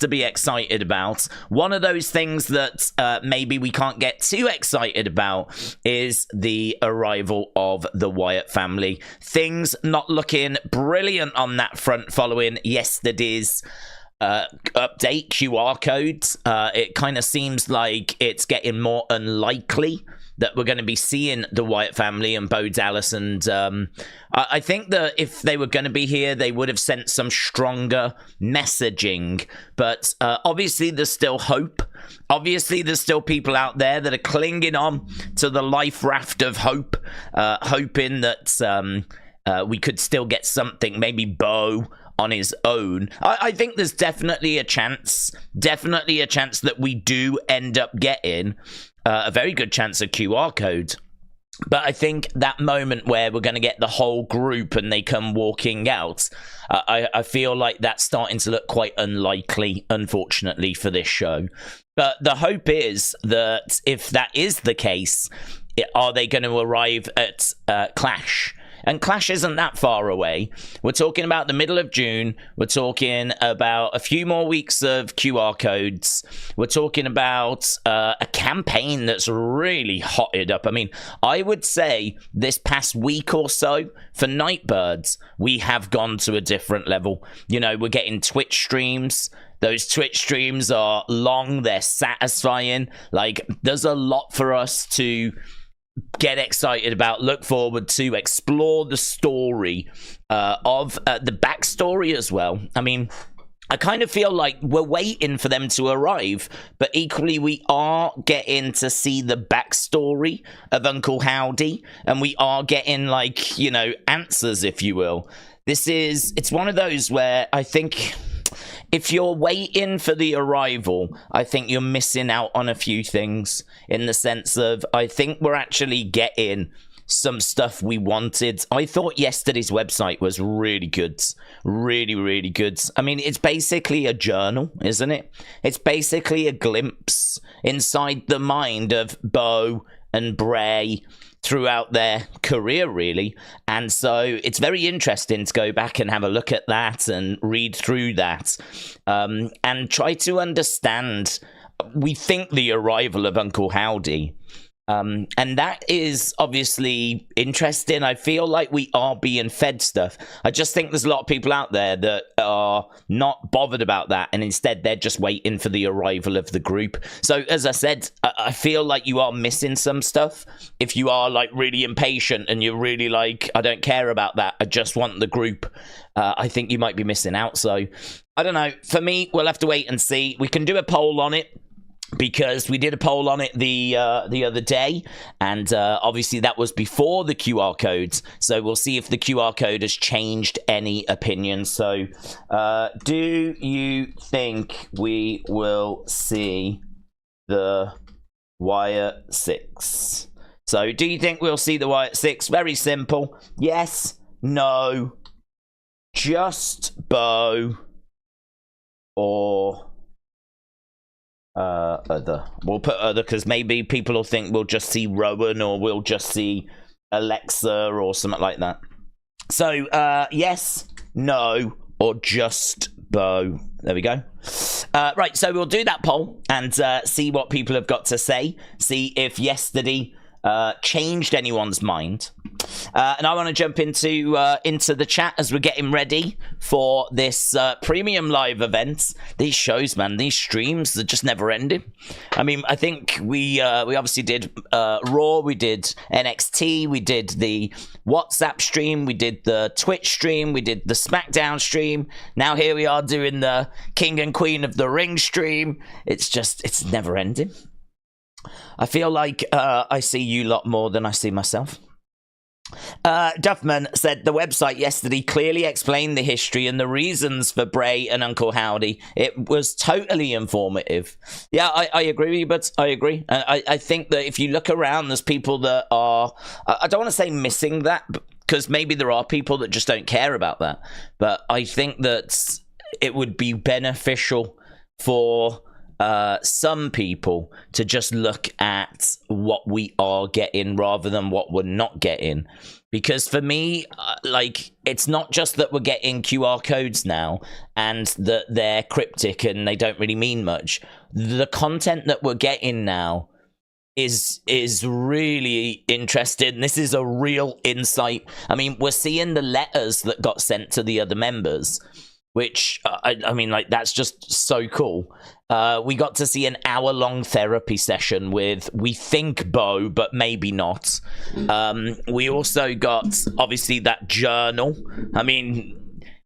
to be excited about. One of those things that maybe we can't get too excited about is the arrival of the Wyatt family. Things not looking brilliant on that front following yesterday's update QR codes. It kind of seems like it's getting more unlikely that we're going to be seeing the Wyatt family and Bo Dallas. And I think that if they were going to be here, they would have sent some stronger messaging. But obviously, there's still hope. Obviously, there's still people out there that are clinging on to the life raft of hope, hoping that we could still get something, maybe Bo on his own. I think there's definitely a chance that we do end up getting a very good chance of QR code. But I think that moment where we're going to get the whole group and they come walking out, I feel like that's starting to look quite unlikely, unfortunately, for this show. But the hope is that if that is the case, are they going to arrive at Clash? And Clash isn't that far away. We're talking about the middle of June. We're talking about a few more weeks of QR codes. We're talking about a campaign that's really hotted up. I mean, I would say this past week or so for Nightbirds, we have gone to a different level. You know, we're getting Twitch streams. Those Twitch streams are long. They're satisfying. Like, there's a lot for us to get excited about, look forward to, explore the story of the backstory as well. I mean, I kind of feel like we're waiting for them to arrive, but equally we are getting to see the backstory of Uncle Howdy, and we are getting, like, you know, answers, if you will. It's one of those where I think if you're waiting for the arrival, I think you're missing out on a few things, in the sense of, I think we're actually getting some stuff we wanted. I thought yesterday's website was really good. Really, really good. I mean, it's basically a journal, isn't it? It's basically a glimpse inside the mind of Bo and Bray throughout their career, really. And so it's very interesting to go back and have a look at that and read through that and try to understand, we think, the arrival of Uncle Howdy. And that is obviously interesting. I feel like we are being fed stuff. I just think there's a lot of people out there that are not bothered about that, and instead they're just waiting for the arrival of the group. So as I said, I feel like you are missing some stuff. If you are like really impatient and you're really like, I don't care about that, I just want the group, I think you might be missing out. So I don't know. For me, we'll have to wait and see. We can do a poll on it, because we did a poll on it the other day, and obviously that was before the QR codes. So we'll see if the QR code has changed any opinions. So do you think we will see the Wyatt 6? So do you think we'll see the Wyatt 6? Very simple. Yes, no, just Bo, or other. We'll put other because maybe people will think we'll just see Rowan, or we'll just see Alexa or something like that. So yes, no, or just Bo. There we go. Right, so we'll do that poll and see what people have got to say. See if yesterday changed anyone's mind. And I want to jump into the chat as we're getting ready for this premium live event. These shows, man, these streams, they're just never ending. I mean, I think we obviously did Raw, we did NXT, we did the WhatsApp stream, we did the Twitch stream, we did the SmackDown stream. Now here we are doing the King and Queen of the Ring stream. It's never ending. I feel like I see you lot more than I see myself. Duffman said the website yesterday clearly explained the history and the reasons for Bray and Uncle Howdy. It was totally informative. Yeah, I agree with you, but I agree. I think that if you look around, there's people that are, I don't want to say missing that, because maybe there are people that just don't care about that. But I think that it would be beneficial for some people to just look at what we are getting rather than what we're not getting. Because for me, like, it's not just that we're getting QR codes now and that they're cryptic and they don't really mean much. The content that we're getting now is really interesting. This is a real insight. I mean, we're seeing the letters that got sent to the other members, which, I mean, like, that's just so cool. We got to see an hour-long therapy session with, we think, Bo, but maybe not. We also got, obviously, that journal. I mean,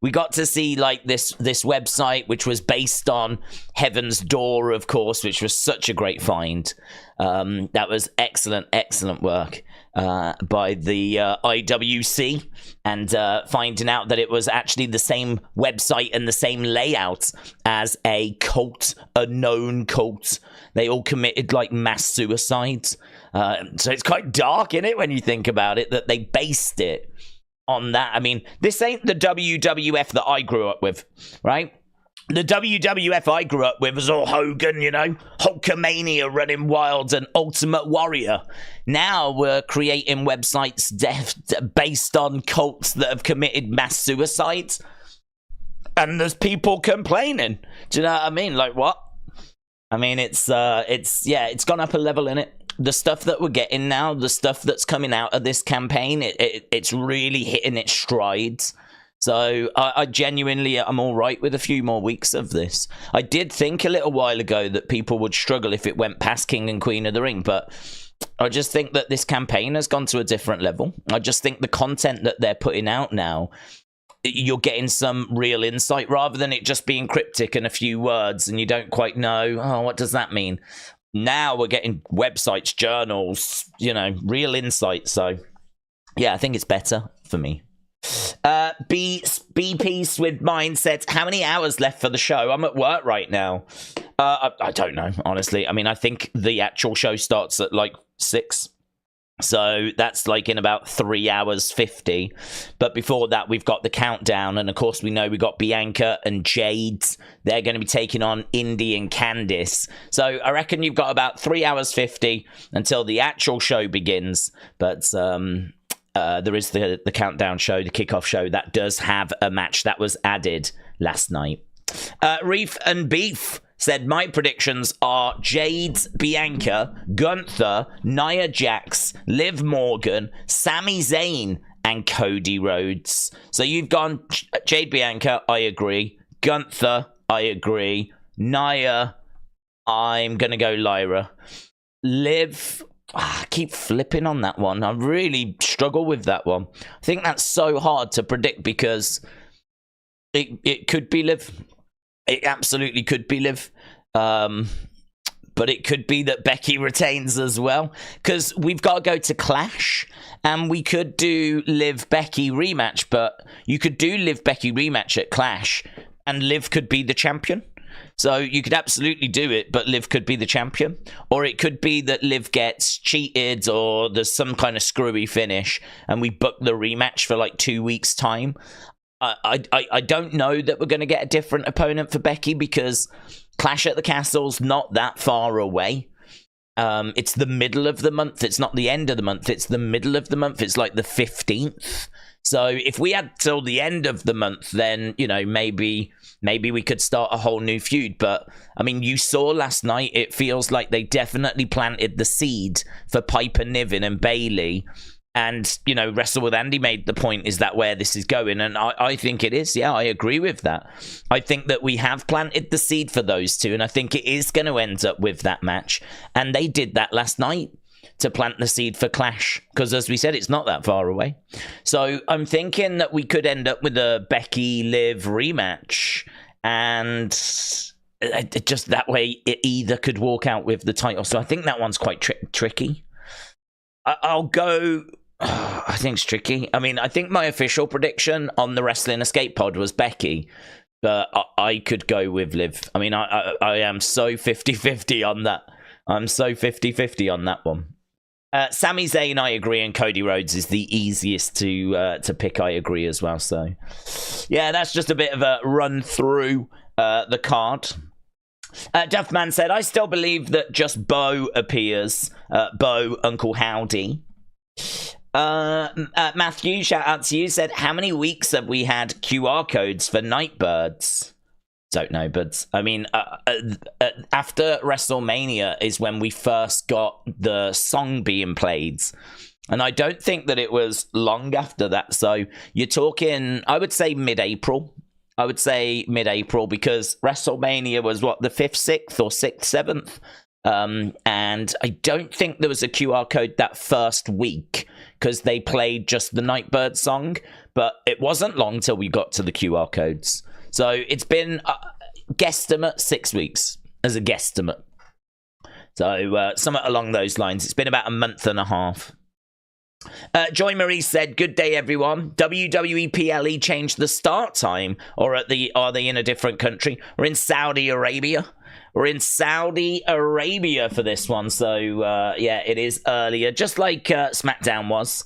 we got to see, like, this website, which was based on Heaven's Door, of course, which was such a great find. That was excellent work by the IWC, and finding out that it was actually the same website and the same layout as a cult, a known cult. They all committed, like, mass suicides. So it's quite dark, isn't it, when you think about it, that they based it on that. I mean, this ain't the WWF that I grew up with, right? The WWF I grew up with was all Hogan, you know, Hulkamania running wild and Ultimate Warrior. Now we're creating websites based on cults that have committed mass suicides, and there's people complaining. Do you know what I mean? Like, what? I mean, it's gone up a level, in it. The stuff that we're getting now, the stuff that's coming out of this campaign, it's really hitting its strides. So I genuinely, I'm all right with a few more weeks of this. I did think a little while ago that people would struggle if it went past King and Queen of the Ring, but I just think that this campaign has gone to a different level. I just think the content that they're putting out now, you're getting some real insight rather than it just being cryptic and a few words and you don't quite know, oh, what does that mean? Now we're getting websites, journals, you know, real insight. So, yeah, I think it's better for me. B-Piece with Mindset. How many hours left for the show? I'm at work right now. I don't know, honestly. I mean, I think the actual show starts at like 6. So that's like in about 3 hours 50. But before that, we've got the countdown. And of course, we know we got Bianca and Jade. They're going to be taking on Indy and Candice. So I reckon you've got about 3 hours 50 until the actual show begins. But there is the countdown show, the kickoff show, that does have a match that was added last night. Reef and Beef said, my predictions are Jade, Bianca, Gunther, Nia Jax, Liv Morgan, Sami Zayn, and Cody Rhodes. So you've gone Jade, Bianca, I agree. Gunther, I agree. Nia, I'm going to go Lyra. Liv, I keep flipping on that one. I really struggle with that one. I think that's so hard to predict because it could be Liv. It absolutely could be Liv. But it could be that Becky retains as well. Because we've got to go to Clash. And we could do Liv-Becky rematch. But you could do Liv-Becky rematch at Clash. And Liv could be the champion. So you could absolutely do it, but Liv could be the champion. Or it could be that Liv gets cheated or there's some kind of screwy finish and we book the rematch for like 2 weeks' time. I don't know that we're going to get a different opponent for Becky because Clash at the Castle's not that far away. It's the middle of the month. It's not the end of the month. It's the middle of the month. It's like the 15th. So if we had till the end of the month, then, you know, maybe we could start a whole new feud. But, I mean, you saw last night, it feels like they definitely planted the seed for Piper Niven and Bayley. And, you know, Wrestle with Andy made the point, is that where this is going? And I think it is. Yeah, I agree with that. I think that we have planted the seed for those two. And I think it is going to end up with that match. And they did that last night to plant the seed for Clash. Because as we said, it's not that far away. So I'm thinking that we could end up with a Becky-Liv rematch. And just that way, it either could walk out with the title. So I think that one's quite tricky. I'll go... I think it's tricky. I mean, I think my official prediction on the Wrestling Escape Pod was Becky, but I could go with Liv. I mean, I am so 50-50 on that. I'm so 50-50 on that one. Sami Zayn, I agree, and Cody Rhodes is the easiest to pick. I agree as well. So, yeah, that's just a bit of a run through the card. Duffman said, I still believe that just Bo appears. Bo, Uncle Howdy. Matthew, shout out to you, said, how many weeks have we had QR codes for Nightbirds? Don't know, but I mean, after WrestleMania is when we first got the song being played. And I don't think that it was long after that. So you're talking, I would say mid-April. Because WrestleMania was what, the 5th, 6th or 6th, 7th? And I don't think there was a QR code that first week because they played just the Nightbird song. But it wasn't long till we got to the QR codes. So it's been guesstimate 6 weeks as a guesstimate. So somewhat along those lines. It's been about a month and a half. Joy Marie said, good day, everyone. WWE PLE changed the start time, or are they in a different country? We're in Saudi Arabia. We're in Saudi Arabia for this one. So, yeah, it is earlier, just like SmackDown was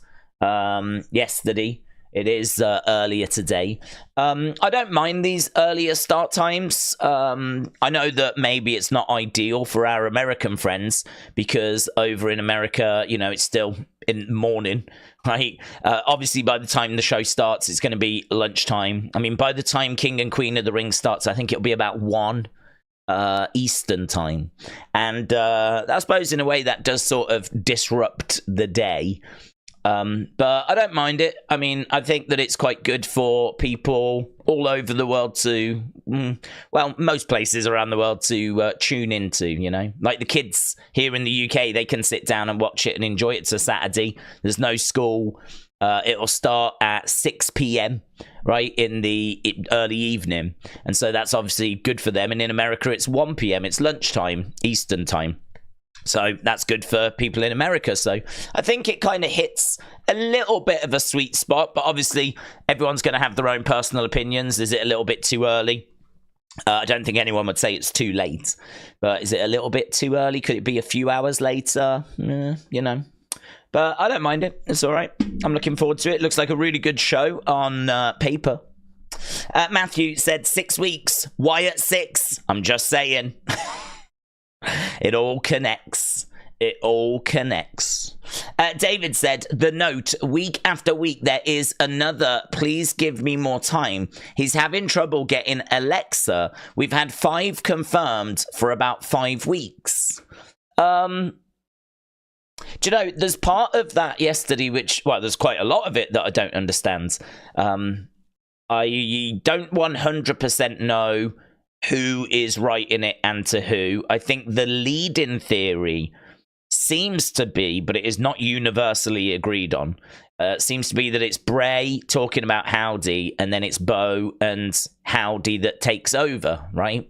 yesterday. It is earlier today. I don't mind these earlier start times. I know that maybe it's not ideal for our American friends because over in America, you know, it's still in the morning, right? Obviously, by the time the show starts, it's going to be lunchtime. I mean, by the time King and Queen of the Ring starts, I think it'll be about 1 Eastern time. And I suppose in a way that does sort of disrupt the day. But I don't mind it. I mean, I think that it's quite good for people all over the world to, well, most places around the world to tune into, you know. Like the kids here in the UK, they can sit down and watch it and enjoy it. It's a Saturday. There's no school. It'll start at 6 p.m., right, in the early evening. And so that's obviously good for them. And in America, it's 1 p.m. It's lunchtime, Eastern time. So that's good for people in America. So I think it kind of hits a little bit of a sweet spot. But obviously, everyone's going to have their own personal opinions. Is it a little bit too early? I don't think anyone would say it's too late. But is it a little bit too early? Could it be a few hours later? You know. But I don't mind it. It's all right. I'm looking forward to it. Looks like a really good show on paper. Matthew said 6 weeks. Wyatt 6. I'm just saying. It all connects. It all connects. David said, the note, week after week, there is another, please give me more time. He's having trouble getting Alexa. We've had 5 confirmed for about 5 weeks. Do you know, there's part of that yesterday, which, well, there's quite a lot of it that I don't understand. I don't 100% know who is writing it and to who. I think the lead-in theory seems to be, but it is not universally agreed on, seems to be that it's Bray talking about Howdy, and then it's Bo and Howdy that takes over, right?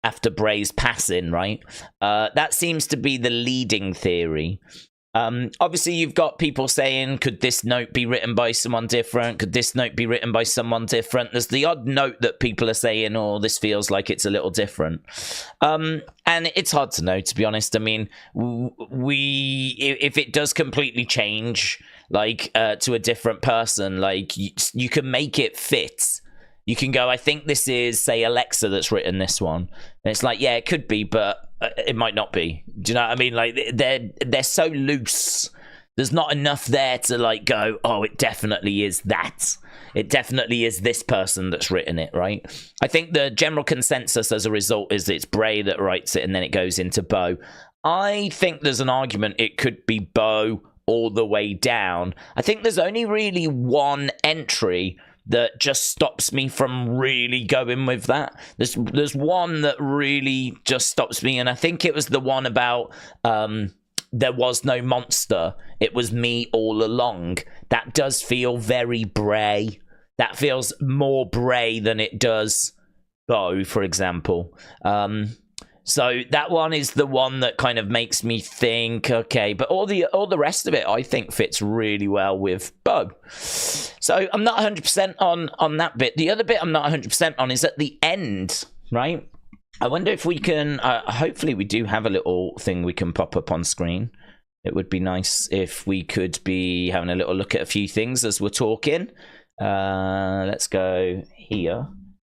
After Bray's passing, right? That seems to be the leading theory. Obviously, you've got people saying, could this note be written by someone different? Could this note be written by someone different? There's the odd note that people are saying, oh, this feels like it's a little different. And it's hard to know, to be honest. I mean, if it does completely change, like, to a different person, like, you can make it fit. You can go, I think this is, say, Alexa that's written this one. And it's like, yeah, it could be, but it might not be. Do you know what I mean? Like, they're so loose. There's not enough there to, like, go, oh, it definitely is that. It definitely is this person that's written it, right? I think the general consensus as a result is it's Bray that writes it and then it goes into Bo. I think there's an argument it could be Bo all the way down. I think there's only really one entry that just stops me from really going with that. There's one that really just stops me, and I think it was the one about there was no monster. It was me all along. That does feel very Bray. That feels more Bray than it does Bo, for example. So that one is the one that kind of makes me think, okay, but all the rest of it, I think, fits really well with Bo. So I'm not 100% on that bit. The other bit I'm not 100% on is at the end, right? I wonder if we can, hopefully we do have a little thing we can pop up on screen. It would be nice if we could be having a little look at a few things as we're talking. Let's go here.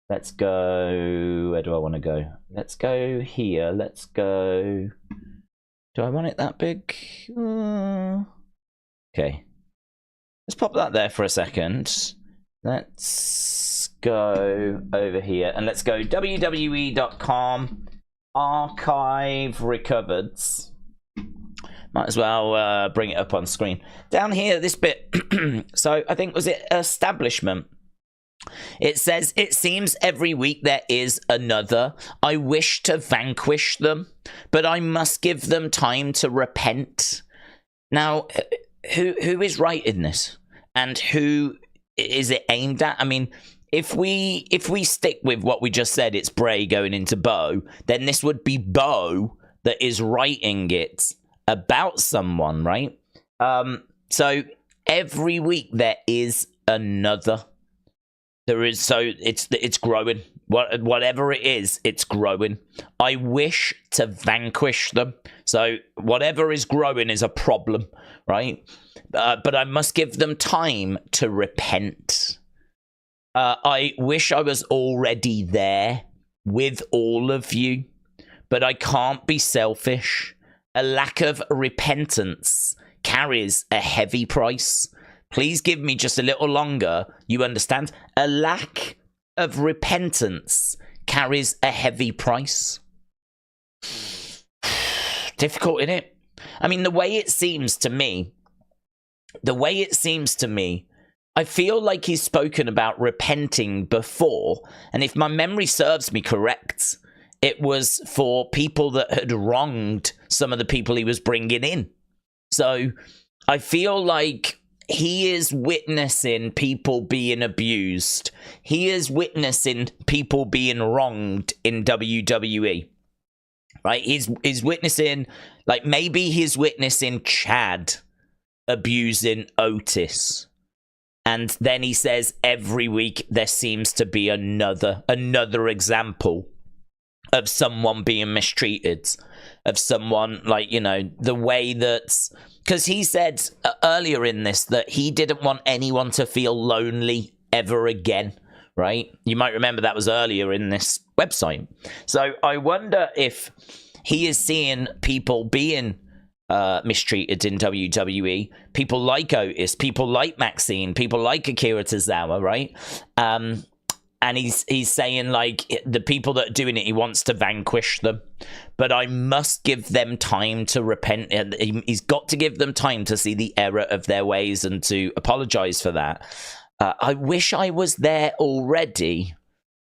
Let's go. Where do I want to go? Let's go here. Let's go. Do I want it that big? Okay. Let's pop that there for a second. Let's go over here and let's go WWE.com archive recovered. Might as well bring it up on screen. Down here, this bit. So I think, was it establishment? It says, it seems every week there is another. I wish to vanquish them, but I must give them time to repent. Now, who is writing this? And who is it aimed at? I mean, if we stick with what we just said, it's Bray going into Bo, then this would be Bo that is writing it about someone, right? So every week there is another. There is, so it's growing. Whatever it is, it's growing. I wish to vanquish them. So whatever is growing is a problem, right? But I must give them time to repent. I wish I was already there with all of you, but I can't be selfish. A lack of repentance carries a heavy price. Please give me just a little longer. You understand? A lack of repentance carries a heavy price. Difficult, isn't it? I mean, the way it seems to me, I feel like he's spoken about repenting before. And if my memory serves me correct, it was for people that had wronged some of the people he was bringing in. So I feel like he is witnessing people being abused. He is witnessing people being wronged in WWE. Right? He's witnessing, like, maybe he's witnessing Chad abusing Otis. And then he says every week there seems to be another example of someone being mistreated, of someone, like, you know, the way that, because he said earlier in this that he didn't want anyone to feel lonely ever again, right? You might remember that was earlier in this website. So I wonder if he is seeing people being mistreated in WWE, people like Otis, people like Maxine, people like Akira Tozawa, right? And he's saying, like, the people that are doing it, he wants to vanquish them. But I must give them time to repent. He's got to give them time to see the error of their ways and to apologize for that. I wish I was there already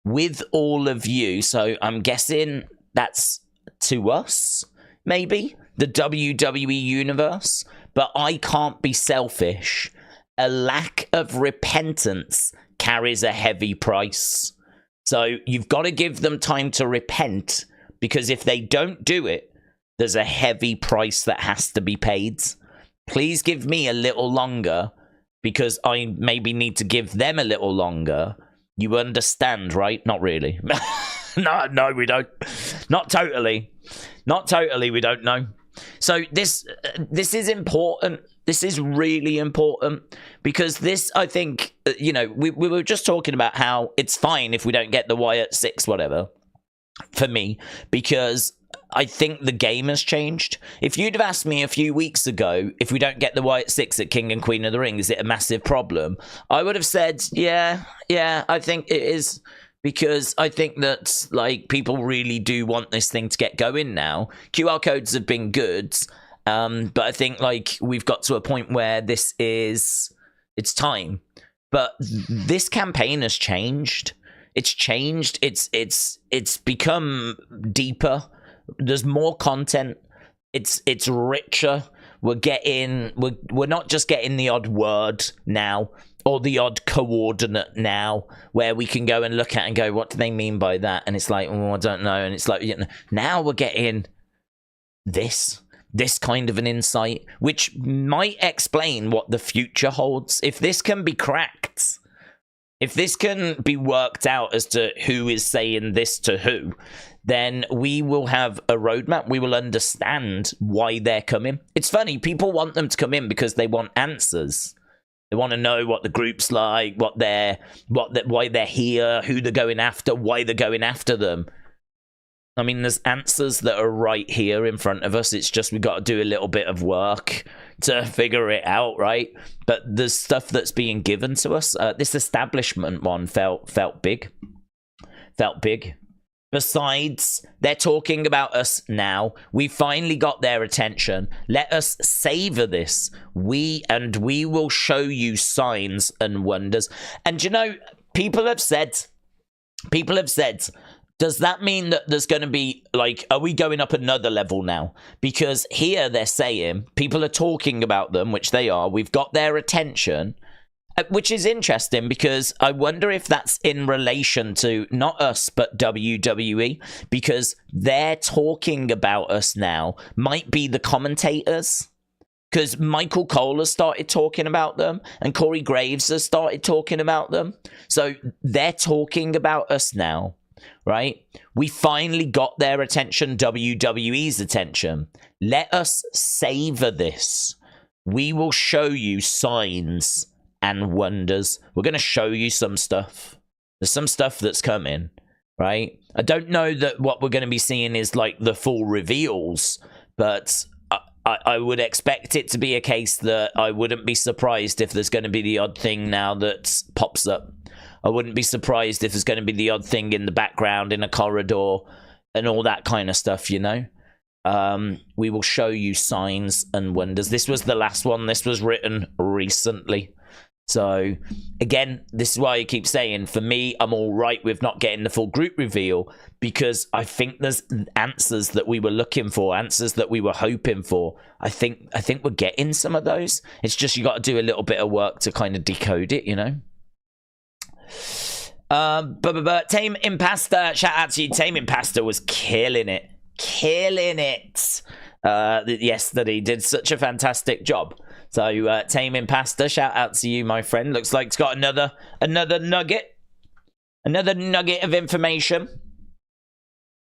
with all of you. So I'm guessing that's to us, maybe, the WWE universe. But I can't be selfish. A lack of repentance carries a heavy price. So you've got to give them time to repent, because if they don't do it, there's a heavy price that has to be paid. Please give me a little longer, because I maybe need to give them a little longer. You understand, right? Not really. No, we don't. Not totally. Not totally, we don't know. So this is important. This is really important, because this, I think, you know, we were just talking about how it's fine if we don't get the Wyatt 6, whatever, for me, because I think the game has changed. If you'd have asked me a few weeks ago, if we don't get the Wyatt 6 at King and Queen of the Ring, is it a massive problem? I would have said, yeah, I think it is. Because I think that, like, people really do want this thing to get going now. QR codes have been good, but I think, like, we've got to a point where it's time. But this campaign has changed. It's changed. It's become deeper. There's more content. It's richer. We're not just getting the odd word now, or the odd coordinate now, where we can go and look at and go, what do they mean by that? And it's like, oh, I don't know. And it's like, you know, now we're getting this kind of an insight, which might explain what the future holds. If this can be cracked, if this can be worked out as to who is saying this to who, then we will have a roadmap. We will understand why they're coming. It's funny, people want them to come in because they want answers. They want to know what the group's like, why they're here, who they're going after, why they're going after them. I mean, there's answers that are right here in front of us. It's just we got to do a little bit of work to figure it out, right? But there's stuff that's being given to us. This establishment one felt big. Felt big. Besides, they're talking about us now. We finally got their attention. Let us savor this. We will show you signs and wonders. And you know, people have said, does that mean that there's going to be, like, are we going up another level now? Because here they're saying, people are talking about them, which they are. We've got their attention. Which is interesting because I wonder if that's in relation to not us, but WWE, because they're talking about us now. Might be the commentators, because Michael Cole has started talking about them and Corey Graves has started talking about them. So they're talking about us now, right? We finally got their attention, WWE's attention. Let us savor this. We will show you signs and wonders. We're going to show you some stuff. There's some stuff that's coming, right? I don't know that what we're going to be seeing is like the full reveals, but I would expect it to be a case that I wouldn't be surprised if there's going to be the odd thing now that pops up. I wouldn't be surprised if there's going to be the odd thing in the background, in a corridor, and all that kind of stuff, you know? We will show you signs and wonders. This was the last one. This was written recently. So, again, this is why I keep saying, for me, I'm all right with not getting the full group reveal, because I think there's answers that we were looking for, answers that we were hoping for. I think we're getting some of those. It's just you got to do a little bit of work to kind of decode it, you know? Tame Impasta, shout out to you. Tame Impasta was killing it. Yesterday, did such a fantastic job. So, Tame Impasta, shout out to you, my friend. Looks like it's got another nugget. Another nugget of information.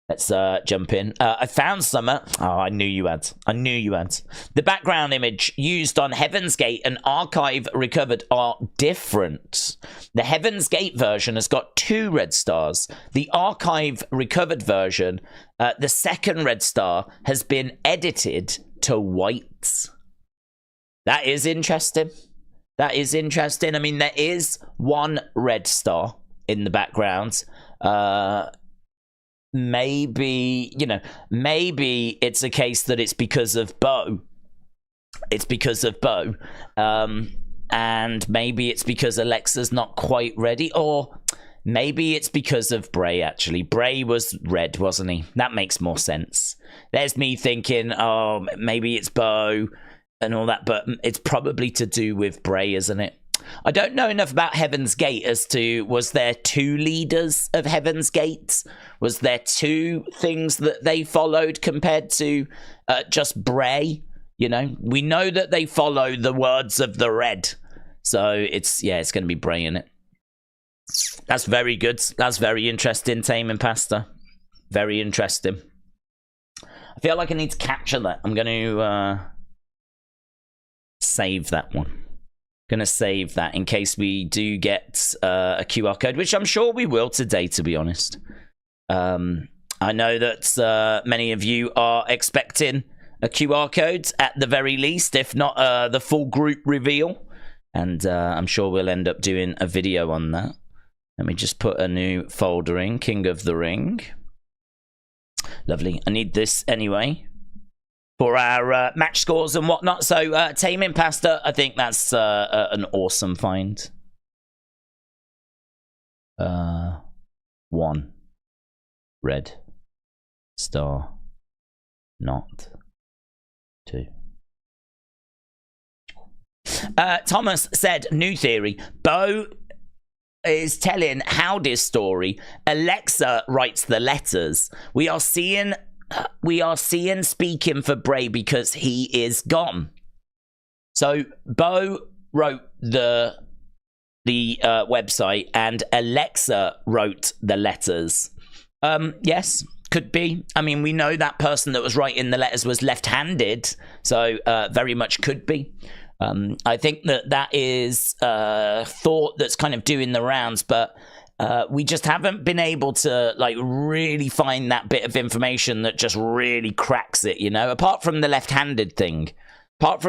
Let's jump in. I found some. Oh, I knew you had. The background image used on Heaven's Gate and archive recovered are different. The Heaven's Gate version has got 2 red stars. The archive recovered version, the second red star, has been edited to white. That is interesting. I mean, there is 1 red star in the background. Maybe it's a case that it's because of Bo. And maybe it's because Alexa's not quite ready, or maybe it's because of Bray, actually. Bray was red, wasn't he? That makes more sense. There's me thinking, oh, maybe it's Bo and all that, but it's probably to do with Bray, isn't it? I don't know enough about Heaven's Gate as to, was there 2 leaders of Heaven's Gate? Was there 2 things that they followed compared to just Bray? You know, we know that they follow the words of the red. So it's going to be Bray in it. That's very good. That's very interesting, Tame and Pasta. Very interesting. I feel like I need to capture that. I'm going to save that one. Gonna save that in case we do get a QR code, which I'm sure we will today, to be honest. I know that many of you are expecting a QR code at the very least, if not the full group reveal. And I'm sure we'll end up doing a video on that. Let me just put a new folder in, King of the Ring. Lovely. I need this anyway for our match scores and whatnot. So, Tame Impasta, I think that's an awesome find. 1 red star, not 2. Thomas said, new theory. Bo is telling Howdy's story. Alexa writes the letters. We are seeing speaking for Bray because he is gone. So Bo wrote the website and Alexa wrote the letters. Yes, could be. I mean, we know that person that was writing the letters was left-handed, so very much could be. I think that is a thought that's kind of doing the rounds, but we just haven't been able to like really find that bit of information that just really cracks it, you know, apart from the left-handed thing. But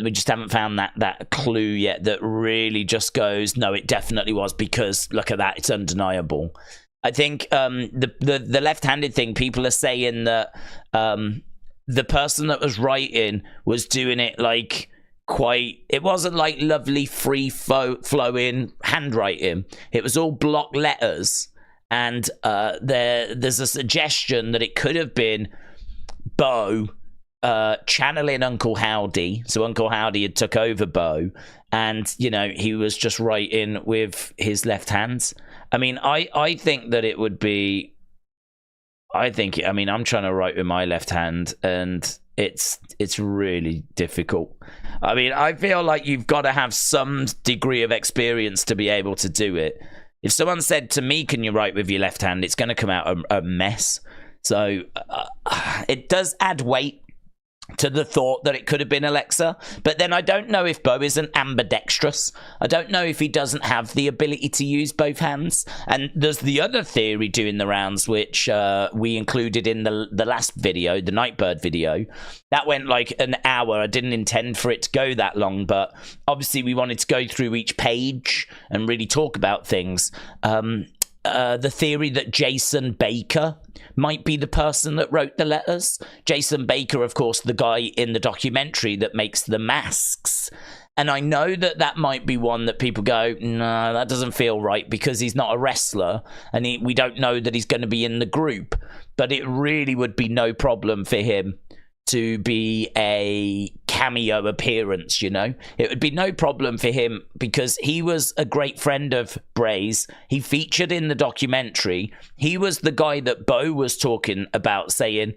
we just haven't found that clue yet that really just goes, no, it definitely was, because look at that, it's undeniable. I think the left-handed thing, people are saying that the person that was writing was doing it like it wasn't like lovely free flowing handwriting. It was all block letters, and there's a suggestion that it could have been Bo channeling Uncle Howdy. So Uncle Howdy had took over Bo, and you know, he was just writing with his left hand. I mean, I think that it would be, I mean, I'm trying to write with my left hand, and it's really difficult. I mean, I feel like you've got to have some degree of experience to be able to do it. If someone said to me, can you write with your left hand, it's going to come out a mess. So it does add weight to the thought that it could have been Alexa. But then I don't know if Bo isn't ambidextrous. I don't know if he doesn't have the ability to use both hands. And there's the other theory doing the rounds, which we included in the last video, the Nightbird video. That went like an hour. I didn't intend for it to go that long, but obviously we wanted to go through each page and really talk about things. The theory that Jason Baker might be the person that wrote the letters. Jason Baker, of course, the guy in the documentary that makes the masks. And I know that might be one that people go, no, that doesn't feel right, because he's not a wrestler, and we don't know that he's going to be in the group. But it really would be no problem for him to be a cameo appearance, you know? It would be no problem for him, because he was a great friend of Bray's. He featured in the documentary. He was the guy that Bo was talking about, saying,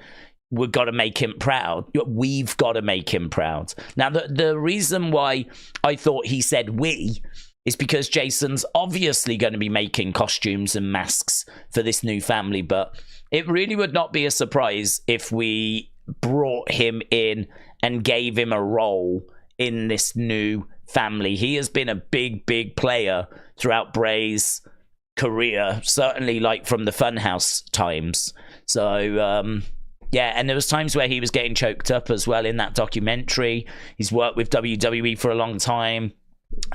we've got to make him proud. We've got to make him proud. Now, the reason why I thought he said we is because Jason's obviously going to be making costumes and masks for this new family, but it really would not be a surprise if we brought him in and gave him a role in this new family. He has been a big player throughout Bray's career, certainly like from the Funhouse times. So yeah, and there was times where he was getting choked up as well in that documentary. He's worked with WWE for a long time.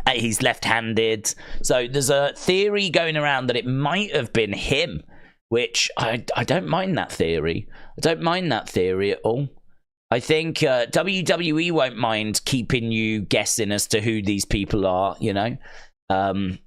He's left-handed, so there's a theory going around that it might have been him, which I don't mind that theory. I don't mind that theory at all. I think WWE won't mind keeping you guessing as to who these people are, you know.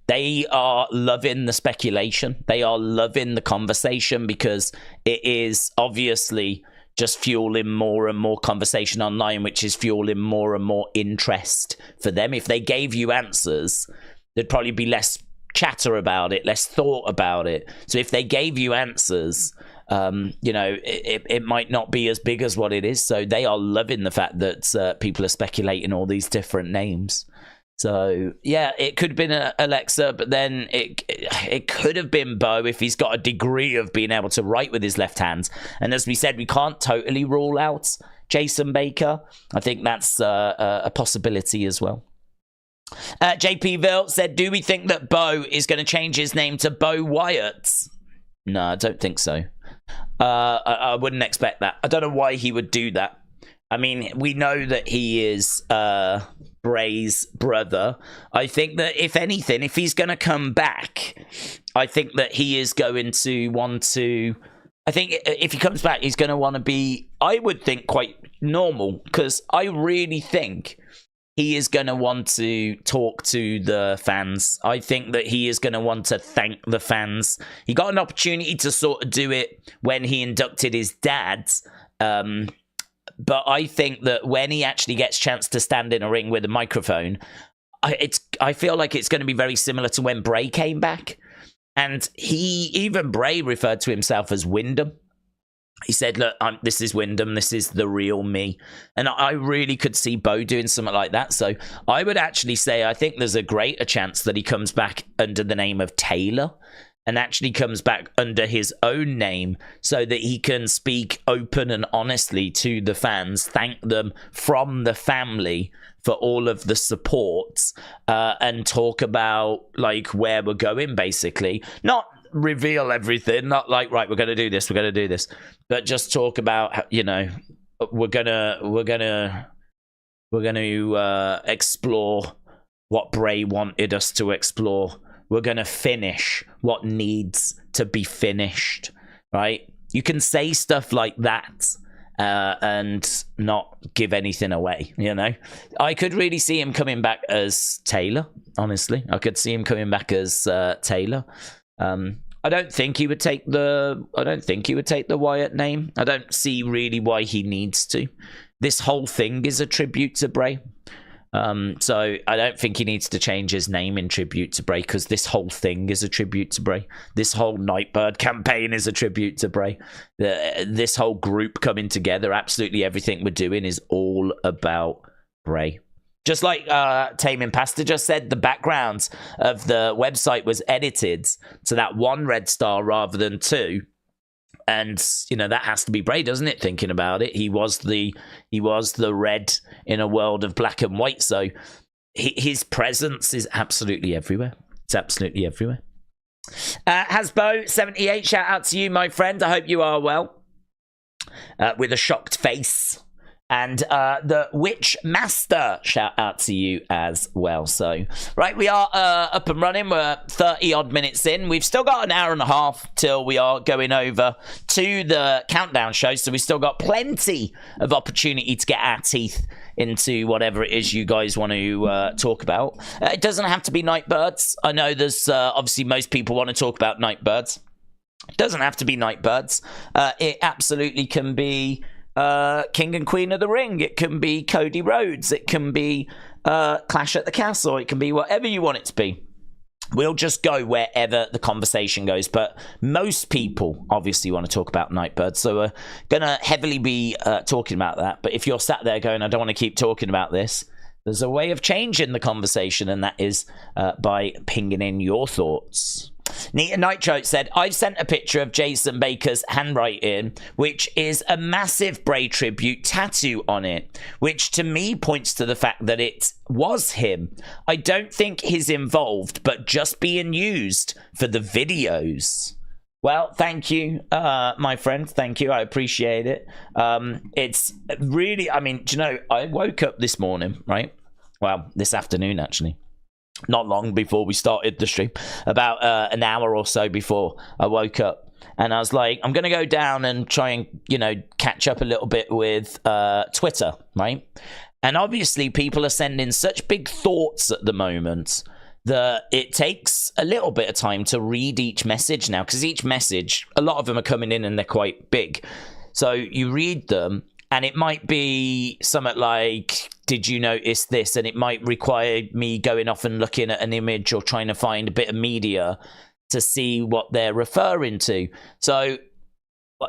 They are loving the speculation. They are loving the conversation, because it is obviously just fueling more and more conversation online, which is fueling more and more interest for them. If they gave you answers, there'd probably be less chatter about it, less thought about it. So if they gave you answers, you know, it might not be as big as what it is. So they are loving the fact that people are speculating all these different names. So yeah, it could have been Alexa, but then it could have been Bo if he's got a degree of being able to write with his left hand. And as we said, we can't totally rule out Jason Baker. I think that's a possibility as well. JPville said, do we think that Bo is going to change his name to Bo Wyatt? No, I don't think so. I wouldn't expect that. I don't know why he would do that. I mean, we know that he is Bray's brother. I think that if anything, if he's going to come back, I think that he is going to want to... I think if he comes back, he's going to want to be, I would think, quite normal, because I really think he is going to want to talk to the fans. I think that he is going to want to thank the fans. He got an opportunity to sort of do it when he inducted his dad. But I think that when he actually gets a chance to stand in a ring with a microphone, I feel like it's going to be very similar to when Bray came back. And even Bray referred to himself as Wyndham. He said, look, this is Wyndham. This is the real me. And I really could see Bo doing something like that. So I would actually say I think there's a greater chance that he comes back under the name of Taylor. and actually comes back under his own name so that he can speak open and honestly to the fans, thank them from the family for all of the support, and talk about like where we're going, basically. Not reveal everything, not like, right, we're going to do this, but just talk about, you know, we're gonna explore what Bray wanted us to explore. We're gonna finish what needs to be finished, right? You can say stuff like that and not give anything away, you know? I could really see him coming back as Taylor, honestly. I could see him coming back as Taylor. I don't think he would take the Wyatt name. I don't see really why he needs to. This whole thing is a tribute to Bray. So I don't think he needs to change his name in tribute to Bray, because this whole thing is a tribute to Bray. This whole Nightbird campaign is a tribute to Bray. This whole group coming together, absolutely everything we're doing is all about Bray. Just like Tame Pastor just said, the background of the website was edited to that 1 red star rather than 2. And, you know, that has to be Bray, doesn't it? Thinking about it, he was the red in a world of black and white. So his presence is absolutely everywhere. It's absolutely everywhere. Hasbo78, shout out to you, my friend. I hope you are well. With a shocked face. And the Witch Master, shout out to you as well. So, right, we are up and running. We're 30-odd minutes in. We've still got an hour and a half till we are going over to the countdown show. So we've still got plenty of opportunity to get our teeth into whatever it is you guys want to talk about. It doesn't have to be Nightbirds. I know there's obviously most people want to talk about Nightbirds. It doesn't have to be Nightbirds. It absolutely can be King and Queen of the Ring. It can be Cody Rhodes. It can be Clash at the Castle. It can be whatever you want it to be. We'll just go wherever the conversation goes. But most people obviously want to talk about Nightbird. So we're going to heavily be talking about that. But if you're sat there going, I don't want to keep talking about this, there's a way of changing the conversation, and that is by pinging in your thoughts. Nita Nitro said, I've sent a picture of Jason Baker's handwriting, which is a massive Bray tribute tattoo on it, which to me points to the fact that it was him. I don't think he's involved, but just being used for the videos. Well, thank you, my friend. Thank you. I appreciate it. It's really, I mean, do you know, I woke up this morning, right? Well, this afternoon, actually. Not long before we started the stream, about an hour or so before I woke up, and I was like, I'm gonna go down and try and, you know, catch up a little bit with Twitter, right? And obviously people are sending such big thoughts at the moment that it takes a little bit of time to read each message now, because each message, a lot of them are coming in and they're quite big, so you read them. And it might be something like, did you notice this? And it might require me going off and looking at an image or trying to find a bit of media to see what they're referring to. So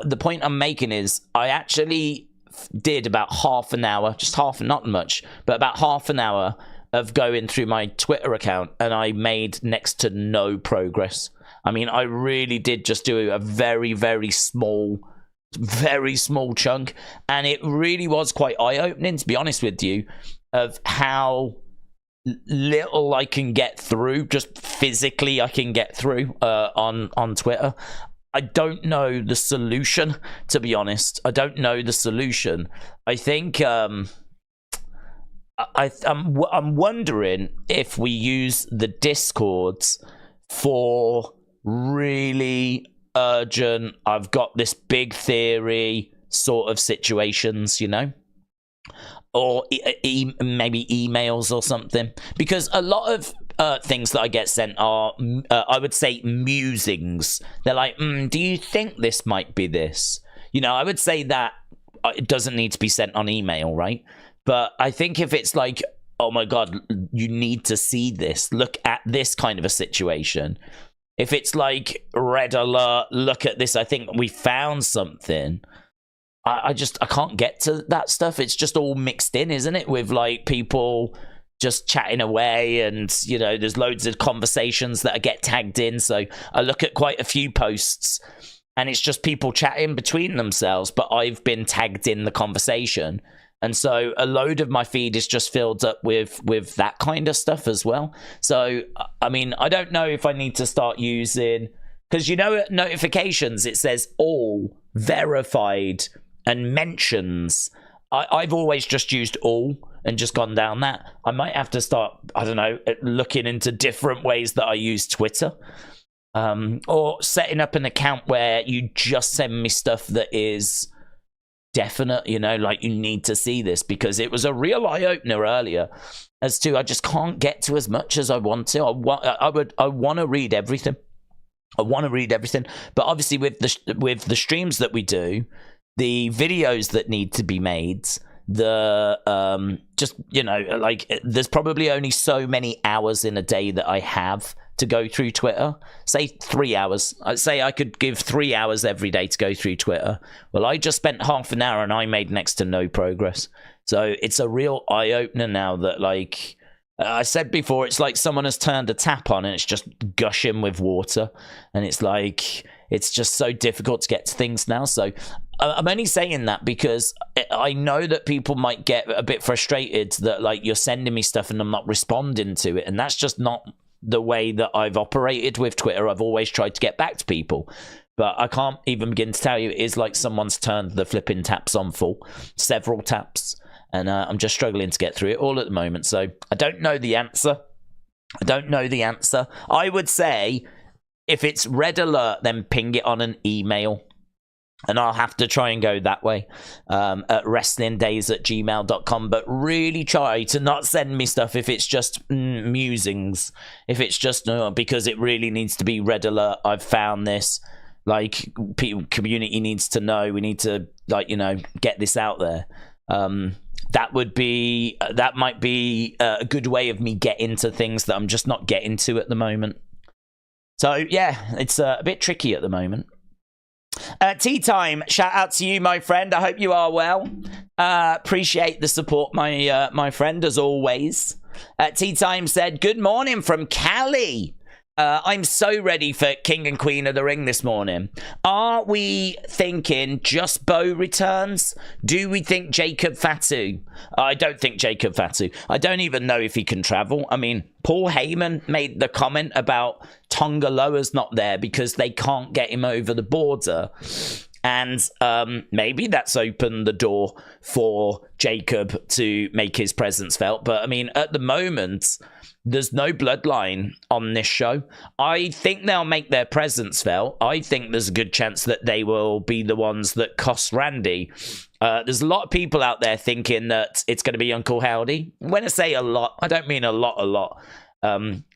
the point I'm making is I actually did about half an hour, just half, not much, but about half an hour of going through my Twitter account, and I made next to no progress. I mean, I really did just do a very, very small chunk, and it really was quite eye-opening, to be honest with you, of how little I can get through, just physically I can get through on Twitter. I don't know the solution, to be honest. I don't know the solution. I think I'm wondering if we use the Discords for really urgent, I've got this big theory sort of situations, you know, or maybe emails or something, because a lot of things that I get sent are I would say musings. They're like, do you think this might be this? You know, I would say that it doesn't need to be sent on email, right? But I think if it's like, oh my god, you need to see this, look at this kind of a situation. If it's like, red alert, look at this, I think we found something. I can't get to that stuff. It's just all mixed in, isn't it? With like people just chatting away, and you know, there's loads of conversations that I get tagged in. So I look at quite a few posts, and it's just people chatting between themselves, but I've been tagged in the conversation. And so a load of my feed is just filled up with that kind of stuff as well. So, I mean, I don't know if I need to start using, because you know, notifications, it says all, verified, and mentions. I've always just used all and just gone down that. I might have to start, I don't know, looking into different ways that I use Twitter. Or setting up an account where you just send me stuff that is definite, you know, like you need to see this, because it was a real eye-opener earlier as to I just can't get to as much as I want to. I want to read everything. I want to read everything, but obviously with the streams that we do, the videos that need to be made, the just, you know, like there's probably only so many hours in a day that I have to go through Twitter. Say 3 hours. I'd say I could give 3 hours every day to go through Twitter. Well, I just spent half an hour and I made next to no progress. So it's a real eye-opener now that, like I said before, it's like someone has turned a tap on and it's just gushing with water. And it's like, it's just so difficult to get to things now. So I'm only saying that because I know that people might get a bit frustrated that, like, you're sending me stuff and I'm not responding to it. And that's just not the way that I've operated with Twitter. I've always tried to get back to people, but I can't even begin to tell you. It is like someone's turned the flipping taps on full, several taps, and I'm just struggling to get through it all at the moment. So I don't know the answer. I would say if it's red alert, then ping it on an email, and I'll have to try and go that way at wrestlingdays@gmail.com. But really try to not send me stuff if it's just musings. If it's just, because it really needs to be red alert. I've found this. Like, community needs to know. We need to, like, you know, get this out there. That might be a good way of me getting to things that I'm just not getting to at the moment. So, yeah, it's a bit tricky at the moment. Tea Time, shout out to you, my friend. I hope you are well. Appreciate the support, my friend, as always. Tea Time said, good morning from Cali. I'm so ready for King and Queen of the Ring this morning. Are we thinking just Bo returns? Do we think Jacob Fatu? I don't think Jacob Fatu. I don't even know if he can travel. I mean, Paul Heyman made the comment about Tonga Loa's not there because they can't get him over the border. And maybe that's opened the door for Jacob to make his presence felt. But, I mean, at the moment, there's no bloodline on this show. I think they'll make their presence felt. I think there's a good chance that they will be the ones that cost Randy. There's a lot of people out there thinking that it's going to be Uncle Howdy. When I say a lot, I don't mean a lot.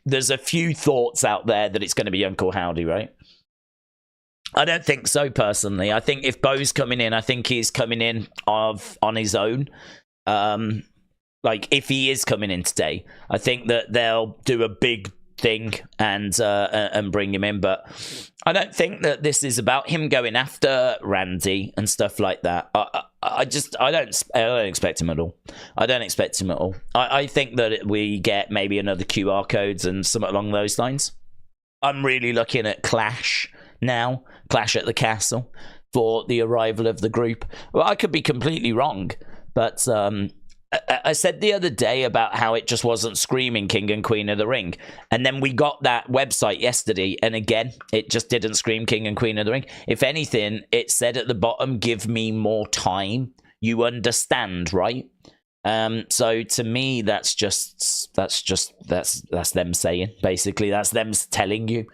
There's a few thoughts out there that it's going to be Uncle Howdy, right? I don't think so, personally. I think if Bo's coming in, I think he's coming in on his own. Like, if he is coming in today, I think that they'll do a big thing and bring him in. But I don't think that this is about him going after Randy and stuff like that. I don't expect him at all. I think that we get maybe another QR codes and something along those lines. I'm really looking at Clash now, Clash at the Castle, for the arrival of the group. Well, I could be completely wrong, but I said the other day about how it just wasn't screaming King and Queen of the Ring. And then we got that website yesterday, and again, it just didn't scream King and Queen of the Ring. If anything, it said at the bottom, give me more time. You understand, right? So to me, that's them saying, basically, that's them telling you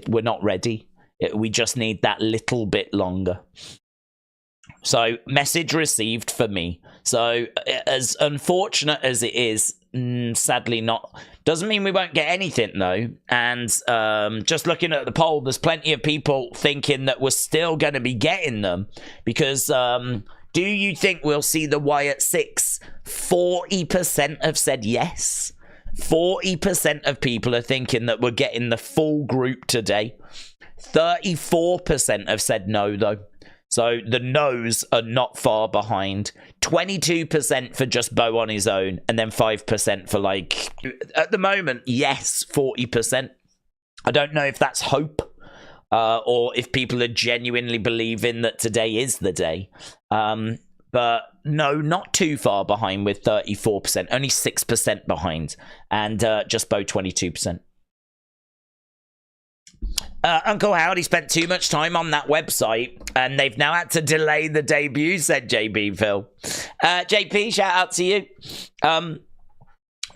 we're not ready. We just need that little bit longer. So, message received for me. So, as unfortunate as it is, sadly not, doesn't mean we won't get anything, though. And just looking at the poll, there's plenty of people thinking that we're still going to be getting them. Because, do you think we'll see the Wyatt 6? 40% have said yes. 40% of people are thinking that we're getting the full group today. 34% have said no, though. So the no's are not far behind. 22% for just Bo on his own, and then 5% for, like, at the moment, yes, 40%. I don't know if that's hope, or if people are genuinely believing that today is the day. But no, not too far behind with 34%, only 6% behind, and just Bo 22%. Uncle Howdy spent too much time on that website, and they've now had to delay the debut, said JB Phil. JP, shout out to you.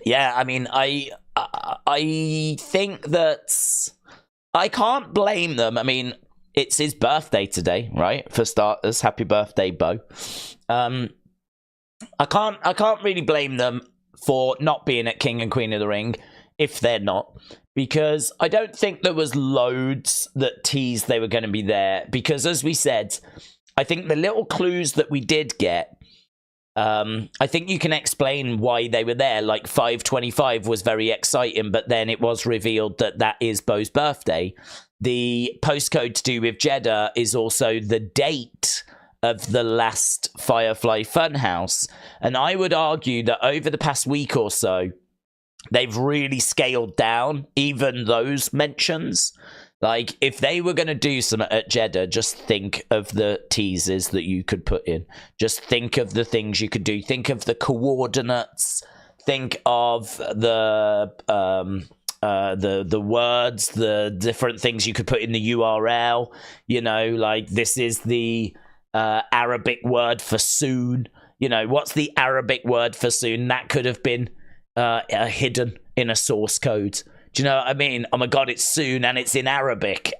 Yeah, I mean, I think that I can't blame them. I mean, it's his birthday today, right? For starters, happy birthday, Bo. I can't really blame them for not being at King and Queen of the Ring if they're not, because I don't think there was loads that teased they were going to be there, because as we said, I think the little clues that we did get, I think you can explain why they were there. Like 525 was very exciting, but then it was revealed that that is Bo's birthday. The postcode to do with Jeddah is also the date of the last Firefly Funhouse. And I would argue that over the past week or so, they've really scaled down even those mentions. Like, if they were going to do something at Jeddah, just think of the teasers that you could put in. Just think of the things you could do. Think of the coordinates. Think of the words, the different things you could put in the URL. You know, like, this is the Arabic word for soon. You know, what's the Arabic word for soon? That could have been hidden in a source code. Do you know what I mean? Oh my God, it's soon and it's in Arabic.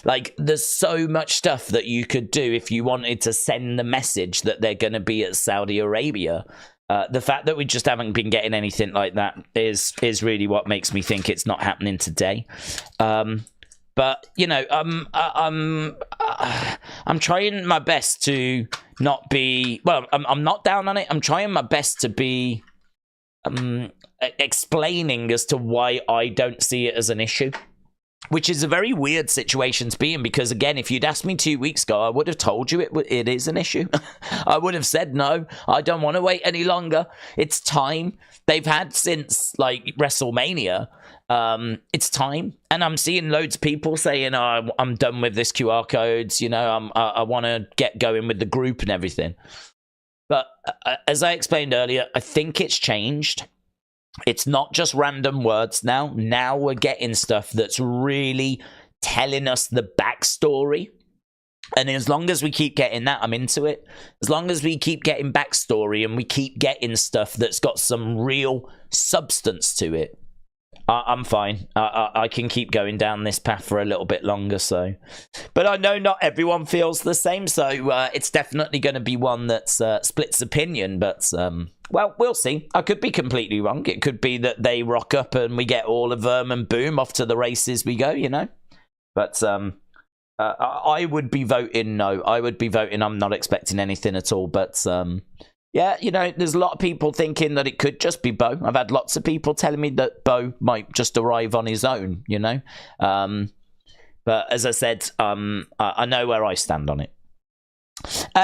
Like, there's so much stuff that you could do if you wanted to send the message that they're going to be at Saudi Arabia. The fact that we just haven't been getting anything like that is really what makes me think it's not happening today. But, you know, I'm trying my best to not be... Well, I'm not down on it. I'm trying my best to be... explaining as to why I don't see it as an issue, which is a very weird situation to be in, because again, if you'd asked me 2 weeks ago, I would have told you it is an issue. I would have said, no, I don't want to wait any longer. It's time. They've had since like WrestleMania. It's time. And I'm seeing loads of people saying, oh, I'm done with this QR codes. You know, I want to get going with the group and everything. But as I explained earlier, I think it's changed. It's not just random words now. Now we're getting stuff that's really telling us the backstory. And as long as we keep getting that, I'm into it. As long as we keep getting backstory and we keep getting stuff that's got some real substance to it, I'm fine. I can keep going down this path for a little bit longer. So, but I know not everyone feels the same. So it's definitely going to be one that's splits opinion. But well, we'll see. I could be completely wrong. It could be that they rock up and we get all of them and boom, off to the races we go. You know. But I would be voting no. I would be voting I'm not expecting anything at all. But yeah, you know, there's a lot of people thinking that it could just be Bo. I've had lots of people telling me that Bo might just arrive on his own, you know. But as I said, I know where I stand on it.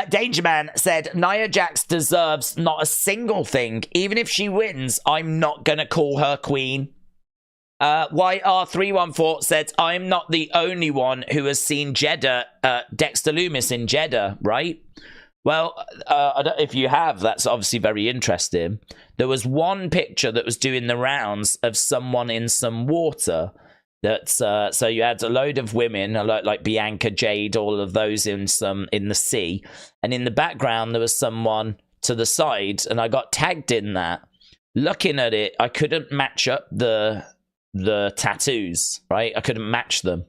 Danger Man said, Nia Jax deserves not a single thing. Even if she wins, I'm not going to call her queen. YR314 said, I'm not the only one who has seen Jeddah, Dexter Lumis in Jeddah, right? Well, I don't, if you have, that's obviously very interesting. There was one picture that was doing the rounds of someone in some water. That's so you had a load of women, like Bianca, Jade, all of those in the sea, and in the background there was someone to the side, and I got tagged in that. Looking at it, I couldn't match up the tattoos, right? I couldn't match them.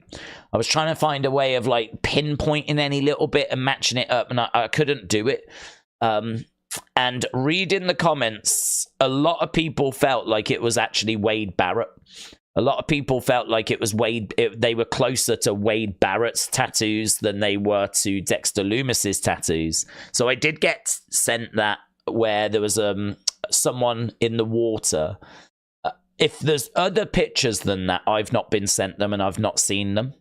I was trying to find a way of like pinpointing any little bit and matching it up, and I couldn't do it. And reading the comments, a lot of people felt like it was actually Wade Barrett. A lot of people felt like it was Wade. They were closer to Wade Barrett's tattoos than they were to Dexter Lumis's tattoos. So I did get sent that where there was someone in the water. If there's other pictures than that, I've not been sent them and I've not seen them.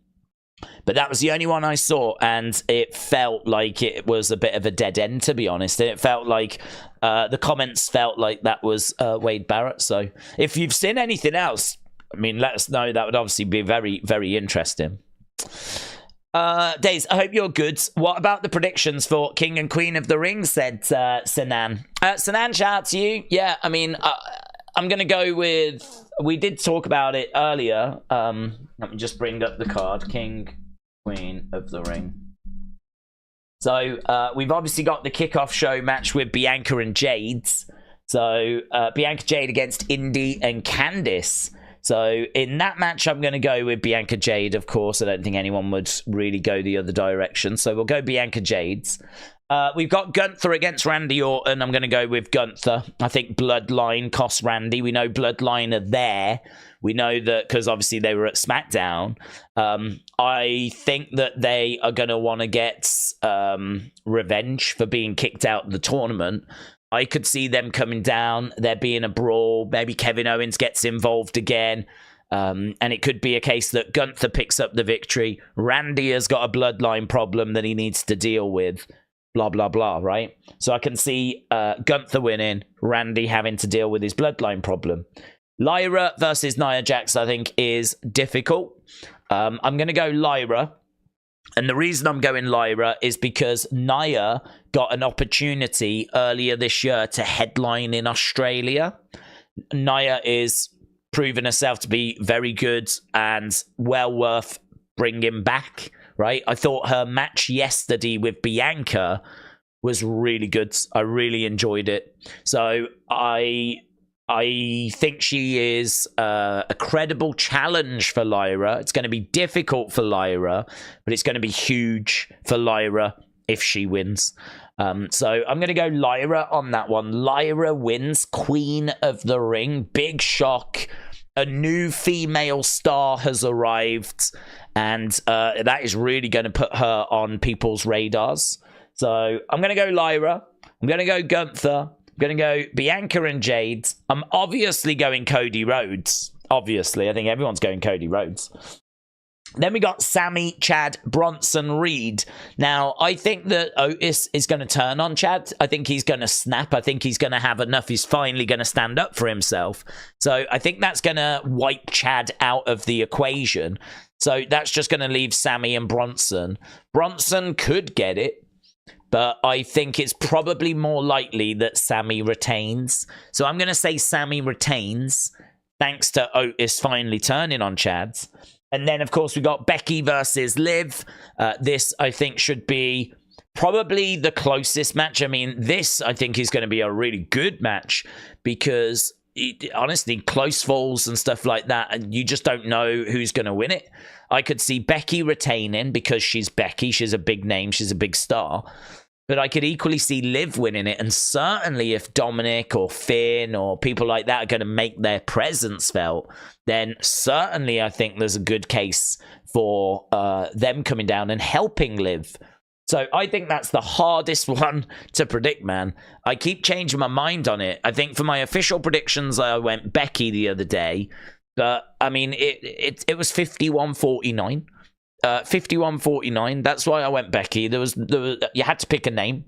But that was the only one I saw, and it felt like it was a bit of a dead end, to be honest. And it felt like the comments felt like that was Wade Barrett. So if you've seen anything else, I mean, let us know. That would obviously be very, very interesting. Days, I hope you're good. What about the predictions for King and Queen of the Ring, said Sanan. Sanan, shout out to you. Yeah, I mean, I'm going to go with... We did talk about it earlier. Let me just bring up the card. King, Queen of the Ring. So, we've obviously got the kickoff show match with Bianca and Jade. So, Bianca Jade against Indy and Candice. So, in that match, I'm going to go with Bianca Jade, of course. I don't think anyone would really go the other direction. So, we'll go Bianca Jade's. We've got Gunther against Randy Orton. I'm going to go with Gunther. I think Bloodline costs Randy. We know Bloodline are there. We know that because obviously they were at SmackDown. I think that they are going to want to get revenge for being kicked out of the tournament. I could see them coming down, there being a brawl. Maybe Kevin Owens gets involved again. And it could be a case that Gunther picks up the victory. Randy has got a bloodline problem that he needs to deal with. Blah, blah, blah, right? So I can see Gunther winning, Randy having to deal with his bloodline problem. Lyra versus Nia Jax, I think, is difficult. I'm going to go Lyra. And the reason I'm going Lyra is because Nia got an opportunity earlier this year to headline in Australia. Nia is proven herself to be very good and well worth bringing back. Right, I thought her match yesterday with Bianca was really good. I really enjoyed it. So I think she is a credible challenge for Lyra. It's going to be difficult for Lyra, but it's going to be huge for Lyra if she wins. So I'm going to go Lyra on that one. Lyra wins, Queen of the Ring. Big shock. A new female star has arrived, and that is really going to put her on people's radars. So I'm going to go Lyra. I'm going to go Gunther. I'm going to go Bianca and Jade. I'm obviously going Cody Rhodes. Obviously, I think everyone's going Cody Rhodes. Then we got Sami, Chad, Bronson, Reed. Now, I think that Otis is going to turn on Chad. I think he's going to snap. I think he's going to have enough. He's finally going to stand up for himself. So I think that's going to wipe Chad out of the equation. So that's just going to leave Sami and Bronson. Bronson could get it, but I think it's probably more likely that Sami retains. So I'm going to say Sami retains, thanks to Otis finally turning on Chad. And then, of course, we got Becky versus Liv. This, I think, should be probably the closest match. I mean, this, I think, is going to be a really good match because, honestly, close falls and stuff like that, and you just don't know who's going to win it. I could see Becky retaining because she's Becky. She's a big name. She's a big star. But I could equally see Liv winning it. And certainly if Dominic or Finn or people like that are going to make their presence felt, then certainly I think there's a good case for them coming down and helping Liv. So I think that's the hardest one to predict, man. I keep changing my mind on it. I think for my official predictions, I went Becky the other day. But, I mean, it was 51-49. 51-49. That's why I went Becky. There was you had to pick a name,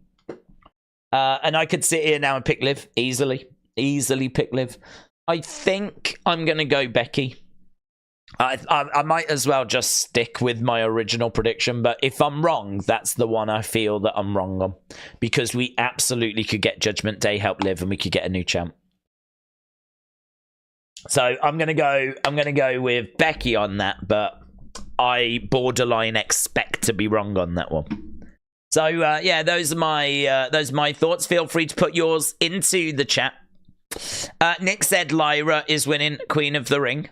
and I could sit here now and pick Liv easily pick Liv. I think I'm gonna go Becky. I might as well just stick with my original prediction, but if I'm wrong, that's the one I feel that I'm wrong on, because we absolutely could get Judgment Day help Liv, and we could get a new champ. So I'm gonna go with Becky on that, but I borderline expect to be wrong on that one. So yeah, those are my thoughts. Feel free to put yours into the chat. Nick said Lyra is winning Queen of the Ring.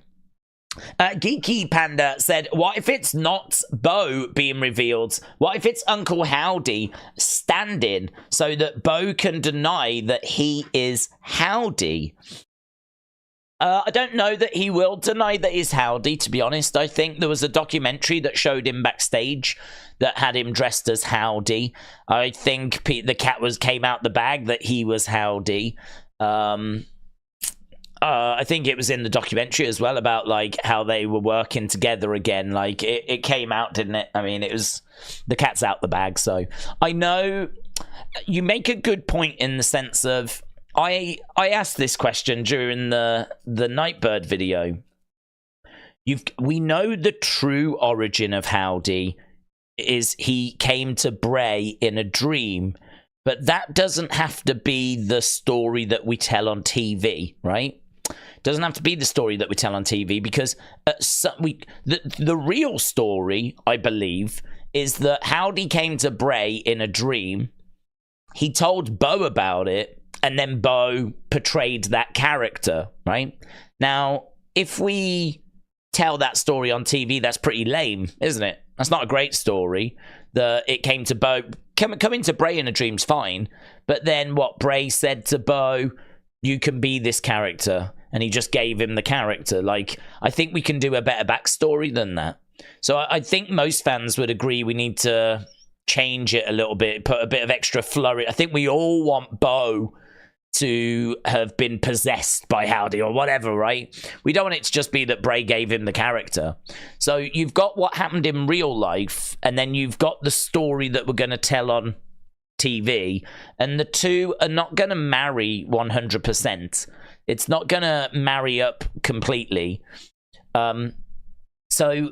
Geeky Panda said, what if it's not Bo being revealed? What if it's Uncle Howdy standing so that Bo can deny that he is Howdy? I don't know that he will deny that he's Howdy, to be honest. I think there was a documentary that showed him backstage that had him dressed as Howdy. I think the cat came out the bag that he was Howdy. I think it was in the documentary as well about like how they were working together again. Like it came out, didn't it? I mean, it was the cat's out the bag. So I know you make a good point in the sense of I asked this question during the Nightbird video. We know the true origin of Howdy is he came to Bray in a dream, but that doesn't have to be the story that we tell on TV, right? Doesn't have to be the story that we tell on TV, because the real story, I believe, is that Howdy came to Bray in a dream. He told Bo about it, and then Bo portrayed that character, right? Now, if we tell that story on TV, that's pretty lame, isn't it? That's not a great story. It came to Bo. Coming to Bray in a dream's fine, but then what Bray said to Bo, you can be this character, and he just gave him the character. Like, I think we can do a better backstory than that. So I think most fans would agree we need to change it a little bit, put a bit of extra flurry. I think we all want Bo to have been possessed by Howdy or whatever, right? We don't want it to just be that Bray gave him the character. So you've got what happened in real life, and then you've got the story that we're going to tell on TV, and the two are not going to marry 100%. It's not going to marry up completely. So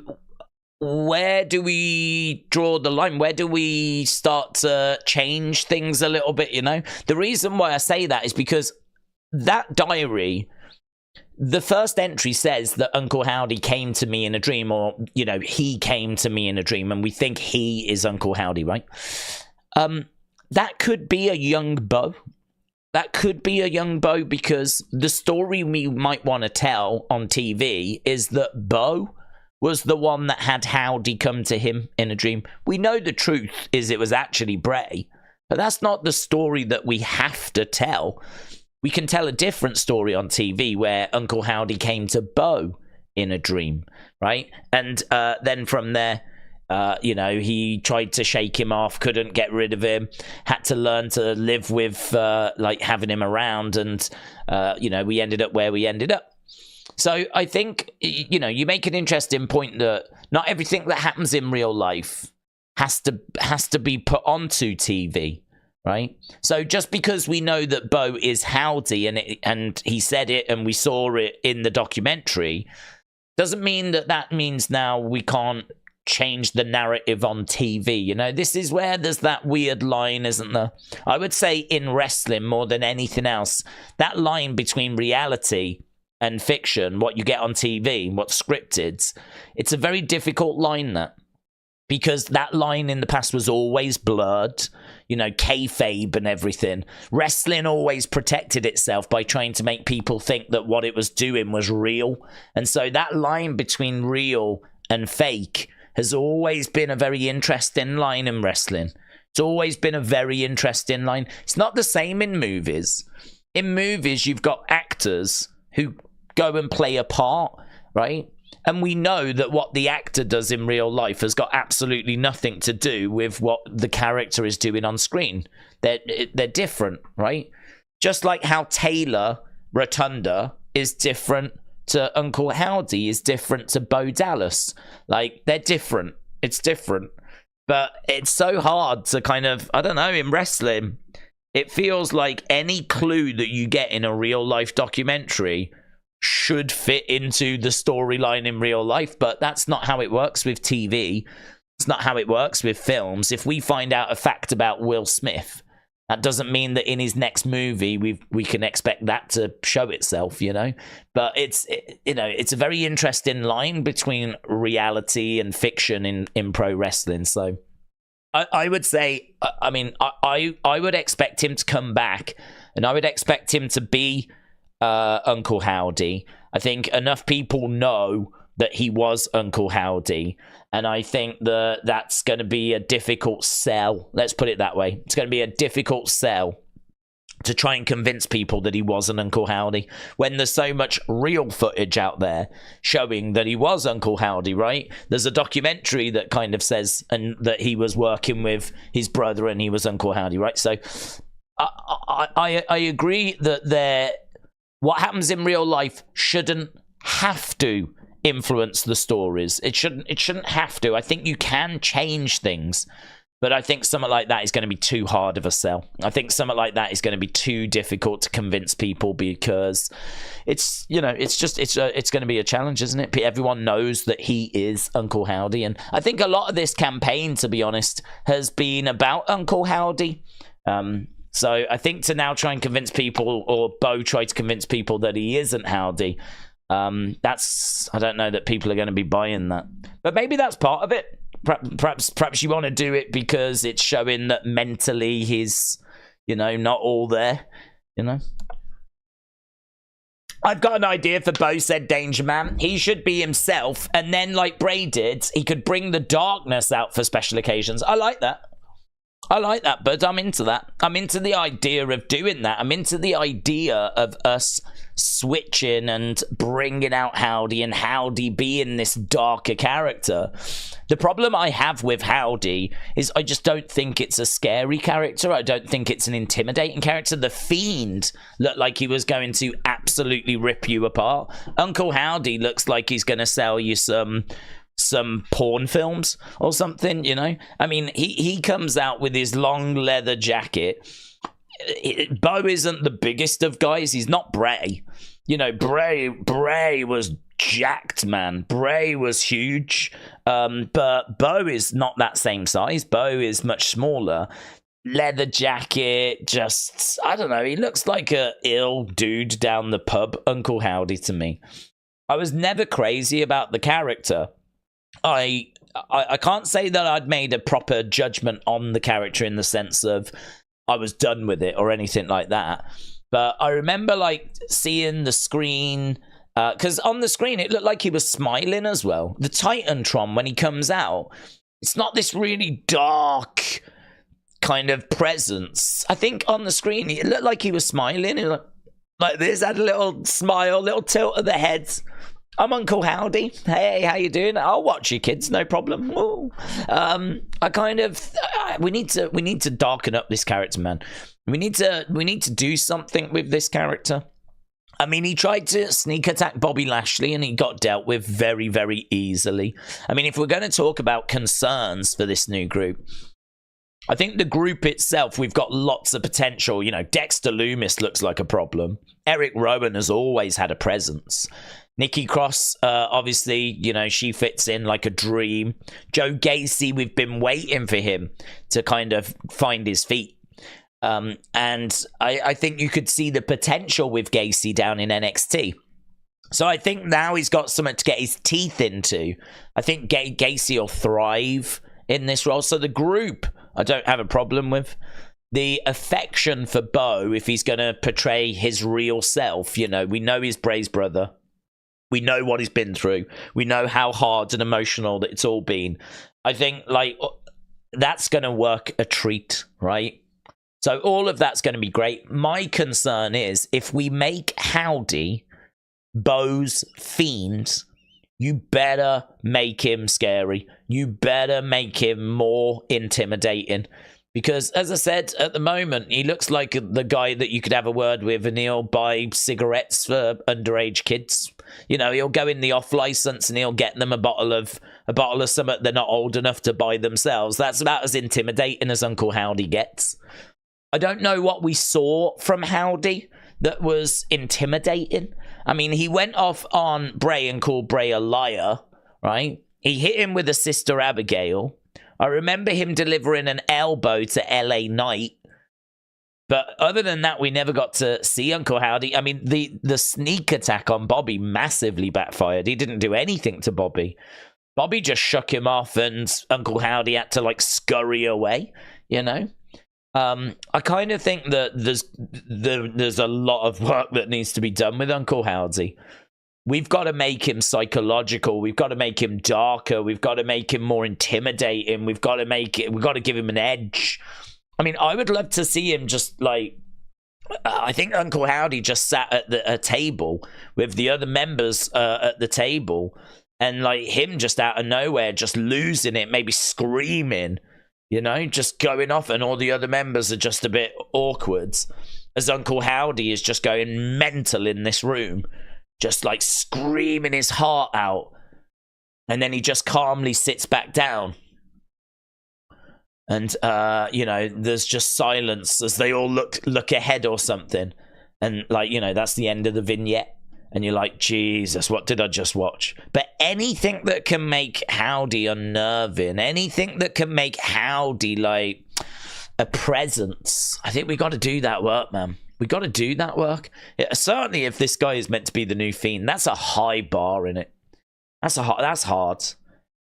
where do we draw the line? Where do we start to change things a little bit, you know? The reason why I say that is because that diary, the first entry says that Uncle Howdy came to me in a dream, or, you know, he came to me in a dream, and we think he is Uncle Howdy, right? That could be a young Bo. That could be a young Bo, because the story we might want to tell on TV is that Bo was the one that had Howdy come to him in a dream. We know the truth is it was actually Bray, but that's not the story that we have to tell. We can tell a different story on TV where Uncle Howdy came to Bo in a dream, right? And then from there, you know, he tried to shake him off, couldn't get rid of him, had to learn to live with like having him around, and you know, we ended up where we ended up. So I think, you know, you make an interesting point that not everything that happens in real life has to be put onto TV, right? So just because we know that Bo is Howdy and he said it and we saw it in the documentary, doesn't mean that means now we can't change the narrative on TV. You know, this is where there's that weird line, isn't there? I would say in wrestling more than anything else, that line between reality and fiction, what you get on TV, what's scripted, it's a very difficult line, that, because that line in the past was always blurred, you know, kayfabe and everything. Wrestling always protected itself by trying to make people think that what it was doing was real. And so that line between real and fake has always been a very interesting line in wrestling. It's always been a very interesting line. It's not the same in movies. In movies, you've got actors who go and play a part, right? And we know that what the actor does in real life has got absolutely nothing to do with what the character is doing on screen. They're different, right? Just like how Taylor Rotunda is different to Uncle Howdy, is different to Bo Dallas. Like, they're different. It's different. But it's so hard to kind of, I don't know, in wrestling, it feels like any clue that you get in a real life documentary should fit into the storyline in real life, but that's not how it works with TV. It's not how it works with films. If we find out a fact about Will Smith, that doesn't mean that in his next movie we can expect that to show itself, you know. But it's a very interesting line between reality and fiction in pro wrestling. So I would say, I mean, I would expect him to come back, and I would expect him to be Uncle Howdy. I think enough people know that he was Uncle Howdy, and I think that's going to be a difficult sell. Let's put it that way. It's going to be a difficult sell to try and convince people that he wasn't Uncle Howdy when there's so much real footage out there showing that he was Uncle Howdy, right? There's a documentary that kind of says and that he was working with his brother and he was Uncle Howdy, right? So I agree that what happens in real life shouldn't have to influence the stories. It shouldn't have to. I think you can change things, but I think something like that is going to be too hard of a sell. I think something like that is going to be too difficult to convince people, because it's, you know, it's going to be a challenge, isn't it? Everyone knows that he is Uncle Howdy, and I think a lot of this campaign, to be honest, has been about Uncle Howdy. So I think to now try and convince people, or Bo try to convince people that he isn't Howdy, I don't know that people are going to be buying that. But maybe that's part of it. Perhaps you want to do it because it's showing that mentally he's, you know, not all there, you know. I've got an idea for Bo, said Danger Man. He should be himself, and then, like Bray did, he could bring the darkness out for special occasions. I like that. But I'm into that. I'm into the idea of doing that. I'm into the idea of us switching and bringing out Howdy, and Howdy being this darker character. The problem I have with Howdy is I just don't think it's a scary character. I don't think it's an intimidating character. The Fiend looked like he was going to absolutely rip you apart. Uncle Howdy looks like he's going to sell you some porn films or something, you know. I mean, he comes out with his long leather jacket. Bo isn't the biggest of guys. He's not Bray. You know, Bray was jacked, man. Bray was huge. But Bo is not that same size. Bo is much smaller. Leather jacket, just, I don't know. He looks like a ill dude down the pub, Uncle Howdy, to me. I was never crazy about the character. I can't say that I'd made a proper judgment on the character in the sense of I was done with it or anything like that. But I remember, like, seeing the screen, because on the screen it looked like he was smiling as well. The Titantron, when he comes out, it's not this really dark kind of presence. I think on the screen it looked like he was smiling. He was like this, had a little smile, little tilt of the head. I'm Uncle Howdy. Hey, how you doing? I'll watch you, kids. No problem. We need to darken up this character, man. We need to do something with this character. I mean, he tried to sneak attack Bobby Lashley and he got dealt with very, very easily. I mean, if we're going to talk about concerns for this new group, I think the group itself, we've got lots of potential. You know, Dexter Loomis looks like a problem. Eric Rowan has always had a presence. Nikki Cross, obviously, you know, she fits in like a dream. Joe Gacy, we've been waiting for him to kind of find his feet. And I think you could see the potential with Gacy down in NXT. So I think now he's got something to get his teeth into. I think Gacy will thrive in this role. So the group, I don't have a problem with. The affection for Bo, if he's going to portray his real self, you know, we know he's Bray's brother. We know what he's been through. We know how hard and emotional that it's all been. I think, like, that's going to work a treat, right? So all of that's going to be great. My concern is if we make Howdy Bo's Fiend, you better make him scary. You better make him more intimidating. Because, as I said, at the moment, he looks like the guy that you could have a word with and he'll buy cigarettes for underage kids. You know, he'll go in the off license and he'll get them a bottle of something they're not old enough to buy themselves. That's about as intimidating as Uncle Howdy gets. I don't know what we saw from Howdy that was intimidating. I mean, he went off on Bray and called Bray a liar, right? He hit him with a Sister Abigail. I remember him delivering an elbow to LA Knight. But other than that, we never got to see Uncle Howdy. I mean, the sneak attack on Bobby massively backfired. He didn't do anything to Bobby. Bobby just shook him off and Uncle Howdy had to, like, scurry away, you know? I kind of think that there's a lot of work that needs to be done with Uncle Howdy. We've got to make him psychological. We've got to make him darker. We've got to make him more intimidating. We've got to give him an edge. I mean, I would love to see him just like, I think Uncle Howdy just sat at a table with the other members at the table and like him just out of nowhere, just losing it, maybe screaming, you know, just going off and all the other members are just a bit awkward. as Uncle Howdy is just going mental in this room, just like screaming his heart out. And then he just calmly sits back down. And, you know, there's just silence as they all look ahead or something. And, like, you know, that's the end of the vignette. And you're like, Jesus, what did I just watch? But anything that can make Howdy unnerving, anything that can make Howdy, like, a presence, I think we got to do that work, man. We got to do that work. Certainly, if this guy is meant to be the new Fiend, that's a high bar in it. That's hard.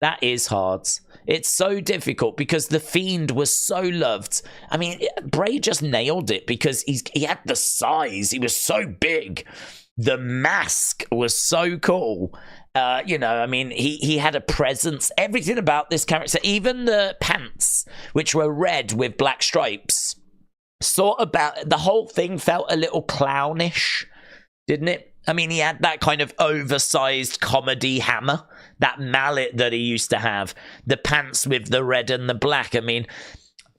That is hard. It's so difficult because the Fiend was so loved. I mean, Bray just nailed it because he had the size. He was so big. The mask was so cool. You know, I mean, he had a presence. Everything about this character, even the pants, which were red with black stripes, the whole thing felt a little clownish, didn't it? I mean, he had that kind of oversized comedy hammer, that mallet that he used to have, the pants with the red and the black. I mean,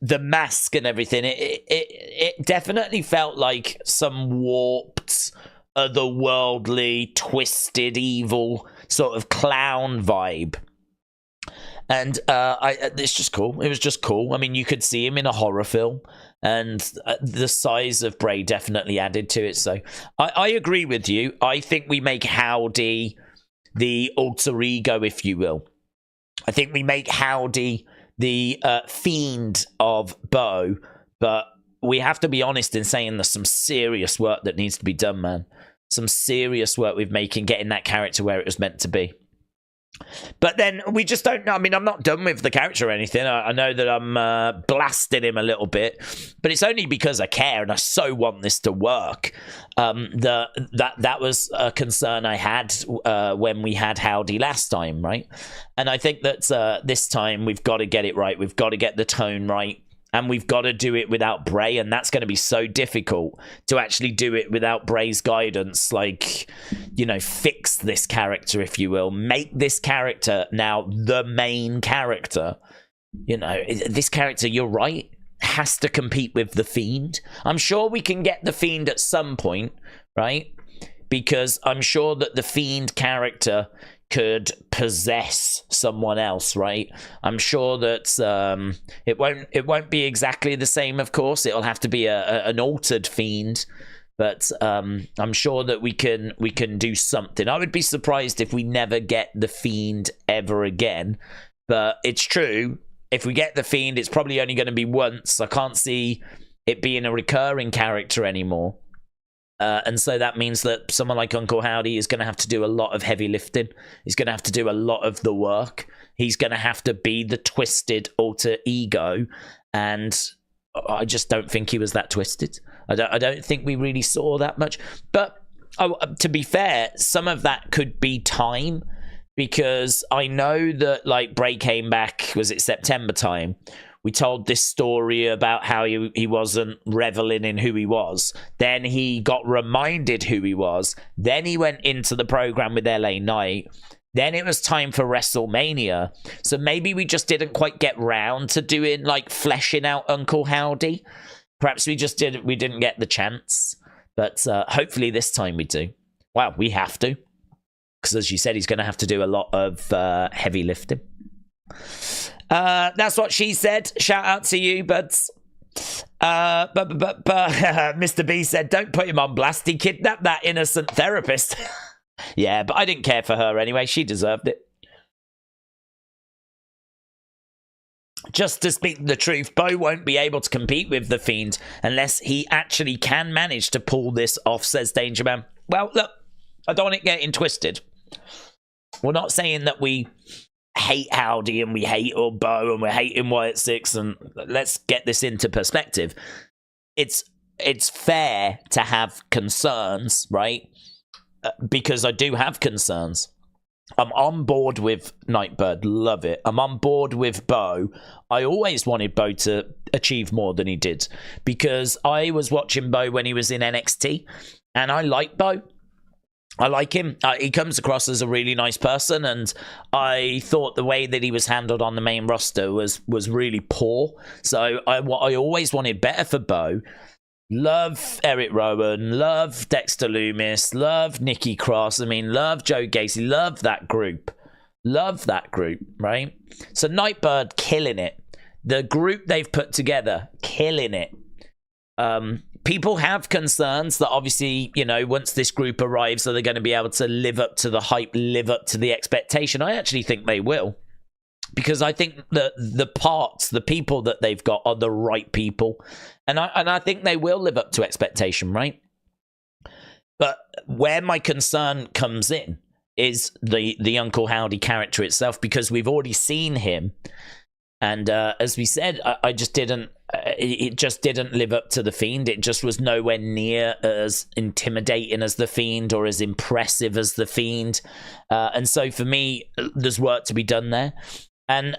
the mask and everything, it definitely felt like some warped, otherworldly, twisted, evil sort of clown vibe. And it's just cool. It was just cool. I mean, you could see him in a horror film. And the size of Bray definitely added to it. So I agree with you. I think we make Howdy the alter ego, if you will. I think we make Howdy the Fiend of Bo. But we have to be honest in saying there's some serious work that needs to be done, man. Some serious work with getting that character where it was meant to be. But then we just don't know. I mean, I'm not done with the character or anything. I know that I'm blasting him a little bit, but it's only because I care and I so want this to work. That was a concern I had when we had Howdy last time, right? And I think that this time we've got to get it right. We've got to get the tone right. And we've got to do it without Bray, and that's going to be so difficult to actually do it without Bray's guidance. Like, you know, fix this character, if you will. Make this character now the main character. You know, this character, you're right, has to compete with The Fiend. I'm sure we can get The Fiend at some point, right? Because I'm sure that the Fiend character could possess someone else, right? I'm sure that it won't be exactly the same, of course. It'll have to be an altered Fiend, but I'm sure that we can do something. I would be surprised if we never get the Fiend ever again, but it's true. If we get the Fiend, it's probably only going to be once. I can't see it being a recurring character anymore. And so that means that someone like Uncle Howdy is going to have to do a lot of heavy lifting. He's going to have to do a lot of the work. He's going to have to be the twisted alter ego. And I just don't think he was that twisted. I don't think we really saw that much. But to be fair, some of that could be time. Because I know that, like, Bray came back, was it September time? We told this story about how he wasn't reveling in who he was. Then he got reminded who he was. Then he went into the program with LA Knight. Then it was time for WrestleMania. So maybe we just didn't quite get round to doing, like, fleshing out Uncle Howdy. Perhaps we didn't get the chance. But hopefully this time we do. Wow, we have to. Because as you said, he's going to have to do a lot of heavy lifting. That's what she said. Shout out to you, buds. But Mr. B said, don't put him on blast. He kidnapped that innocent therapist. Yeah, but I didn't care for her anyway. She deserved it. Just to speak the truth, Bo won't be able to compete with The Fiend unless he actually can manage to pull this off, says Danger Man. Well, look, I don't want it getting twisted. We're not saying that we hate Howdy and we hate Bo and we're hating Wyatt 6, and let's get this into perspective. It's fair to have concerns, right? Because I do have concerns. I'm on board with Nightbird, love it. I'm on board with Bo. I always wanted Bo to achieve more than he did because I was watching Bo when he was in NXT and I like Bo. I like him. He comes across as a really nice person, and I thought the way that he was handled on the main roster was really poor. So I always wanted better for Bo, Love Eric Rowan, love Dexter Lumis, love Nikki Cross. I mean, love Joe Gacy, love that group. Love that group, right? So Nightbird killing it. The group they've put together, killing it. People have concerns that obviously, you know, once this group arrives, are they going to be able to live up to the hype, live up to the expectation? I actually think they will. Because I think that the people that they've got are the right people. And I think they will live up to expectation, right? But where my concern comes in is the Uncle Howdy character itself, because we've already seen him, and as we said, I just didn't. It just didn't live up to the Fiend. It just was nowhere near as intimidating as the Fiend or as impressive as the Fiend, and so for me, there's work to be done there. And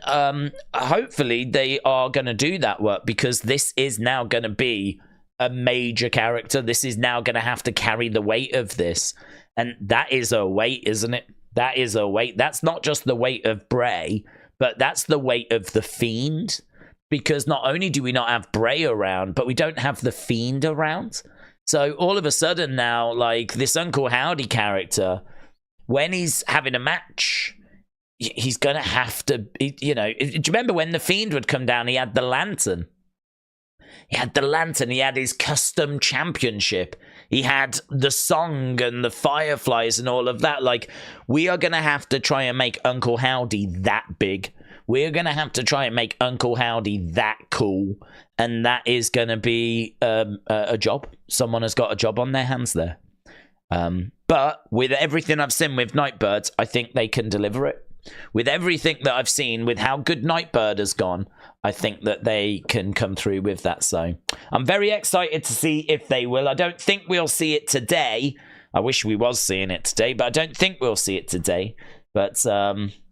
hopefully they are going to do that work, because this is now going to be a major character. This is now going to have to carry the weight of this. And that is a weight, isn't it? That is a weight. That's not just the weight of Bray, but that's the weight of the Fiend. Because not only do we not have Bray around, but we don't have the Fiend around. So all of a sudden now, like, this Uncle Howdy character, when he's having a match, he's going to have to, you know, do you remember when the Fiend would come down, he had the lantern. He had the lantern, he had his custom championship. He had the song and the fireflies and all of that. Like, we are going to have to try and make Uncle Howdy that big. We're going to have to try and make Uncle Howdy that cool. And that is going to be a job. Someone has got a job on their hands there. But with everything I've seen with Nightbird, I think they can deliver it. With everything that I've seen, with how good Nightbird has gone, I think that they can come through with that. So I'm very excited to see if they will. I don't think we'll see it today. I wish we was seeing it today, but I don't think we'll see it today. But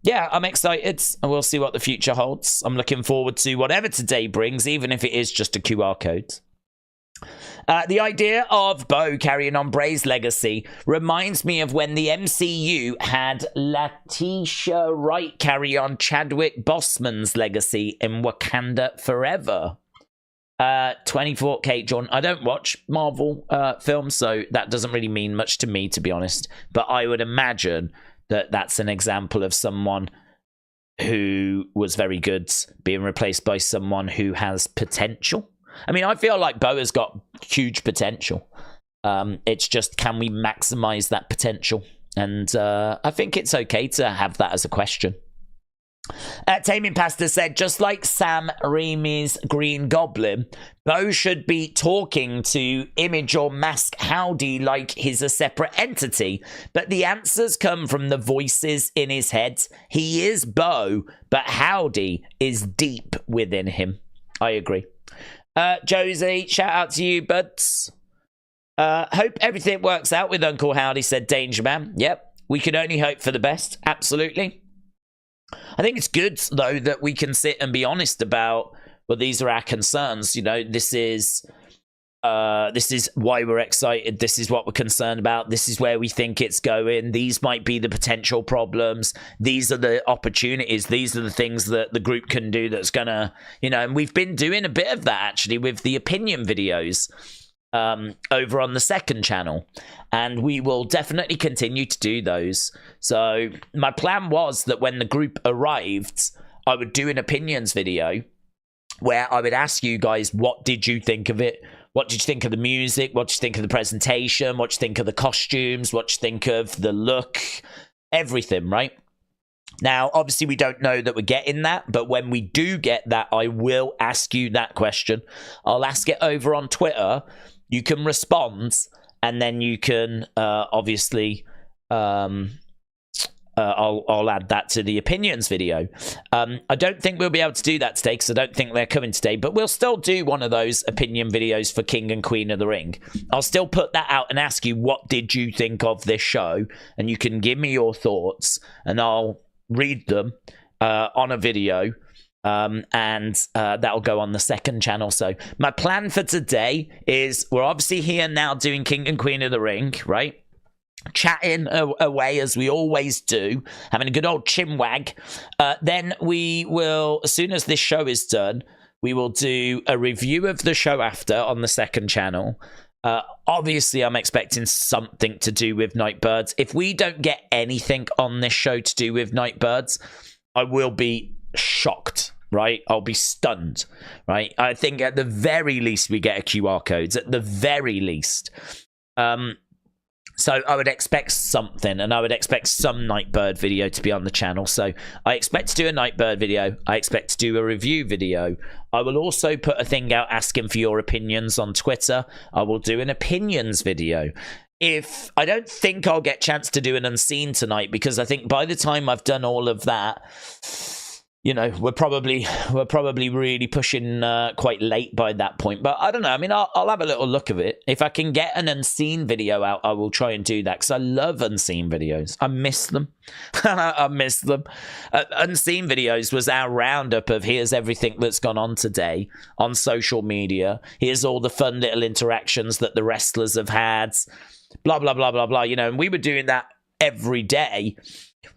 yeah, I'm excited, and we'll see what the future holds. I'm looking forward to whatever today brings, even if it is just a QR code. The idea of Bo carrying on Bray's legacy reminds me of when the MCU had Letitia Wright carry on Chadwick Boseman's legacy in Wakanda Forever. 24K, John. I don't watch Marvel films, so that doesn't really mean much to me, to be honest. But I would imagine that that's an example of someone who was very good being replaced by someone who has potential. I mean, I feel like Bo has got huge potential. It's just, can we maximize that potential? And I think it's okay to have that as a question. Taming Pasta said, just like Sam Raimi's Green Goblin, Bo should be talking to Image or Mask Howdy like he's a separate entity. But the answers come from the voices in his head. He is Bo, but Howdy is deep within him. I agree. Josie, shout out to you, buds. Hope everything works out with Uncle Howdy, said Danger Man. Yep, we can only hope for the best. Absolutely. I think it's good, though, that we can sit and be honest about, well, these are our concerns. You know, this is why we're excited. This is what we're concerned about. This is where we think it's going. These might be the potential problems. These are the opportunities. These are the things that the group can do that's going to, you know, and we've been doing a bit of that, actually, with the opinion videos over on the second channel. And we will definitely continue to do those. So my plan was that when the group arrived, I would do an opinions video where I would ask you guys, what did you think of it? What did you think of the music? What did you think of the presentation? What did you think of the costumes? What did you think of the look? Everything, right? Now, obviously, we don't know that we're getting that, but when we do get that, I will ask you that question. I'll ask it over on Twitter. You can respond, and then you can obviously I'll add that to the opinions video. I don't think we'll be able to do that today because I don't think they're coming today, but we'll still do one of those opinion videos for King and Queen of the Ring. I'll still put that out and ask you, what did you think of this show? And you can give me your thoughts, and I'll read them on a video. And that'll go on the second channel. So my plan for today is, we're obviously here now doing King and Queen of the Ring, right? Chatting away as we always do, having a good old chinwag. Then we will, as soon as this show is done, We will do a review of the show after on the second channel. Obviously, I'm expecting something to do with Nightbirds. If we don't get anything on this show to do with Nightbirds, I will be shocked, right? I'll be stunned, right? I think at the very least we get a QR codes, at the very least. So I would expect something, and I would expect some Nightbird video to be on the channel. So I expect to do a Nightbird video. I expect to do a review video. I will also put a thing out asking for your opinions on Twitter. I will do an opinions video. If I don't think I'll get a chance to do an unseen tonight, because I think by the time I've done all of that, you know, we're probably really pushing quite late by that point. But I don't know. I mean, I'll have a little look of it. If I can get an unseen video out, I will try and do that, because I love unseen videos. I miss them. I miss them. Unseen videos was our roundup of here's everything that's gone on today on social media. Here's all the fun little interactions that the wrestlers have had. Blah, blah, blah, blah, blah. You know, and we were doing that every day,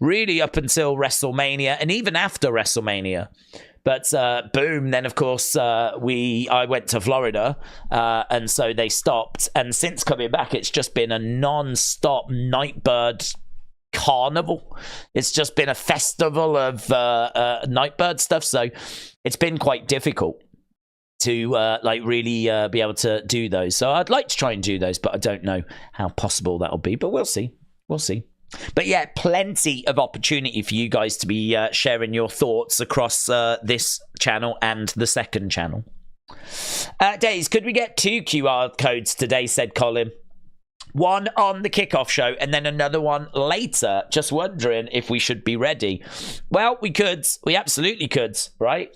really up until WrestleMania and even after WrestleMania. But boom, then of course I went to Florida, and so they stopped. And since coming back, it's just been a non-stop Nightbird carnival. It's just been a festival of Nightbird stuff. So it's been quite difficult to like really be able to do those. So I'd like to try and do those, but I don't know how possible that'll be. But we'll see. We'll see. But yeah, plenty of opportunity for you guys to be sharing your thoughts across this channel and the second channel. Days, could we get 2 QR codes today, said Colin. One on the kickoff show and then another one later. Just wondering if we should be ready. Well, we could. We absolutely could, right?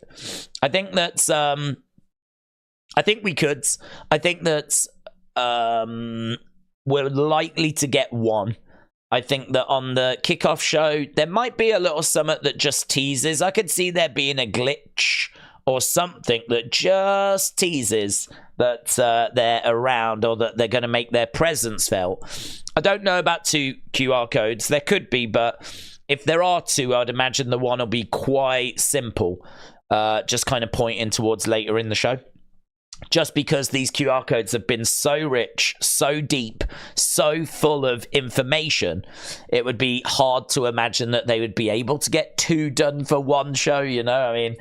I think that's... I think we could. I think that we're likely to get one. I think that on the kickoff show, there might be a little summit that just teases. I could see there being a glitch or something that just teases that they're around or that they're going to make their presence felt. I don't know about 2 QR codes. There could be, but if there are 2, I'd imagine the one will be quite simple, just kind of pointing towards later in the show. Just because these QR codes have been so rich, so deep, so full of information, it would be hard to imagine that they would be able to get 2 done for one show, you know? I mean,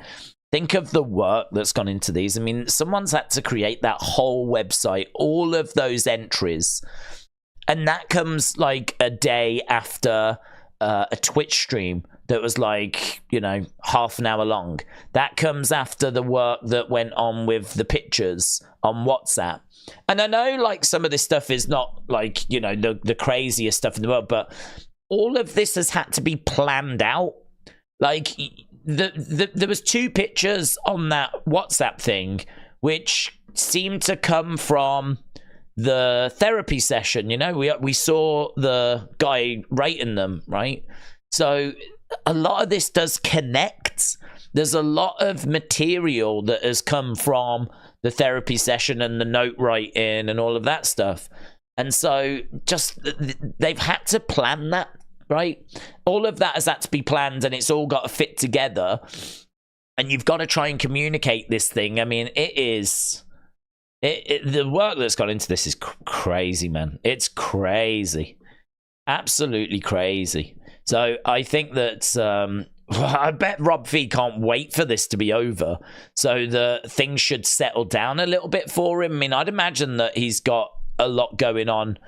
think of the work that's gone into these. I mean, someone's had to create that whole website, all of those entries, and that comes like a day after a Twitch stream that was like, you know, half an hour long. That comes after the work that went on with the pictures on WhatsApp. And I know, like, some of this stuff is not, like, you know, the craziest stuff in the world, but all of this has had to be planned out. Like, there was 2 pictures on that WhatsApp thing, which seemed to come from the therapy session. You know, we saw the guy rating them, right? So a lot of this does connect. There's a lot of material that has come from the therapy session and the note writing and all of that stuff. And so just they've had to plan that, right? All of that has had to be planned, and it's all got to fit together. And you've got to try and communicate this thing. I mean, the work that's gone into this is crazy, man. It's crazy. Absolutely crazy. So I think that I bet Rob Fee can't wait for this to be over. So the things should settle down a little bit for him. I mean, I'd imagine that he's got a lot going on,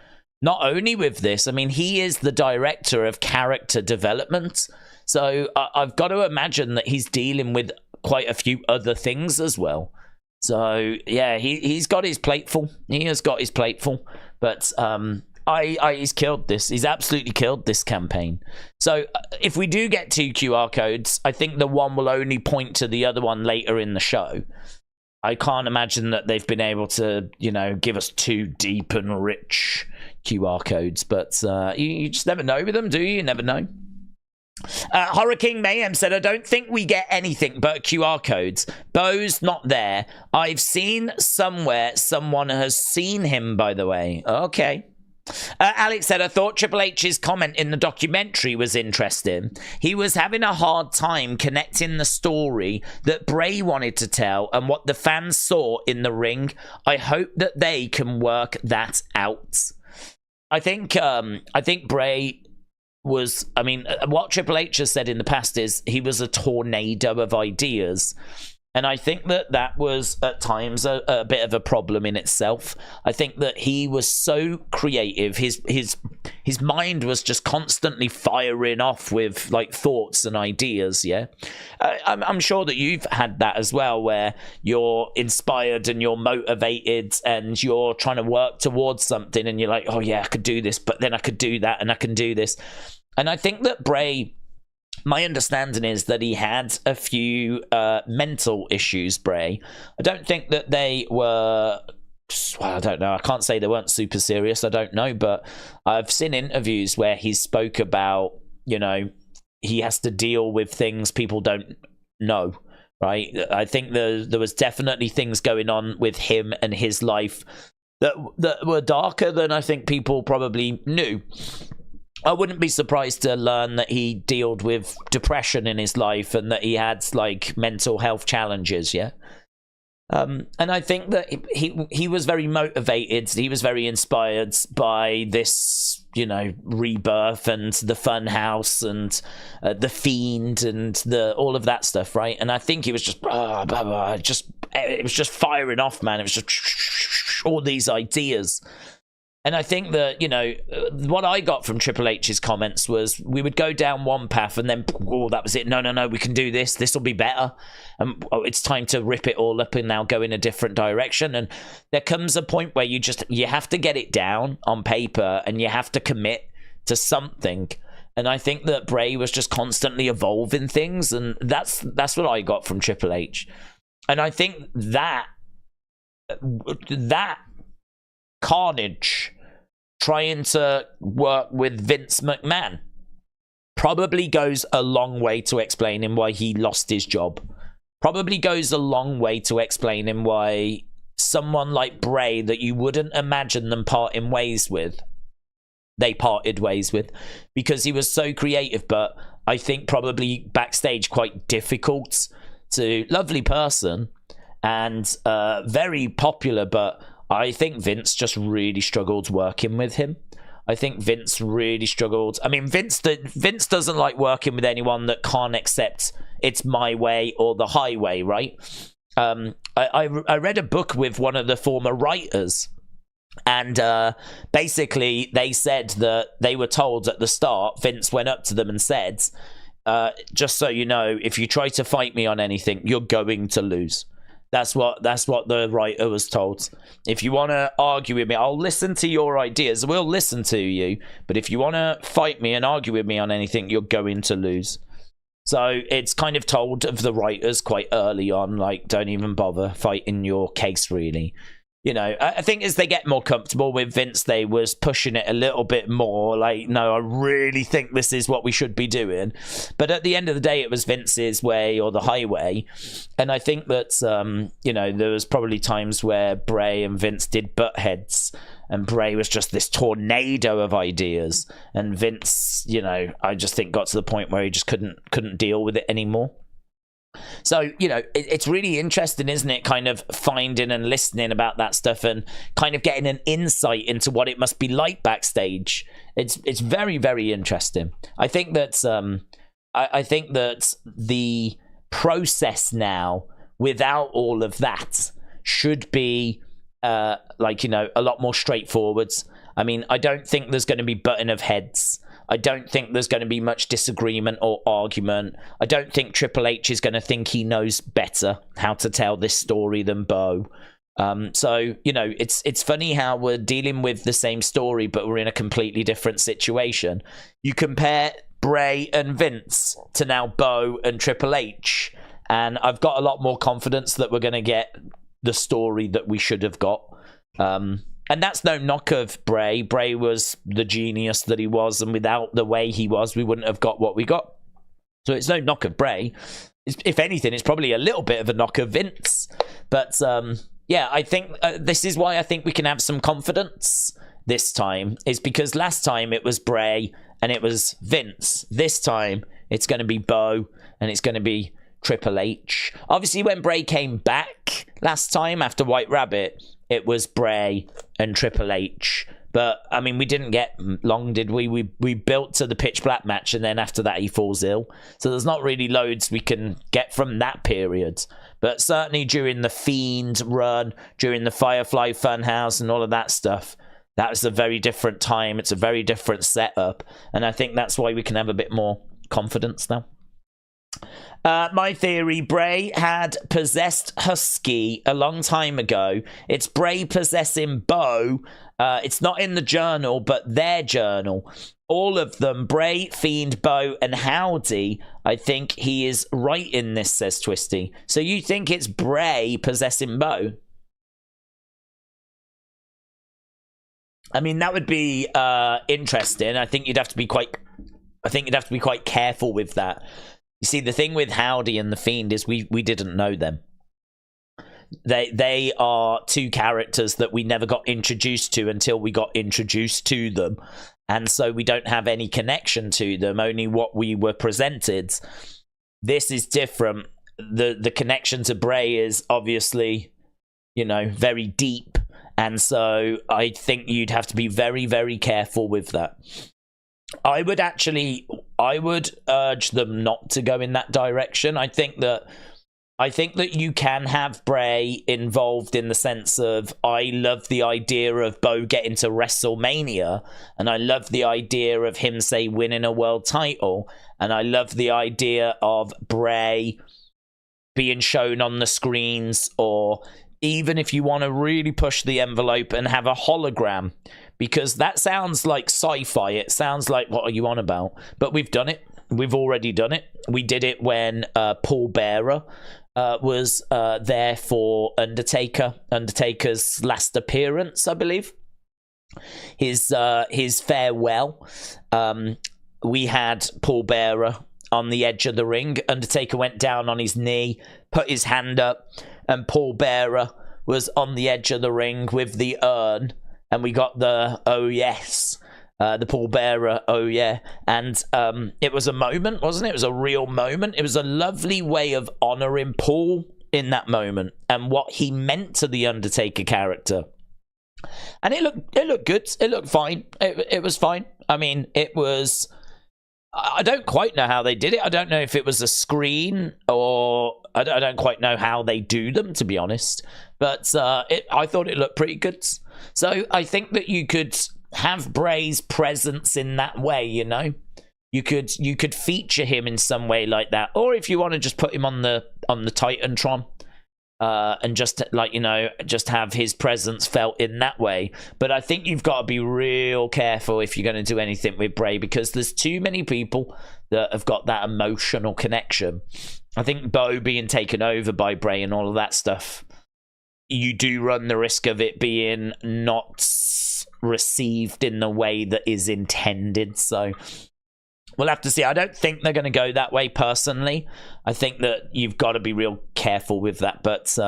not only with this. I mean, he is the director of character development. So I've got to imagine that he's dealing with quite a few other things as well. So yeah, he's got his plate full. He has got his plate full. But he's killed this. He's absolutely killed this campaign. So if we do get 2 QR codes, I think the one will only point to the other one later in the show. I can't imagine that they've been able to, you know, give us 2 deep and rich QR codes. But you just never know with them, do you? You never know. Horror King Mayhem said, I don't think we get anything but QR codes. Bo's not there. I've seen somewhere someone has seen him, by the way. Okay. Alex said, I thought Triple H's comment in the documentary was interesting. He was having a hard time connecting the story that Bray wanted to tell and what the fans saw in the ring. I hope that they can work that out. I think Bray was, I mean, what Triple H has said in the past is he was a tornado of ideas. And I think that was at times a bit of a problem in itself. I think that he was so creative. His mind was just constantly firing off with like thoughts and ideas. Yeah, I'm sure that you've had that as well, where you're inspired and you're motivated and you're trying to work towards something, and you're like, oh yeah, I could do this, but then I could do that, and I can do this. And I think that Bray, my understanding is that he had a few mental issues, Bray. I don't think that they were, well, I don't know. I can't say they weren't super serious. I don't know. But I've seen interviews where he spoke about, you know, he has to deal with things people don't know, right? I think there was definitely things going on with him and his life that were darker than I think people probably knew. I wouldn't be surprised to learn that he dealt with depression in his life and that he had like mental health challenges. Yeah. And I think that he was very motivated. He was very inspired by this, you know, rebirth and the Fun House and the Fiend and all of that stuff, right? And I think he was just, it was just firing off, man. It was just all these ideas. And I think that, you know, what I got from Triple H's comments was we would go down one path and then, oh, that was it. No, we can do this. This will be better. And it's time to rip it all up and now go in a different direction. And there comes a point where you have to get it down on paper and you have to commit to something. And I think that Bray was just constantly evolving things. And that's what I got from Triple H. And I think that carnage trying to work with Vince McMahon probably goes a long way to explaining why he lost his job. Probably goes a long way to explaining why someone like Bray that you wouldn't imagine them parting ways with, they parted ways with, because he was so creative, but I think probably backstage quite difficult to, lovely person and very popular, but I think Vince just really struggled working with him. I think Vince really struggled. I mean, Vince doesn't like working with anyone that can't accept it's my way or the highway, right? I read a book with one of the former writers, and basically they said that they were told at the start, Vince went up to them and said, just so you know, if you try to fight me on anything, you're going to lose. That's what the writer was told. If you want to argue with me, I'll listen to your ideas. We'll listen to you. But if you want to fight me and argue with me on anything, you're going to lose. So it's kind of told of the writers quite early on, like, don't even bother fighting your case, really. You know, I think as they get more comfortable with Vince, they was pushing it a little bit more. Like, no, I really think this is what we should be doing. But at the end of the day, it was Vince's way or the highway. And I think that, you know, there was probably times where Bray and Vince did butt heads. And Bray was just this tornado of ideas. And Vince, you know, I just think got to the point where he just couldn't deal with it anymore. So, you know, it's really interesting, isn't it? Kind of finding and listening about that stuff and kind of getting an insight into what it must be like backstage. It's very, very interesting. I think that I think that the process now, without all of that, should be like, you know, a lot more straightforward. I mean, I don't think there's going to be butting of heads. I don't think there's going to be much disagreement or argument. I don't think Triple H is going to think he knows better how to tell this story than Bo. So, you know, it's funny how we're dealing with the same story, but we're in a completely different situation. You compare Bray and Vince to now Bo and Triple H, and I've got a lot more confidence that we're going to get the story that we should have got. And that's no knock of Bray. Bray was the genius that he was, and without the way he was, we wouldn't have got what we got. So it's no knock of Bray. If anything, it's probably a little bit of a knock of Vince. But yeah, I think this is why I think we can have some confidence this time is because last time it was Bray and it was Vince. This time it's going to be Bo and it's going to be Triple H. Obviously, when Bray came back last time after White Rabbit, it was Bray and Triple H. But, I mean, we didn't get long, did we? We built to the Pitch Black match, and then after that he falls ill. So there's not really loads we can get from that period. But certainly during the Fiend run, during the Firefly Funhouse and all of that stuff, that was a very different time. It's a very different setup. And I think that's why we can have a bit more confidence now. My theory, Bray had possessed Husky a long time ago. It's Bray possessing Bo. It's not in the journal, but their journal. All of them, Bray, Fiend, Bo, and Howdy. I think he is right in this, says Twisty. So you think it's Bray possessing Bo? I mean, that would be interesting. I think you'd have to be quite careful with that. You see, the thing with Howdy and the Fiend is we didn't know them. They are two characters that we never got introduced to until we got introduced to them. And so we don't have any connection to them, only what we were presented. This is different. The connection to Bray is obviously, you know, very deep. And so I think you'd have to be very, very careful with that. I would urge them not to go in that direction. I think that you can have Bray involved in the sense of, I love the idea of Bo getting to WrestleMania, and I love the idea of him, say, winning a world title, and I love the idea of Bray being shown on the screens, or even if you want to really push the envelope and have a hologram, because that sounds like sci-fi. It sounds like, what are you on about? But we've done it. We've already done it. We did it when Paul Bearer was there for Undertaker's last appearance, I believe. His farewell. We had Paul Bearer on the edge of the ring. Undertaker went down on his knee, put his hand up, and Paul Bearer was on the edge of the ring with the urn. And we got the oh yes, the Paul Bearer oh yeah. And it was a moment, wasn't it? It was a real moment. It was a lovely way of honouring Paul in that moment and what he meant to the Undertaker character. And it looked good. It looked fine. It was fine. I mean, it was... I don't quite know how they did it. I don't know if it was a screen or... I don't quite know how they do them, to be honest. But I thought it looked pretty good. So I think that you could have Bray's presence in that way, you know? You could feature him in some way like that. Or if you want to just put him on the Titantron and just, like, you know, just have his presence felt in that way. But I think you've got to be real careful if you're going to do anything with Bray, because there's too many people that have got that emotional connection. I think Bo being taken over by Bray and all of that stuff, you do run the risk of it being not received in the way that is intended. So we'll have to see. I don't think they're going to go that way personally. I think that you've got to be real careful with that. But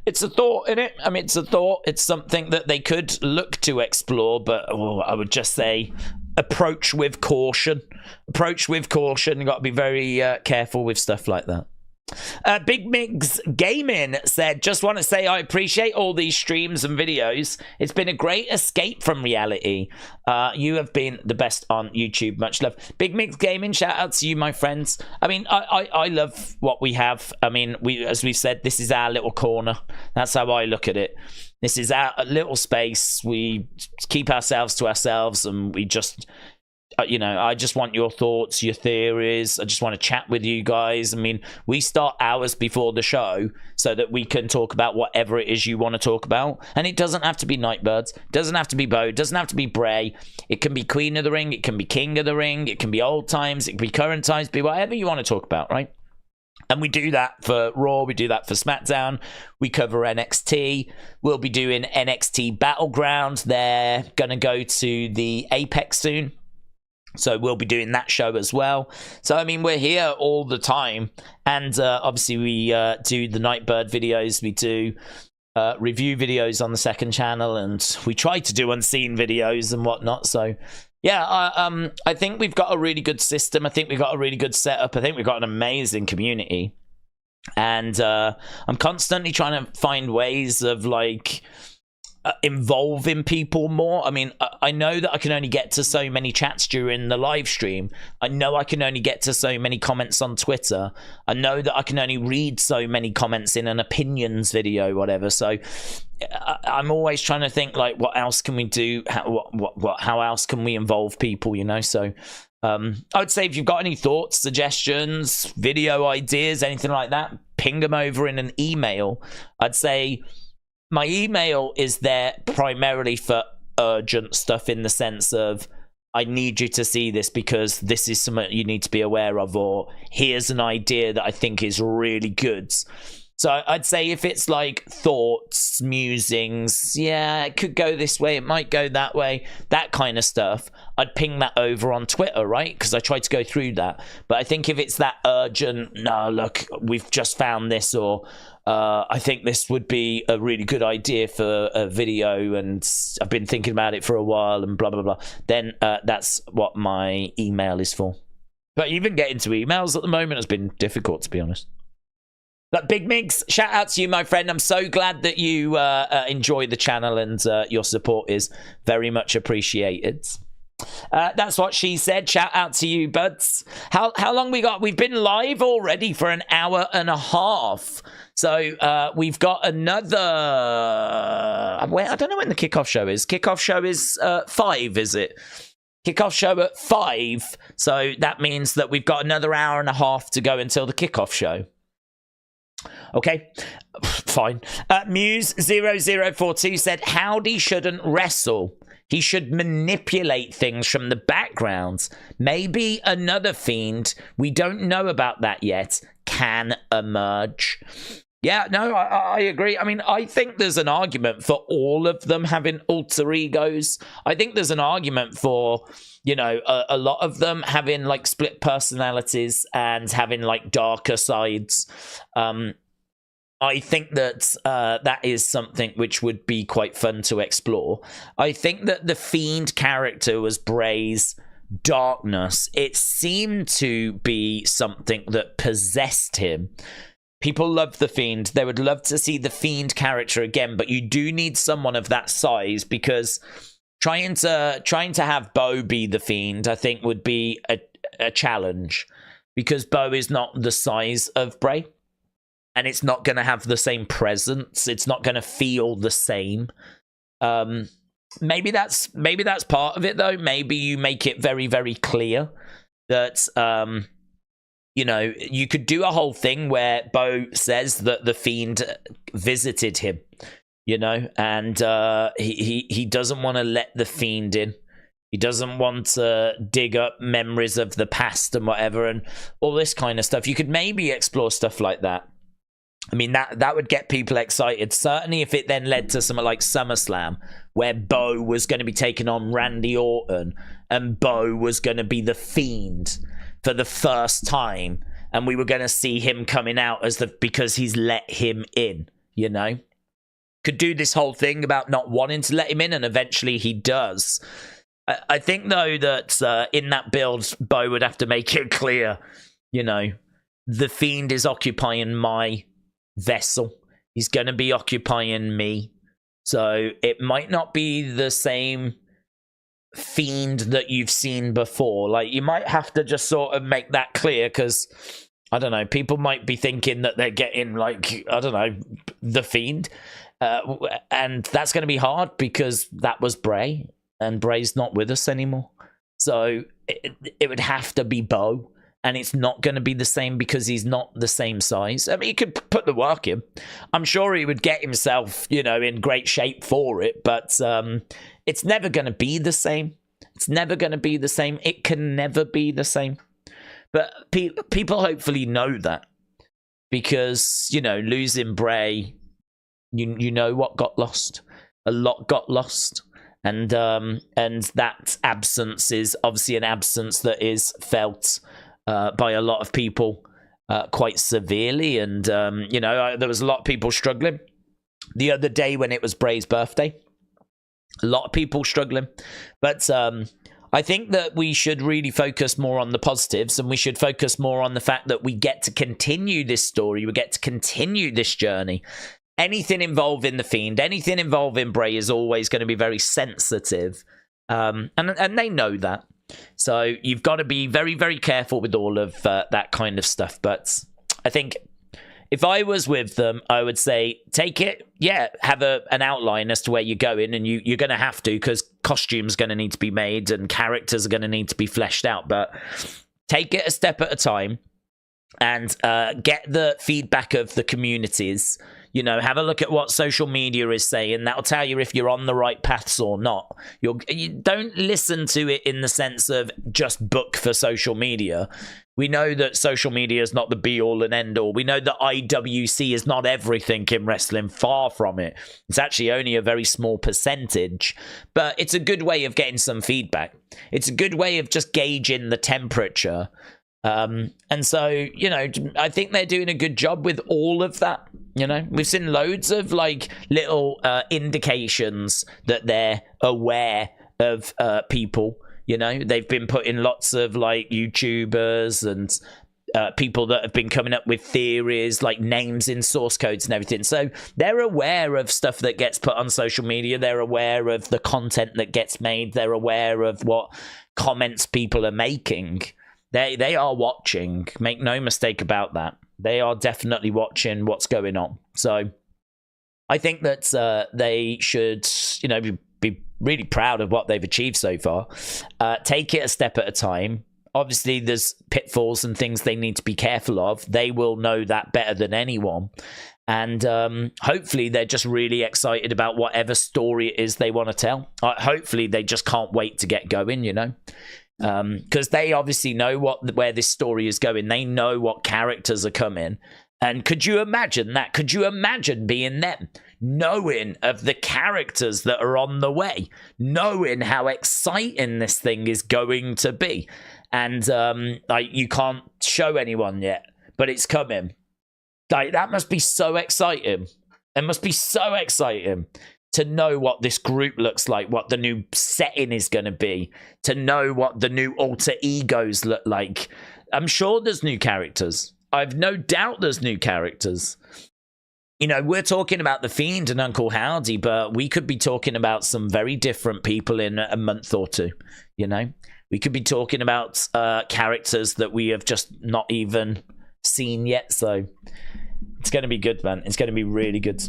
it's a thought, isn't it? I mean, it's a thought. It's something that they could look to explore. But I would just say approach with caution. Approach with caution. You've got to be very careful with stuff like that. Big Migs Gaming said, just want to say I appreciate all these streams and videos. It's been a great escape from reality. You have been the best on YouTube. Much love. Big Migs Gaming, shout out to you, my friends. I mean, I love what we have. I mean, as we've said, this is our little corner. That's how I look at it. This is our little space. We keep ourselves to ourselves, and we just... you know, I just want your thoughts, your theories. I just want to chat with you guys. I mean, we start hours before the show so that we can talk about whatever it is you want to talk about. And it doesn't have to be Nightbirds. It doesn't have to be Bo. It doesn't have to be Bray. It can be Queen of the Ring. It can be King of the Ring. It can be old times. It can be current times. Be whatever you want to talk about, right? And we do that for Raw. We do that for SmackDown. We cover NXT. We'll be doing NXT Battleground. They're going to go to the Apex soon. So we'll be doing that show as well. So, I mean, we're here all the time. And obviously we do the Nightbird videos. We do review videos on the second channel, and we try to do unseen videos and whatnot. So yeah, I think we've got a really good system. I think we've got a really good setup. I think we've got an amazing community, and I'm constantly trying to find ways of like involving people more. I mean, I know that I can only get to so many chats during the live stream. I know I can only get to so many comments on Twitter. I know that I can only read so many comments in an opinions video, whatever. So I'm always trying to think like, what else can we do? How else can we involve people, you know? So I would say if you've got any thoughts, suggestions, video ideas, anything like that, ping them over in an email. I'd say my email is there primarily for urgent stuff, in the sense of, I need you to see this because this is something you need to be aware of, or here's an idea that I think is really good. So I'd say if it's like thoughts, musings, yeah, it could go this way, it might go that way, that kind of stuff, I'd ping that over on Twitter, right? Because I try to go through that. But I think if it's that urgent, no, look, we've just found this, or I think this would be a really good idea for a video, and I've been thinking about it for a while, and blah, blah, blah, then that's what my email is for. But even getting to emails at the moment has been difficult, to be honest. But Big Minx, shout out to you, my friend. I'm so glad that you enjoy the channel, and your support is very much appreciated. That's what she said. Shout out to you, buds. How long we got? We've been live already for an hour and a half. So we've got another... I don't know when the kickoff show is. Kickoff show is 5, is it? Kickoff show at 5. So that means that we've got another hour and a half to go until the kickoff show. Okay, fine. Muse0042 said, Howdy shouldn't wrestle. He should manipulate things from the background. Maybe another Fiend, we don't know about that yet, can emerge. Yeah, no, I agree. I mean, I think there's an argument for all of them having alter egos. I think there's an argument for, you know, a lot of them having like split personalities and having like darker sides. I think that that is something which would be quite fun to explore. I think that the Fiend character was Bray's darkness. It seemed to be something that possessed him. People love the Fiend. They would love to see the Fiend character again, but you do need someone of that size, because trying to have Bo be the Fiend, I think, would be a challenge, because Bo is not the size of Bray. And it's not going to have the same presence. It's not going to feel the same. Maybe that's part of it, though. Maybe you make it very, very clear that, you know, you could do a whole thing where Bo says that the Fiend visited him, you know, and he doesn't want to let the Fiend in. He doesn't want to dig up memories of the past and whatever, and all this kind of stuff. You could maybe explore stuff like that. I mean, that would get people excited. Certainly if it then led to something like SummerSlam, where Bo was going to be taking on Randy Orton, and Bo was going to be the Fiend for the first time, and we were going to see him coming out as because he's let him in, you know? Could do this whole thing about not wanting to let him in, and eventually he does. I think, though, that in that build, Bo would have to make it clear, you know, the Fiend is occupying my vessel. He's going to be occupying me. So it might not be the same Fiend that you've seen before. Like, you might have to just sort of make that clear, because, I don't know, people might be thinking that they're getting, like, I don't know, the Fiend. And that's going to be hard, because that was Bray, and Bray's not with us anymore. So it would have to be Bo. And it's not going to be the same, because he's not the same size. I mean, he could put the work in. I'm sure he would get himself, you know, in great shape for it. But it's never going to be the same. It's never going to be the same. It can never be the same. But people hopefully know that. Because, you know, losing Bray, you know what got lost. A lot got lost. And that absence is obviously an absence that is felt by a lot of people quite severely, and you know, there was a lot of people struggling. the other day when it was Bray's birthday. A lot of people struggling. But I think that we should really focus more on the positives, and we should focus more on the fact that we get to continue this story. We get to continue this journey. Anything involving the Fiend, anything involving Bray is always going to be very sensitive. And they know that. So you've got to be very, very careful with all of that kind of stuff. But I think if I was with them, I would say, take it. Yeah, have an outline as to where you're going. And you're going to have to, because costumes going to need to be made and characters are going to need to be fleshed out. But take it a step at a time and get the feedback of the communities. You know, have a look at what social media is saying. That'll tell you if you're on the right paths or not. You don't listen to it in the sense of just book for social media. We know that social media is not the be-all and end-all. We know that IWC is not everything in wrestling. Far from it. It's actually only a very small percentage. But it's a good way of getting some feedback. It's a good way of just gauging the temperature. And so, you know, I think they're doing a good job with all of that. You know, we've seen loads of like little indications that they're aware of people. You know, they've been putting lots of like YouTubers and people that have been coming up with theories, like names in source codes and everything. So they're aware of stuff that gets put on social media. They're aware of the content that gets made. They're aware of what comments people are making. They are watching. Make no mistake about that. They are definitely watching what's going on. So I think that they should, you know, be really proud of what they've achieved so far. Take it a step at a time. Obviously, there's pitfalls and things they need to be careful of. They will know that better than anyone. And hopefully they're just really excited about whatever story it is they want to tell. Hopefully they just can't wait to get going, you know. Because they obviously know where this story is going. They know what characters are coming. And could you imagine that? Could you imagine being them? Knowing of the characters that are on the way. Knowing how exciting this thing is going to be. And like you can't show anyone yet, but it's coming. Like that must be so exciting. It must be so exciting to know what this group looks like, what the new setting is going to be, to know what the new alter egos look like. I'm sure there's new characters. I've no doubt there's new characters. You know, we're talking about The Fiend and Uncle Howdy, but we could be talking about some very different people in a month or two, you know? We could be talking about characters that we have just not even seen yet, so it's going to be good, man. It's going to be really good.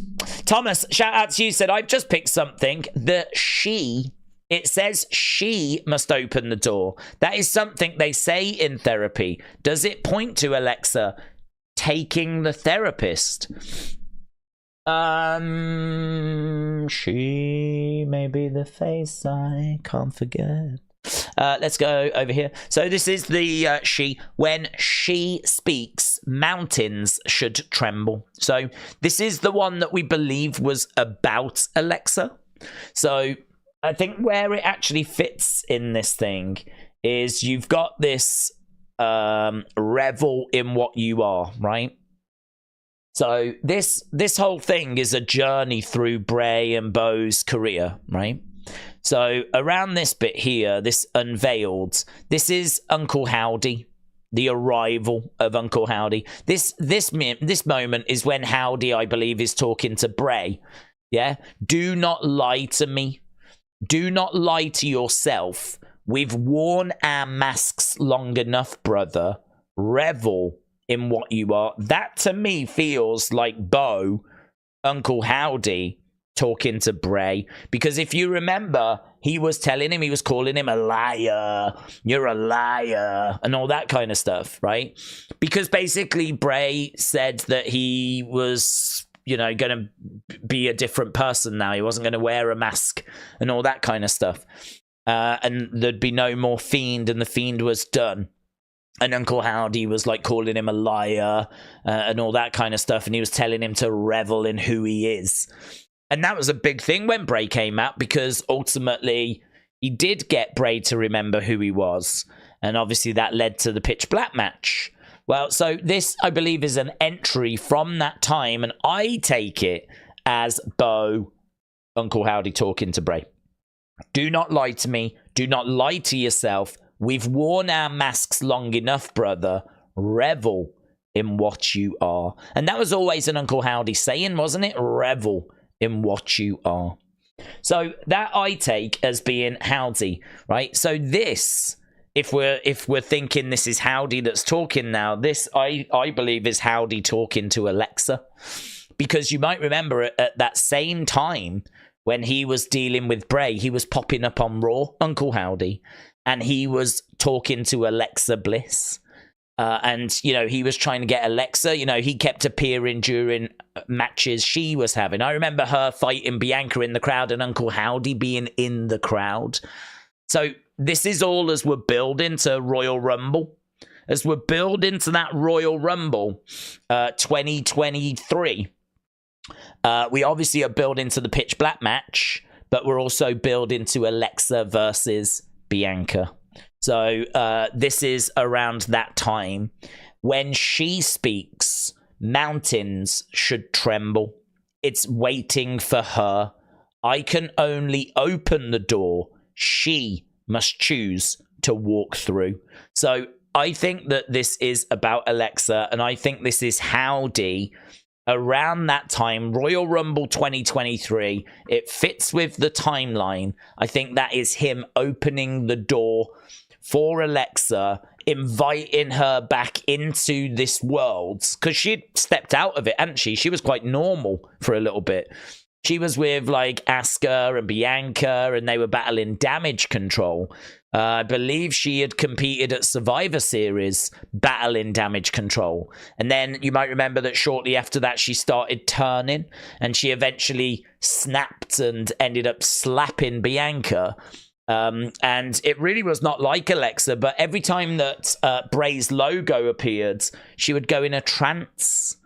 Thomas, shout out to you, said, I've just picked something that it says she must open the door. That is something they say in therapy. Does it point to Alexa taking the therapist? She may be the face I can't forget. Let's go over here. So this is the she. When she speaks, mountains should tremble. So this is the one that we believe was about Alexa. So I think where it actually fits in this thing is you've got this revel in what you are, right? So this whole thing is a journey through Bray and Bo's career, right? So around this bit here, this unveiled, this is Uncle Howdy, the arrival of Uncle Howdy. This moment is when Howdy, I believe, is talking to Bray. Yeah? Do not lie to me. Do not lie to yourself. We've worn our masks long enough, brother. Revel in what you are. That to me feels like Bo, Uncle Howdy, talking to Bray, because if you remember, he was calling him a liar, you're a liar, and all that kind of stuff, right? Because basically Bray said that he was, you know, going to be a different person now. He wasn't going to wear a mask and all that kind of stuff. And there'd be no more Fiend, and the Fiend was done. And Uncle Howdy was like calling him a liar and all that kind of stuff. And he was telling him to revel in who he is. And that was a big thing when Bray came out, because ultimately he did get Bray to remember who he was. And obviously that led to the Pitch Black match. Well, so this, I believe, is an entry from that time. And I take it as Bo, Uncle Howdy talking to Bray. Do not lie to me. Do not lie to yourself. We've worn our masks long enough, brother. Revel in what you are. And that was always an Uncle Howdy saying, wasn't it? Revel in what you are. So that I take as being Howdy, right? So this, if we're thinking this is Howdy that's talking now, this I believe is Howdy talking to Alexa. Because you might remember at that same time when he was dealing with Bray, he was popping up on Raw, Uncle Howdy, and he was talking to Alexa Bliss. And, you know, he was trying to get Alexa. You know, he kept appearing during matches she was having. I remember her fighting Bianca in the crowd and Uncle Howdy being in the crowd. So this is all as we're building to Royal Rumble. As we're building to that Royal Rumble 2023. We obviously are building to the Pitch Black match, but we're also building to Alexa versus Bianca. So this is around that time. When she speaks, mountains should tremble. It's waiting for her. I can only open the door. She must choose to walk through. So I think that this is about Alexa, and I think this is Howdy. Around that time, Royal Rumble 2023, it fits with the timeline. I think that is him opening the door for Alexa, inviting her back into this world. Because she'd stepped out of it, hadn't she? She was quite normal for a little bit. She was with, like, Asuka and Bianca, and they were battling Damage Control. I believe she had competed at Survivor Series, battling Damage Control. And then you might remember that shortly after that, she started turning, and she eventually snapped and ended up slapping Bianca. And it really was not like Alexa, but every time that Bray's logo appeared, she would go in a trance.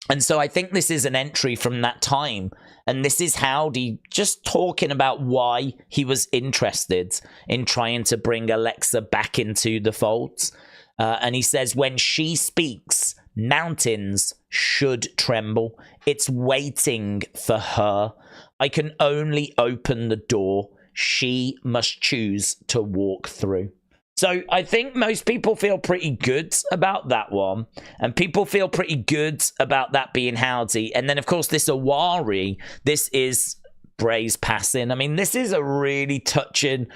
And so I think this is an entry from that time. And this is Howdy just talking about why he was interested in trying to bring Alexa back into the fold. And he says, when she speaks, mountains should tremble. It's waiting for her. I can only open the door. She must choose to walk through. So I think most people feel pretty good about that one. And people feel pretty good about that being Howdy. And then, of course, this Awari, this is Bray's passing. I mean, this is a really touching...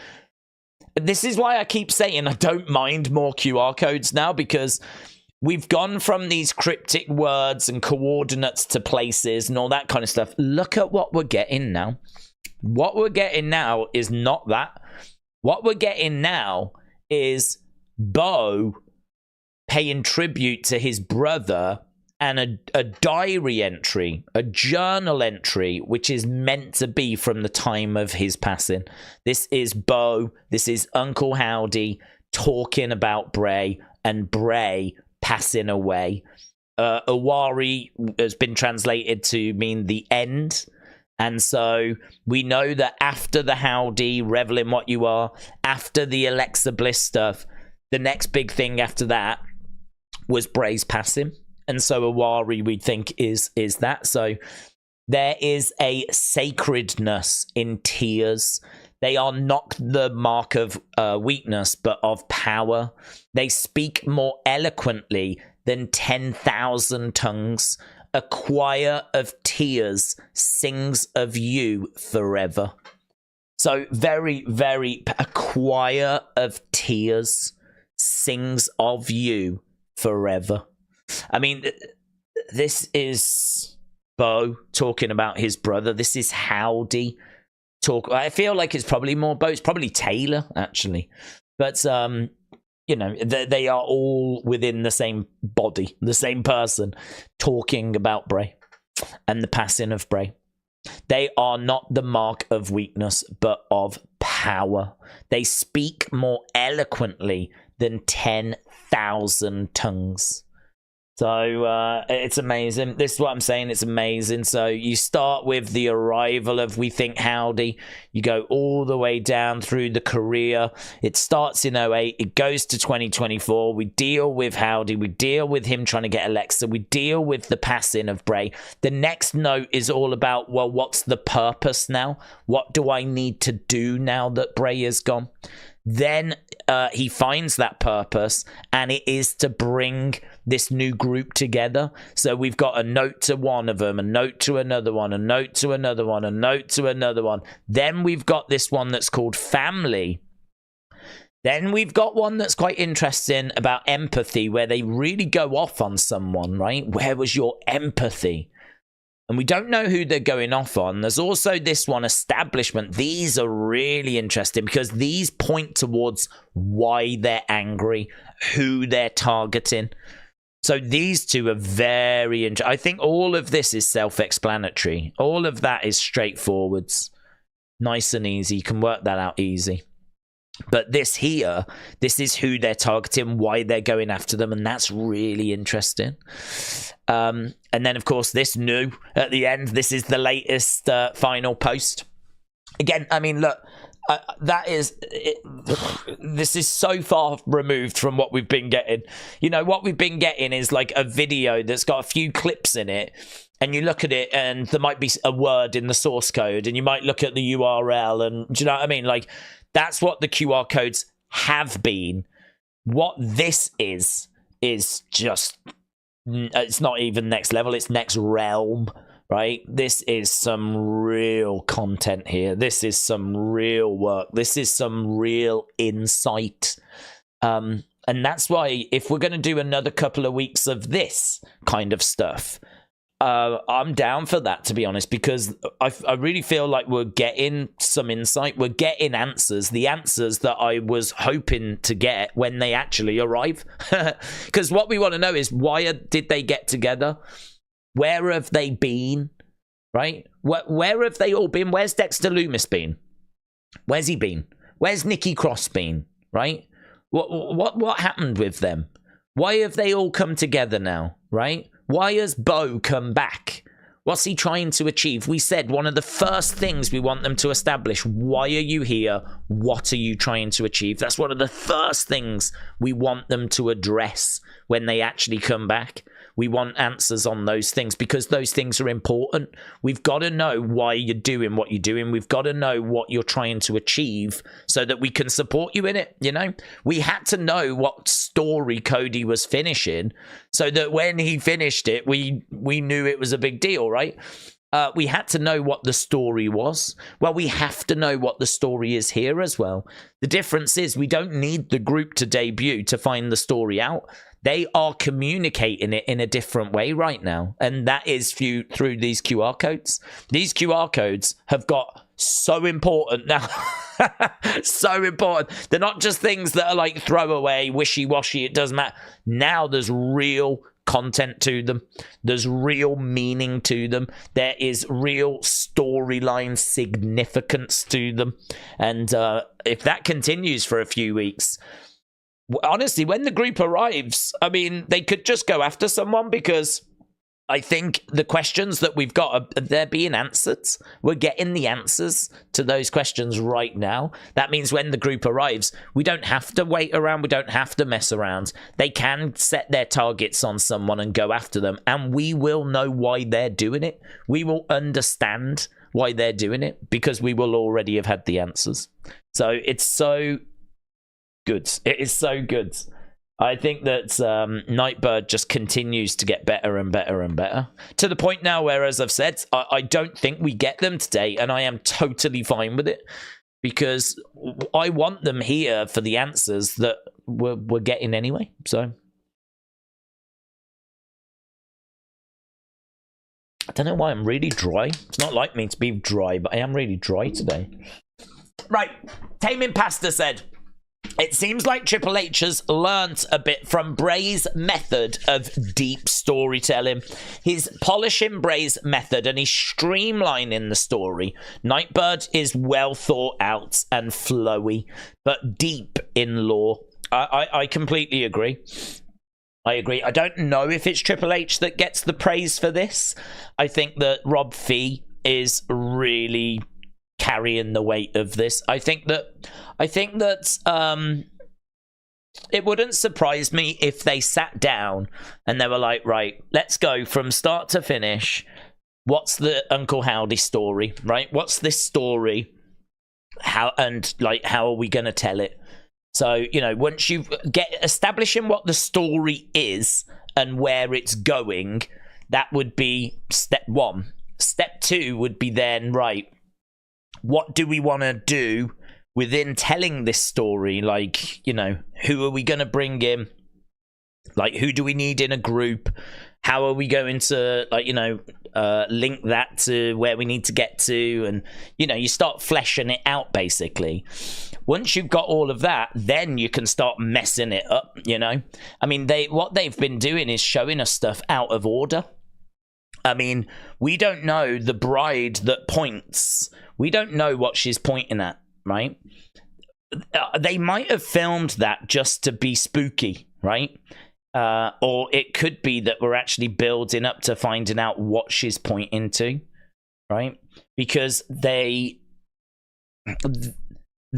This is why I keep saying I don't mind more QR codes now, because we've gone from these cryptic words and coordinates to places and all that kind of stuff. Look at what we're getting now. What we're getting now is not that. What we're getting now is Bo paying tribute to his brother and a diary entry, a journal entry, which is meant to be from the time of his passing. This is Bo, this is Uncle Howdy talking about Bray and Bray passing away. Awari has been translated to mean the end. And so we know that after the Howdy, revel in what you are, after the Alexa Bliss stuff, the next big thing after that was Bray's passing. And so Awari, we think, is that. So there is a sacredness in tears. They are not the mark of weakness, but of power. They speak more eloquently than 10,000 tongues. A choir of tears sings of you forever. So very, very, a choir of tears sings of you forever. I mean, this is Bo talking about his brother. This is Howdy talk. I feel like it's probably more Bo. It's probably Taylor, actually. But, you know, they are all within the same body, the same person, talking about Bray and the passing of Bray. They are not the mark of weakness, but of power. They speak more eloquently than 10,000 tongues. So it's amazing. This is what I'm saying. It's amazing. So you start with the arrival of We Think Howdy. You go all the way down through the career. It starts in 08. It goes to 2024. We deal with Howdy. We deal with him trying to get Alexa. We deal with the passing of Bray. The next note is all about, well, what's the purpose now? What do I need to do now that Bray is gone? Then he finds that purpose, and it is to bring this new group together. So we've got a note to one of them, a note to another one, a note to another one, a note to another one. Then we've got this one that's called Family. Then we've got one that's quite interesting about empathy, where they really go off on someone, right? Where was your empathy? And we don't know who they're going off on. There's also this one, Establishment. These are really interesting because these point towards why they're angry, who they're targeting. So these two are very interesting. I think all of this is self-explanatory. All of that is straightforward. Nice and easy. You can work that out easy. But this here, this is who they're targeting, why they're going after them, and that's really interesting. And then, of course, this new at the end. This is the latest final post. Again, I mean, look, that is this is so far removed from what we've been getting. You know, what we've been getting is like a video that's got a few clips in it, and you look at it, and there might be a word in the source code, and you might look at the URL, and do you know what I mean? Like, that's what the QR codes have been. What this is just, it's not even next level, it's next realm, right? This is some real content here. This is some real work. This is some real insight. And that's why if we're going to do another couple of weeks of this kind of stuff, I'm down for that, to be honest, because I really feel like we're getting some insight. We're getting answers, the answers that I was hoping to get when they actually arrive. Because what we want to know is, why did they get together? Where have they been? Right? Where have they all been? Where's Dexter Lumis been? Where's he been? Where's Nikki Cross been? Right? What happened with them? Why have they all come together now? Right? Why has Bo come back? What's he trying to achieve? We said one of the first things we want them to establish. Why are you here? What are you trying to achieve? That's one of the first things we want them to address when they actually come back. We want answers on those things because those things are important. We've got to know why you're doing what you're doing. We've got to know what you're trying to achieve so that we can support you in it, you know? We had to know what story Cody was finishing so that when he finished it, we knew it was a big deal, right? We had to know what the story was. Well, we have to know what the story is here as well. The difference is we don't need the group to debut to find the story out. They are communicating it in a different way right now. And that is through these QR codes. These QR codes have got so important now. So important. They're not just things that are like throwaway, wishy-washy, it doesn't matter. Now there's real content to them. There's real meaning to them. There is real storyline significance to them. And if that continues for a few weeks, honestly, when the group arrives, I mean, they could just go after someone because I think the questions that we've got, they're being answered. We're getting the answers to those questions right now. That means when the group arrives, we don't have to wait around. We don't have to mess around. They can set their targets on someone and go after them, and we will know why they're doing it. We will understand why they're doing it because we will already have had the answers. So it's so good. It is so good. I think that Nightbird just continues to get better and better and better to the point now where, as I've said, I don't think we get them today, and I am totally fine with it because I want them here for the answers that we're getting anyway. So I don't know why I'm really dry. It's not like me to be dry, but I am really dry today. Right. Taming Pasta said, it seems like Triple H has learnt a bit from Bray's method of deep storytelling. He's polishing Bray's method and he's streamlining the story. Nightbird is well thought out and flowy, but deep in lore. I completely agree. I agree. I don't know if it's Triple H that gets the praise for this. I think that Rob Fee is really carrying the weight of this. I think that it wouldn't surprise me if they sat down and they were like, right, let's go from start to finish. What's the Uncle Howdy story, right? What's this story? How are we going to tell it? So, once you get establishing what the story is and where it's going, that would be step one. Step two would be then, right, what do we want to do within telling this story? Like, who are we going to bring in? Like, who do we need in a group? How are we going to, link that to where we need to get to? And, you start fleshing it out, basically. Once you've got all of that, then you can start messing it up, I mean, what they've been doing is showing us stuff out of order. I mean, we don't know the bride that points. We don't know what she's pointing at, right? They might have filmed that just to be spooky, right? Or it could be that we're actually building up to finding out what she's pointing to, right? Because there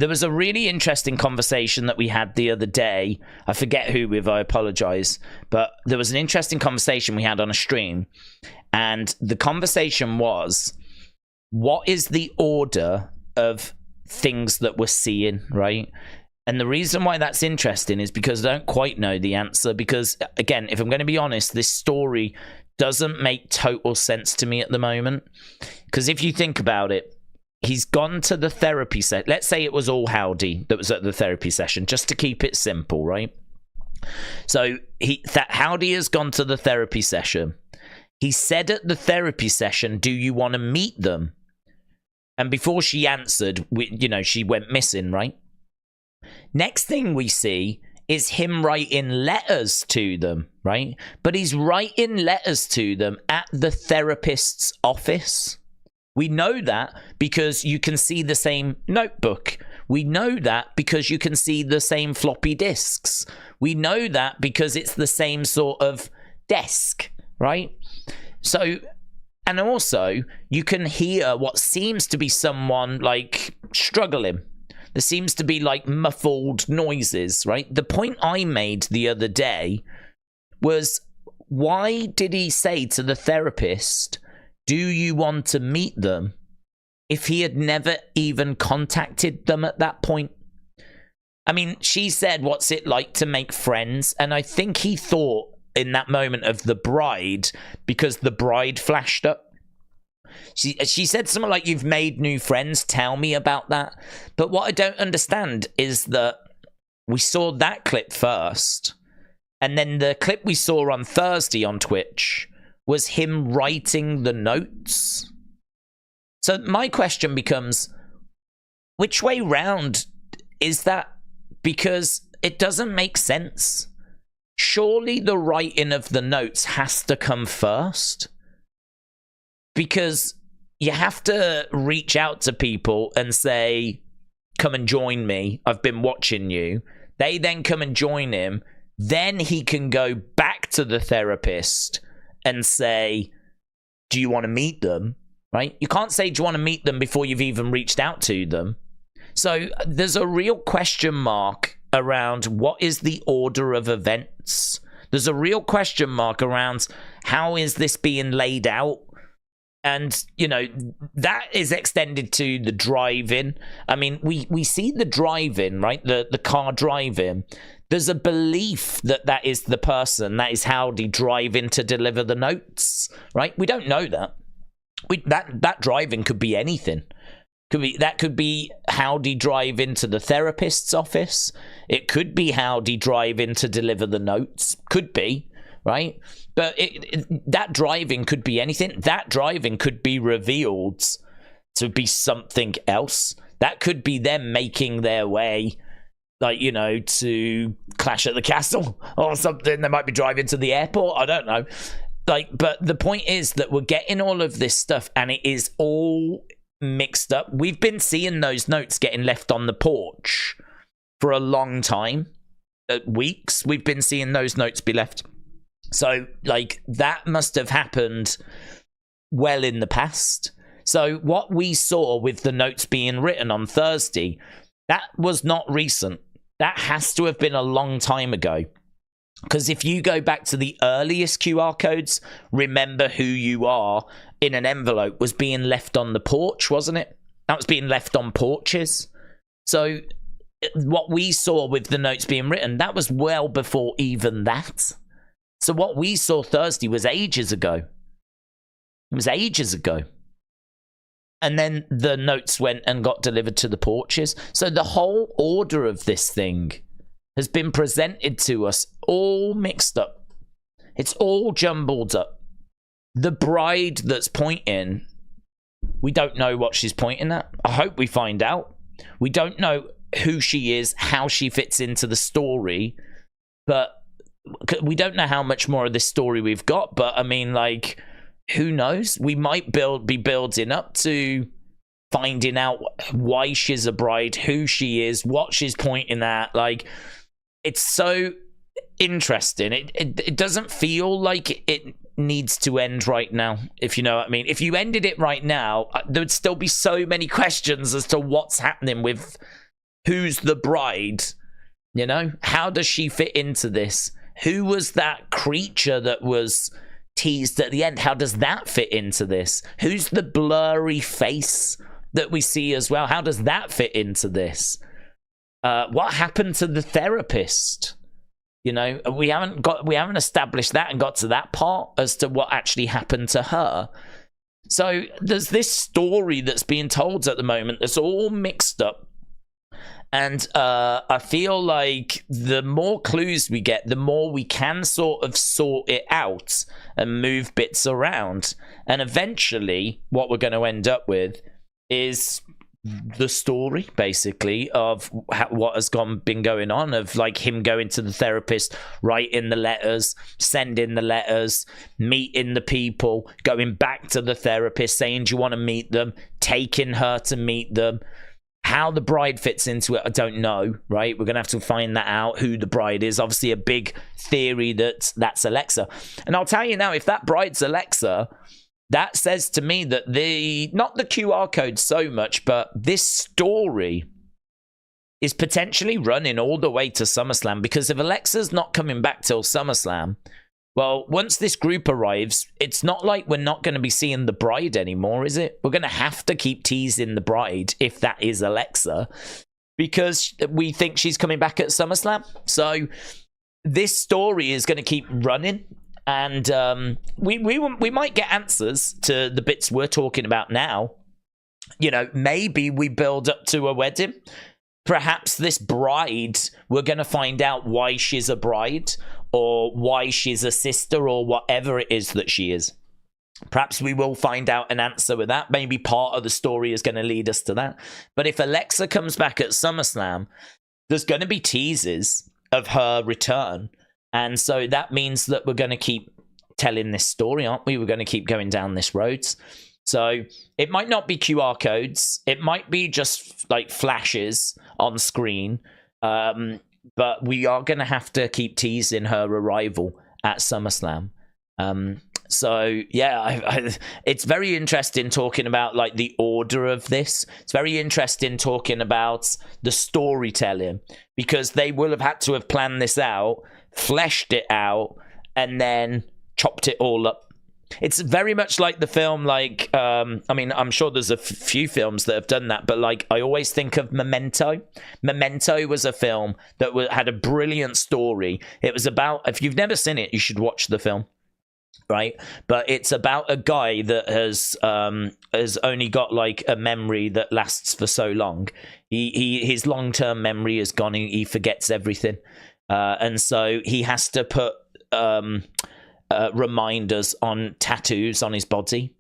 was a really interesting conversation that we had the other day. I forget who with, I apologize. But there was an interesting conversation we had on a stream. And the conversation was, what is the order of things that we're seeing, right? And the reason why that's interesting is because I don't quite know the answer. Because, again, if I'm going to be honest, this story doesn't make total sense to me at the moment. Because if you think about it, he's gone to the therapy session. Let's say it was all Howdy that was at the therapy session, just to keep it simple, right? So Howdy has gone to the therapy session. He said at the therapy session, do you want to meet them? And before she answered, she went missing, right? Next thing we see is him writing letters to them, right? But he's writing letters to them at the therapist's office. We know that because you can see the same notebook. We know that because you can see the same floppy disks. We know that because it's the same sort of desk, right? So, and also, you can hear what seems to be someone, struggling. There seems to be, muffled noises, right? The point I made the other day was, why did he say to the therapist, do you want to meet them, if he had never even contacted them at that point? I mean, she said, what's it like to make friends? And I think he thought in that moment of the bride, because the bride flashed up. She said something like, you've made new friends, tell me about that. But what I don't understand is that we saw that clip first, and then the clip we saw on Thursday on Twitch was him writing the notes. So my question becomes, which way round is that? Because it doesn't make sense. Surely the writing of the notes has to come first. Because you have to reach out to people and say, come and join me. I've been watching you. They then come and join him. Then he can go back to the therapist and say, do you want to meet them? Right? You can't say, do you want to meet them before you've even reached out to them? So there's a real question mark around what is the order of events. There's a real question mark around how is this being laid out? And, that is extended to the driving. I mean, we see the driving, right? The car driving. There's a belief that is the person, that is Howdy driving to deliver the notes, right? We don't know that. That driving could be anything. That could be Howdy driving to the therapist's office. It could be Howdy driving to deliver the notes. Could be, right? But that driving could be anything. That driving could be revealed to be something else. That could be them making their way, to Clash at the Castle or something. They might be driving to the airport. I don't know. But the point is that we're getting all of this stuff and it is all mixed up. We've been seeing those notes getting left on the porch for a long time. Weeks. We've been seeing those notes be left So, like, that must have happened well in the past. So, what we saw with the notes being written on Thursday, that was not recent. That has to have been a long time ago. Because if you go back to the earliest QR codes, remember who you are in an envelope was being left on the porch, wasn't it? That was being left on porches. So what we saw with the notes being written, that was well before even that. So what we saw Thursday was ages ago. It was ages ago. And then the notes went and got delivered to the porches. So the whole order of this thing has been presented to us all mixed up. It's all jumbled up. The bride that's pointing, we don't know what she's pointing at. I hope we find out. We don't know who she is, how she fits into the story, but we don't know how much more of this story we've got. But I mean, like, who knows? We might be building up to finding out why she's a bride, who she is, what she's pointing at. Like, it's so interesting. It doesn't feel like it needs to end right now, if you know what I mean. If you ended it right now, there would still be so many questions as to what's happening with who's the bride. You know, how does she fit into this? Who was that creature that was teased at the end? How does that fit into this? Who's the blurry face that we see as well? How does that fit into this? What happened to the therapist? You know, we haven't established that and got to that part as to what actually happened to her. So there's this story that's being told at the moment that's all mixed up. And I feel like the more clues we get, the more we can sort of sort it out and move bits around. And eventually, what we're going to end up with is the story, basically, of what has been going on, of like him going to the therapist, writing the letters, sending the letters, meeting the people, going back to the therapist, saying, do you want to meet them, taking her to meet them. How the bride fits into it, I don't know, right? We're going to have to find that out, who the bride is. Obviously, a big theory that's Alexa. And I'll tell you now, if that bride's Alexa, that says to me that not the QR code so much, but this story is potentially running all the way to SummerSlam. Because if Alexa's not coming back till SummerSlam, well, once this group arrives, it's not like we're not going to be seeing the bride anymore, is it? We're going to have to keep teasing the bride if that is Alexa, because we think she's coming back at SummerSlam. So this story is going to keep running, and we might get answers to the bits we're talking about now. You know, maybe we build up to a wedding. Perhaps this bride, we're going to find out why she's a bride, or why she's a sister, or whatever it is that she is. Perhaps we will find out an answer with that. Maybe part of the story is going to lead us to that. But if Alexa comes back at SummerSlam, there's going to be teases of her return. And so that means that we're going to keep telling this story, aren't we? We're going to keep going down this road. So it might not be QR codes. It might be just like flashes on screen. But we are going to have to keep teasing her arrival at SummerSlam. So, yeah, it's very interesting talking about like the order of this. It's very interesting talking about the storytelling, because they will have had to have planned this out, fleshed it out, and then chopped it all up. It's very much like the film, like, I mean, I'm sure there's a few films that have done that, but like, I always think of Memento. Memento was a film that had a brilliant story. It was about, if you've never seen it, you should watch the film, right? But it's about a guy that has only got like a memory that lasts for so long. His long-term memory is gone. He forgets everything. And so he has to put reminders on tattoos on his body,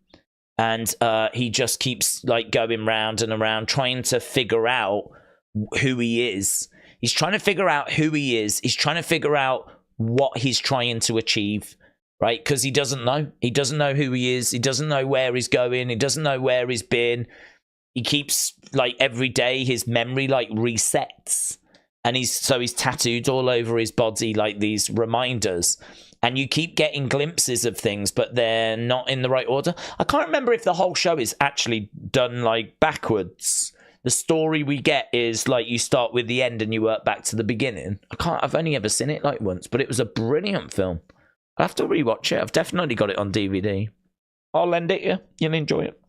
and he just keeps like going round and around trying to figure out who he is. He's trying to figure out who he is. He's trying to figure out what he's trying to achieve, right? Because he doesn't know who he is. He doesn't know where he's going. He doesn't know where he's been. He keeps like every day his memory like resets. And he's tattooed all over his body like these reminders. and you keep getting glimpses of things, but they're not in the right order. I can't remember if the whole show is actually done like backwards. The story we get is like you start with the end and you work back to the beginning. I've only ever seen it like once, but it was a brilliant film. I'll have to rewatch it. I've definitely got it on DVD. I'll lend it you. You'll enjoy it.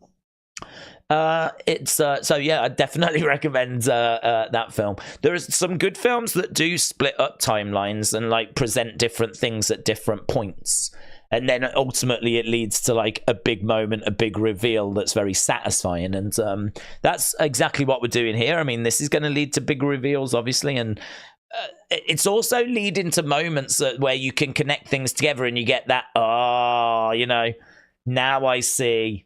So yeah, I definitely recommend that film. There are some good films that do split up timelines and like present different things at different points, and then ultimately it leads to like a big moment, a big reveal that's very satisfying. And that's exactly what we're doing here. I mean, this is going to lead to big reveals, obviously, and it's also leading to moments where you can connect things together and you get that, now I see.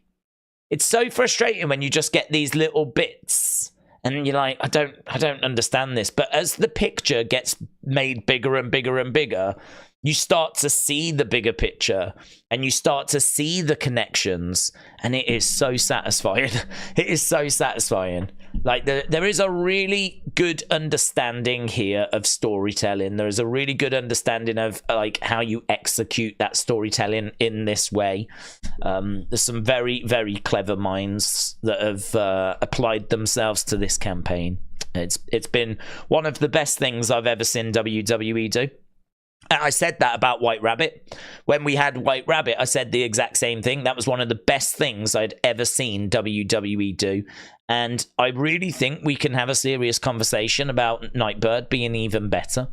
It's so frustrating when you just get these little bits and you're like, I don't understand this. But as the picture gets made bigger and bigger and bigger, you start to see the bigger picture and you start to see the connections, and it is so satisfying. It is so satisfying. Like there is a really good understanding here of storytelling. There is a really good understanding of like how you execute that storytelling in this way. There's some very, very clever minds that have applied themselves to this campaign. It's been one of the best things I've ever seen WWE do. I said that about White Rabbit. When we had White Rabbit, I said the exact same thing. That was one of the best things I'd ever seen WWE do. And I really think we can have a serious conversation about Nightbird being even better.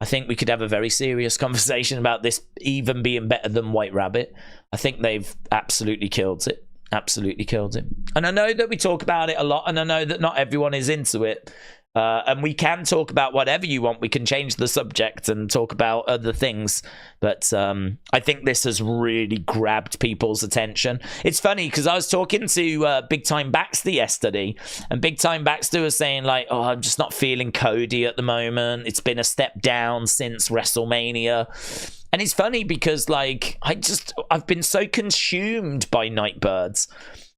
I think we could have a very serious conversation about this even being better than White Rabbit. I think they've absolutely killed it. Absolutely killed it. And I know that we talk about it a lot, and I know that not everyone is into it. And we can talk about whatever you want. We can change the subject and talk about other things. But I think this has really grabbed people's attention. It's funny because I was talking to Big Time Baxter yesterday, and Big Time Baxter was saying like, oh, I'm just not feeling Cody at the moment. It's been a step down since WrestleMania. And it's funny because like I've been so consumed by Nightbirds,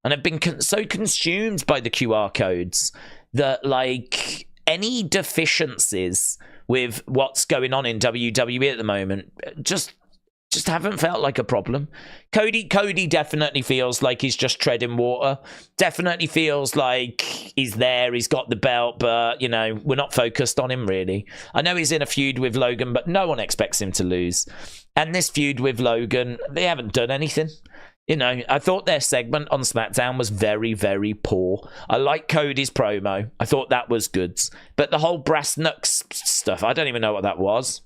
and I've been so consumed by the QR codes that like any deficiencies with what's going on in WWE at the moment just haven't felt like a problem. Cody definitely feels like he's just treading water. Definitely feels like he's there, he's got the belt, but, we're not focused on him, really. I know he's in a feud with Logan, but no one expects him to lose. And this feud with Logan, they haven't done anything. I thought their segment on SmackDown was very, very poor. I like Cody's promo. I thought that was good. But the whole brass knucks stuff, I don't even know what that was.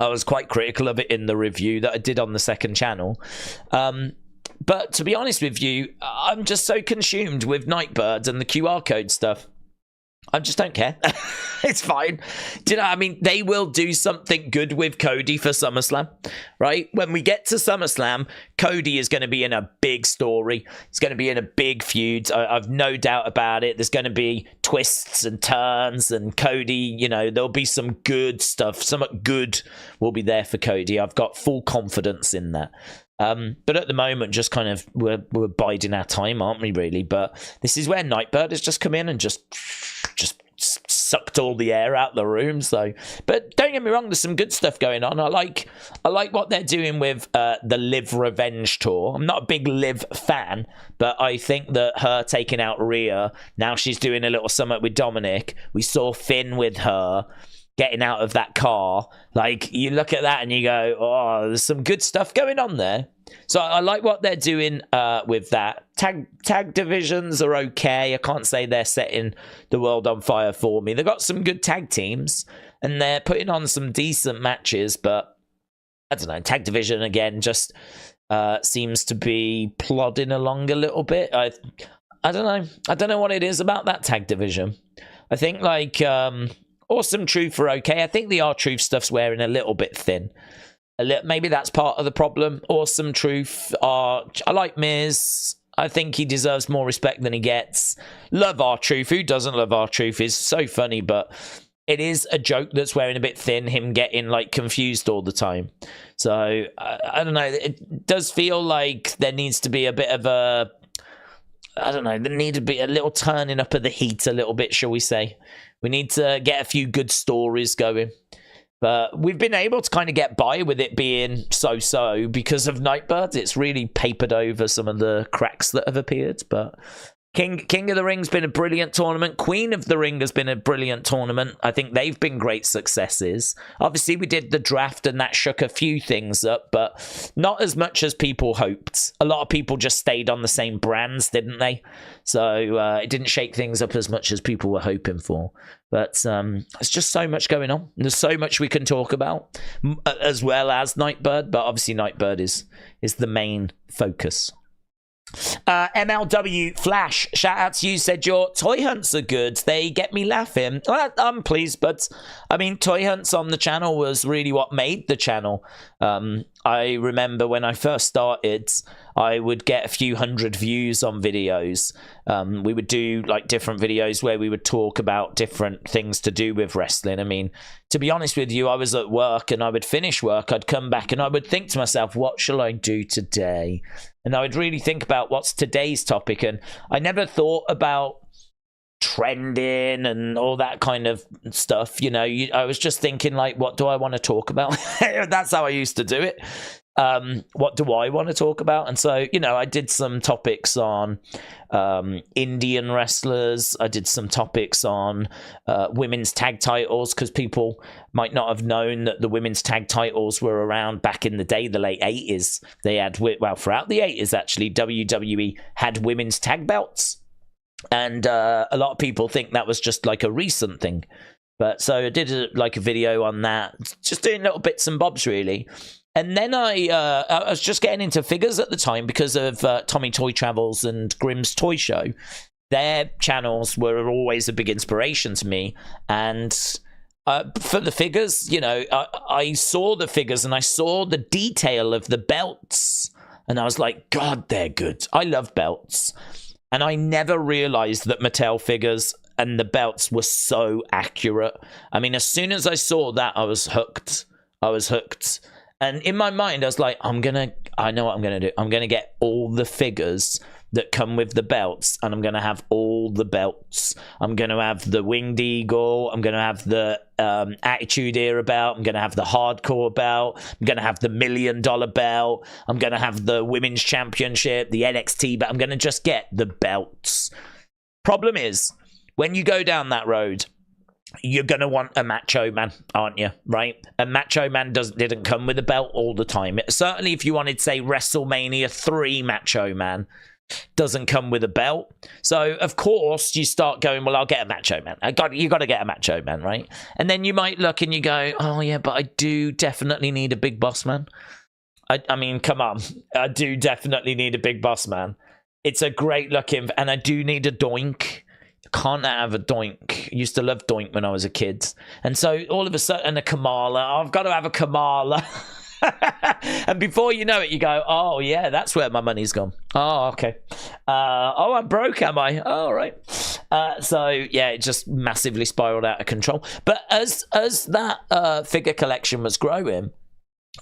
I was quite critical of it in the review that I did on the second channel. But to be honest with you, I'm just so consumed with Nightbirds and the QR code stuff. I just don't care. It's fine. Do you know, I mean, they will do something good with Cody for SummerSlam, right? When we get to SummerSlam, Cody is going to be in a big story. He's going to be in a big feud. I've no doubt about it. There's going to be twists and turns, and Cody, there'll be some good stuff. Something good will be there for Cody. I've got full confidence in that. But at the moment, just kind of we're biding our time, aren't we, really? But this is where Nightbird has just come in and just sucked all the air out the room. So, but don't get me wrong, there's some good stuff going on. I like what they're doing with the Liv Revenge tour. I'm not a big Liv fan, but I think that her taking out Rhea, now she's doing a little summit with Dominic. We saw Finn with her getting out of that car. Like, you look at that and you go, oh, there's some good stuff going on there. So I like what they're doing with that. Tag divisions are okay. I can't say they're setting the world on fire for me. They've got some good tag teams and they're putting on some decent matches, but I don't know, tag division again just seems to be plodding along a little bit. I don't know. I don't know what it is about that tag division. I think like Awesome Truth are okay. I think the R-Truth stuff's wearing a little bit thin. Maybe that's part of the problem. Awesome Truth I like Miz. I think he deserves more respect than he gets. Love R-Truth. Who doesn't love R-Truth? Is so funny, but it is a joke that's wearing a bit thin, him getting like confused all the time. So I don't know. It does feel like there needs to be a bit of a, I don't know, there need to be a little turning up of the heat a little bit, shall we say. We need to get a few good stories going. But we've been able to kind of get by with it being so-so because of Nightbird. It's really papered over some of the cracks that have appeared. But King of the Ring's been a brilliant tournament. Queen of the Ring has been a brilliant tournament. I think they've been great successes. Obviously, we did the draft and that shook a few things up, but not as much as people hoped. A lot of people just stayed on the same brands, didn't they? So it didn't shake things up as much as people were hoping for. But there's just so much going on. There's so much we can talk about, as well as Nightbird. But obviously, Nightbird is the main focus. MLW Flash, shout out to you, said your toy hunts are good, they get me laughing. Well, I'm pleased, but I mean, toy hunts on the channel was really what made the channel. I remember when I first started, I would get a few hundred views on videos. We would do like different videos where we would talk about different things to do with wrestling. I mean, to be honest with you, I was at work and I would finish work, I'd come back and I would think to myself, what shall I do today? And I would really think about what's today's topic. And I never thought about trending and all that kind of stuff. You know, I was just thinking like, what do I want to talk about? That's how I used to do it. What do I want to talk about? And so, you know, I did some topics on Indian wrestlers. I did some topics on women's tag titles, because people might not have known that the women's tag titles were around back in the day, the late 80s. They had, well, throughout the 80s, actually, WWE had women's tag belts. And a lot of people think that was just like a recent thing. But so I did a video on that, just doing little bits and bobs, really. And then I was just getting into figures at the time because of Tommy Toy Travels and Grimm's Toy Show. Their channels were always a big inspiration to me. And for the figures, you know, I saw the figures and I saw the detail of the belts. And I was like, God, they're good. I love belts. And I never realized that Mattel figures and the belts were so accurate. I mean, as soon as I saw that, I was hooked. And in my mind, I was like, I know what I'm going to do. I'm going to get all the figures that come with the belts, and I'm going to have all the belts. I'm going to have the Winged Eagle. I'm going to have the Attitude Era belt. I'm going to have the Hardcore belt. I'm going to have the $1 million belt. I'm going to have the Women's Championship, the NXT belt. I'm going to just get the belts. Problem is, when you go down that road, you're going to want a Macho Man, aren't you? Right? A Macho Man didn't come with a belt all the time. Certainly, if you wanted, say, WrestleMania 3 Macho Man, doesn't come with a belt. So, of course, you start going, well, I'll get a Macho Man. You got to get a Macho Man, right? And then you might look and you go, oh, yeah, but I do definitely need a Big Boss Man. I mean, come on. I do definitely need a Big Boss Man. It's a great looking, and I do need a Doink. Can't have a Doink. I used to love Doink when I was a kid. And so all of a sudden, a Kamala. I've got to have a Kamala. And before you know it, you go, oh, yeah, that's where my money's gone. Oh, okay. Oh, I'm broke, am I? Oh, all right. So, yeah, it just massively spiraled out of control. But as that figure collection was growing,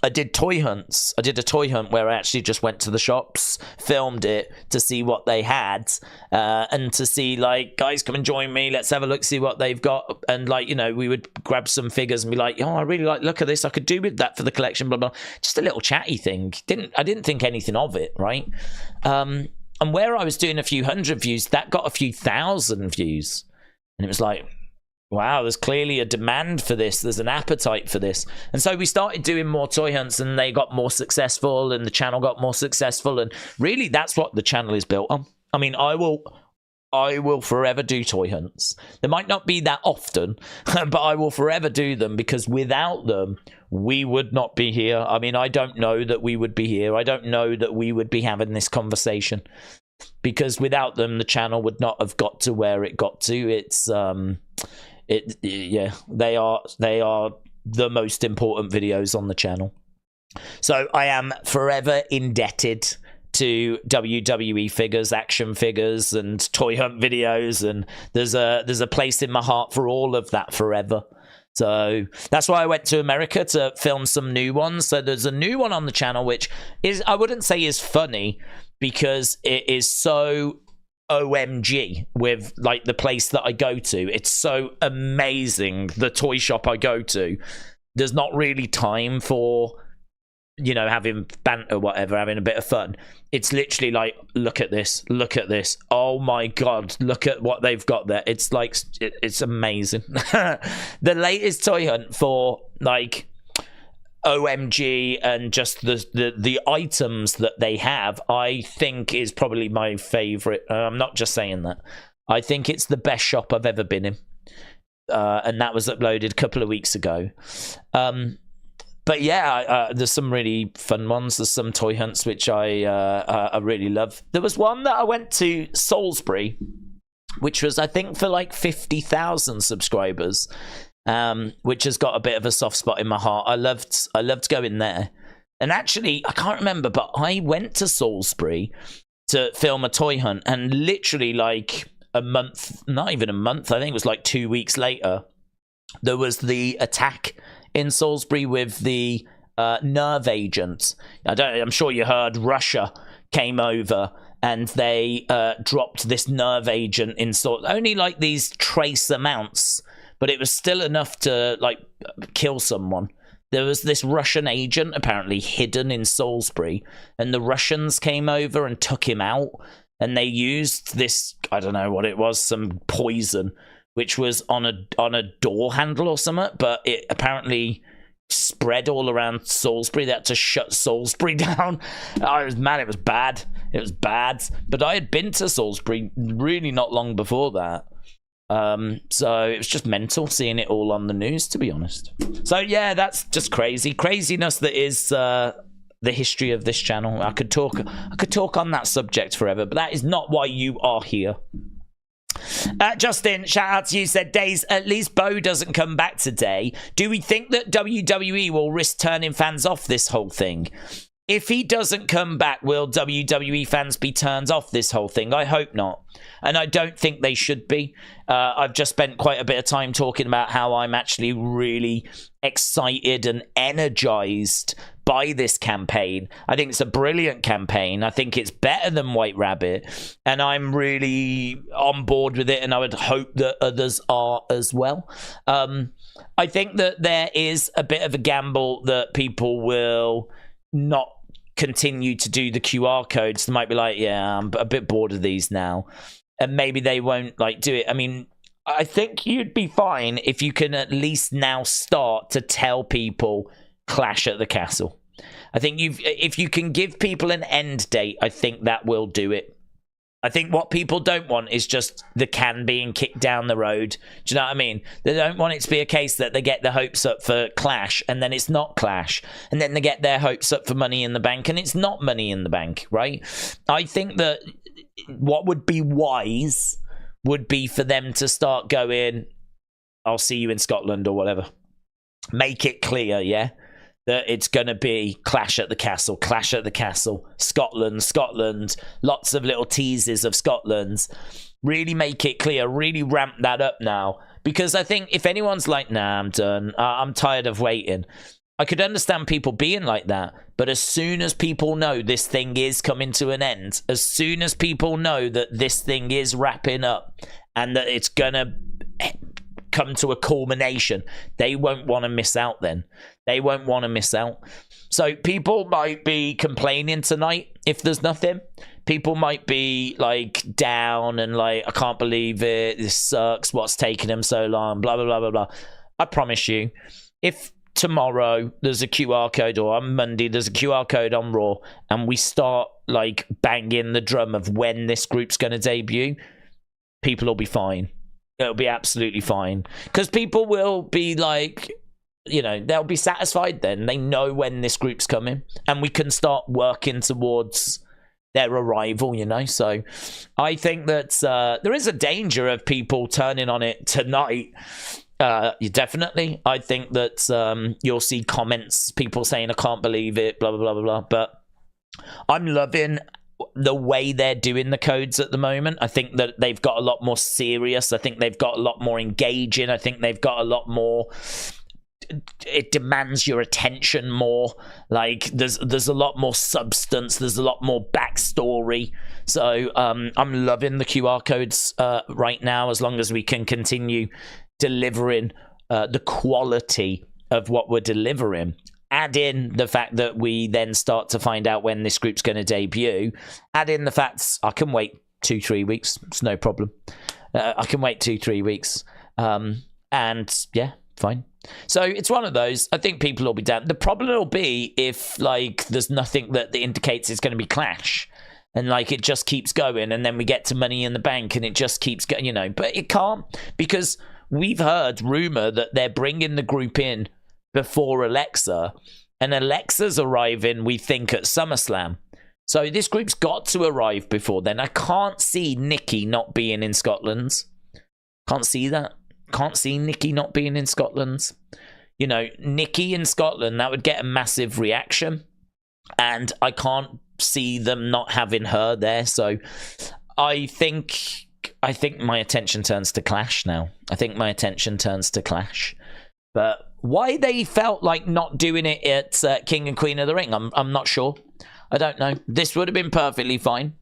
I did toy hunts. I did a toy hunt where I actually just went to the shops, filmed it to see what they had, and to see, like, guys, come and join me. Let's have a look, see what they've got. And, like, you know, we would grab some figures and be like, oh, I really like, look at this. I could do with that for the collection, blah, blah. Just a little chatty thing. I didn't think anything of it, right? And where I was doing a few hundred views, that got a few thousand views. And it was like, wow, there's clearly a demand for this. There's an appetite for this. And so we started doing more toy hunts, and they got more successful, and the channel got more successful. And really, that's what the channel is built on. I mean, I will forever do toy hunts. They might not be that often, but I will forever do them, because without them, we would not be here. I mean, I don't know that we would be here. I don't know that we would be having this conversation, because without them, the channel would not have got to where it got to. It's they are the most important videos on the channel. So I am forever indebted to WWE figures, action figures, and toy hunt videos, and there's a place in my heart for all of that forever. So that's why I went to America to film some new ones. So there's a new one on the channel, which is, I wouldn't say is funny, because it is so OMG with, like, the place that I go to. It's so amazing, the toy shop I go to. there's not really time for, you know, having banter, whatever, having a bit of fun. It's literally like, look at this, oh my god, look at what they've got there. It's like, it's amazing. The latest toy hunt for like OMG and just the items that they have, I think is probably my favorite. I'm not just saying that. I think it's the best shop I've ever been in. And that was uploaded a couple of weeks ago. But yeah, there's some really fun ones. There's some toy hunts which I really love. There was one that I went to Salisbury, which was, I think, for like 50,000 subscribers, which has got a bit of a soft spot in my heart. I loved going there. And actually, I can't remember, but I went to Salisbury to film a toy hunt, and literally like a month, not even a month, I think it was like 2 weeks later, there was the attack in Salisbury with the nerve agents. I'm sure you heard Russia came over and they dropped this nerve agent in only like these trace amounts, but it was still enough to like kill someone. There was this Russian agent apparently hidden in Salisbury, and the Russians came over and took him out, and they used this, I don't know what it was, some poison, which was on a door handle or something, but it apparently spread all around Salisbury. They had to shut Salisbury down. It was bad. It was bad. But I had been to Salisbury really not long before that. So it was just mental seeing it all on the news, to be honest. So yeah, that's just crazy. Craziness that is the history of this channel. I could talk on that subject forever, but that is not why you are here. Justin, shout out to you, said, Days, at least Bo doesn't come back today. Do we think that WWE will risk turning fans off this whole thing? If he doesn't come back, will WWE fans be turned off this whole thing? I hope not. And I don't think they should be. I've just spent quite a bit of time talking about how I'm actually really excited and energized by this campaign. I think it's a brilliant campaign. I think it's better than White Rabbit. And I'm really on board with it, and I would hope that others are as well. I think that there is a bit of a gamble that people will not continue to do the QR codes. They might be like, yeah, I'm a bit bored of these now, and maybe they won't like do it. I mean, I think you'd be fine if you can at least now start to tell people Clash at the Castle. I think if you can give people an end date, I think that will do it. I think what people don't want is just the can being kicked down the road. Do you know what I mean? They don't want it to be a case that they get their hopes up for Clash and then it's not Clash. And then they get their hopes up for Money in the Bank and it's not Money in the Bank, right? I think that what would be wise would be for them to start going, I'll see you in Scotland or whatever. Make it clear, yeah? That it's going to be Clash at the Castle, Scotland, lots of little teases of Scotland. Really make it clear, really ramp that up now. Because I think if anyone's like, nah, I'm done, I'm tired of waiting, I could understand people being like that. But as soon as people know this thing is coming to an end, as soon as people know that this thing is wrapping up and that it's going to come to a culmination, they won't want to miss out then. They won't want to miss out. So people might be complaining tonight if there's nothing. People might be like down and like, I can't believe it, this sucks, what's taking them so long, blah, blah, blah, blah, blah. I promise you, if tomorrow there's a QR code, or on Monday there's a QR code on Raw, and we start like banging the drum of when this group's going to debut, people will be fine. It'll be absolutely fine. Because people will be like, you know, they'll be satisfied then. They know when this group's coming. And we can start working towards their arrival, you know. So I think that there is a danger of people turning on it tonight. Definitely. I think that you'll see comments, people saying, I can't believe it, blah, blah, blah, blah, blah. But I'm loving the way they're doing the codes at the moment. I think that they've got a lot more serious. I think they've got a lot more engaging. I think they've got a lot more, it demands your attention more. Like there's a lot more substance, there's a lot more backstory. So I'm loving the QR codes right now, as long as we can continue delivering the quality of what we're delivering, add in the fact that we then start to find out when this group's going to debut, add in the facts, I can wait 2-3 weeks. It's no problem. I can wait 2-3 weeks. And yeah, fine. So it's one of those. I think people will be down. The problem will be if, like, there's nothing that indicates it's going to be Clash. And, like, it just keeps going. And then we get to Money in the Bank and it just keeps going, you know. But it can't, because we've heard rumour that they're bringing the group in before Alexa. And Alexa's arriving, we think, at SummerSlam. So this group's got to arrive before then. I can't see Nikki not being in Scotland. Can't see that. Can't see Nikki not being in Scotland. You know, Nikki in Scotland, that would get a massive reaction. And I can't see them not having her there. So I think my attention turns to Clash now. I think my attention turns to Clash. But why they felt like not doing it at King and Queen of the Ring, I'm not sure. I don't know. This would have been perfectly fine.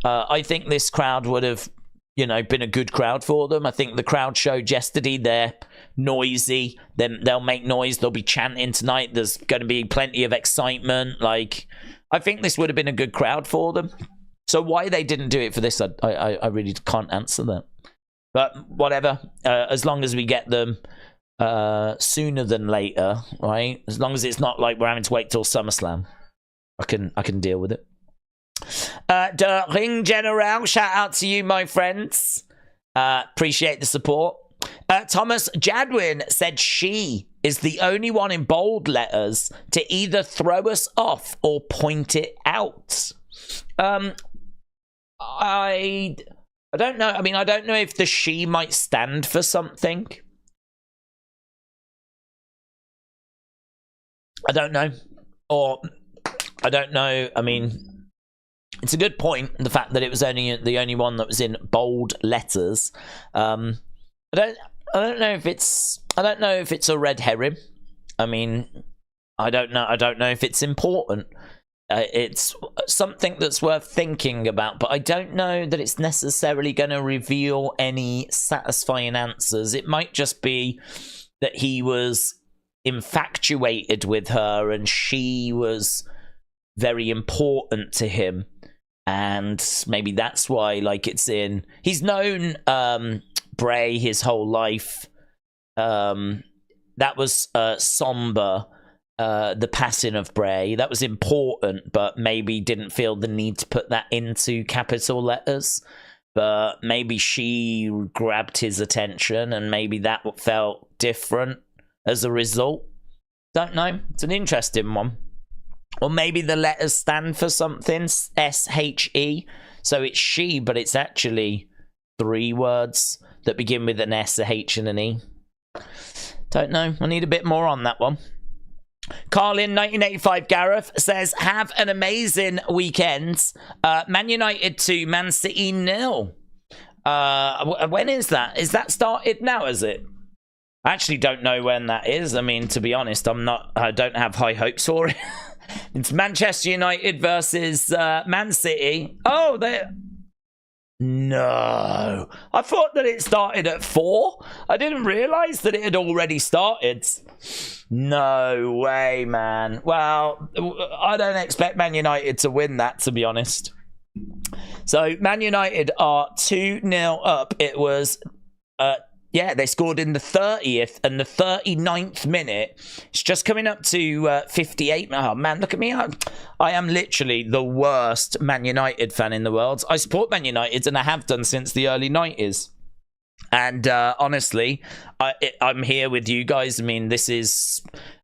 I think this crowd would have, you know, been a good crowd for them. I think the crowd showed yesterday they're noisy. They'll make noise. They'll be chanting tonight. There's going to be plenty of excitement. Like, I think this would have been a good crowd for them. So why they didn't do it for this, I really can't answer that. But whatever. As long as we get them sooner than later, right? As long as it's not like we're having to wait till SummerSlam, I can deal with it. The Ring General, shout out to you, my friends. Appreciate the support. Thomas Jadwin said she is the only one in bold letters to either throw us off or point it out. I don't know. I mean, I don't know if the she might stand for something. I don't know. Or I don't know. I mean, it's a good point, the fact that it was only the only one that was in bold letters. I don't know if it's a red herring. I mean, I don't know if it's important. It's something that's worth thinking about, but I don't know that it's necessarily going to reveal any satisfying answers. It might just be that he was infatuated with her and she was very important to him, and maybe that's why, like, it's in. He's known Bray his whole life. That was somber. The passing of Bray, that was important, but maybe didn't feel the need to put that into capital letters. But maybe she grabbed his attention, and maybe that felt different as a result. Don't know. It's an interesting one. Or maybe the letters stand for something. S-H-E. So it's she, but it's actually 3 words that begin with an S, a H, and an E. Don't know. I need a bit more on that one. Carlin 1985 Gareth says, have an amazing weekend. Man United 2, Man City 0. When is that? Is that started now, is it? I actually don't know when that is. I mean, to be honest, I don't have high hopes for it. It's Manchester United versus Man City. Oh, no. I thought that it started at 4. I didn't realise that it had already started. No way, man. Well, I don't expect Man United to win that, to be honest. So, Man United are 2-0 up. It was... they scored in the 30th and the 39th minute. It's just coming up to 58. Oh, man, look at me. I am literally the worst Man United fan in the world. I support Man United, and I have done since the early 90s. And honestly, I'm here with you guys. I mean,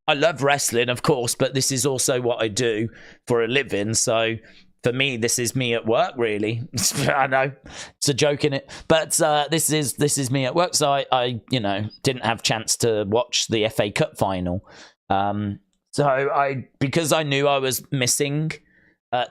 I love wrestling, of course, but this is also what I do for a living. So for me, this is me at work, really. I know it's a joke, in it, but this is me at work. So I didn't have chance to watch the FA Cup final. Because I knew I was missing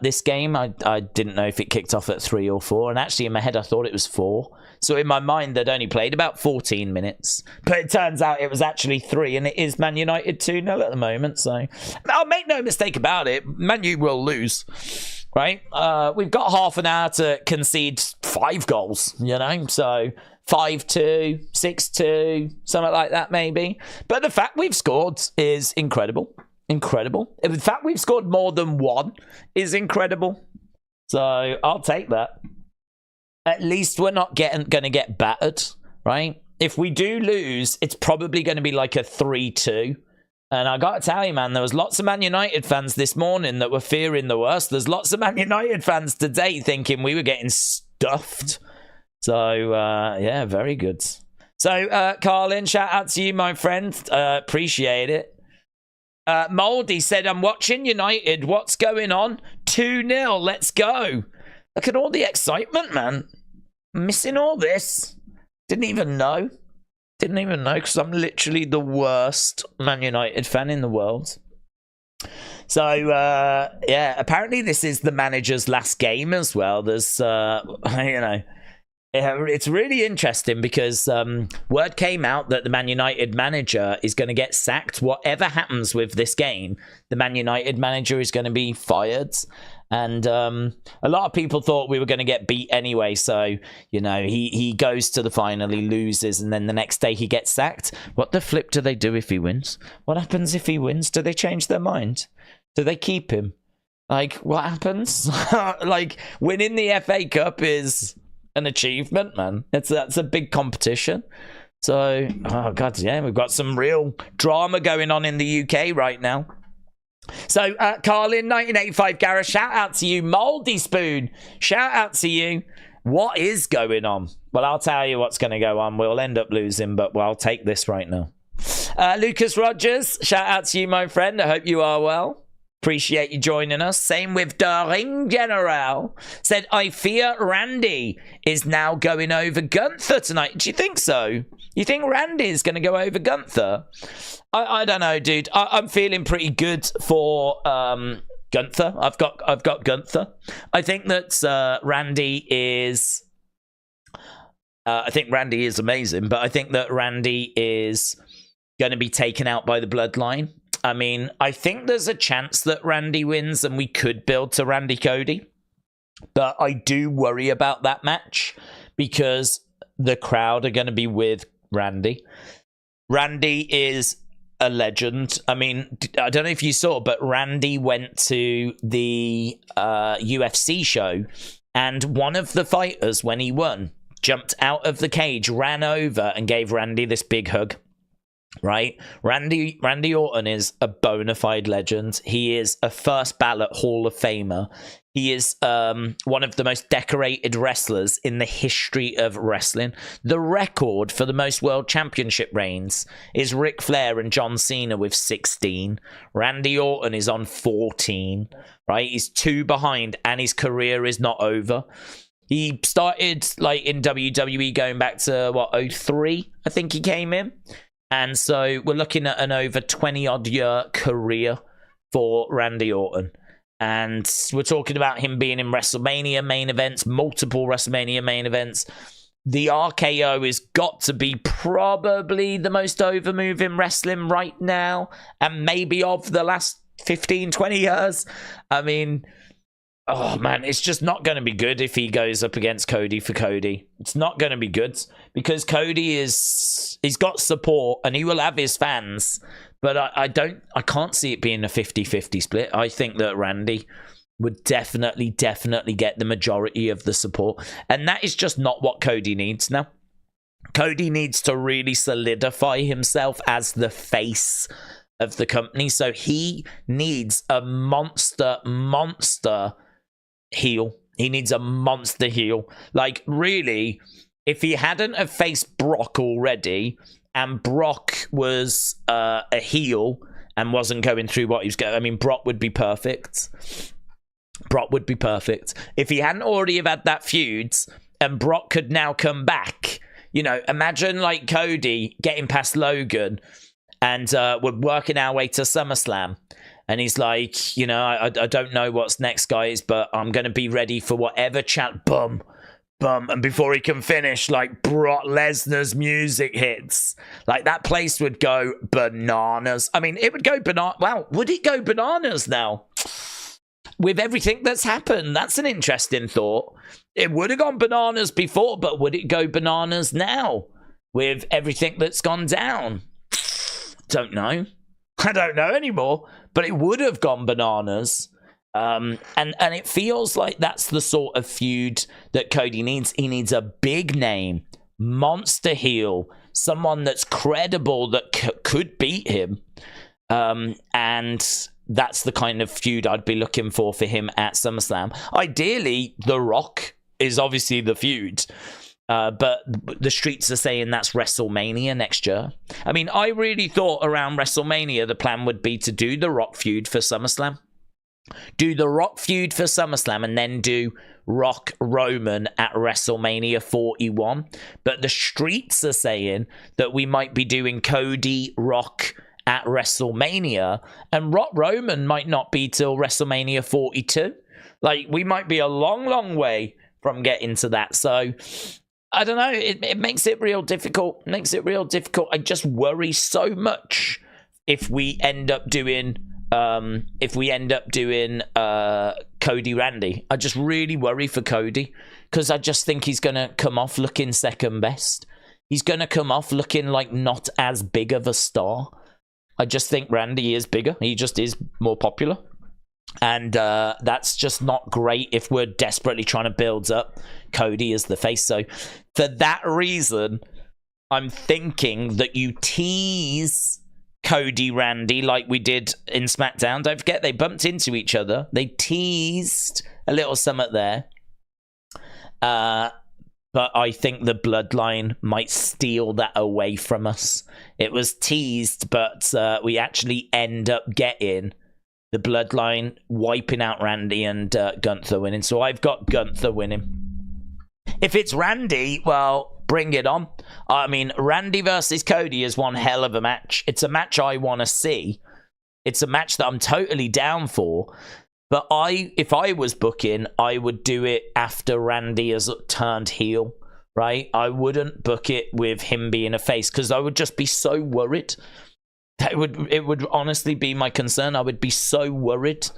this game, I didn't know if it kicked off at 3 or 4. And actually, in my head, I thought it was 4. So in my mind, they'd only played about 14 minutes. But it turns out it was actually 3, and it is Man United 2-0 at the moment. So I'll make no mistake about it. Man U will lose. right? We've got half an hour to concede 5 goals, you know? So 5-2, 6-2, something like that maybe. But the fact we've scored is incredible. Incredible. The fact we've scored more than 1 is incredible. So I'll take that. At least we're not going to get battered, right? If we do lose, it's probably going to be like a 3-2. And I got to tell you, man, there was lots of Man United fans this morning that were fearing the worst. There's lots of Man United fans today thinking we were getting stuffed. So, yeah, very good. So, Carlin, shout out to you, my friend. Appreciate it. Moldy said, I'm watching United. What's going on? 2-0. Let's go. Look at all the excitement, man. I'm missing all this. Didn't even know. Didn't even know because I'm literally the worst Man United fan in the world. So, yeah, apparently this is the manager's last game as well. There's, you know, it's really interesting because word came out that the Man United manager is going to get sacked. Whatever happens with this game, the Man United manager is going to be fired. And a lot of people thought we were going to get beat anyway. So, you know, he goes to the final, he loses, and then the next day he gets sacked. What the flip do they do if he wins? What happens if he wins? Do they change their mind? Do they keep him? Like, what happens? Like, winning the FA Cup is an achievement, man. That's a big competition. So, oh, God, yeah, we've got some real drama going on in the UK right now. So, Carlin, 1985, Gareth, shout out to you. Moldy Spoon, shout out to you. What is going on? Well, I'll tell you what's going to go on. We'll end up losing, but I'll take this right now. Lucas Rogers, shout out to you, my friend. I hope you are well. Appreciate you joining us. Same with the Ring General. Said, I fear Randy is now going over Gunther tonight. Do you think so? You think Randy is going to go over Gunther? I don't know, dude. I'm feeling pretty good for Gunther. I've got Gunther. I think that Randy is... I think Randy is amazing, but I think that Randy is going to be taken out by the bloodline. I mean, I think there's a chance that Randy wins and we could build to Randy Cody. But I do worry about that match because the crowd are going to be with Randy. Randy is a legend. I mean, I don't know if you saw, but Randy went to the UFC show and one of the fighters, when he won, jumped out of the cage, ran over and gave Randy this big hug. Right? Randy Orton is a bona fide legend. He is a first ballot Hall of Famer. He is one of the most decorated wrestlers in the history of wrestling. The record for the most world championship reigns is Ric Flair and John Cena with 16. Randy Orton is on 14. Right? He's 2 behind and his career is not over. He started like in WWE going back to, what, 03? I think he came in. And so we're looking at an over 20-odd year career for Randy Orton. And we're talking about him being in WrestleMania main events, multiple WrestleMania main events. The RKO has got to be probably the most over move in wrestling right now. And maybe of the last 15, 20 years. I mean... oh, man, it's just not going to be good if he goes up against Cody for Cody. It's not going to be good because Cody he's got support and he will have his fans. But I can't see it being a 50-50 split. I think that Randy would definitely get the majority of the support. And that is just not what Cody needs now. Cody needs to really solidify himself as the face of the company. So he needs a monster heel. He needs a monster heel. Like, really, if he hadn't have faced Brock already and Brock was a heel and wasn't going through what he was going, I mean, Brock would be perfect. Brock would be perfect. If he hadn't already have had that feud and Brock could now come back, you know, imagine like Cody getting past Logan and we're working our way to SummerSlam. And he's like, you know, I don't know what's next, guys, but I'm going to be ready for whatever chat. Bum. And before he can finish, like, Brock Lesnar's music hits. Like, that place would go bananas. I mean, it would go bananas. Wow, would it go bananas now? with everything that's happened. That's an interesting thought. It would have gone bananas before, but would it go bananas now with everything that's gone down? Don't know. I don't know anymore, but it would have gone bananas. And it feels like that's the sort of feud that Cody needs. He needs a big name, monster heel, someone that's credible that could beat him. And that's the kind of feud I'd be looking for him at SummerSlam. Ideally, The Rock is obviously the feud. But the streets are saying that's WrestleMania next year. I mean, I really thought around WrestleMania the plan would be to do the Rock feud for SummerSlam. Do the Rock feud for SummerSlam and then do Rock Roman at WrestleMania 41. But the streets are saying that we might be doing Cody Rock at WrestleMania, and Rock Roman might not be till WrestleMania 42. Like, we might be a long, long way from getting to that. So I don't know. It makes it real difficult. I just worry so much if we end up doing Cody Randy. I just really worry for Cody because I just think he's gonna come off looking second best. He's gonna come off looking like not as big of a star. I just think Randy is bigger. He just is more popular. And that's just not great if we're desperately trying to build up Cody as the face. So for that reason, I'm thinking that you tease Cody Randy like we did in SmackDown. Don't forget, they bumped into each other. They teased a little something there. But I think the bloodline might steal that away from us. It was teased, but we actually end up getting the bloodline wiping out Randy and Gunther winning. So I've got Gunther winning. If it's Randy, well, bring it on. I mean, Randy versus Cody is one hell of a match. It's a match I want to see. It's a match that I'm totally down for. But if I was booking, I would do it after Randy has turned heel, right? I wouldn't book it with him being a face because I would just be so worried. It would honestly be my concern. I would be so worried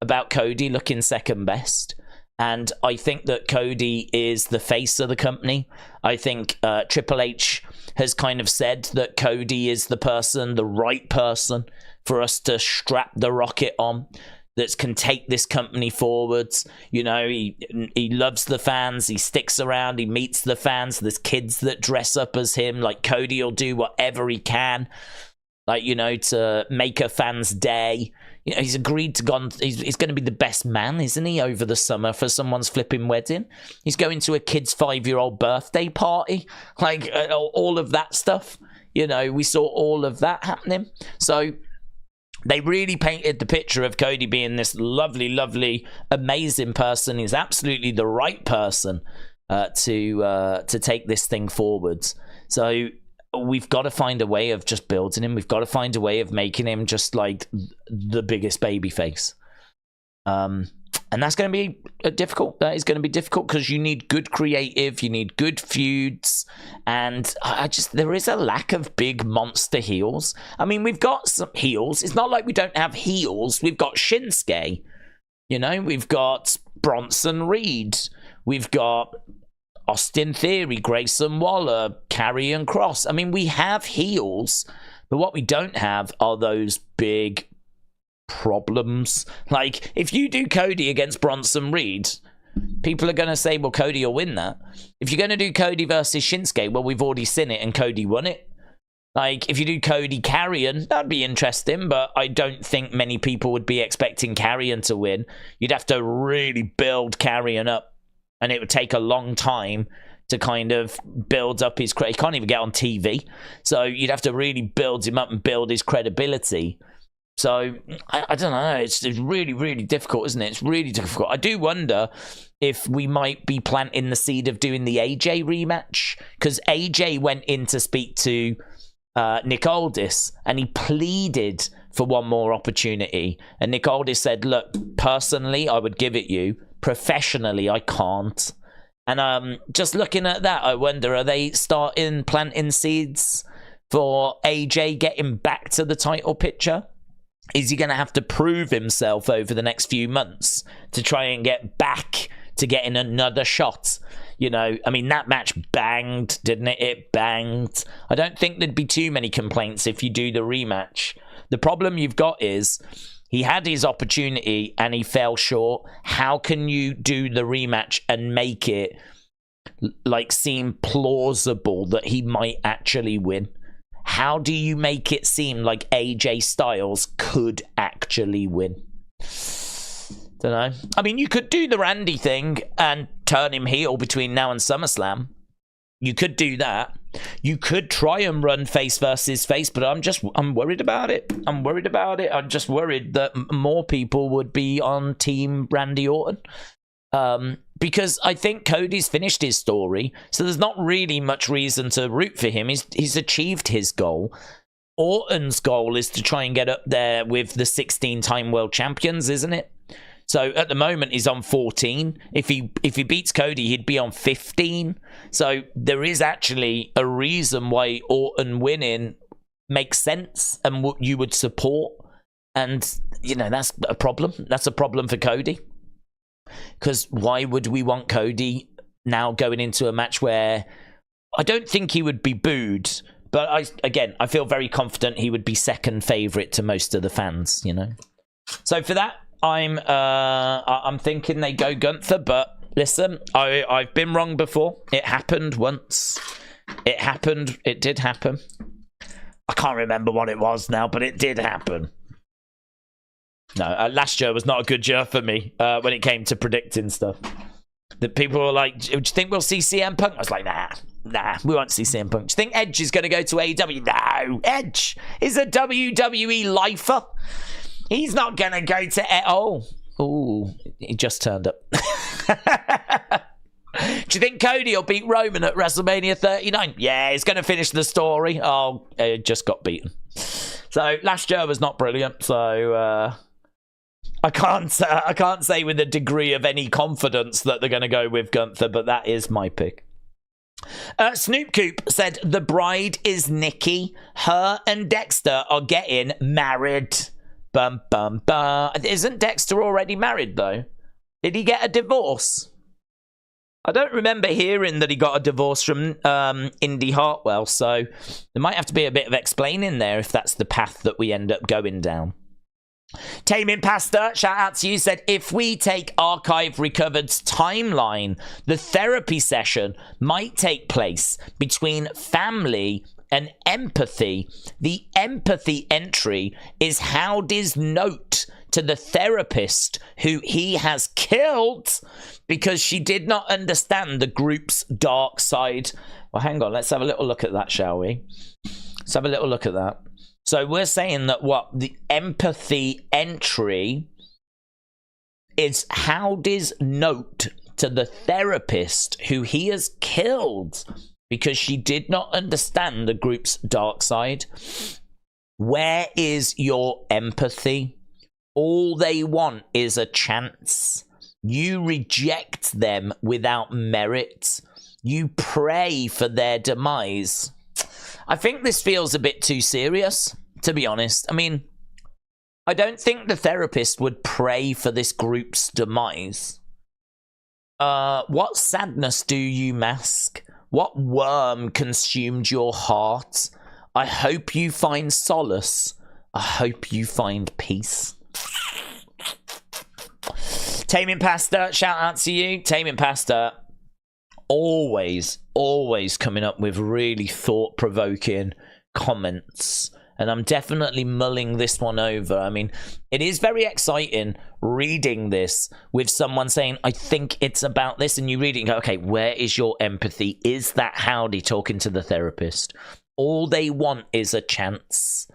about Cody looking second best. And I think that Cody is the face of the company. I think Triple H has kind of said that Cody is the right person for us to strap the rocket on, that can take this company forwards. You know, he loves the fans. He sticks around. He meets the fans. There's kids that dress up as him. Like, Cody will do whatever he can, like, you know, to make a fan's day. You know, he's agreed to he's going to be the best man, isn't he, over the summer for someone's flipping wedding. He's going to a kid's 5-year-old birthday party. Like, all of that stuff. You know, we saw all of that happening. So they really painted the picture of Cody being this lovely, lovely, amazing person. He's absolutely the right person to take this thing forwards. So we've got to find a way of just building him. We've got to find a way of making him just like the biggest babyface. And that's going to be difficult. That is going to be difficult because you need good creative, you need good feuds, and there is a lack of big monster heels. I mean, we've got some heels. It's not like we don't have heels. We've got Shinsuke, you know, we've got Bronson Reed, we've got Austin Theory, Grayson Waller, Karrion Kross. I mean, we have heels, but what we don't have are those big problems. Like, if you do Cody against Bronson Reed, people are going to say, well, Cody will win that. If you're going to do Cody versus Shinsuke, well, we've already seen it and Cody won it. Like, if you do Cody Karrion, that'd be interesting, but I don't think many people would be expecting Karrion to win. You'd have to really build Karrion up, and it would take a long time to kind of build up his he can't even get on TV. So you'd have to really build him up and build his credibility. So, I don't know. It's really, really difficult, isn't it? It's really difficult. I do wonder if we might be planting the seed of doing the AJ rematch, because AJ went in to speak to Nick Aldis, and he pleaded for one more opportunity. And Nick Aldis said, look, personally, I would give it you. Professionally, I can't. And just looking at that, I wonder, are they planting seeds for AJ getting back to the title picture? is he going to have to prove himself over the next few months to try and get back to getting another shot? You know, I mean, that match banged, didn't it? It banged. I don't think there'd be too many complaints if you do the rematch. The problem you've got is he had his opportunity and he fell short. How can you do the rematch and make it like seem plausible that he might actually win? How do you make it seem like AJ Styles could actually win? Don't know. I mean, you could do the Randy thing and turn him heel between now and SummerSlam. You could do that. You could try and run face versus face, but I'm worried about it. I'm just worried that more people would be on Team Randy Orton. Because I think Cody's finished his story, so there's not really much reason to root for him. He's achieved his goal. Orton's goal is to try and get up there with the 16-time world champions, isn't it? So at the moment, he's on 14. If he beats Cody, he'd be on 15. So there is actually a reason why Orton winning makes sense and what you would support. And, you know, that's a problem. That's a problem for Cody. Because why would we want Cody now going into a match where I don't think he would be booed, but I feel very confident he would be second favourite to most of the fans, you know. So for that, I'm thinking they go Gunther, but listen, I've been wrong before. It happened once. It did happen. I can't remember what it was now, but it did happen. No, last year was not a good year for me when it came to predicting stuff. The people were like, do you think we'll see CM Punk? I was like, nah, we won't see CM Punk. Do you think Edge is going to go to AEW? No, Edge is a WWE lifer. He's not going to go to... Oh, he just turned up. Do you think Cody will beat Roman at WrestleMania 39? Yeah, he's going to finish the story. Oh, he just got beaten. So last year was not brilliant, so... I can't say with a degree of any confidence that they're going to go with Gunther, but that is my pick. Snoop Coop said, the bride is Nikki. Her and Dexter are getting married. Bum, bum, bum. Isn't Dexter already married, though? Did he get a divorce? I don't remember hearing that he got a divorce from Indy Hartwell, so there might have to be a bit of explaining there if that's the path that we end up going down. Taming Pasta, shout out to you, said, if we take Archive Recovered's timeline, the therapy session might take place between family and empathy. The empathy entry is Howdy's note to the therapist who he has killed because she did not understand the group's dark side. Well, hang on, let's have a little look at that, shall we? Let's have a little look at that. So we're saying that the empathy entry is Howdy's note to the therapist who he has killed because she did not understand the group's dark side. Where is your empathy? All they want is a chance. You reject them without merit. You pray for their demise. I think this feels a bit too serious, to be honest. I mean, I don't think the therapist would pray for this group's demise. What sadness do you mask? What worm consumed your heart? I hope you find solace. I hope you find peace. Taming Pasta, shout out to you. Taming Pasta, always coming up with really thought-provoking comments. And I'm definitely mulling this one over. I mean, it is very exciting reading this with someone saying, I think it's about this. And you read it and go, okay, where is your empathy? Is that Howdy talking to the therapist? All they want is a chance.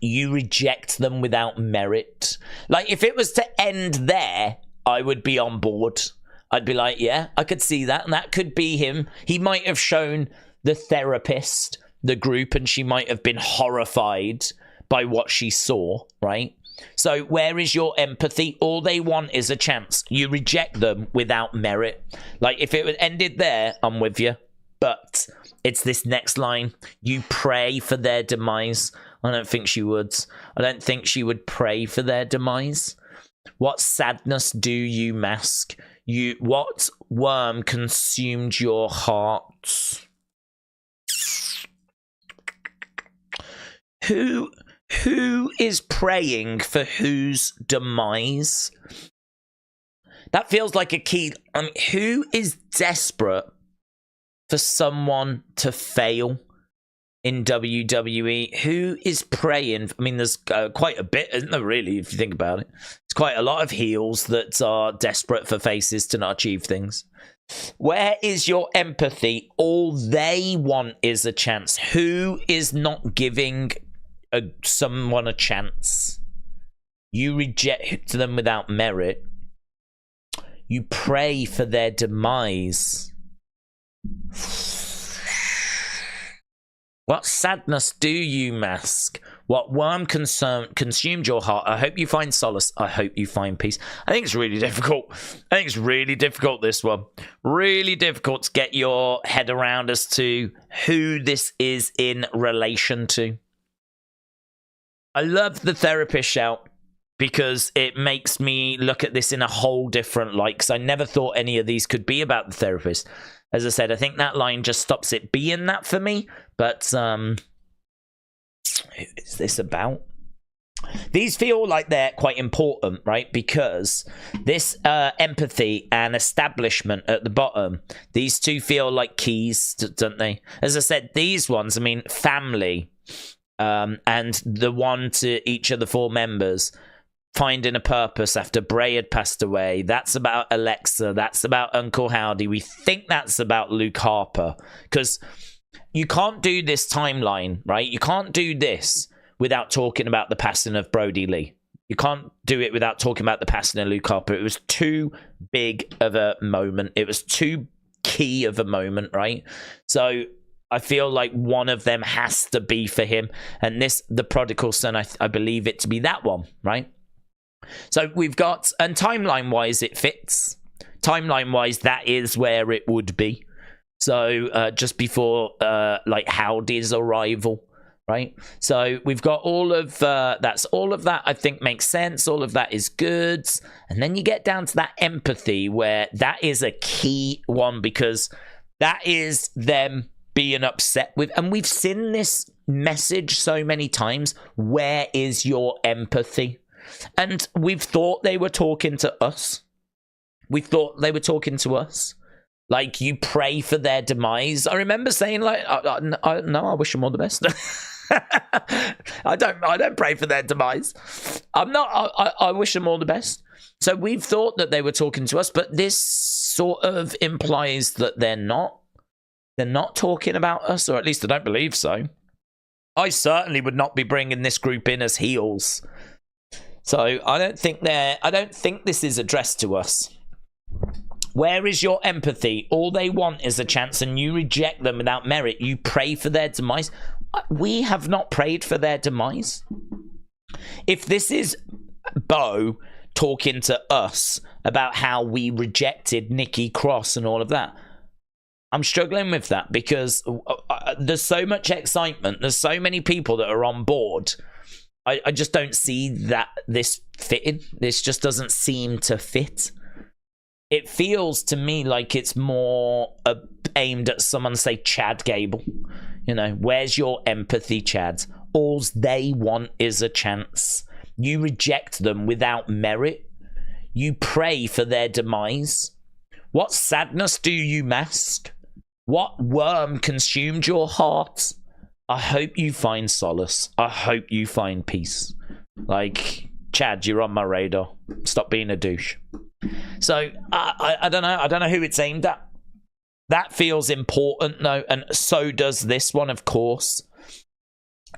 You reject them without merit. Like, if it was to end there, I would be on board. I'd be like, yeah, I could see that. And that could be him. He might have shown the therapist the group and she might have been horrified by what she saw, right? So where is your empathy? All they want is a chance. You reject them without merit. Like, if it ended there, I'm with you. But it's this next line. You pray for their demise. I don't think she would. I don't think she would pray for their demise. What sadness do you mask? What worm consumed your heart? Who is praying for whose demise? That feels like a key. Who is desperate for someone to fail in WWE? Who is praying? I mean, there's quite a bit, isn't there, really, if you think about it? It's quite a lot of heels that are desperate for faces to not achieve things. Where is your empathy? All they want is a chance. Who is not giving someone a chance? You reject them without merit. You pray for their demise. What sadness do you mask? What worm consumed your heart? I hope you find solace. I hope you find peace. I think it's really difficult. I think it's really difficult, this one. Really difficult to get your head around as to who this is in relation to. I love the therapist shout because it makes me look at this in a whole different light, because I never thought any of these could be about the therapist. As I said, I think that line just stops it being that for me. But who is this about? These feel like they're quite important, right? Because this empathy and establishment at the bottom, these two feel like keys, don't they? As I said, these ones, I mean, family, and the one to each of the four members, finding a purpose after Bray had passed away. That's about Alexa. That's about Uncle Howdy. We think that's about Luke Harper. Because you can't do this timeline, right? You can't do this without talking about the passing of Brody Lee. You can't do it without talking about the passing of Luke Harper. It was too big of a moment. It was too key of a moment, right? So I feel like one of them has to be for him. And this, the prodigal son, I believe it to be that one, right? So we've got, and timeline-wise, it fits. Timeline-wise, that is where it would be. So just before, like, Howdy's arrival, right? So we've got all of all of that, I think, makes sense. All of that is good. And then you get down to that empathy, where that is a key one, because that is them being upset with, and we've seen this message so many times. Where is your empathy? And we've thought they were talking to us. We thought they were talking to us. Like, you pray for their demise. I remember saying, like, no, I wish them all the best. I don't pray for their demise. I wish them all the best. So we've thought that they were talking to us, but this sort of implies that they're not. They're not talking about us, or at least I don't believe so. I certainly would not be bringing this group in as heels. So I don't think this is addressed to us. Where is your empathy? All they want is a chance, and you reject them without merit. You pray for their demise. We have not prayed for their demise. If this is Bo talking to us about how we rejected Nikki Cross and all of that, I'm struggling with that, because there's so much excitement. There's so many people that are on board. I just don't see that this fitting. This just doesn't seem to fit. It feels to me like it's more aimed at someone, say Chad Gable. You know, where's your empathy, Chad? All they want is a chance. You reject them without merit. You pray for their demise. What sadness do you mask? What worm consumed your heart? I hope you find solace. I hope you find peace. Like, Chad, you're on my radar. Stop being a douche. So, I don't know. I don't know who it's aimed at. That feels important, though, and so does this one, of course.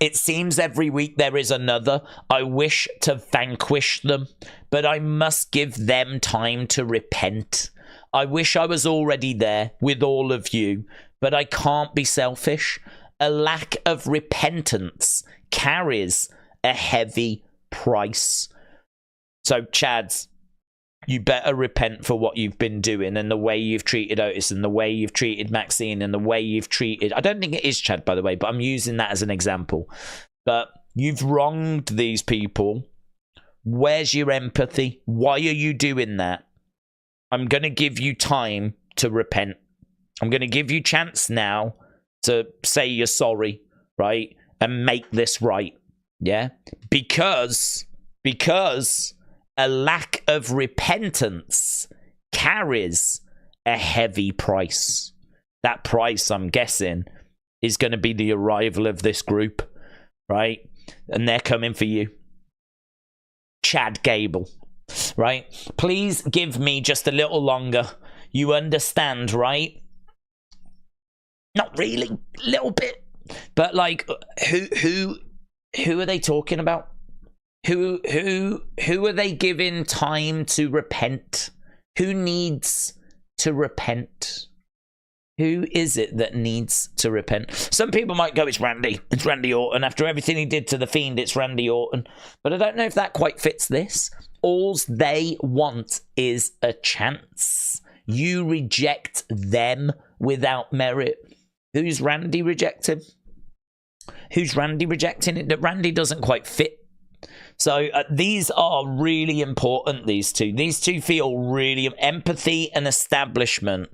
It seems every week there is another. I wish to vanquish them, but I must give them time to repent. I wish I was already there with all of you, but I can't be selfish. A lack of repentance carries a heavy price. So, Chads, You better repent for what you've been doing and the way you've treated Otis and the way you've treated Maxine and the way you've treated... I don't think it is Chad, by the way, but I'm using that as an example. But you've wronged these people. Where's your empathy? Why are you doing that? I'm going to give you time to repent. I'm going to give you chance now to say you're sorry, right? And make this right. Yeah? Because a lack of repentance carries a heavy price. That price, I'm guessing, is going to be the arrival of this group, right? And they're coming for you. Chad Gable, right? Please give me just a little longer. You understand, right? Not really, a little bit. But like, who are they talking about? Who are they giving time to repent? Who needs to repent? Who is it that needs to repent? Some people might go, it's Randy. It's Randy Orton. After everything he did to The Fiend, it's Randy Orton. But I don't know if that quite fits this. All they want is a chance. You reject them without merit. Who's Randy rejecting? Who's Randy rejecting? It that Randy doesn't quite fit. So these are really important, these two. These two feel really... Empathy and establishment.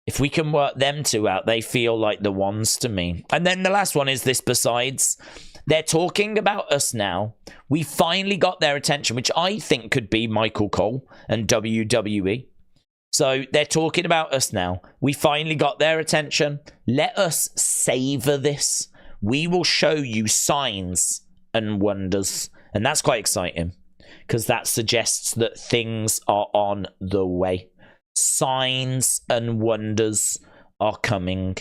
If we can work them two out, they feel like the ones to me. And then the last one is this besides. They're talking about us now. We finally got their attention, which I think could be Michael Cole and WWE. So they're talking about us now. We finally got their attention. Let us savor this. We will show you signs and wonders. And that's quite exciting because that suggests that things are on the way. Signs and wonders are coming.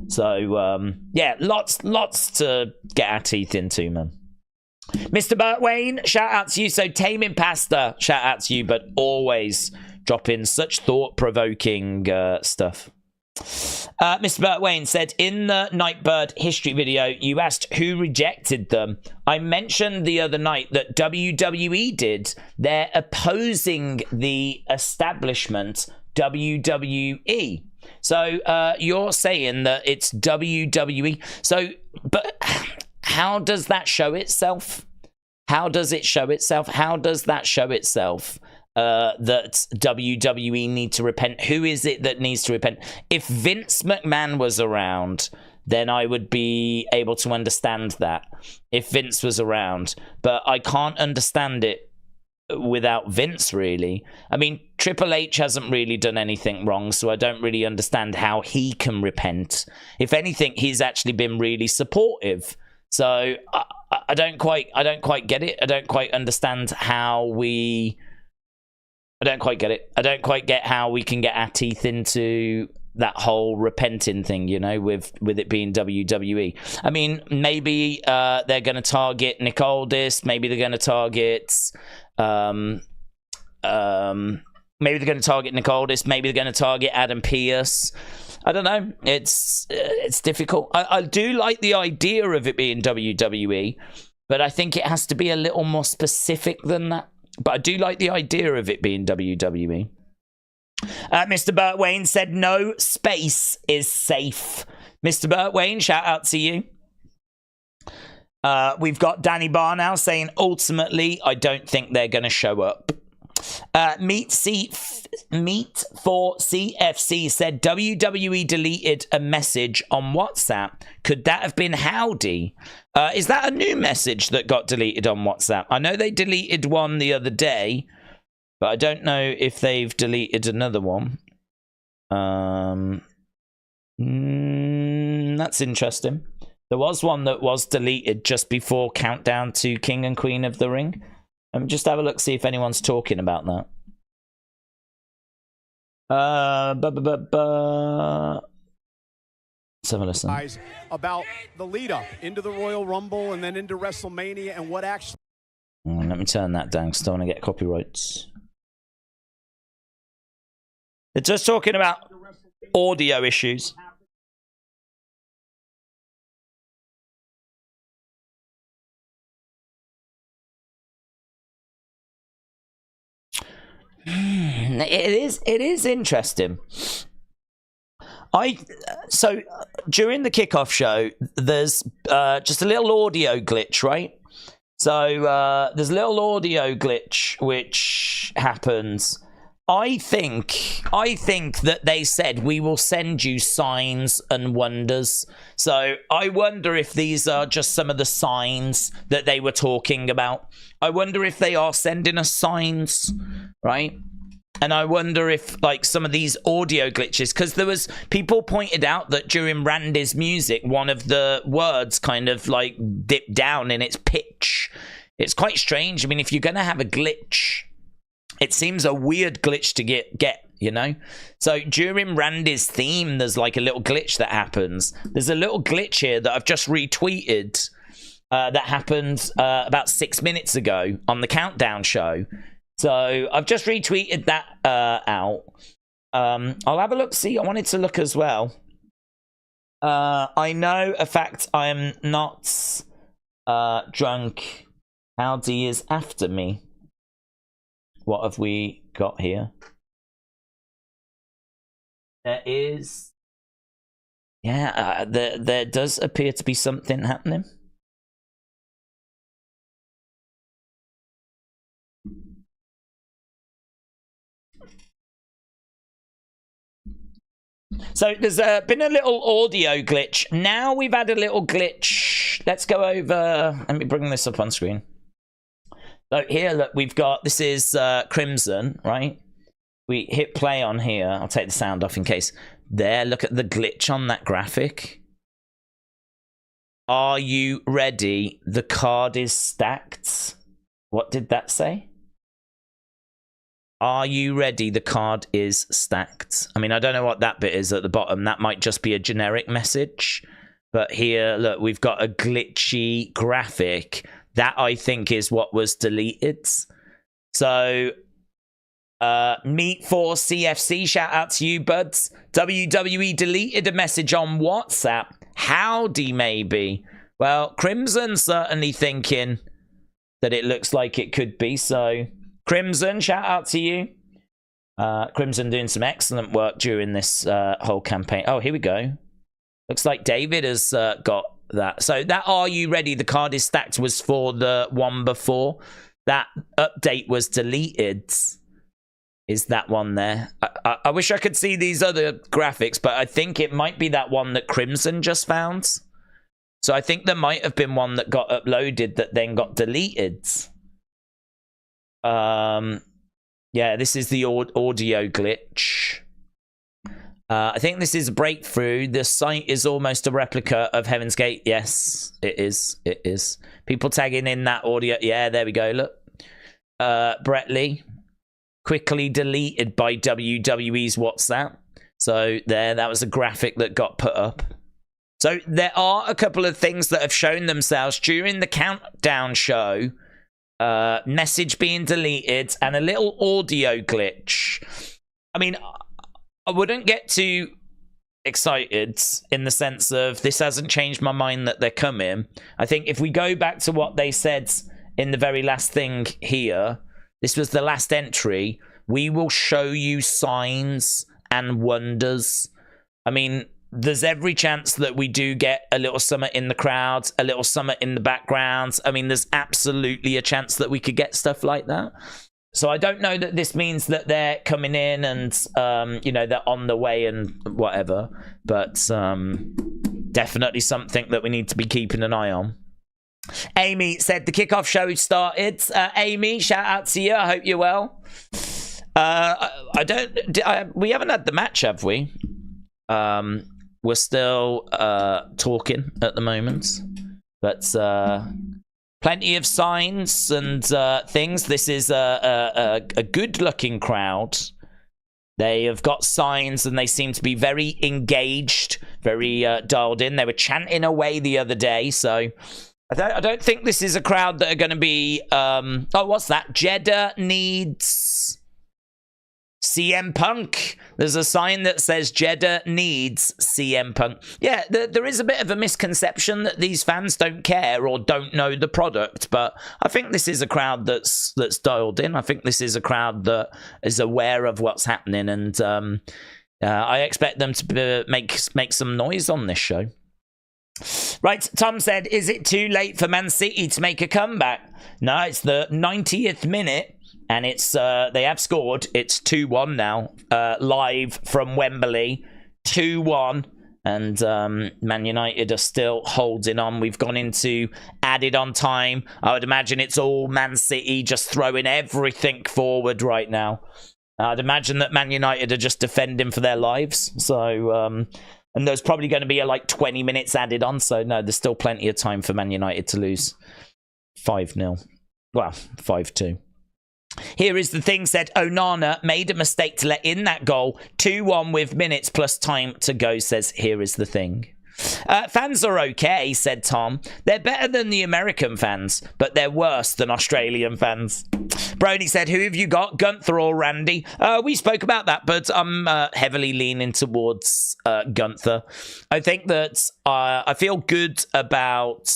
So, yeah, lots to get our teeth into, man. Mr. Burt Wayne, shout out to you. So, Taming Pasta, shout out to you, but always drop in such thought-provoking stuff. Mr. Burt Wayne said, in the Nightbird history video, you asked who rejected them. I mentioned the other night that WWE did. They're opposing the establishment, WWE. So you're saying that it's WWE. So, but how does that show itself? How does it show itself? How does that show itself? That WWE need to repent. Who is it that needs to repent? If Vince McMahon was around, then I would be able to understand that. If Vince was around, but I can't understand it without Vince, really. I mean, Triple H hasn't really done anything wrong, so I don't really understand how he can repent. If anything, he's actually been really supportive. So I don't quite get it. I don't quite understand how we... I don't quite get it. I don't quite get how we can get our teeth into that whole repenting thing, you know, with it being WWE. I mean, maybe they're going to target Nick Aldis. Maybe they're going to target... maybe they're going to target Nick Aldis. Maybe they're going to target Adam Pearce. I don't know. It's difficult. I do like the idea of it being WWE, but I think it has to be a little more specific than that. But I do like the idea of it being WWE. Mr. Burt Wayne said, no space is safe. Mr. Burt Wayne, shout out to you. We've got Danny Barr now saying, ultimately, I don't think they're going to show up. Meat for CFC said, WWE deleted a message on WhatsApp. Could that have been howdy? Is that a new message that got deleted on WhatsApp? I know they deleted one the other day, but I don't know if they've deleted another one. That's interesting. There was one that was deleted just before Countdown to King and Queen of the Ring. Let me just have a look, see if anyone's talking about that. Let's have a listen. About the lead up into the Royal Rumble and then into WrestleMania and what actually... Let me turn that down because I don't want to get copyrights. They're just talking about audio issues. It is interesting. So during the kickoff show, there's just a little audio glitch, right? So there's a little audio glitch which happens. I think that they said we will send you signs and wonders. So I wonder if these are just some of the signs that they were talking about. I wonder if they are sending us signs, right? And I wonder if, like, some of these audio glitches, because there was people pointed out that during Randy's music, one of the words kind of like dipped down in its pitch. It's quite strange. I mean, if you're going to have a glitch, it seems a weird glitch to get, you know? So during Randy's theme, there's like a little glitch that happens. There's a little glitch here that I've just retweeted that happened about 6 minutes ago on the Countdown show. So I've just retweeted that out. I'll have a look. See, I wanted to look as well. I know a fact I am not drunk. Howdy is after me. What have we got here? There is... Yeah, there does appear to be something happening. So there's been a little audio glitch. Now we've had a little glitch. Let's go over... Let me bring this up on screen. So here, look, we've got... This is Crimson, right? We hit play on here. I'll take the sound off in case. There, look at the glitch on that graphic. Are you ready? The card is stacked. What did that say? Are you ready? The card is stacked. I mean, I don't know what that bit is at the bottom. That might just be a generic message. But here, look, we've got a glitchy graphic. That, I think, is what was deleted. So, Meet for CFC, shout out to you, buds. WWE deleted a message on WhatsApp. Howdy, maybe. Well, Crimson's certainly thinking that it looks like it could be, so... Crimson, shout out to you. Crimson doing some excellent work during this whole campaign. Oh, here we go. Looks like David has got that. So that Are You Ready? The card is stacked was for the one before. That update was deleted. Is that one there? I wish I could see these other graphics, but I think it might be that one that Crimson just found. So I think there might have been one that got uploaded that then got deleted. Yeah, this is the audio glitch. I think this is a breakthrough. The site is almost a replica of Heaven's Gate. Yes, it is. It is. People tagging in that audio. Yeah, there we go. Look. Brett Lee. Quickly deleted by WWE's WhatsApp. So there, that was a graphic that got put up. So there are a couple of things that have shown themselves during the Countdown show. Message being deleted and a little audio glitch. I mean, I wouldn't get too excited in the sense of this hasn't changed my mind that they're coming. I think if we go back to what they said in the very last thing here, this was the last entry. We will show you signs and wonders. I mean, there's every chance that we do get a little summit in the crowds, a little summit in the backgrounds. I mean, there's absolutely a chance that we could get stuff like that. So I don't know that this means that they're coming in and, you know, they're on the way and whatever. But definitely something that we need to be keeping an eye on. Amy said the kickoff show started. Amy, shout out to you. I hope you're well. We haven't had the match, have we? We're still talking at the moment, but plenty of signs and things. This is a good-looking crowd. They have got signs and they seem to be very engaged, very dialed in. They were chanting away the other day, so I don't think this is a crowd that are going to be... oh, what's that? Jeddah needs... CM Punk. There's a sign that says Jeddah needs CM Punk. Yeah, there is a bit of a misconception that these fans don't care or don't know the product, but I think this is a crowd that's dialed in. I think this is a crowd that is aware of what's happening, and I expect them to make some noise on this show. Right, Tom said, is it too late for Man City to make a comeback? No, it's the 90th minute. And it's they have scored. It's 2-1 now, live from Wembley, 2-1. And Man United are still holding on. We've gone into added on time. I would imagine it's all Man City just throwing everything forward right now. I'd imagine that Man United are just defending for their lives. So, and there's probably going to be like 20 minutes added on. So, no, there's still plenty of time for Man United to lose 5-0. Well, 5-2. Here is the thing, said Onana made a mistake to let in that goal. 2-1 with minutes plus time to go, says here is the thing. Fans are okay, said Tom. They're better than the American fans, but they're worse than Australian fans. Brony said, who have you got, Gunther or Randy? We spoke about that, but I'm heavily leaning towards Gunther. I think that I feel good about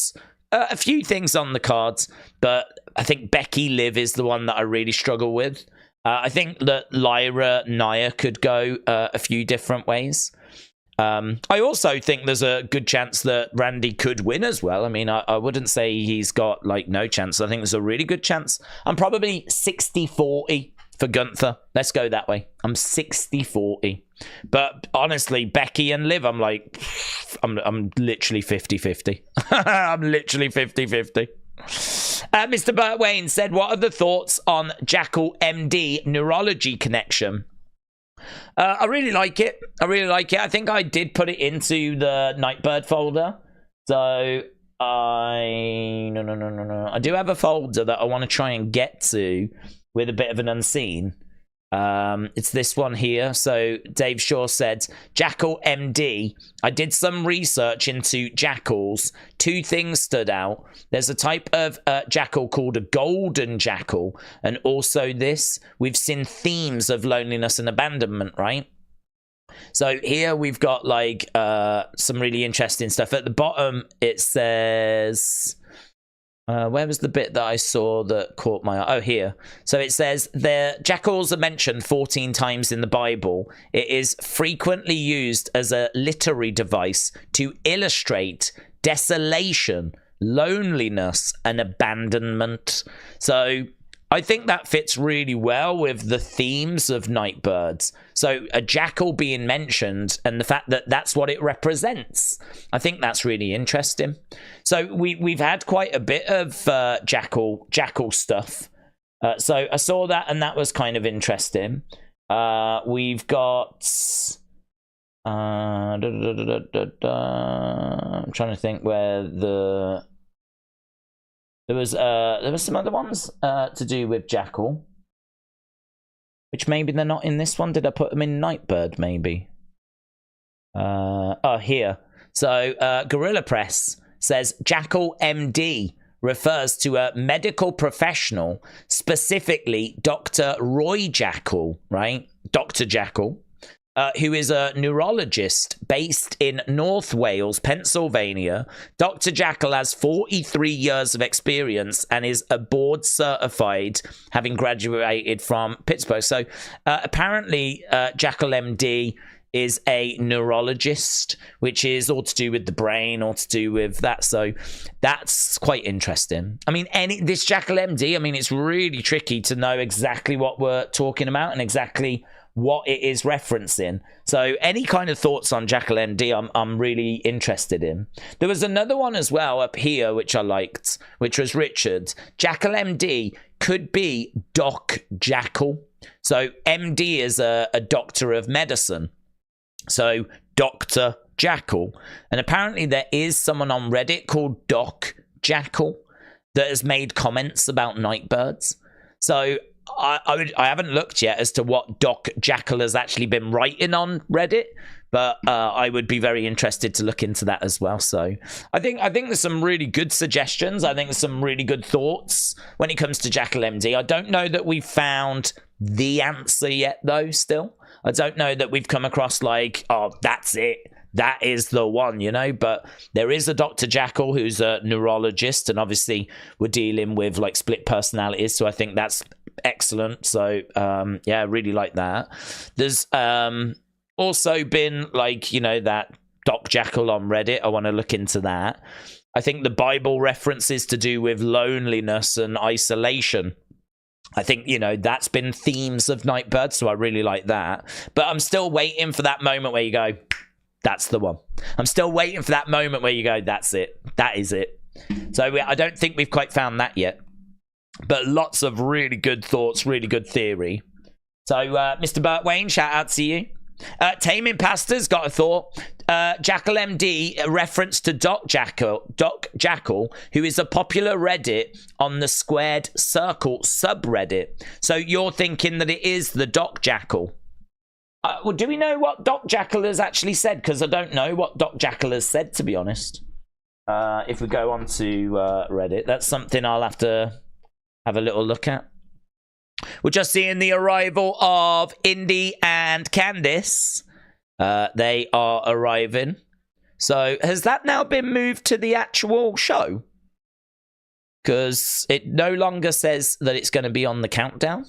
a few things on the cards, but I think Becky Liv is the one that I really struggle with. I think that Lyra Nia could go a few different ways. I also think there's a good chance that Randy could win as well. I mean, I wouldn't say he's got like no chance. I think there's a really good chance. I'm probably 60-40 for Gunther. Let's go that way. I'm 60-40. But honestly, Becky and Liv, I'm like, I'm literally 50-50. I'm literally 50-50. Mr. Burt Wayne said, what are the thoughts on Jackal MD neurology connection? I really like it. I think I did put it into the Nightbird folder. So I do have a folder that I want to try and get to with a bit of an unseen. It's this one here. So Dave Shaw said, Jackal MD. I did some research into jackals. Two things stood out. There's a type of jackal called a golden jackal. And also this, we've seen themes of loneliness and abandonment, right? So here we've got like some really interesting stuff. At the bottom, it says... where was the bit that I saw that caught my eye? Oh, here. So it says, the jackals are mentioned 14 times in the Bible. It is frequently used as a literary device to illustrate desolation, loneliness, and abandonment. So I think that fits really well with the themes of Nightbirds. So a jackal being mentioned and the fact that that's what it represents. I think that's really interesting. So we've had quite a bit of jackal stuff. So I saw that and that was kind of interesting. We've got... I'm trying to think where the... There was some other ones to do with Jackal, which maybe they're not in this one. Did I put them in Nightbird? Maybe. Oh, here. So Gorilla Press says Jackal MD refers to a medical professional, specifically Dr. Roy Jackal, right? Dr. Jackal. Who is a neurologist based in North Wales, Pennsylvania. Dr. Jackal has 43 years of experience and is a board certified, having graduated from Pittsburgh. So apparently Jackal MD is a neurologist, which is all to do with the brain, all to do with that. So that's quite interesting. I mean, this Jackal MD, I mean, it's really tricky to know exactly what we're talking about and exactly what it is referencing. So any kind of thoughts on Jackal MD, I'm really interested in. There was another one as well up here, which I liked, which was Richard. Jackal MD could be Doc Jackal. So MD is a doctor of medicine. So Dr. Jackal. And apparently there is someone on Reddit called Doc Jackal that has made comments about Nightbirds. So I haven't looked yet as to what Doc Jackal has actually been writing on Reddit, But I would be very interested to look into that as well. So I think there's some really good suggestions. I think there's some really good thoughts when it comes to Jackal MD. I don't know that we've found the answer yet, though. Still, I don't know that we've come across like, oh, that's it. That is the one, you know, but there is a Dr. Jackal who's a neurologist, and obviously we're dealing with like split personalities, so I think that's excellent. So yeah, I really like that. There's also been like, you know, that Doc Jackal on Reddit. I want to look into that. I think the Bible references to do with loneliness and isolation. I think, you know, that's been themes of Nightbird, so I really like that. But I'm still waiting for that moment where you go, that's the one. I'm still waiting for that moment where you go, that's it. That is it. So I don't think we've quite found that yet. But lots of really good thoughts, really good theory. So, Mr. Burt Wayne, shout out to you. Taming Pasta's got a thought. Jackal MD, a reference to Doc Jackal, who is a popular Reddit on the Squared Circle subreddit. So you're thinking that it is the Doc Jackal. Well, do we know what Doc Jackal has actually said? Because I don't know what Doc Jackal has said, to be honest. If we go on to Reddit, that's something I'll have to have a little look at. We're just seeing the arrival of Indy and Candice. They are arriving. So has that now been moved to the actual show? Because it no longer says that it's going to be on the countdown.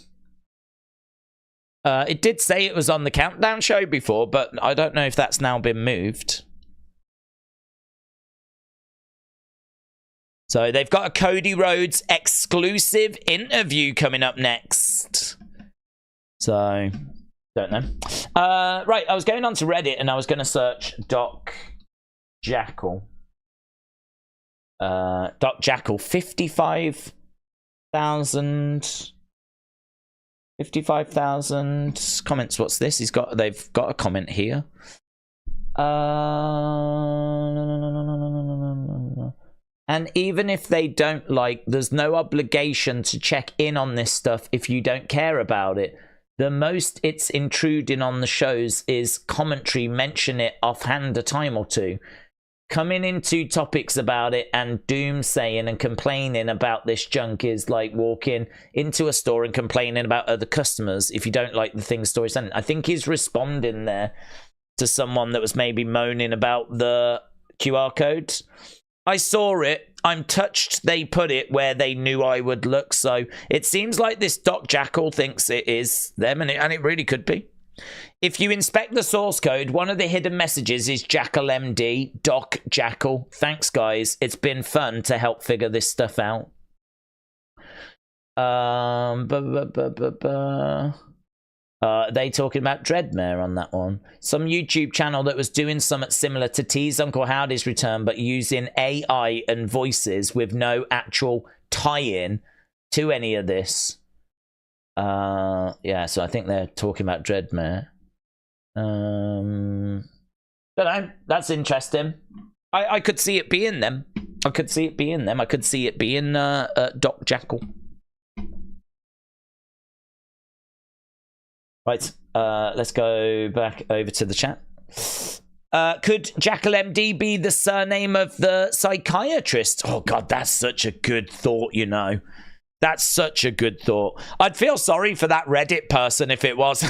It did say it was on the countdown show before, but I don't know if that's now been moved. So they've got a Cody Rhodes exclusive interview coming up next. So, don't know. Right, I was going on to Reddit and I was going to search Doc Jackal. Doc Jackal, 55,000 comments. What's this? They've got a comment here. And even if they don't like, there's no obligation to check in on this stuff if you don't care about it. The most it's intruding on the shows is commentary, mention it offhand a time or two. Coming into topics about it and doomsaying and complaining about this junk is like walking into a store and complaining about other customers if you don't like the things story sending. I think he's responding there to someone that was maybe moaning about the QR code. I saw it. I'm touched they put it where they knew I would look. So it seems like this Doc Jackal thinks it is them, and it really could be. If you inspect the source code, one of the hidden messages is Jackal MD, Doc Jackal. Thanks, guys. It's been fun to help figure this stuff out. They talking about Dreadmare on that one. Some YouTube channel that was doing something similar to T's Uncle Howdy's return, but using AI and voices with no actual tie-in to any of this. Yeah, so I think they're talking about Dreadmare. Don't know. That's interesting. I could see it being them. I could see it being them. I could see it being Doc Jackal. Right, let's go back over to the chat. Could Jackal MD be the surname of the psychiatrist? Oh, God, that's such a good thought, you know. That's such a good thought. I'd feel sorry for that Reddit person if it was.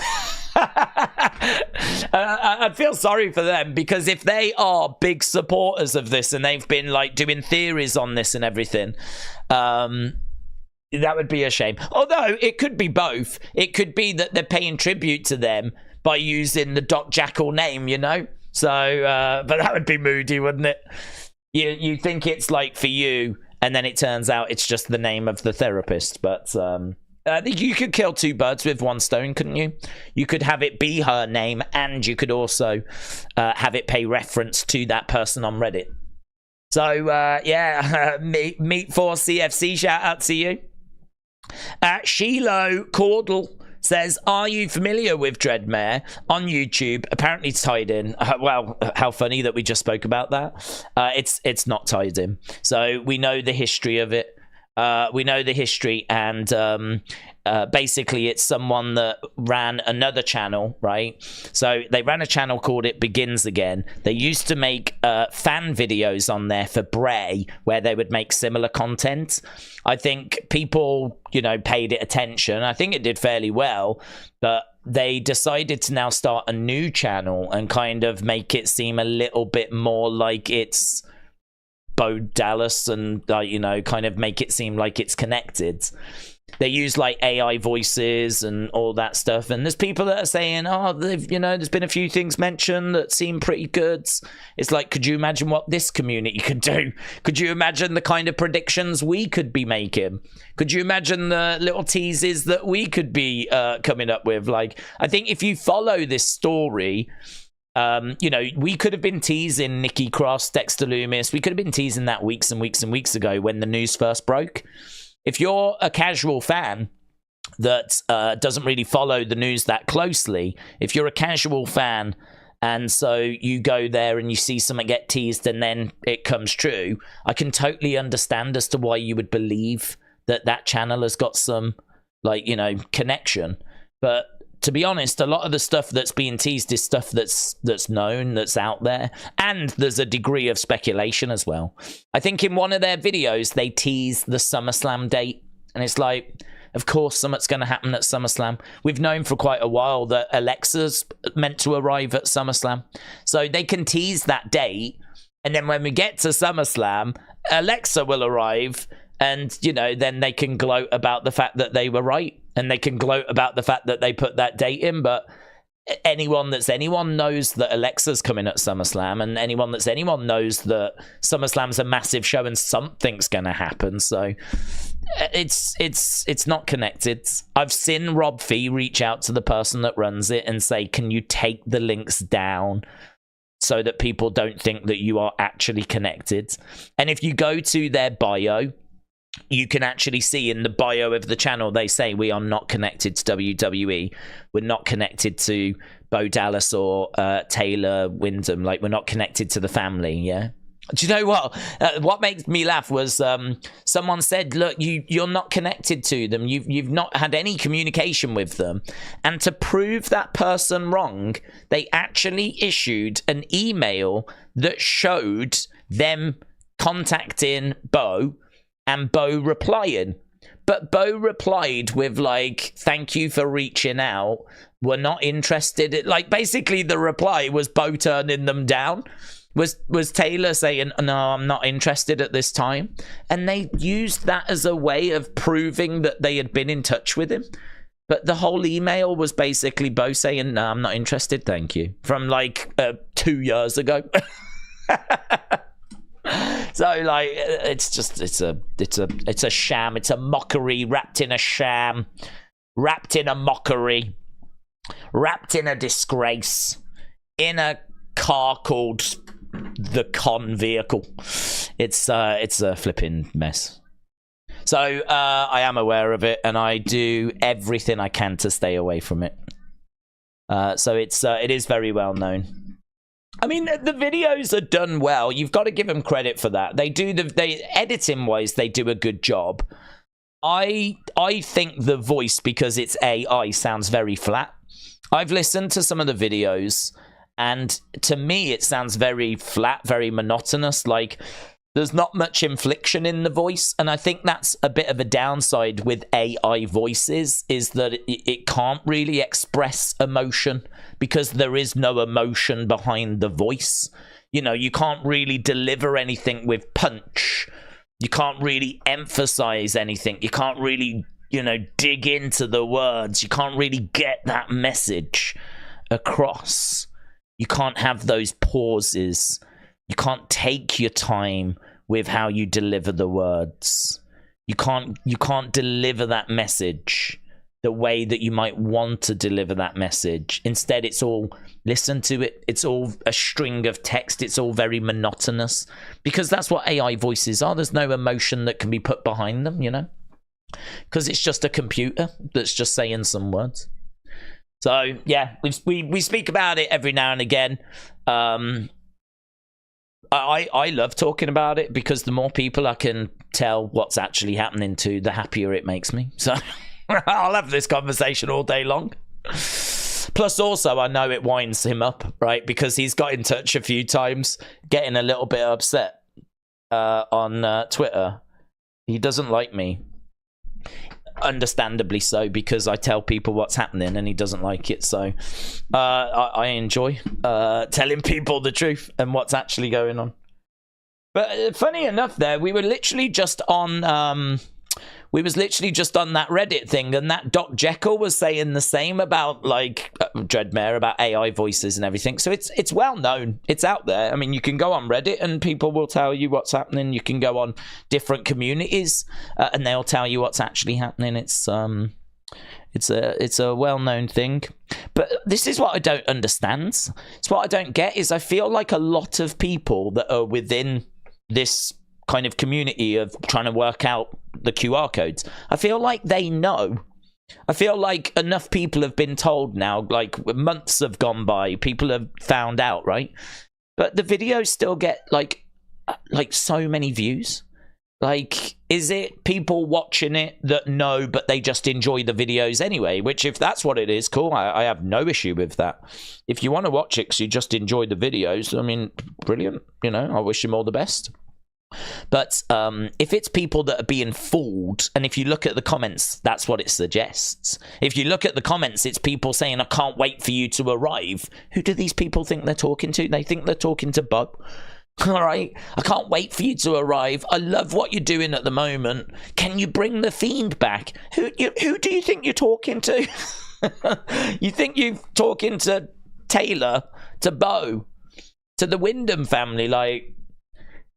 I'd feel sorry for them, because if they are big supporters of this and they've been like doing theories on this and everything, that would be a shame. Although it could be both. It could be that they're paying tribute to them by using the Doc Jackal name, you know? So, but that would be moody, wouldn't it? You think it's like for you, and then it turns out it's just the name of the therapist. But you could kill two birds with one stone, couldn't you? You could have it be her name, and you could also have it pay reference to that person on Reddit. So, yeah, Meat for CFC, shout out to you. Shiloh Caudle says, are you familiar with Dreadmare on YouTube? Apparently it's tied in. Well, how funny that we just spoke about that. It's not tied in. So we know the history of it. We know the history, and basically it's someone that ran another channel, right? So they ran a channel called It Begins Again. They used to make fan videos on there for Bray, where they would make similar content. I think people, you know, paid it attention. I think it did fairly well, but they decided to now start a new channel and kind of make it seem a little bit more like it's Bo Dallas, and you know, kind of make it seem like it's connected. They use like AI voices and all that stuff, and there's people that are saying, oh, they've, you know, there's been a few things mentioned that seem pretty good. It's like, could you imagine what this community could do? Could you imagine the kind of predictions we could be making? Could you imagine the little teases that we could be coming up with? Like, I think if you follow this story, you know, we could have been teasing Nikki Cross, Dexter Lumis. We could have been teasing that weeks and weeks and weeks ago when the news first broke. If you're a casual fan that doesn't really follow the news that closely, if you're a casual fan and so you go there and you see something get teased and then it comes true, I can totally understand as to why you would believe that that channel has got some, like, you know, connection. But to be honest, a lot of the stuff that's being teased is stuff that's known, that's out there. And there's a degree of speculation as well. I think in one of their videos, they tease the SummerSlam date. And it's like, of course, something's going to happen at SummerSlam. We've known for quite a while that Alexa's meant to arrive at SummerSlam. So they can tease that date. And then when we get to SummerSlam, Alexa will arrive. And, you know, then they can gloat about the fact that they were right. And they can gloat about the fact that they put that date in. But anyone knows that Alexa's coming at SummerSlam. And anyone knows that SummerSlam's a massive show and something's going to happen. So it's not connected. I've seen Rob Fee reach out to the person that runs it and say, can you take the links down so that people don't think that you are actually connected? And if you go to their bio, you can actually see in the bio of the channel, they say we are not connected to WWE. We're not connected to Bo Dallas or Taylor Wyndham. Like, we're not connected to the family, yeah? Do you know what? What makes me laugh was someone said, look, you're not connected to them. You've not had any communication with them. And to prove that person wrong, they actually issued an email that showed them contacting Bo and Bo replying. But Bo replied with, like, thank you for reaching out. We're not interested. Like, basically the reply was Bo turning them down. Was Taylor saying, no, I'm not interested at this time? And they used that as a way of proving that they had been in touch with him. But the whole email was basically Bo saying, no, I'm not interested, thank you. From, like, 2 years ago. So, like, it's a sham. It's a mockery wrapped in a sham, wrapped in a mockery, wrapped in a disgrace, in a car called the Con Vehicle. It's a flipping mess. So I am aware of it, and I do everything I can to stay away from it. So it is very well known. I mean, the videos are done well. You've got to give them credit for that. They editing wise, they do a good job. I think the voice, because it's AI, sounds very flat. I've listened to some of the videos, and to me, it sounds very flat, very monotonous. Like, there's not much inflection in the voice, and I think that's a bit of a downside with AI voices, is that it can't really express emotion because there is no emotion behind the voice. You know, you can't really deliver anything with punch. You can't really emphasize anything. You can't really, you know, dig into the words. You can't really get that message across. You can't have those pauses. You can't take your time with how you deliver the words. You can't deliver that message the way that you might want to deliver that message. Instead, it's all, listen to it, it's all a string of text, it's all very monotonous, because that's what AI voices are. There's no emotion that can be put behind them, you know, because it's just a computer that's just saying some words. So yeah, we speak about it every now and again. I love talking about it, because the more people I can tell what's actually happening to, the happier it makes me. So I'll have this conversation all day long. Plus, also, I know it winds him up, right? Because he's got in touch a few times, getting a little bit upset on Twitter. He doesn't like me. Understandably so, because I tell people what's happening and he doesn't like it. So I enjoy telling people the truth and what's actually going on. But funny enough, there we were literally just on that Reddit thing, and that Doc Jekyll was saying the same about like Dreadmare, about AI voices and everything. So it's well known, it's out there. I mean, you can go on Reddit and people will tell you what's happening. You can go on different communities and they'll tell you what's actually happening. It's a well known thing. But this is what I don't understand. It's what I don't get is I feel like a lot of people that are within this kind of community of trying to work out the QR codes, I feel like they know. I feel like enough people have been told now, like months have gone by, people have found out, right? But the videos still get like so many views. Like, is it people watching it that know, but they just enjoy the videos anyway? Which, if that's what it is, cool. I have no issue with that. If you want to watch it because you just enjoy the videos, I mean, brilliant. You know, I wish him all the best. But if it's people that are being fooled, and if you look at the comments, that's what it suggests. If you look at the comments, it's people saying, I can't wait for you to arrive. Who do these people think they're talking to? They think they're talking to Bo. All right, I can't wait for you to arrive. I love what you're doing at the moment. Can you bring the Fiend back? Who do you think you're talking to? You think you're talking to Taylor, to Bo, to the Wyndham family? Like,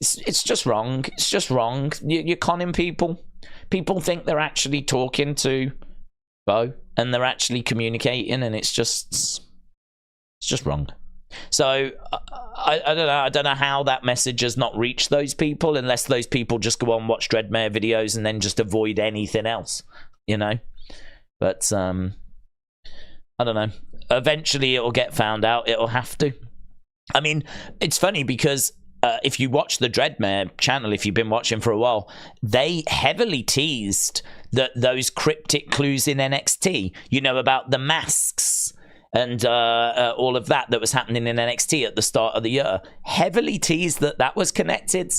it's just wrong. It's just wrong. You're conning people. People think they're actually talking to Bo and they're actually communicating, and it's just wrong. So I don't know. I don't know how that message has not reached those people, unless those people just go on watch Dreadmare videos and then just avoid anything else, you know. But I don't know. Eventually, it'll get found out. It'll have to. I mean, it's funny because if you watch the Dreadmare channel, if you've been watching for a while, they heavily teased those cryptic clues in NXT. You know, about the masks and all of that was happening in NXT at the start of the year. Heavily teased that was connected.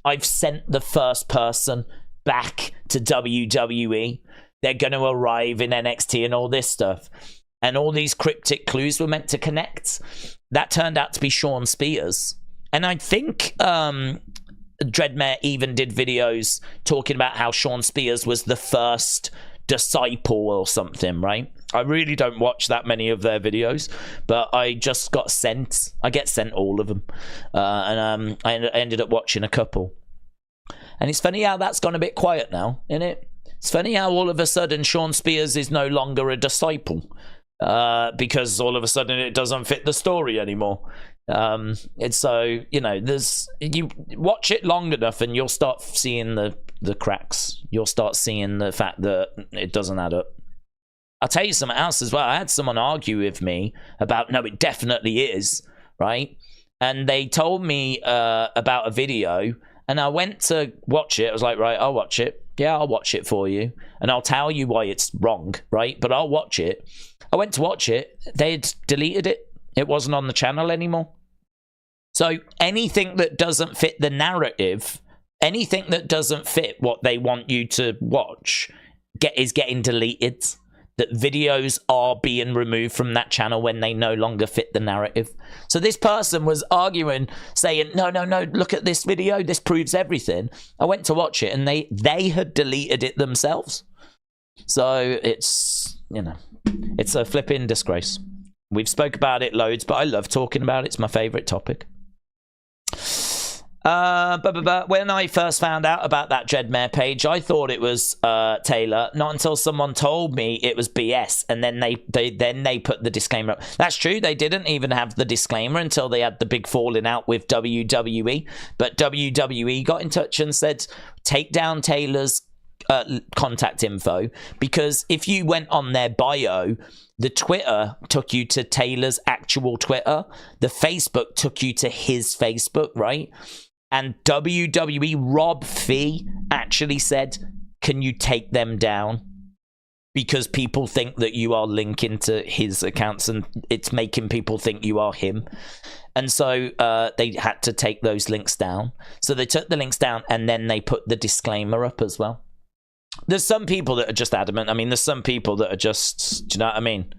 I've sent the first person back to WWE. They're going to arrive in NXT and all this stuff. And all these cryptic clues were meant to connect. That turned out to be Sean Spears. And I think Dreadmare even did videos talking about how Sean Spears was the first disciple or something, right? I really don't watch that many of their videos, but I just got sent. I get sent all of them. And I ended up watching a couple. And it's funny how that's gone a bit quiet now, isn't it? It's funny how all of a sudden Sean Spears is no longer a disciple. Because all of a sudden it doesn't fit the story anymore. It's so, you know, you watch it long enough and you'll start seeing the cracks. You'll start seeing the fact that it doesn't add up. I'll tell you something else as well. I had someone argue with me about, no, it definitely is, right? And they told me about a video, and I went to watch it. I was like, right, I'll watch it. Yeah, I'll watch it for you. And I'll tell you why it's wrong, right? But I'll watch it. I went to watch it. They'd deleted it. It wasn't on the channel anymore. So anything that doesn't fit the narrative, anything that doesn't fit what they want you to watch is getting deleted. That videos are being removed from that channel when they no longer fit the narrative. So this person was arguing, saying, no, look at this video. This proves everything. I went to watch it and they had deleted it themselves. So it's, you know, it's a flipping disgrace. We've spoke about it loads, but I love talking about it. It's my favorite topic. When I first found out about that Dreadmare page, I thought it was Taylor. Not until someone told me it was BS, and then they put the disclaimer up. That's true. They didn't even have the disclaimer until they had the big falling out with WWE. But WWE got in touch and said, take down Taylor's contact info, because if you went on their bio, the Twitter took you to Taylor's actual Twitter, the Facebook took you to his Facebook, right? And WWE, Rob Fee actually said, can you take them down? Because people think that you are linking to his accounts and it's making people think you are him. And so they had to take those links down. So they took the links down and then they put the disclaimer up as well. There's some people that are just adamant. I mean, there's some people that are just, do you know what I mean?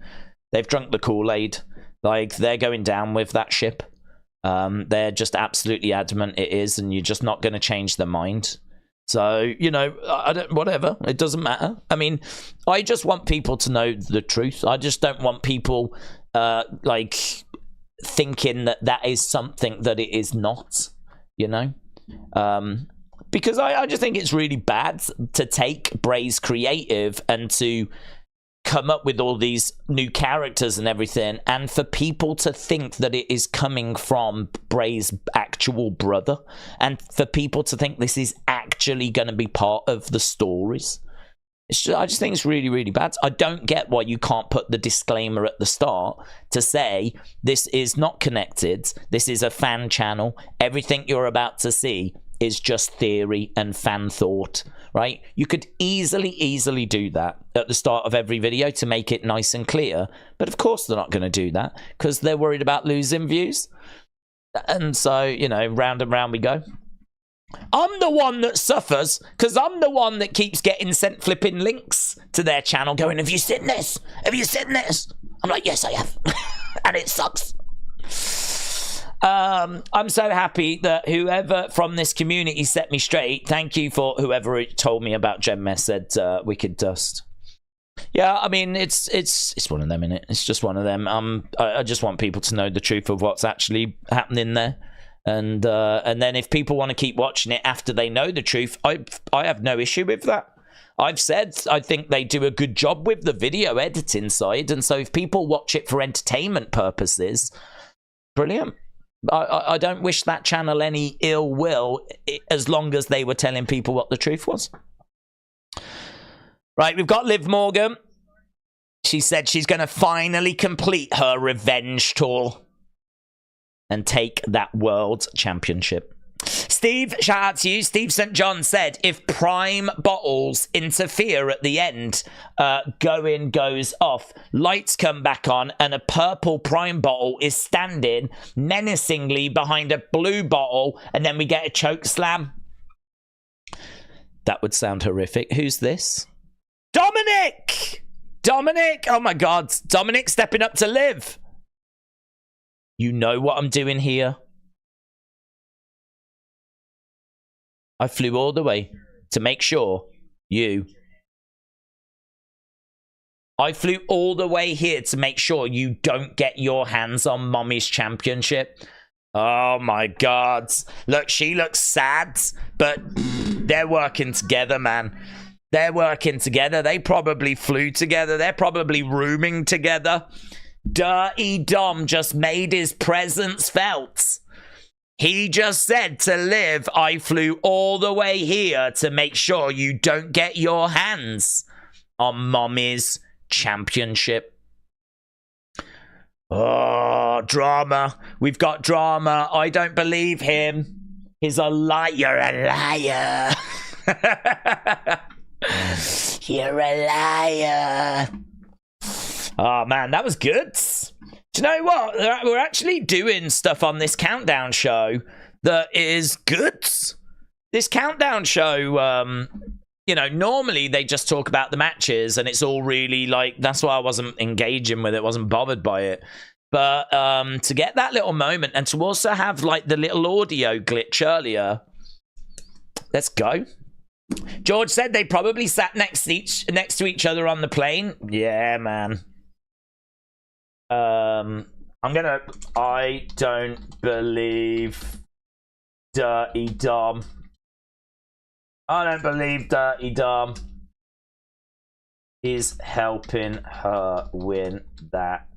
They've drunk the Kool-Aid. Like, they're going down with that ship. They're just absolutely adamant it is, and you're just not going to change their mind. So, you know, I don't, whatever. It doesn't matter. I mean, I just want people to know the truth. I just don't want people, like, thinking that that is something that it is not, you know? Because I just think it's really bad to take Bray's creative and to come up with all these new characters and everything, and for people to think that it is coming from Bray's actual brother, and for people to think this is actually going to be part of the stories. I just think it's really, really bad. I don't get why you can't put the disclaimer at the start to say this is not connected, this is a fan channel, everything you're about to see is just theory and fan thought, right? You could easily do that at the start of every video to make it nice and clear. But of course they're not going to do that because they're worried about losing views. And so, you know, round and round we go. I'm the one that suffers because I'm the one that keeps getting sent flipping links to their channel going, have you seen this? Have you seen this? I'm like, yes, I have. And it sucks. I'm so happy that whoever from this community set me straight. Thank you for whoever told me about Gem Mess said Wicked Dust. Yeah, I mean it's one of them, innit? It's just one of them. I just want people to know the truth of what's actually happening there, and then if people want to keep watching it after they know the truth, I have no issue with that. I've said I think they do a good job with the video editing side, and so if people watch it for entertainment purposes, brilliant. I don't wish that channel any ill will as long as they were telling people what the truth was. Right, we've got Liv Morgan. She said she's going to finally complete her revenge tour and take that world championship. Steve, shout out to you. Steve St. John said, if Prime bottles interfere at the end, going goes off, lights come back on, and a purple Prime bottle is standing menacingly behind a blue bottle, and then we get a choke slam. That would sound horrific. Who's this? Dominic! Dominic! Oh my God. Dominic stepping up to Liv. You know what I'm doing here. I flew all the way to make sure you... I flew all the way here to make sure you don't get your hands on Mommy's championship. Oh my God. Look, she looks sad, but they're working together, man. They're working together. They probably flew together. They're probably rooming together. Dirty Dom just made his presence felt. He just said to Liv, I flew all the way here to make sure you don't get your hands on Mommy's championship. Oh, drama. We've got drama. I don't believe him. He's a liar. You're a liar. You're a liar. Oh, man, that was good. Do you know what? We're actually doing stuff on this countdown show that is good. This countdown show, you know, normally they just talk about the matches and it's all really like, that's why I wasn't engaging with it, wasn't bothered by it. But to get that little moment and to also have like the little audio glitch earlier, let's go. George said they probably sat next to each other on the plane. Yeah, man. I don't believe Dirty Dom. I don't believe Dirty Dom is helping her win that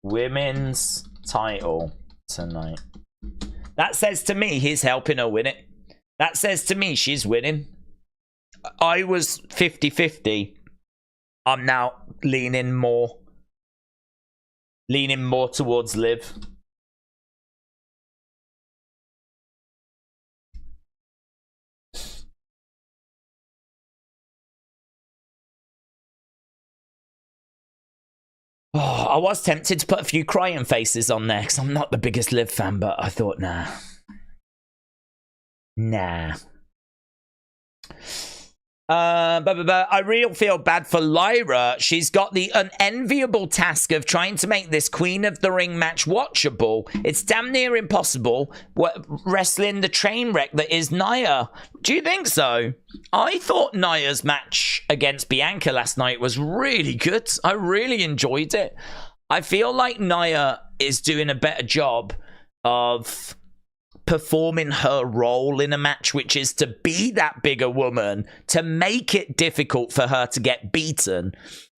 women's title tonight. That says to me he's helping her win it. That says to me she's winning. I was 50-50. I'm now leaning more towards Liv. Oh, I was tempted to put a few crying faces on there because I'm not the biggest Liv fan, but I thought, nah. I really feel bad for Lyra. She's got the unenviable task of trying to make this Queen of the Ring match watchable. It's damn near impossible wrestling the train wreck that is Nia. Do you think so? I thought Nia's match against Bianca last night was really good. I really enjoyed it. I feel like Nia is doing a better job of performing her role in a match, which is to be that bigger woman, to make it difficult for her to get beaten,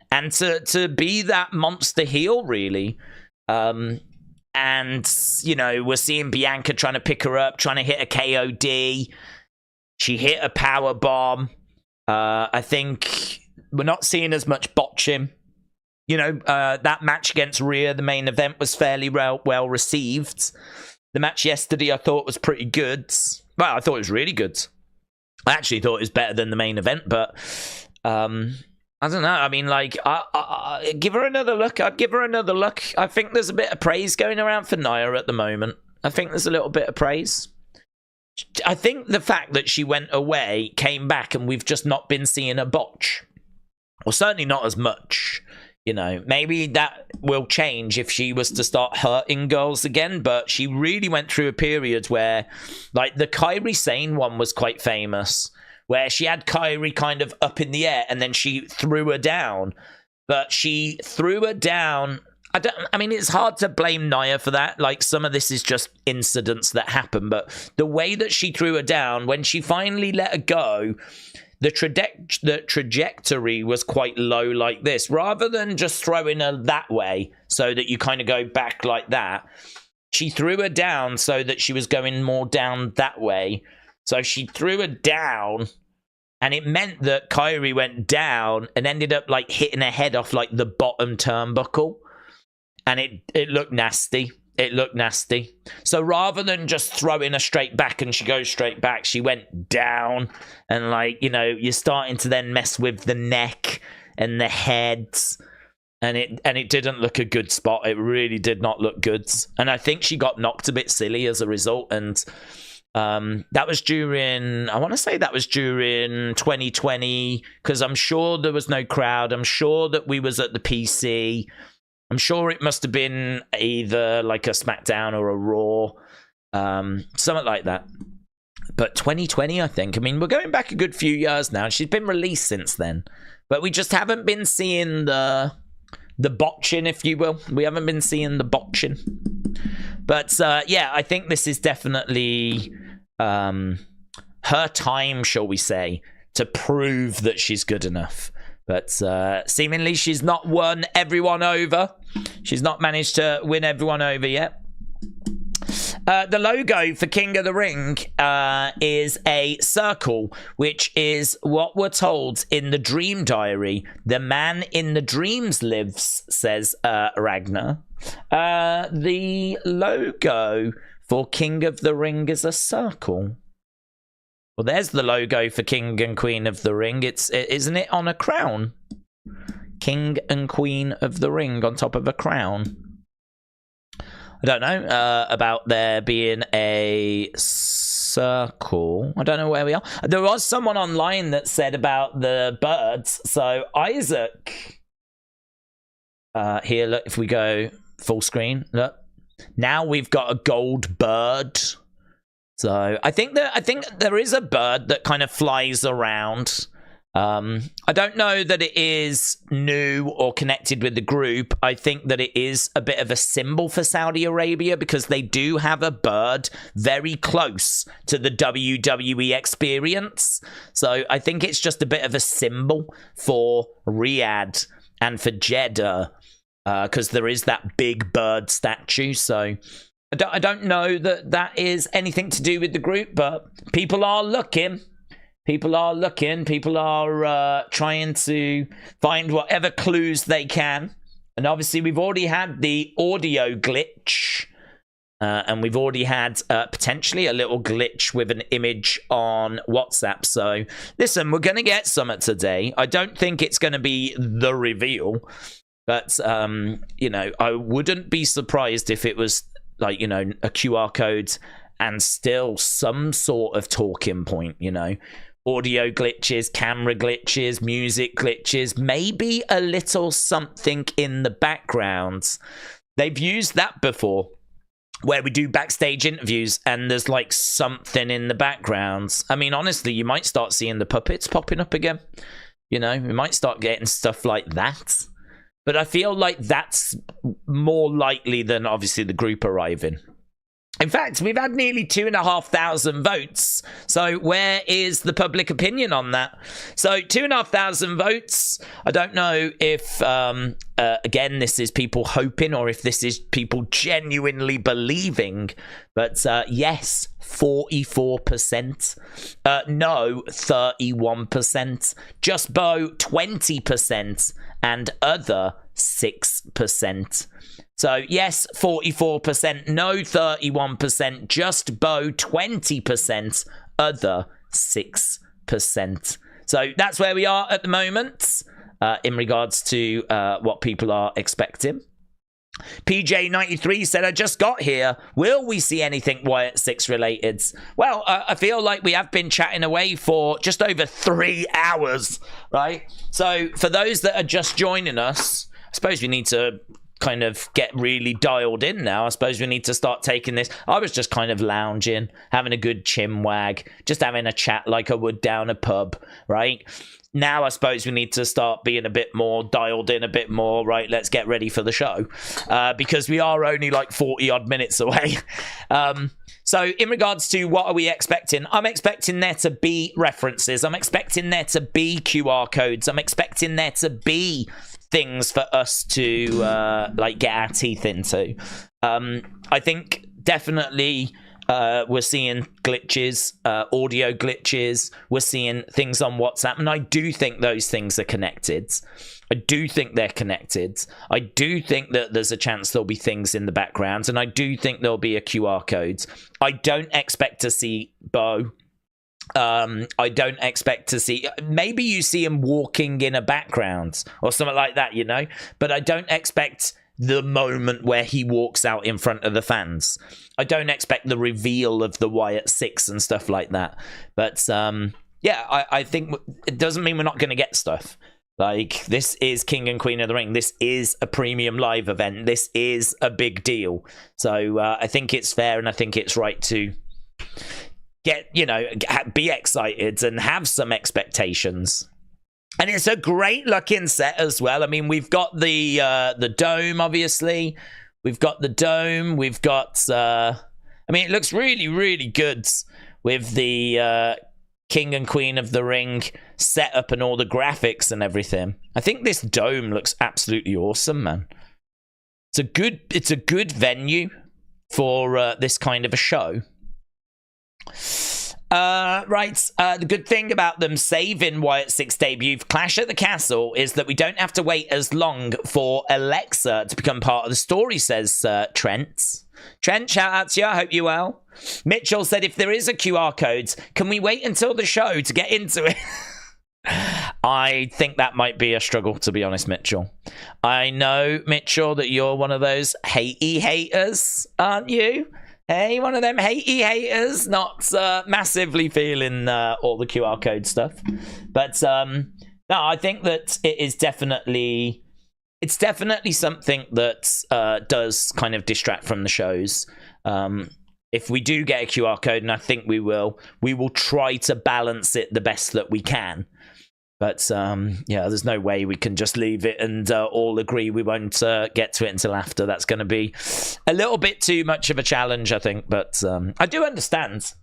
and to be that monster heel, really. And, you know, we're seeing Bianca trying to pick her up, trying to hit a KOD. She hit a power bomb. I think we're not seeing as much botching. You know, that match against Rhea, the main event, was fairly well received. The match yesterday I thought was pretty good. Well, I thought it was really good. I actually thought it was better than the main event, but I don't know. I mean, like, I give her another look. I'd give her another look. I think there's a bit of praise going around for Nia at the moment. I think there's a little bit of praise. I think the fact that she went away, came back, and we've just not been seeing a botch. Or certainly not as much. You know, maybe that will change if she was to start hurting girls again, but she really went through a period where, like, the Kairi Sane one was quite famous, where she had Kairi kind of up in the air and then she threw her down. But she threw her down. I mean, it's hard to blame Nia for that. Like, some of this is just incidents that happen, but the way that she threw her down, when she finally let her go, the trajectory was quite low like this. Rather than just throwing her that way so that you kind of go back like that, she threw her down so that she was going more down that way. So she threw her down, and it meant that Kairi went down and ended up like hitting her head off like the bottom turnbuckle. And it looked nasty. It looked nasty. So rather than just throwing her straight back and she goes straight back, she went down. And, like, you know, you're starting to then mess with the neck and the heads. And it didn't look a good spot. It really did not look good. And I think she got knocked a bit silly as a result. And that was during, I want to say that was during 2020, because I'm sure there was no crowd. I'm sure that we was at the PC. I'm sure it must have been either like a SmackDown or a Raw, something like that. But 2020, I think. I mean, we're going back a good few years now. She's been released since then. But we just haven't been seeing the botching, if you will. We haven't been seeing the botching. But, yeah, I think this is definitely her time, shall we say, to prove that she's good enough. But seemingly she's not won everyone over. She's not managed to win everyone over yet. The logo for King of the Ring is a circle, which is what we're told in the Dream Diary. The man in the dreams lives, says Ragnar. The logo for King of the Ring is a circle. Well, there's the logo for King and Queen of the Ring. Isn't it on a crown? King and Queen of the Ring on top of a crown. I don't know about there being a circle. I don't know where we are. There was someone online that said about the birds. So Isaac, here, look, if we go full screen, look. Now we've got a gold bird. So I think there is a bird that kind of flies around. I don't know that it is new or connected with the group. I think that it is a bit of a symbol for Saudi Arabia because they do have a bird very close to the WWE experience. So I think it's just a bit of a symbol for Riyadh and for Jeddah because there is that big bird statue. So I don't know that is anything to do with the group, but people are looking. People are looking. People are trying to find whatever clues they can. And obviously, we've already had the audio glitch. And we've already had potentially a little glitch with an image on WhatsApp. So, listen, we're going to get some today. I don't think it's going to be the reveal. But, you know, I wouldn't be surprised if it was like, you know, a QR code and still some sort of talking point, you know. Audio glitches, camera glitches, music glitches, maybe a little something in the background. They've used that before, where we do backstage interviews and there's like something in the background. I mean, honestly, you might start seeing the puppets popping up again. You know, we might start getting stuff like that. But I feel like that's more likely than obviously the group arriving. In fact, we've had nearly 2,500 votes. So where is the public opinion on that? So 2,500 votes. I don't know if, again, this is people hoping or if this is people genuinely believing. But yes, 44%. No, 31%. Just Bo, 20%. And other, 6%. So, yes, 44%, no, 31%, just Bo, 20%, other, 6%. So, that's where we are at the moment in regards to what people are expecting. PJ93 said, I just got here. Will we see anything Wyatt 6 related? Well, I feel like we have been chatting away for just over 3 hours, right? So, for those that are just joining us, I suppose we need to kind of get really dialed in now. I suppose we need to start taking this. I was just kind of lounging, having a good chin wag, just having a chat like I would down a pub, right? Now I suppose we need to start being a bit more dialed in, a bit more, right, let's get ready for the show. Because we are only like 40 odd minutes away. So in regards to what are we expecting, I'm expecting there to be references. I'm expecting there to be QR codes. I'm expecting there to be things for us to like get our teeth into. I think definitely we're seeing glitches, audio glitches. We're seeing things on WhatsApp, and I do think those things are connected. I do think they're connected. I do think that there's a chance there'll be things in the background, and I do think there'll be a QR code. I don't expect to see Bo. I don't expect to see, maybe you see him walking in a background or something like that, you know, but I don't expect the moment where he walks out in front of the fans. I don't expect the reveal of the Wyatt 6 and stuff like that. But yeah, I think it doesn't mean we're not going to get stuff. Like, this is King and Queen of the Ring. This is a premium live event. This is a big deal. So I think it's fair, and I think it's right to get, you know, be excited and have some expectations. And it's a great looking set as well. I mean, we've got the dome, obviously. We've got the dome. We've got, I mean, it looks really, really good with the King and Queen of the Ring setup and all the graphics and everything. I think this dome looks absolutely awesome, man. It's a good venue for this kind of a show. The good thing about them saving Wyatt 6 debut for Clash at the Castle is that we don't have to wait as long for Alexa to become part of the story, says Trent. Trent, shout out to you. I hope you're well. Mitchell said, if there is a QR code, can we wait until the show to get into it? I think that might be a struggle, to be honest, Mitchell. I know, Mitchell, that you're one of those hatey haters, aren't you? Hey, one of them hatey haters, not massively feeling all the QR code stuff. But no, I think that it is definitely, it's definitely something that does kind of distract from the shows. If we do get a QR code, and I think we will try to balance it the best that we can. But yeah, there's no way we can just leave it and all agree we won't get to it until after. That's going to be a little bit too much of a challenge, I think. But I do understand.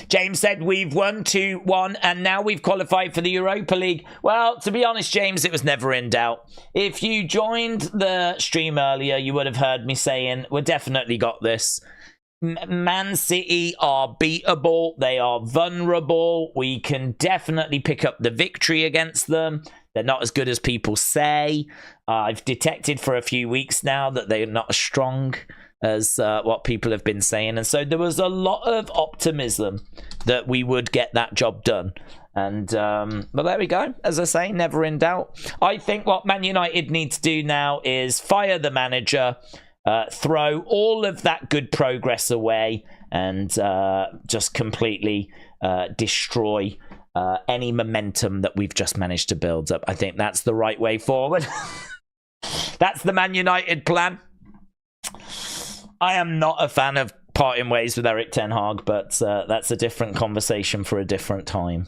James said, we've won 2-1 and now we've qualified for the Europa League. Well, to be honest, James, it was never in doubt. If you joined the stream earlier, you would have heard me saying, we definitely got this. Man City are beatable. They are vulnerable. We can definitely pick up the victory against them. They're not as good as people say. I've detected for a few weeks now that they're not as strong as what people have been saying. And so there was a lot of optimism that we would get that job done. And but there we go. As I say, never in doubt. I think what Man United need to do now is fire the manager, throw all of that good progress away, and just completely destroy any momentum that we've just managed to build up. I think that's the right way forward. That's the Man United plan. I am not a fan of parting ways with Erik ten Hag, but that's a different conversation for a different time.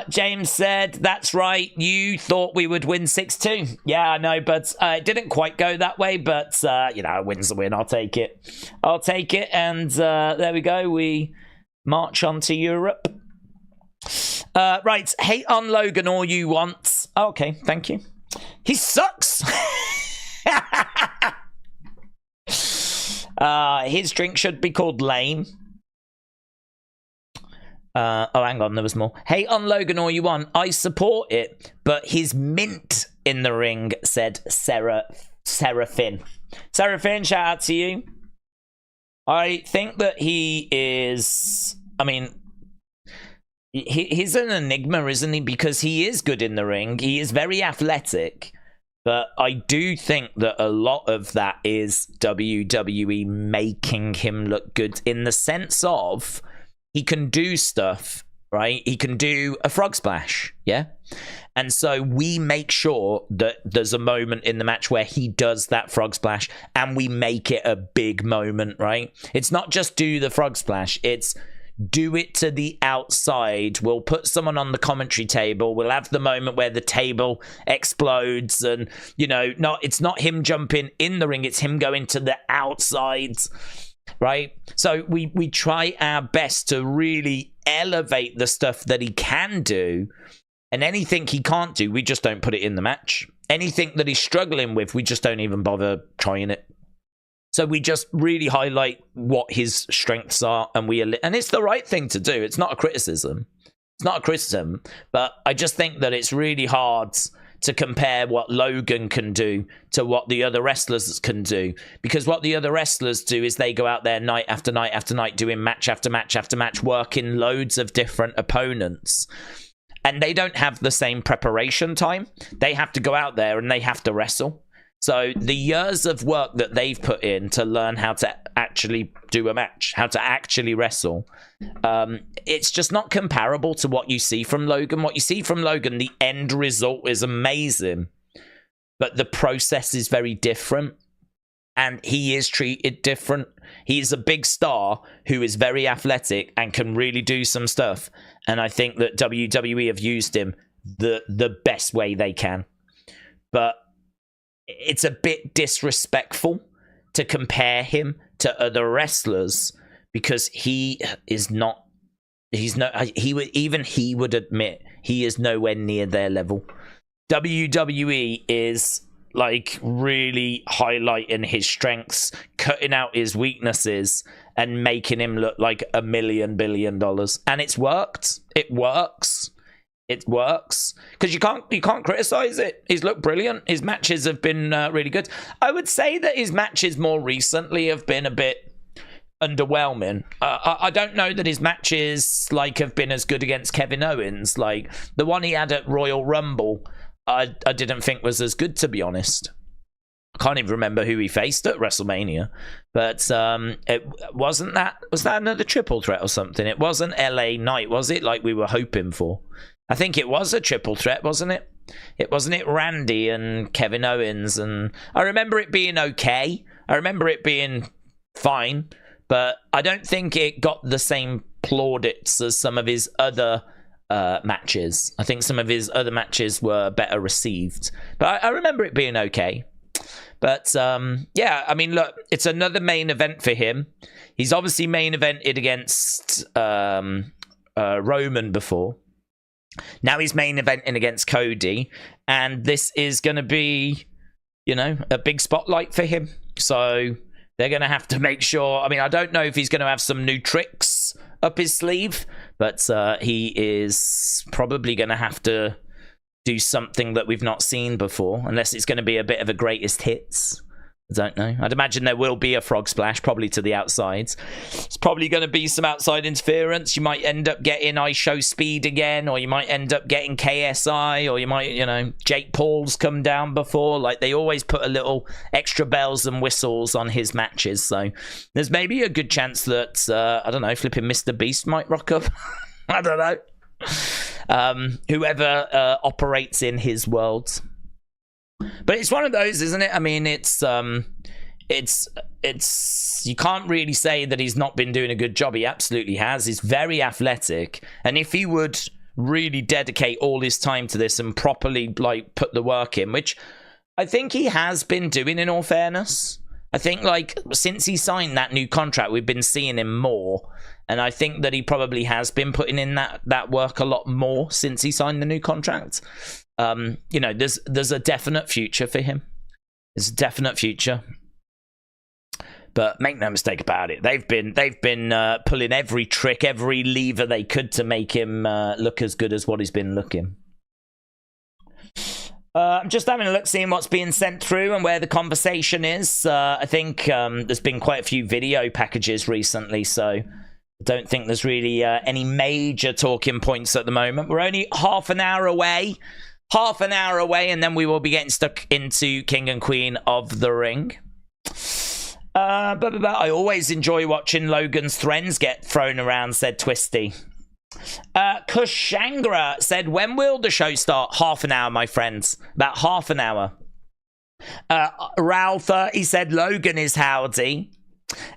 James said, that's right, you thought we would win 6-2. Yeah, I know, but it didn't quite go that way, but a win's a win. I'll take it. And there we go. We march on to Europe. Right, hate on Logan all you want. Okay, thank you. He sucks. His drink should be called lame. Hang on, there was more. Hate on Logan all you want. I support it, but he's mint in the ring, said Seraphine. Seraphine, shout out to you. I think that he is... I mean, he's an enigma, isn't he? Because he is good in the ring. He is very athletic. But I do think that a lot of that is WWE making him look good in the sense of... he can do stuff, right? He can do a frog splash, yeah? And so we make sure that there's a moment in the match where he does that frog splash and we make it a big moment, right? It's not just do the frog splash, it's do it to the outside. We'll put someone on the commentary table. We'll have the moment where the table explodes and, it's not him jumping in the ring, it's him going to the outside. Right, so we try our best to really elevate the stuff that he can do, and anything he can't do, we just don't put it in the match. Anything that he's struggling with, we just don't even bother trying it. So we just really highlight what his strengths are, and and it's the right thing to do. It's not a criticism. It's not a criticism, but I just think that it's really hard to compare what Logan can do to what the other wrestlers can do. Because what the other wrestlers do is they go out there night after night after night doing match after match after match, working loads of different opponents. And they don't have the same preparation time. They have to go out there and they have to wrestle. So the years of work that they've put in to learn how to actually do a match, how to actually wrestle, it's just not comparable to what you see from Logan. What you see from Logan, the end result is amazing, but the process is very different, and he is treated different. He's a big star who is very athletic and can really do some stuff, and I think that WWE have used him the best way they can. But it's a bit disrespectful to compare him to other wrestlers, because he would admit he is nowhere near their level. WWE is like really highlighting his strengths, cutting out his weaknesses, and making him look like $1 billion. And it's worked. It works. It works, because you can't criticize it. He's looked brilliant. His matches have been really good. I would say that his matches more recently have been a bit underwhelming. I don't know that his matches have been as good against Kevin Owens. Like the one he had at Royal Rumble, I didn't think was as good, to be honest. I can't even remember who he faced at WrestleMania, but it wasn't that. Was that another triple threat or something? It wasn't LA Knight, was it? Like we were hoping for. I think it was a triple threat, wasn't it? It wasn't it Randy and Kevin Owens, and I remember it being okay. I remember it being fine, but I don't think it got the same plaudits as some of his other matches. I think some of his other matches were better received, but I remember it being okay. But yeah, I mean, look, it's another main event for him. He's obviously main evented against Roman before. Now he's main eventing against Cody, and this is going to be, a big spotlight for him. So they're going to have to make sure. I mean, I don't know if he's going to have some new tricks up his sleeve, but he is probably going to have to do something that we've not seen before, unless it's going to be a bit of a greatest hits. I don't know. I'd imagine there will be a frog splash, probably to the outsides. It's probably going to be some outside interference. You might end up getting ISO speed again, or you might end up getting KSI, or you might, Jake Paul's come down before. Like, they always put a little extra bells and whistles on his matches. So there's maybe a good chance that, I don't know, flipping Mr. Beast might rock up. I don't know. Whoever operates in his worlds. But it's one of those, isn't it? I mean, it's you can't really say that he's not been doing a good job. He absolutely has. He's very athletic, and if he would really dedicate all his time to this and properly put the work in, which I think he has been doing, in all fairness. I think since he signed that new contract, we've been seeing him more, and I think that he probably has been putting in that work a lot more since he signed the new contract. There's a definite future for him. There's a definite future. But make no mistake about it, they've been pulling every trick, every lever they could to make him look as good as what he's been looking. I'm just having a look, seeing what's being sent through and where the conversation is. I think there's been quite a few video packages recently, so I don't think there's really any major talking points at the moment. We're only half an hour away, and then we will be getting stuck into King and Queen of the Ring. I always enjoy watching Logan's threads get thrown around, said Twisty. Kushangra said, when will the show start? Half an hour, my friends. About half an hour. Ralph, he said, Logan is howdy.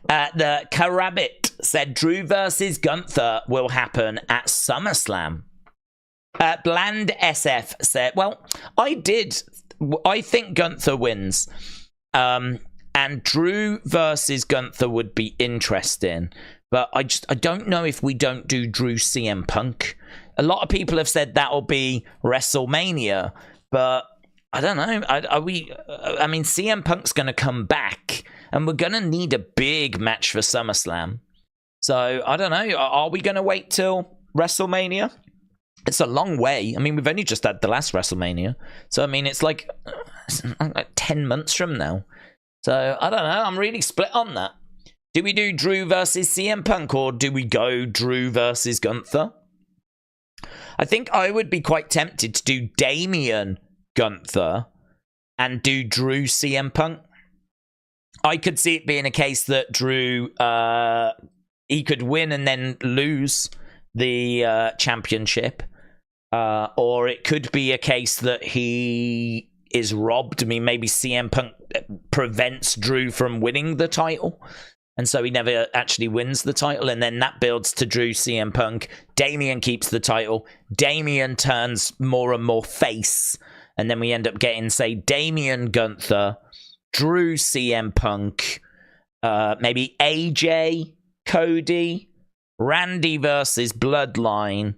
The Karabit said, Drew versus Gunther will happen at SummerSlam. Bland SF said, well, I think Gunther wins. And Drew versus Gunther would be interesting. But I don't know if we don't do Drew CM Punk. A lot of people have said that'll be WrestleMania. But I don't know. I mean, CM Punk's going to come back. And we're going to need a big match for SummerSlam. So, I don't know. Are we going to wait till WrestleMania? It's a long way. I mean, we've only just had the last WrestleMania. So, I mean, it's like 10 months from now. So, I don't know. I'm really split on that. Do we do Drew versus CM Punk, or do we go Drew versus Gunther? I think I would be quite tempted to do Damian Gunther and do Drew CM Punk. I could see it being a case that Drew, he could win and then lose the championship. Or it could be a case that he is robbed. I mean, maybe CM Punk prevents Drew from winning the title, and so he never actually wins the title, and then that builds to Drew CM Punk. Damian keeps the title. Damian turns more and more face, and then we end up getting, say, Damian Gunther, Drew CM Punk, maybe AJ, Cody, Randy versus Bloodline.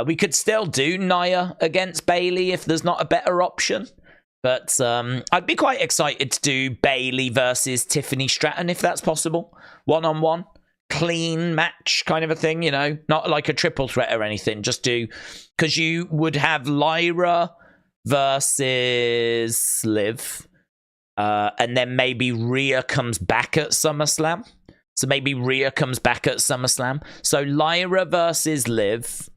We could still do Nia against Bayley if there's not a better option. But I'd be quite excited to do Bayley versus Tiffany Stratton if that's possible. One-on-one. Clean match kind of a thing, Not like a triple threat or anything. Just do... Because you would have Lyra versus Liv. And then maybe Rhea comes back at SummerSlam. So maybe Rhea comes back at SummerSlam. So Lyra versus Liv.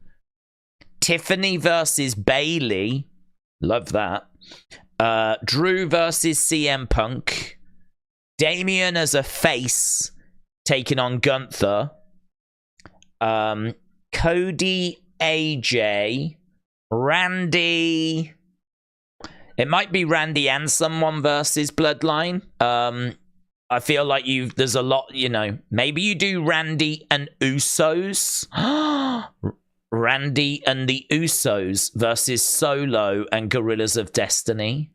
Tiffany versus Bayley. Love that. Drew versus CM Punk. Damian as a face taking on Gunther. Cody, AJ, Randy. It might be Randy and someone versus Bloodline. I feel like there's a lot, maybe you do Randy and Usos. Randy and the Usos versus Solo and Gorillas of Destiny.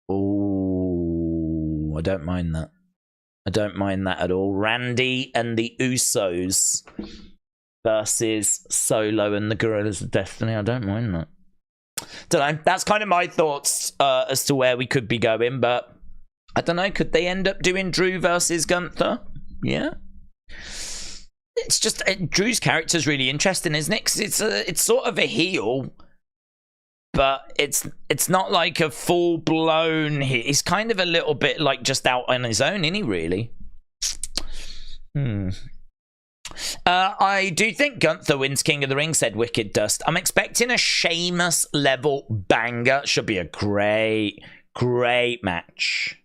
Oh, I don't mind that. I don't mind that at all. Randy and the Usos versus Solo and the Gorillas of Destiny. I don't mind that. Don't know. That's kind of my thoughts as to where we could be going, but I don't know. Could they end up doing Drew versus Gunther? Yeah. It's just Drew's character is really interesting, isn't it? 'Cause it's sort of a heel, but it's not like a full blown hit. He's kind of a little bit like just out on his own, isn't he? Really? I do think Gunther wins King of the Ring, said Wicked Dust. I'm expecting a Sheamus level banger. Should be a great match.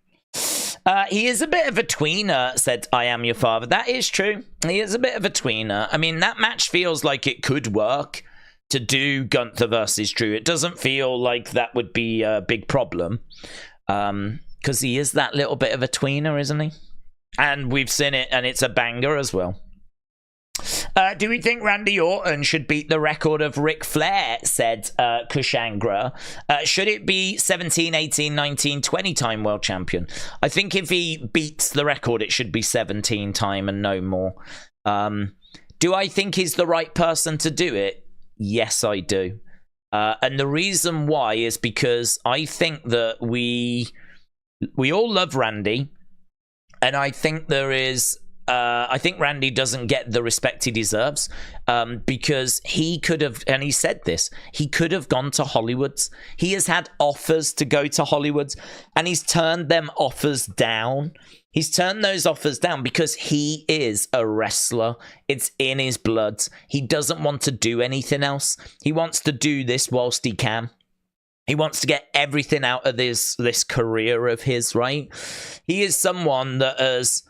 He is a bit of a tweener, said I Am Your Father. That is true. He is a bit of a tweener. I mean, that match feels like it could work to do Gunther versus Drew. It doesn't feel like that would be a big problem. Because he is that little bit of a tweener, isn't he? And we've seen it, and it's a banger as well. Do we think Randy Orton should beat the record of Ric Flair, said Kushangra? Should it be 17, 18, 19, 20 time world champion? I think if he beats the record, it should be 17 time and no more. Do I think he's the right person to do it? Yes, I do. And the reason why is because I think that we all love Randy. And I think there is... I think Randy doesn't get the respect he deserves because he could have, and he said this, he could have gone to Hollywood. He has had offers to go to Hollywood and he's turned them offers down. He's turned those offers down because he is a wrestler. It's in his blood. He doesn't want to do anything else. He wants to do this whilst he can. He wants to get everything out of this career of his, right? He is someone that has...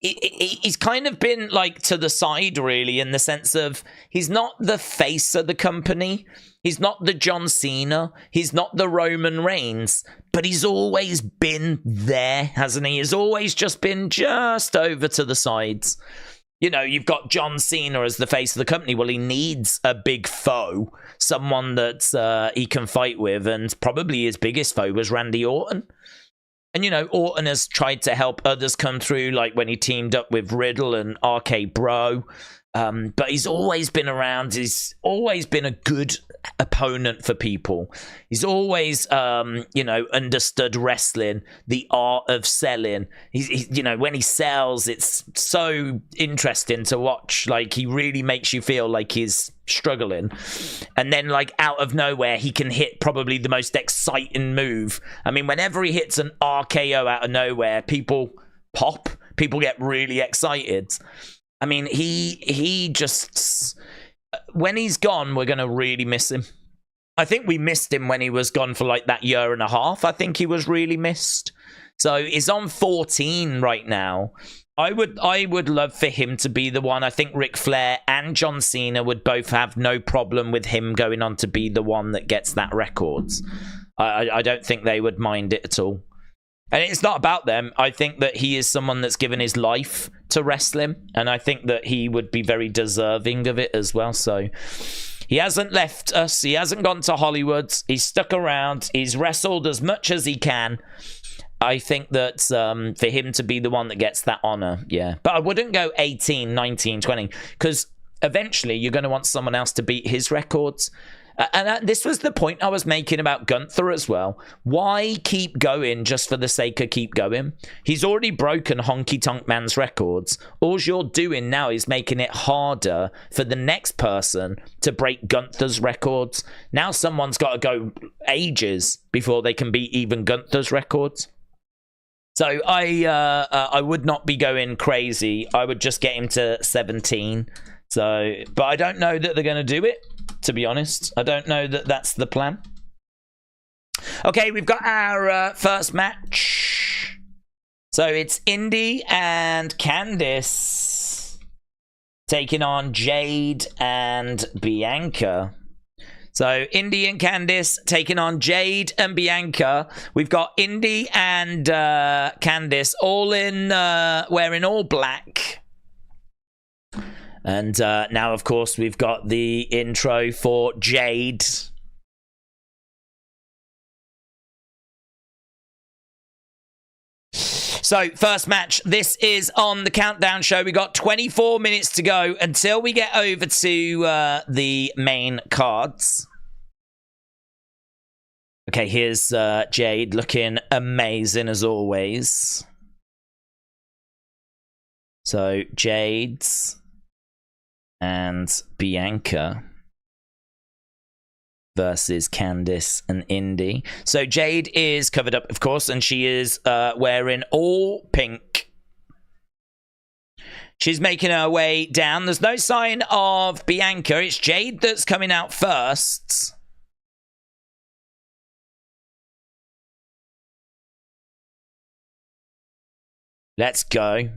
He's kind of been like to the side, really, in the sense of he's not the face of the company. He's not the John Cena. He's not the Roman Reigns. But he's always been there, hasn't he? He's always just been just over to the sides. You know, you've got John Cena as the face of the company. Well, he needs a big foe, someone that he can fight with. And probably his biggest foe was Randy Orton. And, you know, Orton has tried to help others come through, like when he teamed up with Riddle and RK Bro. But he's always been around. He's always been a good opponent for people. He's always, you know, understood wrestling, the art of selling. He's, you know, when he sells, it's so interesting to watch. Like, he really makes you feel like he's struggling. And then, like, out of nowhere, he can hit probably the most exciting move. I mean, whenever he hits an RKO out of nowhere, people pop. People get really excited. I mean, he just... When he's gone, we're going to really miss him. I think we missed him when he was gone for like that year and a half. I think he was really missed. So he's on 14 right now. I would love for him to be the one. I think Ric Flair and John Cena would both have no problem with him going on to be the one that gets that records. I don't think they would mind it at all. And it's not about them. I think that he is someone that's given his life to wrestling. And I think that he would be very deserving of it as well. So he hasn't left us. He hasn't gone to Hollywood. He's stuck around. He's wrestled as much as he can. I think that for him to be the one that gets that honor, yeah. But I wouldn't go 18, 19, 20. Because eventually you're going to want someone else to beat his records. And this was the point I was making about Gunther as well. Why keep going just for the sake of keep going? He's already broken Honky Tonk Man's records. All you're doing now is making it harder for the next person to break Gunther's records. Now someone's got to go ages before they can beat even Gunther's records. So I would not be going crazy. I would just get him to 17. So, but I don't know that they're going to do it, to be honest. I don't know that that's the plan. Okay, we've got our first match. So it's Indy and Candice taking on Jade and Bianca. So Indy and Candice taking on Jade and Bianca. We've got Indy and Candice all in wearing all black. And now, of course, we've got the intro for Jade. So, first match. This is on the Countdown Show. We got 24 minutes to go until we get over to the main cards. Okay, here's Jade looking amazing as always. So, Jade's and Bianca. versus Candice and Indy. So Jade is covered up, of course, and she is wearing all pink. She's making her way down. There's no sign of Bianca. It's Jade that's coming out first. Let's go.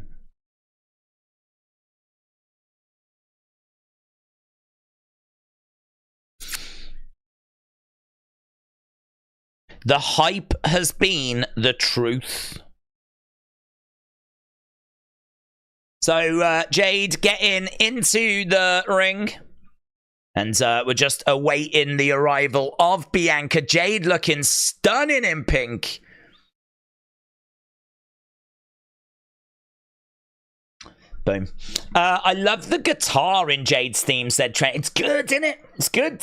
The hype has been the truth. So Jade getting into the ring. And we're just awaiting the arrival of Bianca. Jade looking stunning in pink. Boom. I love the guitar in Jade's theme, said Trent. It's good, isn't it? It's good.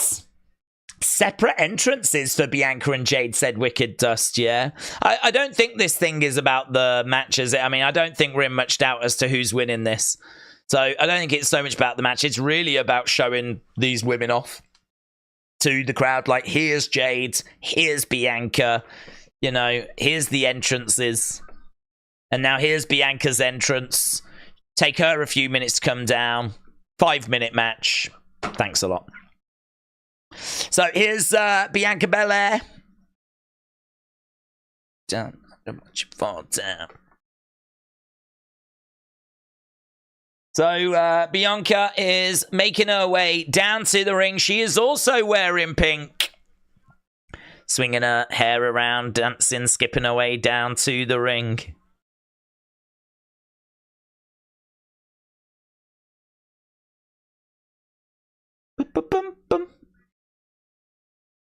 Separate entrances for Bianca and Jade, said Wicked Dust, yeah. I don't think this thing is about the matches. I mean, I don't think we're in much doubt as to who's winning this. So I don't think it's so much about the match. It's really about showing these women off to the crowd. Like, here's Jade, here's Bianca, you know, here's the entrances. And now here's Bianca's entrance. Take her a few minutes to come down. 5-minute match. Thanks a lot. So here's Bianca Belair. Don't watch you fall down. So Bianca is making her way down to the ring. She is also wearing pink. Swinging her hair around, dancing, skipping her way down to the ring.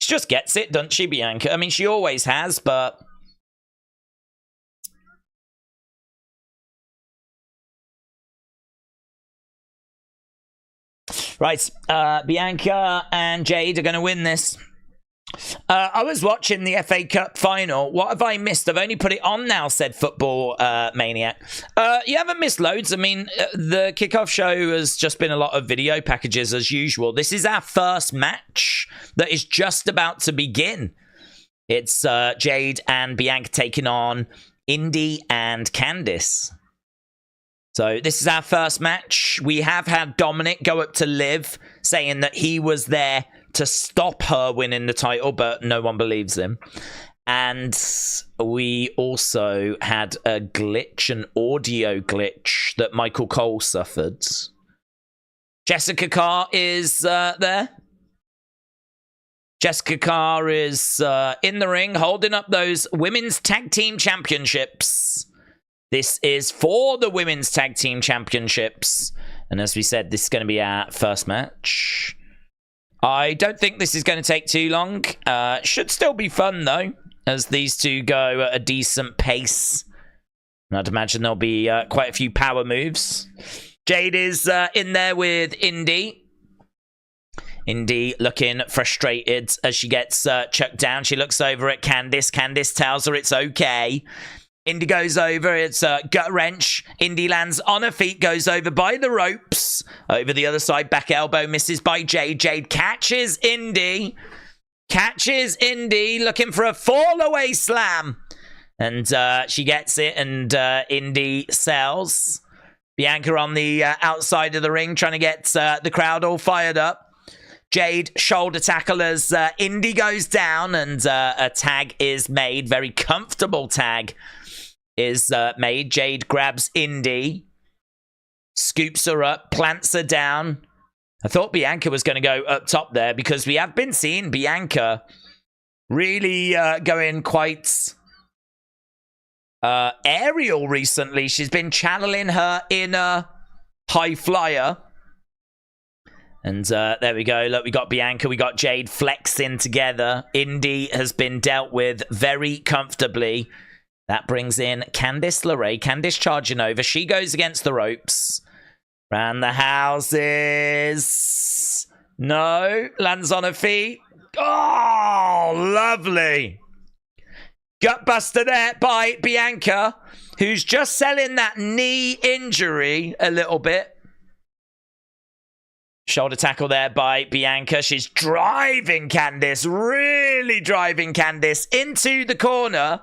She just gets it, doesn't she, Bianca? I mean, she always has, but... Right, Bianca and Jade are going to win this. I was watching the FA Cup final. What have I missed? I've only put it on now, said Football Maniac. You haven't missed loads. I mean, the kickoff show has just been a lot of video packages as usual. This is our first match that is just about to begin. It's Jade and Bianca taking on Indy and Candice. So this is our first match. We have had Dominic go up to Liv, saying that he was there to stop her winning the title, but no one believes him. And we also had a glitch, an audio glitch that Michael Cole suffered. Jessica Carr is there. Jessica Carr is in the ring, holding up those Women's Tag Team Championships. This is for the Women's Tag Team Championships. And as we said, this is going to be our first match. I don't think this is going to take too long. Should still be fun, though, as these two go at a decent pace. And I'd imagine there'll be quite a few power moves. Jade is in there with Indy. Indy looking frustrated as she gets chucked down. She looks over at Candice. Candice tells her it's okay. Indy goes over, it's a gut wrench. Indy lands on her feet, goes over by the ropes. Over the other side, back elbow, misses by Jade. Jade catches Indy. Catches Indy, looking for a fall-away slam. And she gets it, and Indy sells. Bianca on the outside of the ring, trying to get the crowd all fired up. Jade shoulder tackle as Indy goes down, and a tag is made. Very comfortable tag is made. Jade grabs Indy, scoops her up, plants her down. I thought Bianca was going to go up top there because we have been seeing Bianca really going quite aerial recently. She's been channeling her inner high flyer. And there we go. Look, we got Bianca, we got Jade flexing together. Indy has been dealt with very comfortably. That brings in Candice LeRae. Candice charging over. She goes against the ropes. Round the houses. No. Lands on her feet. Oh, lovely. Gutbuster there by Bianca, who's just selling that knee injury a little bit. Shoulder tackle there by Bianca. She's driving Candice, really driving Candice into the corner.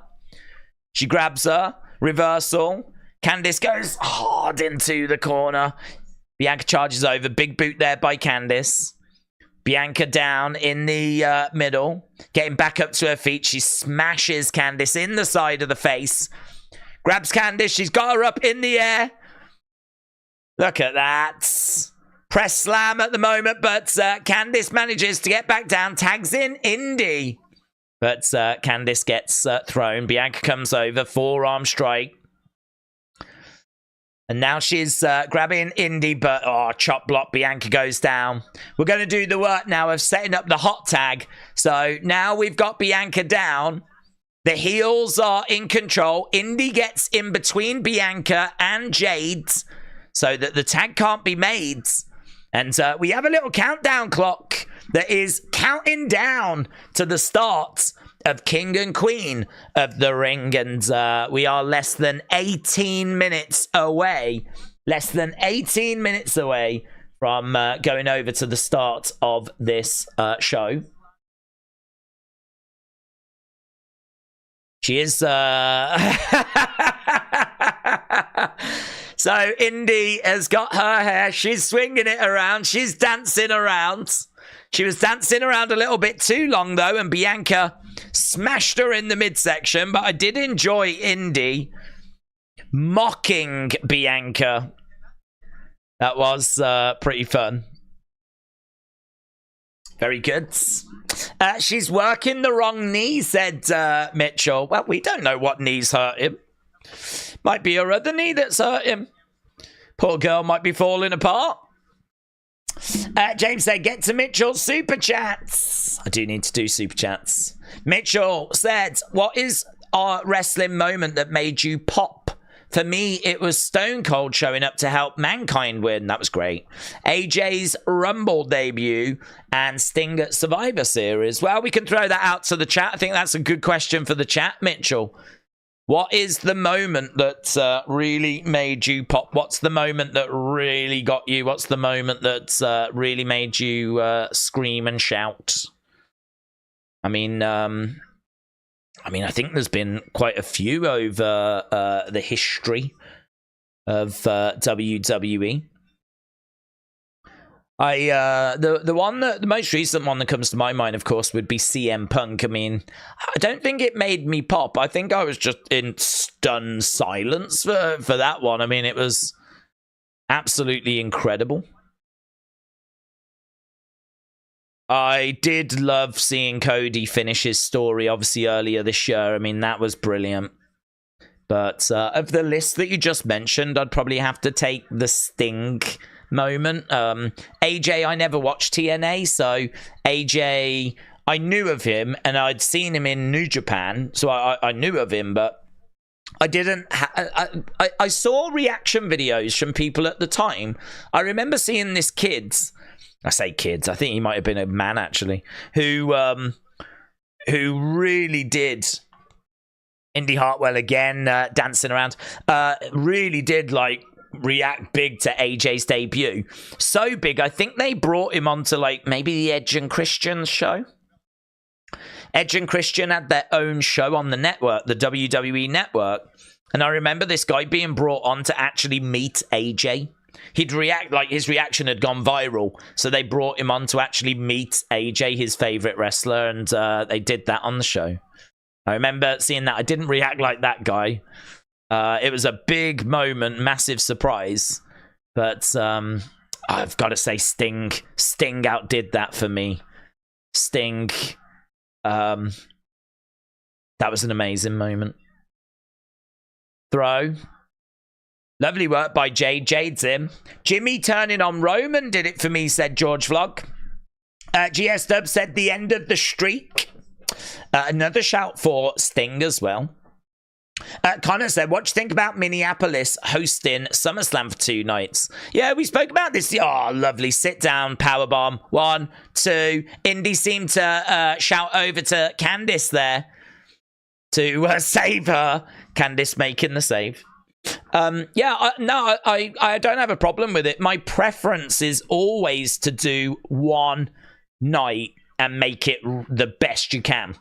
She grabs her, reversal. Candice goes hard into the corner. Bianca charges over, big boot there by Candice. Bianca down in the middle, getting back up to her feet. She smashes Candice in the side of the face. Grabs Candice, she's got her up in the air. Look at that. Press slam at the moment, but Candice manages to get back down, tags in Indy. But Candice gets thrown. Bianca comes over, forearm strike. And now she's grabbing Indy, but chop block, Bianca goes down. We're going to do the work now of setting up the hot tag. So now we've got Bianca down. The heels are in control. Indy gets in between Bianca and Jade so that the tag can't be made. And we have a little countdown clock that is counting down to the start of King and Queen of the Ring. And we are less than 18 minutes away. Less than 18 minutes away from going over to the start of this show. She is... So Indy has got her hair. She's swinging it around. She's dancing around. She was dancing around a little bit too long, though, and Bianca smashed her in the midsection. But I did enjoy Indy mocking Bianca. That was pretty fun. Very good. She's working the wrong knee, said Mitchell. Well, we don't know what knees hurt him. Might be her other knee that's hurt him. Poor girl might be falling apart. James said, get to Mitchell's super chats. I do need to do super chats. Mitchell said, what is our wrestling moment that made you pop? For me, it was Stone Cold showing up to help Mankind win. That was great. AJ's Rumble debut and Sting at Survivor Series. Well, we can throw that out to the chat. I think that's a good question for the chat, Mitchell. What is the moment that really made you pop? What's the moment that really got you? What's the moment that really made you scream and shout? I mean, I think there's been quite a few over the history of WWE. The most recent one that comes to my mind, of course, would be CM Punk. I mean, I don't think it made me pop. I think I was just in stunned silence for that one. I mean, it was absolutely incredible. I did love seeing Cody finish his story, obviously, earlier this year. I mean, that was brilliant. But of the list that you just mentioned, I'd probably have to take the Sting moment. AJ, I never watched TNA, so AJ, I knew of him, and I'd seen him in New Japan, so I knew of him, but I didn't... I saw reaction videos from people at the time. I remember seeing this kid... I say kids, I think he might have been a man, actually, who really did... Indy Hartwell again, dancing around, really did, like, react big to AJ's debut. So big, I think they brought him onto, like, maybe the Edge and Christian show. Edge and Christian had their own show on the network, the WWE network. And I remember this guy being brought on to actually meet AJ. He'd react, like, his reaction had gone viral. So they brought him on to actually meet AJ, his favorite wrestler. And they did that on the show. I remember seeing that. I didn't react like that guy. It was a big moment, massive surprise. But I've got to say Sting outdid that for me. Sting, that was an amazing moment. Throw. Lovely work by Jade. Jade's in. Jimmy turning on Roman did it for me, said George Vlog. GS Dub said the end of the streak. Another shout for Sting as well. Connor said, what do you think about Minneapolis hosting SummerSlam for 2 nights? Yeah, we spoke about this. Oh, lovely. Sit down, powerbomb. 1, 2. Indy seemed to shout over to Candice there to save her. Candice making the save. I don't have a problem with it. My preference is always to do one night and make it the best you can.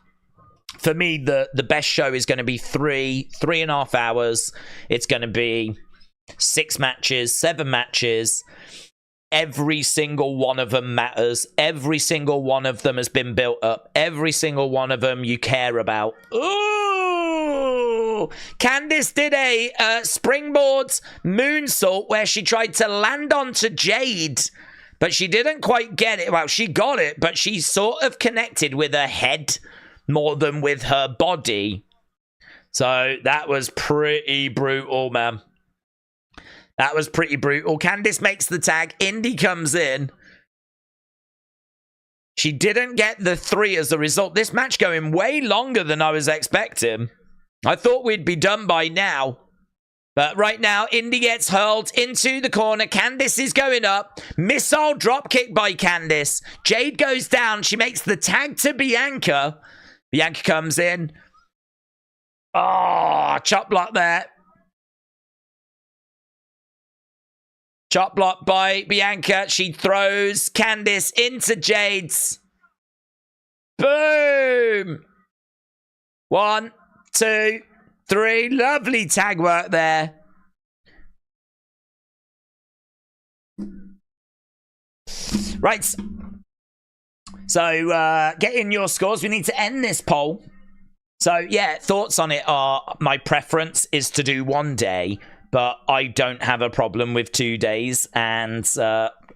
For me, the best show is going to be 3.5 hours. It's going to be 6 matches, 7 matches. Every single one of them matters. Every single one of them has been built up. Every single one of them you care about. Ooh! Candice did a springboard moonsault where she tried to land onto Jade, but she didn't quite get it. Well, she got it, but she sort of connected with her head more than with her body. So that was pretty brutal, man. That was pretty brutal. Candice makes the tag. Indy comes in. She didn't get the 3 as a result. This match going way longer than I was expecting. I thought we'd be done by now. But right now, Indy gets hurled into the corner. Candice is going up. Missile dropkick by Candice. Jade goes down. She makes the tag to Bianca. Bianca comes in. Oh, chop block there. Chop block by Bianca. She throws Candice into Jade's. Boom. 1, 2, 3. Lovely tag work there. Right. So, get in your scores. We need to end this poll. So, yeah, thoughts on it are my preference is to do 1 day, but I don't have a problem with 2 days. And,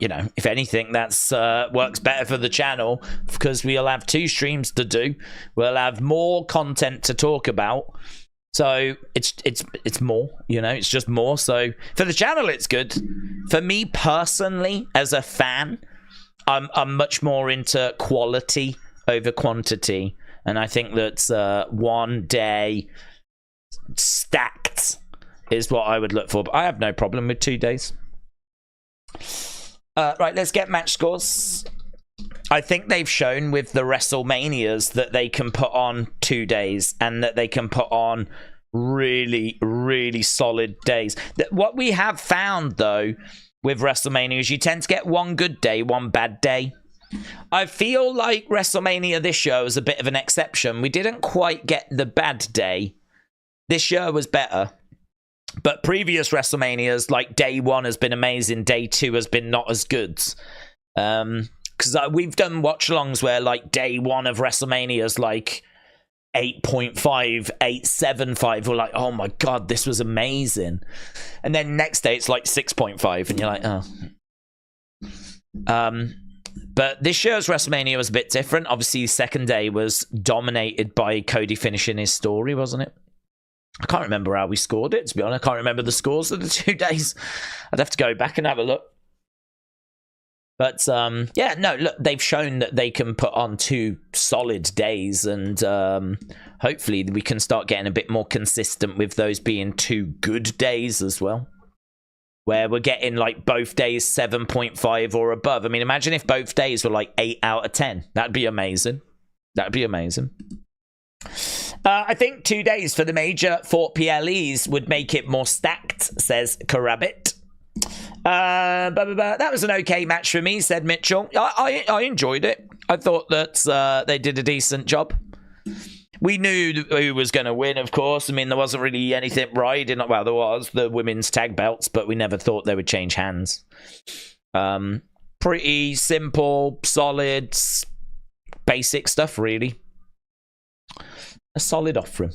you know, if anything, that's works better for the channel because we'll have 2 streams to do. We'll have more content to talk about. So it's more, you know, it's just more. So for the channel, it's good. For me personally, as a fan, I'm much more into quality over quantity. And I think that 1 day stacked is what I would look for. But I have no problem with 2 days. Right, let's get match scores. I think they've shown with the WrestleManias that they can put on 2 days and that they can put on really, really solid days. What we have found, though, with WrestleMania is you tend to get 1 good day, 1 bad day. I feel like WrestleMania this year was a bit of an exception. We didn't quite get the bad day. This year was better. But previous WrestleManias, like day 1 has been amazing, day 2 has been not as good. Because we've done watch-alongs where like day 1 of WrestleMania is like 8.5, 8.75. We're like, oh my god, this was amazing. And then next day it's like 6.5, and you're like, oh. But this year's WrestleMania was a bit different. Obviously, the second day was dominated by Cody finishing his story, wasn't it? I can't remember how we scored it, to be honest. I can't remember the scores of the 2 days. I'd have to go back and have a look. But, yeah, no, look, they've shown that they can put on 2 solid days, and hopefully we can start getting a bit more consistent with those being 2 good days as well. Where we're getting, like, both days 7.5 or above. I mean, imagine if both days were, like, 8 out of 10. That'd be amazing. That'd be amazing. I think 2 days for the major Fort PLEs would make it more stacked, says Karabit. That was an okay match for me, said Mitchell. I enjoyed it. I thought that they did a decent job. We knew who was going to win, of course. I mean, there wasn't really anything riding. Well, there was the women's tag belts, but we never thought they would change hands. Pretty simple, solid, basic stuff, really. A solid offering.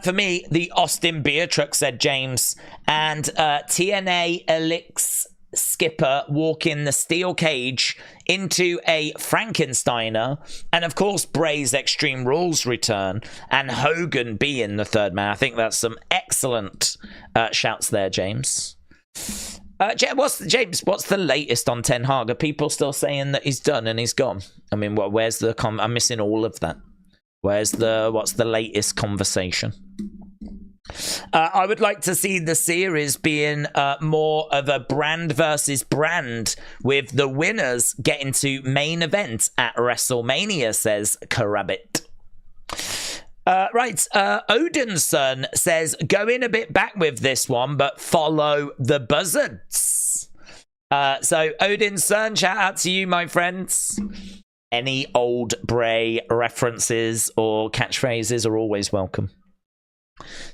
For me, the Austin beer truck, said James, and TNA Elix Skipper walking the steel cage into a Frankensteiner, and of course Bray's Extreme Rules return, and Hogan being the third man. I think that's some excellent shouts there, James. What's the latest on Ten Hag? Are people still saying that he's done and he's gone? I mean, where's the I'm missing all of that. What's the latest conversation? I would like to see the series being more of a brand versus brand, with the winners getting to main event at WrestleMania, says Karabit. Right, Odin's son says, go in a bit back with this one, but follow the buzzards. So, Odin's son, shout out to you, my friends. Any old Bray references or catchphrases are always welcome.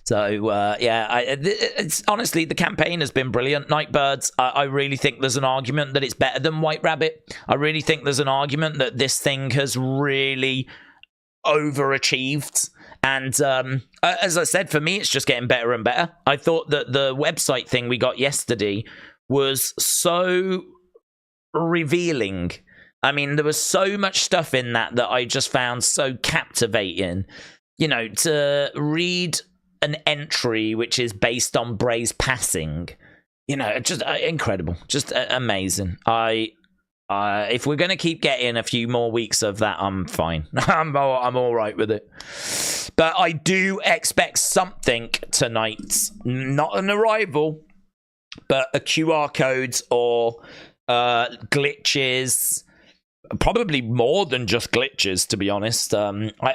So, it's honestly, the campaign has been brilliant. Nightbirds, I really think there's an argument that it's better than White Rabbit. I really think there's an argument that this thing has really overachieved. And as I said, for me, it's just getting better and better. I thought that the website thing we got yesterday was so revealing. I mean, there was so much stuff in that I just found so captivating. You know, to read an entry which is based on Bray's passing, you know, just incredible, just amazing. If we're going to keep getting a few more weeks of that, I'm fine. I'm all right with it. But I do expect something tonight. Not an arrival, but a QR code or glitches. Probably more than just glitches, to be honest.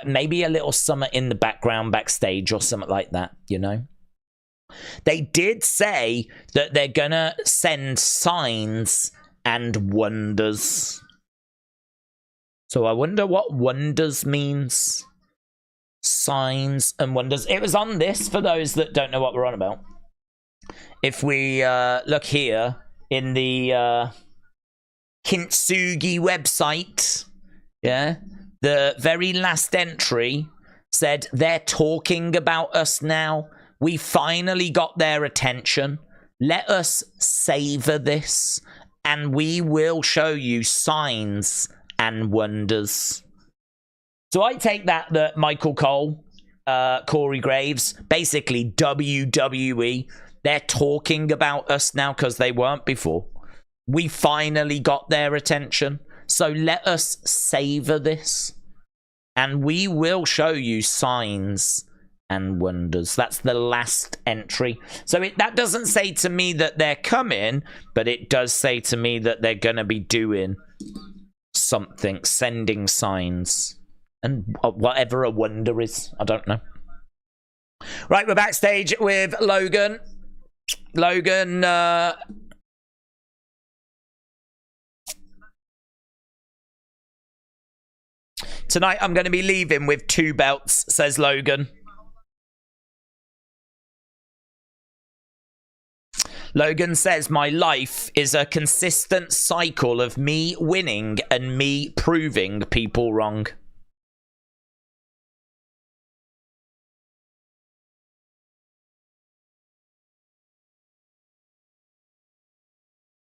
Maybe a little something in the background, backstage, or something like that, you know? They did say that they're going to send signs and wonders. So I wonder what wonders means. Signs and wonders. It was on this, for those that don't know what we're on about. If we look here in the Kintsugi website, yeah, the very last entry said, they're talking about us now. We finally got their attention. Let us savor this, and we will show you signs and wonders. So I take that Michael Cole, Corey Graves, basically WWE, they're talking about us now because they weren't before. We finally got their attention. So let us savor this, and we will show you signs and wonders. That's the last entry. So that doesn't say to me that they're coming, but it does say to me that they're going to be doing something, sending signs, and whatever a wonder is. I don't know. Right, we're backstage with Logan. Logan, tonight I'm going to be leaving with 2 belts, says Logan. Logan says, my life is a consistent cycle of me winning and me proving people wrong.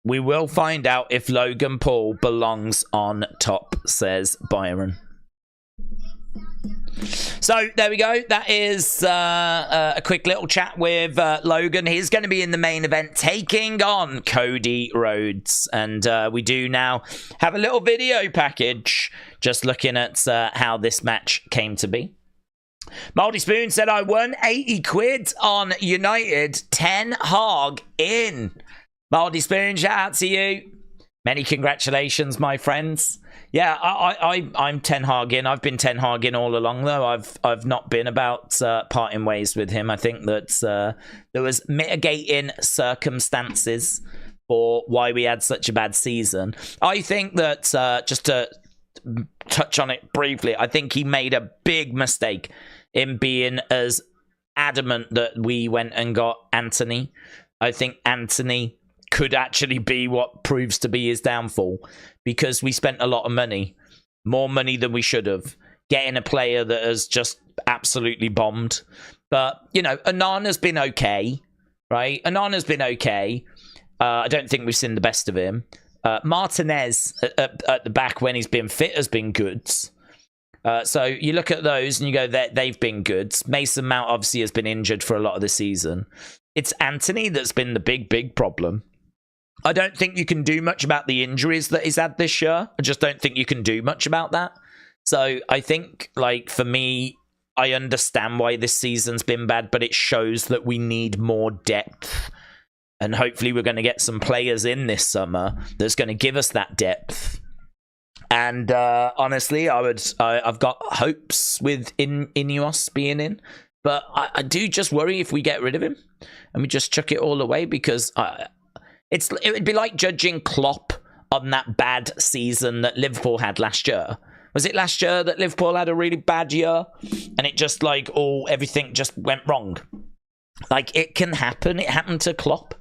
We will find out if Logan Paul belongs on top, says Byron. So there we go. That is a quick little chat with Logan. He's going to be in the main event taking on Cody Rhodes. And we do now have a little video package just looking at how this match came to be. Moldy Spoon said, I won 80 quid on United. 10 hog in. Moldy Spoon, shout out to you. Many congratulations, my friends. Yeah, I'm Ten Hag in. I've been Ten Hag in all along, though. I've not been about parting ways with him. I think that there was mitigating circumstances for why we had such a bad season. I think that, just to touch on it briefly, I think he made a big mistake in being as adamant that we went and got Anthony. I think Anthony could actually be what proves to be his downfall, because we spent a lot of money, more money than we should have, getting a player that has just absolutely bombed. But, you know, Anana's been okay, right? Anana's been okay. I don't think we've seen the best of him. Martinez at the back when he's been fit has been good. So you look at those and you go, they've been good. Mason Mount obviously has been injured for a lot of the season. It's Anthony that's been the big problem. I don't think you can do much about the injuries that he's had this year. I just don't think you can do much about that. So I think, like, for me, I understand why this season's been bad, but it shows that we need more depth. And hopefully we're going to get some players in this summer that's going to give us that depth. And honestly, I've got hopes with Ineos being in, but I do just worry if we get rid of him and we just chuck it all away, because it would be like judging Klopp on that bad season that Liverpool had last year. Was it last year that Liverpool had a really bad year and it just like everything just went wrong? Like, it can happen. It happened to Klopp,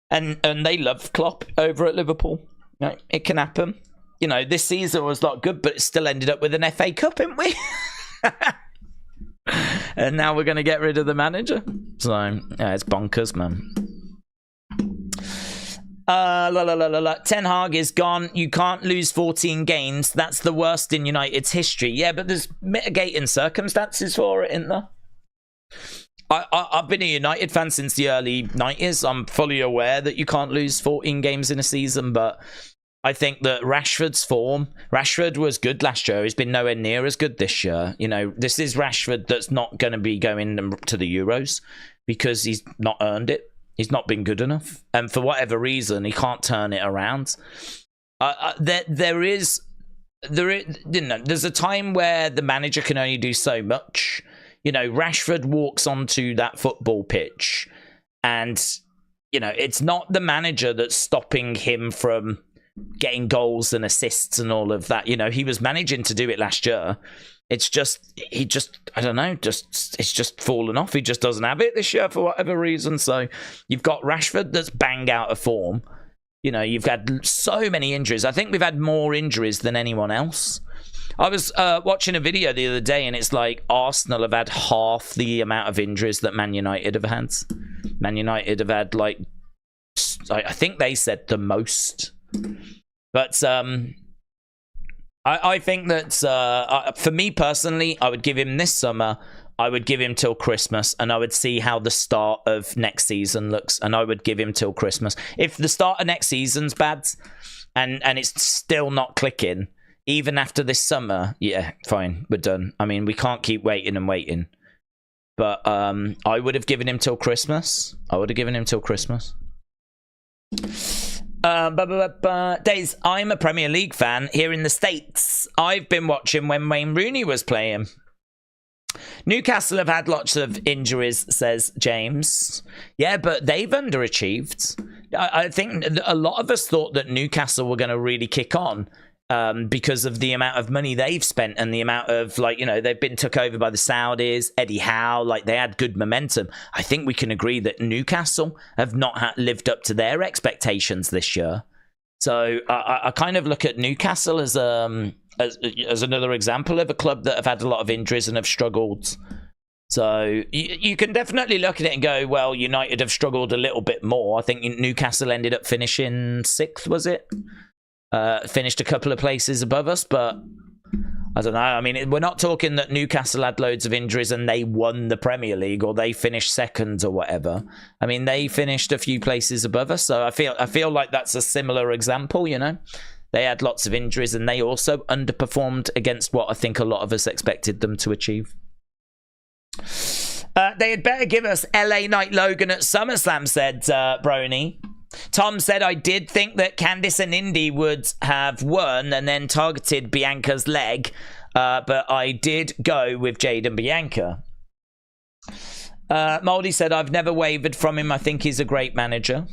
and they love Klopp over at Liverpool. You know, it can happen. You know, this season was not good, but it still ended up with an FA Cup, didn't we? And now we're going to get rid of the manager. So, yeah, it's bonkers, man. Ten Hag is gone. You can't lose 14 games. That's the worst in United's history. Yeah, but there's mitigating circumstances for it, isn't there? I've been a United fan since the early 90s. I'm fully aware that you can't lose 14 games in a season, but I think that Rashford was good last year. He's been nowhere near as good this year. You know, this is Rashford that's not going to be going to the Euros because he's not earned it. He's not been good enough. And for whatever reason, he can't turn it around. There's a time where the manager can only do so much. You know, Rashford walks onto that football pitch and, you know, it's not the manager that's stopping him from getting goals and assists and all of that. You know, he was managing to do it last year. It's just, I don't know, it's just fallen off. He just doesn't have it this year for whatever reason. So you've got Rashford that's banged out of form. You know, you've had so many injuries. I think we've had more injuries than anyone else. I was watching a video the other day, and it's like Arsenal have had half the amount of injuries that Man United have had. Man United have had, like, I think they said the most. But I think that for me personally, I would give him this summer. I would give him till Christmas, and I would see how the start of next season looks, and I would give him till Christmas. If the start of next season's bad and it's still not clicking, even after this summer, yeah, fine, we're done. I mean, we can't keep waiting and waiting. But I would have given him till Christmas. Days, I'm a Premier League fan here in the States. I've been watching when Wayne Rooney was playing. Newcastle have had lots of injuries, says James. Yeah, but they've underachieved. I think a lot of us thought that Newcastle were going to really kick on because of the amount of money they've spent and the amount of, like, you know, they've been took over by the Saudis, Eddie Howe, like, they had good momentum. I think we can agree that Newcastle have not lived up to their expectations this year. So I kind of look at Newcastle as another example of a club that have had a lot of injuries and have struggled. So you can definitely look at it and go, well, United have struggled a little bit more. I think Newcastle ended up finishing 6th, was it? Finished a couple of places above us, but I don't know. I mean, we're not talking that Newcastle had loads of injuries and they won the Premier League or they finished second or whatever. I mean, they finished a few places above us, so I feel like that's a similar example, you know. They had lots of injuries and they also underperformed against what I think a lot of us expected them to achieve. They had better give us LA Knight Logan at SummerSlam, said Brony. Tom said, I did think that Candice and Indy would have won and then targeted Bianca's leg, but I did go with Jade and Bianca. Moldy said, I've never wavered from him. I think he's a great manager.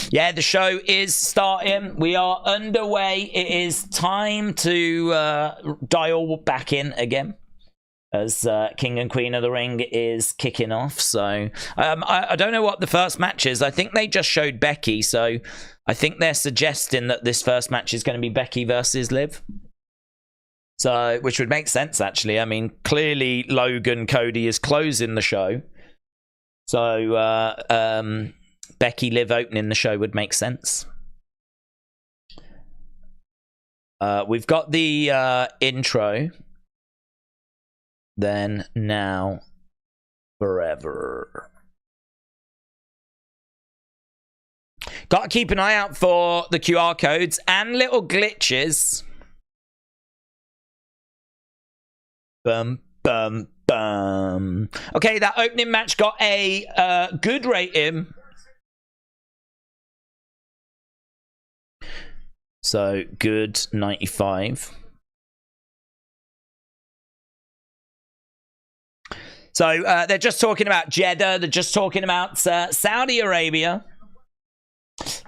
Yeah, the show is starting. We are underway. It is time to dial back in again, as King and Queen of the Ring is kicking off. So I don't know what the first match is. I think they just showed Becky, so I think they're suggesting that this first match is going to be Becky versus Liv. So, which would make sense, actually. I mean, clearly Logan Cody is closing the show. So Becky Liv opening the show would make sense. We've got the intro. Then, now, forever. Got to keep an eye out for the QR codes and little glitches. Bum, bum, bum. Okay, that opening match got a good rating. So, good 95. So, they're just talking about Jeddah. They're just talking about Saudi Arabia.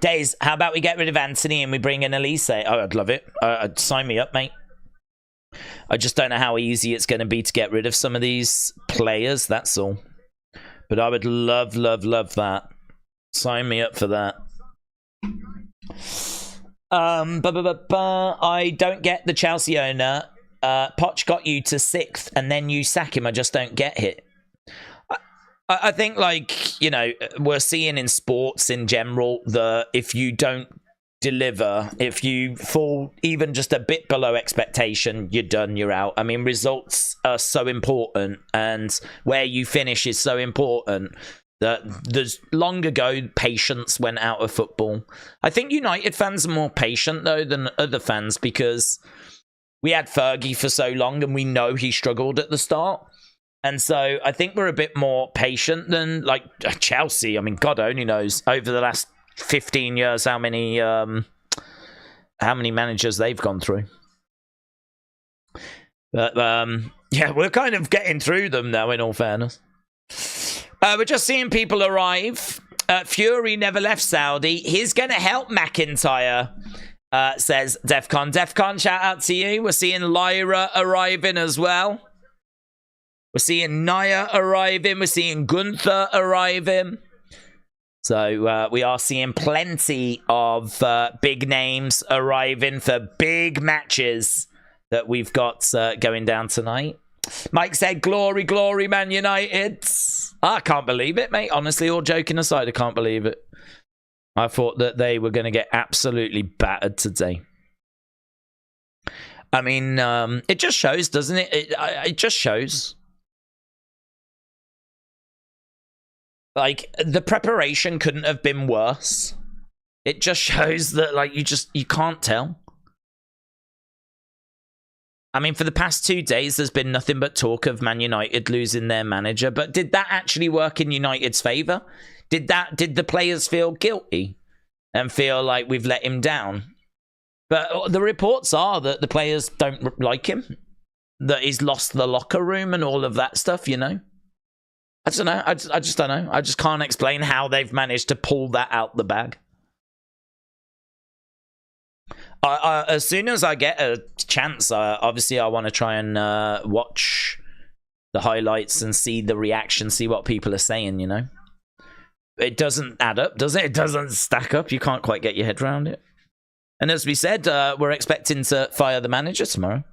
Days, how about we get rid of Anthony and we bring in Elise? Oh, I'd love it. Sign me up, mate. I just don't know how easy it's going to be to get rid of some of these players, that's all. But I would love, love, love that. Sign me up for that. I don't get the Chelsea owner. Poch got you to 6th and then you sack him. I just don't get it. I think, like, you know, we're seeing in sports in general that if you don't deliver, if you fall even just a bit below expectation, you're done, you're out. I mean, results are so important, and where you finish is so important that there's long ago patience went out of football. I think United fans are more patient, though, than other fans, because we had Fergie for so long and we know he struggled at the start. And so I think we're a bit more patient than, like, Chelsea. I mean, God only knows over the last 15 years how many managers they've gone through. But yeah, we're kind of getting through them now, in all fairness. We're just seeing people arrive. Fury never left Saudi. He's going to help McIntyre, says Defcon. Defcon, shout out to you. We're seeing Lyra arriving as well. We're seeing Nia arriving. We're seeing Gunther arriving. So we are seeing plenty of big names arriving for big matches that we've got going down tonight. Mike said, glory, glory, Man United. I can't believe it, mate. Honestly, all joking aside, I can't believe it. I thought that they were going to get absolutely battered today. I mean, it just shows, doesn't it? It just shows. Like, the preparation couldn't have been worse. It just shows that, like, you can't tell. I mean, for the past 2 days, there's been nothing but talk of Man United losing their manager. But did that actually work in United's favour? Did the players feel guilty and feel like we've let him down? But the reports are that the players don't like him, that he's lost the locker room and all of that stuff, you know? I don't know. I just don't know. I just can't explain how they've managed to pull that out the bag. As soon as I get a chance, obviously I want to try and watch the highlights and see the reaction, see what people are saying, you know? It doesn't add up, does it? It doesn't stack up. You can't quite get your head around it. And as we said, we're expecting to fire the manager tomorrow.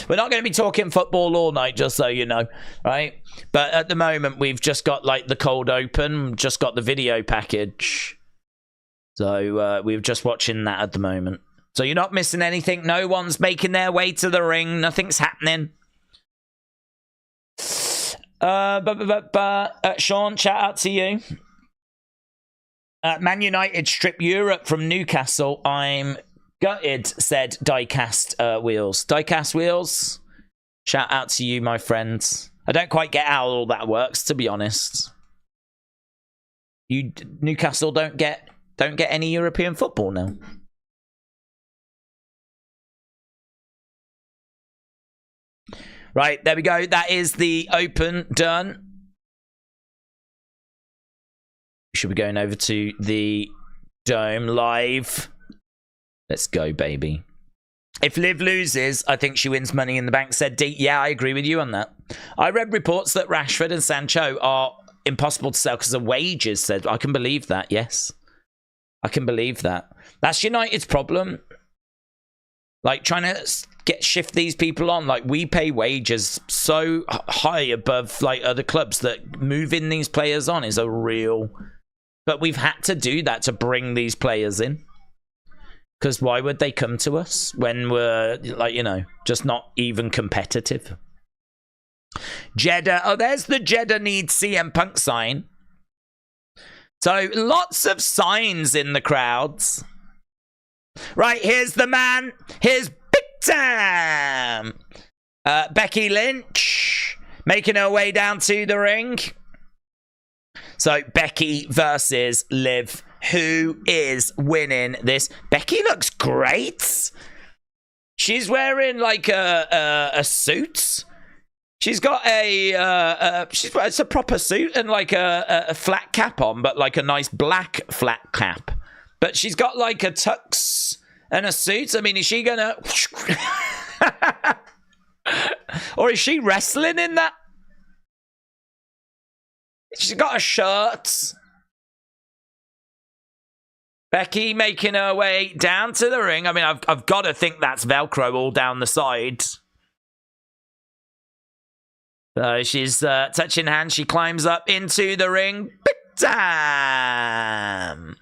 We're not going to be talking football all night, just so you know, right? But at the moment, we've just got, like, the cold open, just got the video package. So we're just watching that at the moment. So you're not missing anything. No one's making their way to the ring. Nothing's happening. Sean, shout out to you. Man United strip Europe from Newcastle. I'm gutted, said Diecast Wheels. Diecast Wheels, shout out to you, my friends. I don't quite get how all that works, to be honest. Newcastle don't get any European football now. Right, there we go. That is the open done. Should be going over to the Dome live. Let's go, baby. If Liv loses, I think she wins Money in the Bank, said D. Yeah, I agree with you on that. I read reports that Rashford and Sancho are impossible to sell because of wages, said. I can believe that, yes. I can believe that. That's United's problem. Like, trying to shift these people on. Like, we pay wages so high above, like, other clubs that moving these players on is a real... But we've had to do that to bring these players in. Because why would they come to us when we're, like, you know, just not even competitive? Jeddah. Oh, there's the Jeddah needs CM Punk sign. So lots of signs in the crowds. Right, here's the man. Here's Big Time. Becky Lynch making her way down to the ring. So Becky versus Liv. who is winning this. Becky looks great. She's wearing like a suit. She's got it's a proper suit and like a flat cap on, but like a nice black flat cap. But she's got like a tux and a suit. I mean, is she gonna or is she wrestling in that? She's got a shirt. Becky making her way down to the ring. I mean, I've got to think that's Velcro all down the side. So she's touching hands. She climbs up into the ring. Big time.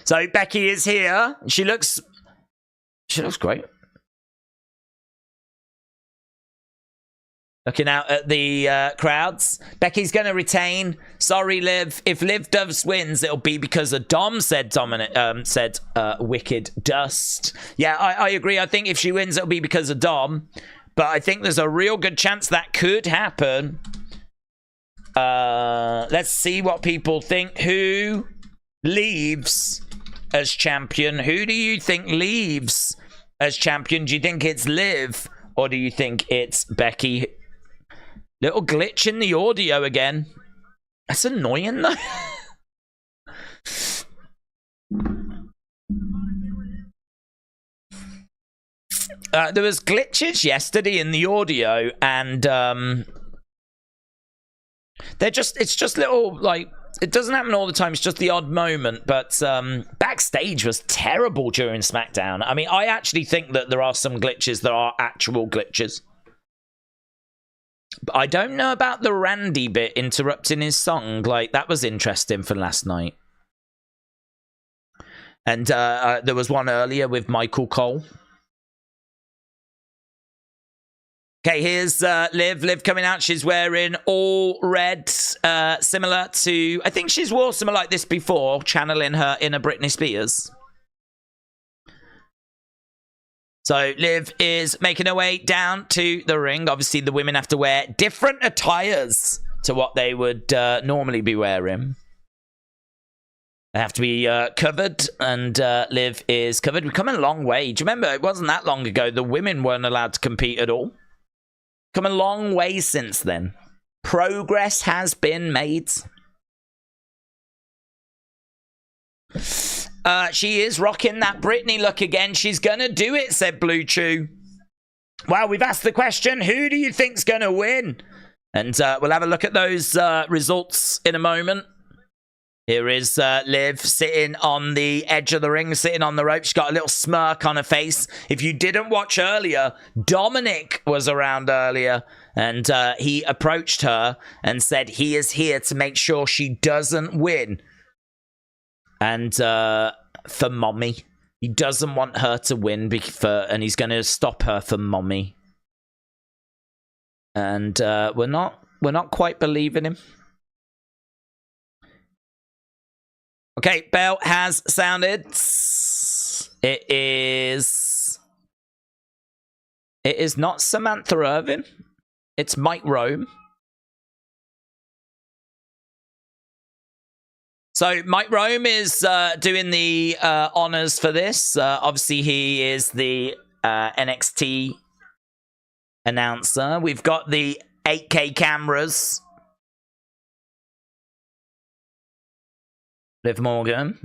So Becky is here. She looks great. Looking out at the crowds. Becky's going to retain. Sorry, Liv. If Liv Doves wins, it'll be because of Dom, said Wicked Dust. Yeah, I agree. I think if she wins, it'll be because of Dom. But I think there's a real good chance that could happen. Let's see what people think. Who leaves as champion? Who do you think leaves as champion? Do you think it's Liv? Or do you think it's Becky? Little glitch in the audio again. That's annoying, though. There was glitches yesterday in the audio, and it's just little, like, it doesn't happen all the time. It's just the odd moment. But backstage was terrible during SmackDown. I mean, I actually think that there are some glitches that are actual glitches. But I don't know about the Randy bit interrupting his song. Like, that was interesting for last night. And there was one earlier with Michael Cole. Okay, here's Liv. Liv coming out. She's wearing all red, similar to... I think she's wore something like this before, channeling her inner Britney Spears. So Liv is making her way down to the ring. Obviously, the women have to wear different attires to what they would normally be wearing. They have to be covered, and Liv is covered. We've come a long way. Do you remember? It wasn't that long ago. The women weren't allowed to compete at all. Come a long way since then. Progress has been made. She is rocking that Britney look again. She's gonna do it, said Blue Chew. Well, we've asked the question, who do you think's gonna win? And we'll have a look at those results in a moment. Here is Liv sitting on the edge of the ring, sitting on the rope. She's got a little smirk on her face. If you didn't watch earlier, Dominic was around earlier, and he approached her and said he is here to make sure she doesn't win. And for Mommy. He doesn't want her to win, and he's going to stop her for Mommy. And we're not quite believing him. Okay, bell has sounded. It is not Samantha Irvin. It's Mike Rome. So Mike Rome is doing the honors for this. Obviously, he is the NXT announcer. We've got the 8K cameras. Liv Morgan.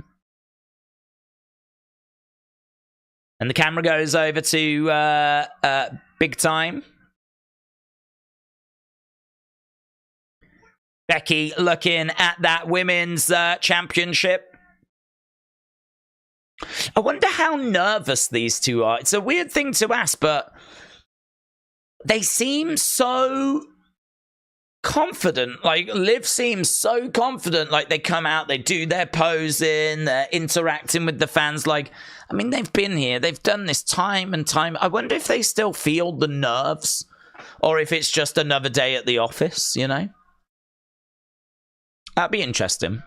And the camera goes over to Big Time. Becky looking at that women's championship. I wonder how nervous these two are. It's a weird thing to ask, but they seem so confident. Like, Liv seems so confident. Like, they come out, they do their posing, they're interacting with the fans. Like, I mean, they've been here. They've done this time and time. I wonder if they still feel the nerves or if it's just another day at the office, you know? That'd be interesting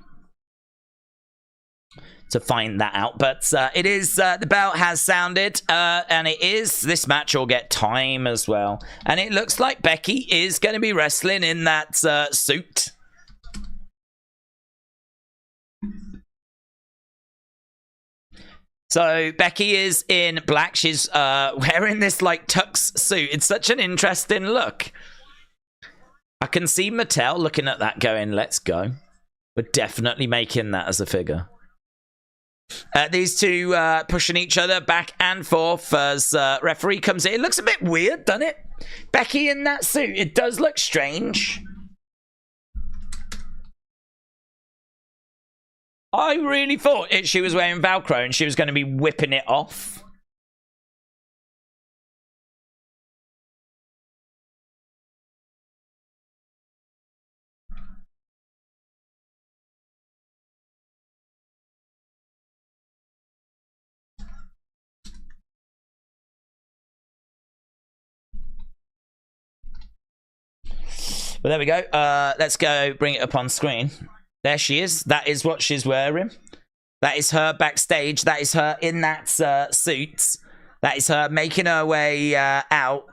to find that out. But it is, the bell has sounded, and it is, this match will get time as well. And it looks like Becky is going to be wrestling in that suit. So Becky is in black. She's wearing this like tux suit. It's such an interesting look. I can see Mattel looking at that going, let's go. We're definitely making that as a figure. These two pushing each other back and forth as referee comes in. It looks a bit weird, doesn't it? Becky in that suit. It does look strange. I really thought she was wearing Velcro and she was going to be whipping it off. Well, there we go. Let's go bring it up on screen. There she is. That is what she's wearing. That is her backstage. That is her in that suit. That is her making her way out.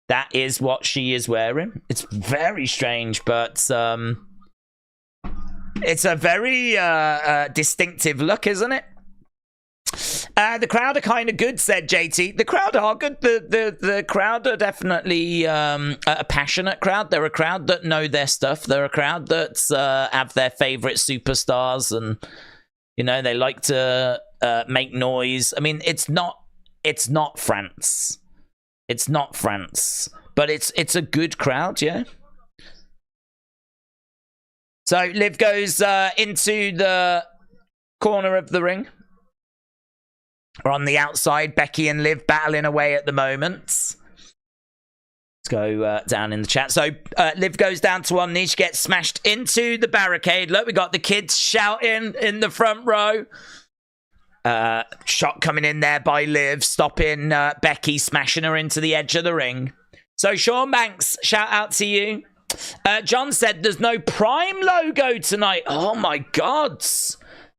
That is what she is wearing. It's very strange, but it's a very distinctive look, isn't it? The crowd are kind of good, said JT. The crowd are good. The crowd are definitely a passionate crowd. They're a crowd that know their stuff. They're a crowd that have their favorite superstars, and you know they like to make noise. I mean, it's not France. It's not France, but it's a good crowd, yeah. So Liv goes into the corner of the ring. We're on the outside. Becky and Liv battling away at the moment. Let's go down in the chat. So Liv goes down to one knee. She gets smashed into the barricade. Look, we got the kids shouting in the front row. Shot coming in there by Liv, stopping Becky, smashing her into the edge of the ring. So Sean Banks, shout out to you. John said there's no Prime logo tonight. Oh my God.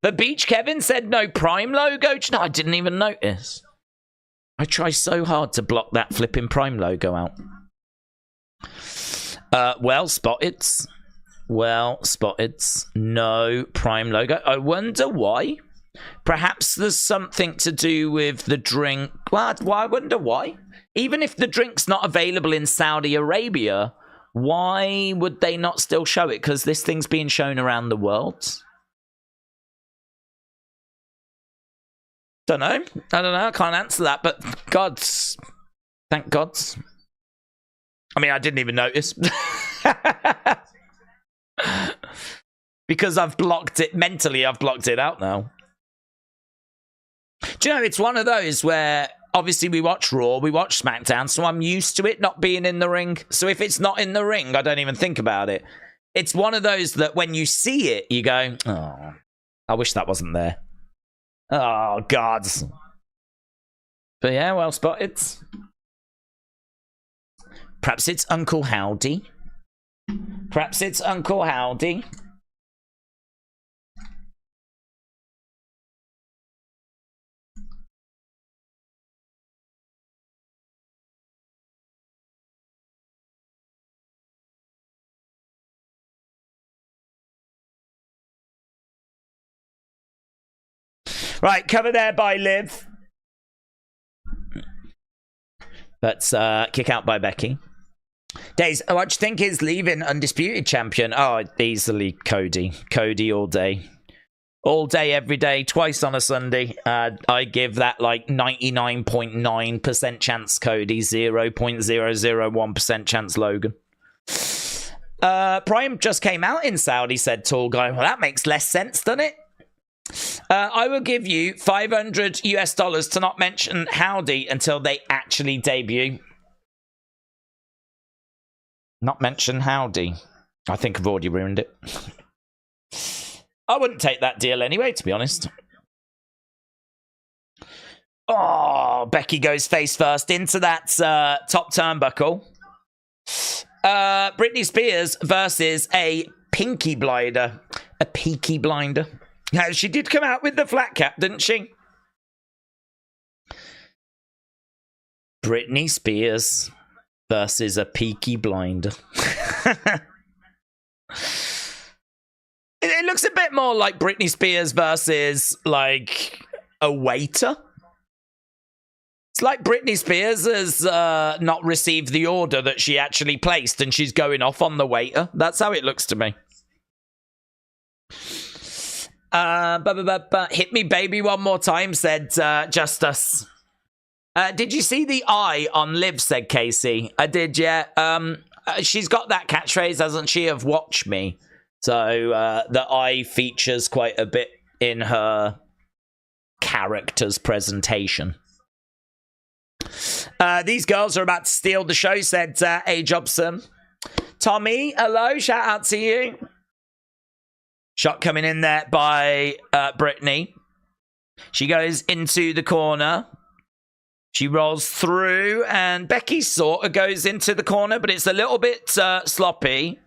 The Beach Kevin said no Prime logo. No, I didn't even notice. I try so hard to block that flipping Prime logo out. Well spotted. Well spotted. No Prime logo. I wonder why. Perhaps there's something to do with the drink. Well, I wonder why. Even if the drink's not available in Saudi Arabia, why would they not still show it? Because this thing's being shown around the world. Don't know. I don't know. I can't answer that. But gods, thank gods. I mean, I didn't even notice. Because I've blocked it. Mentally, I've blocked it out now. Do you know, it's one of those where obviously we watch Raw, we watch SmackDown, so I'm used to it not being in the ring. So if it's not in the ring, I don't even think about it. It's one of those that when you see it, you go, oh, I wish that wasn't there. Oh, God. But yeah, well spotted. Perhaps it's Uncle Howdy. Perhaps it's Uncle Howdy. Right, cover there by Liv. But kick out by Becky. Days, what do you think is leaving Undisputed champion? Oh, easily Cody. Cody all day. All day, every day, twice on a Sunday. I give that like 99.9% chance Cody, 0.001% chance Logan. Prime just came out in Saudi, said Tall Guy. Well, that makes less sense, doesn't it? I will give you $500 US to not mention Howdy until they actually debut. Not mention Howdy. I think I've already ruined it. I wouldn't take that deal anyway, to be honest. Oh, Becky goes face first into that top turnbuckle. Britney Spears versus a Pinky Blinder. A Peaky Blinder. Now, she did come out with the flat cap, didn't she? Britney Spears versus a Peaky Blinder. It looks a bit more like Britney Spears versus, like, a waiter? It's like Britney Spears has not received the order that she actually placed and she's going off on the waiter. That's how it looks to me. Hit me baby one more time, said Justice. Did you see the eye on Liv, said Casey. I did, yeah. She's got that catchphrase, hasn't she, of watch me. So the eye features quite a bit in her character's presentation. These girls are about to steal the show, said A. Jobson. Tommy, hello, shout out to you. Shot coming in there by Brittany. She goes into the corner. She rolls through, and Becky sort of goes into the corner, but it's a little bit sloppy.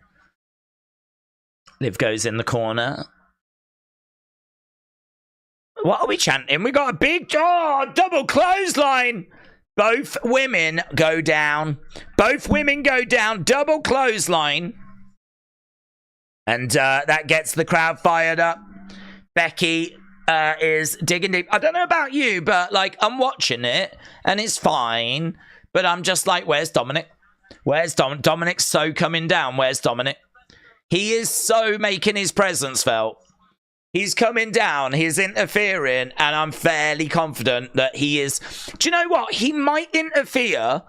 Liv goes in the corner. What are we chanting? We got a big double clothesline. Both women go down. Both women go down. Double clothesline. And that gets the crowd fired up. Becky is digging deep. I don't know about you, but like I'm watching it and it's fine. But I'm just like, where's Dominic? Where's Dominic? Dominic's so coming down. Where's Dominic? He is so making his presence felt. He's coming down, he's interfering, and I'm fairly confident that he is... Do you know what? He might interfere,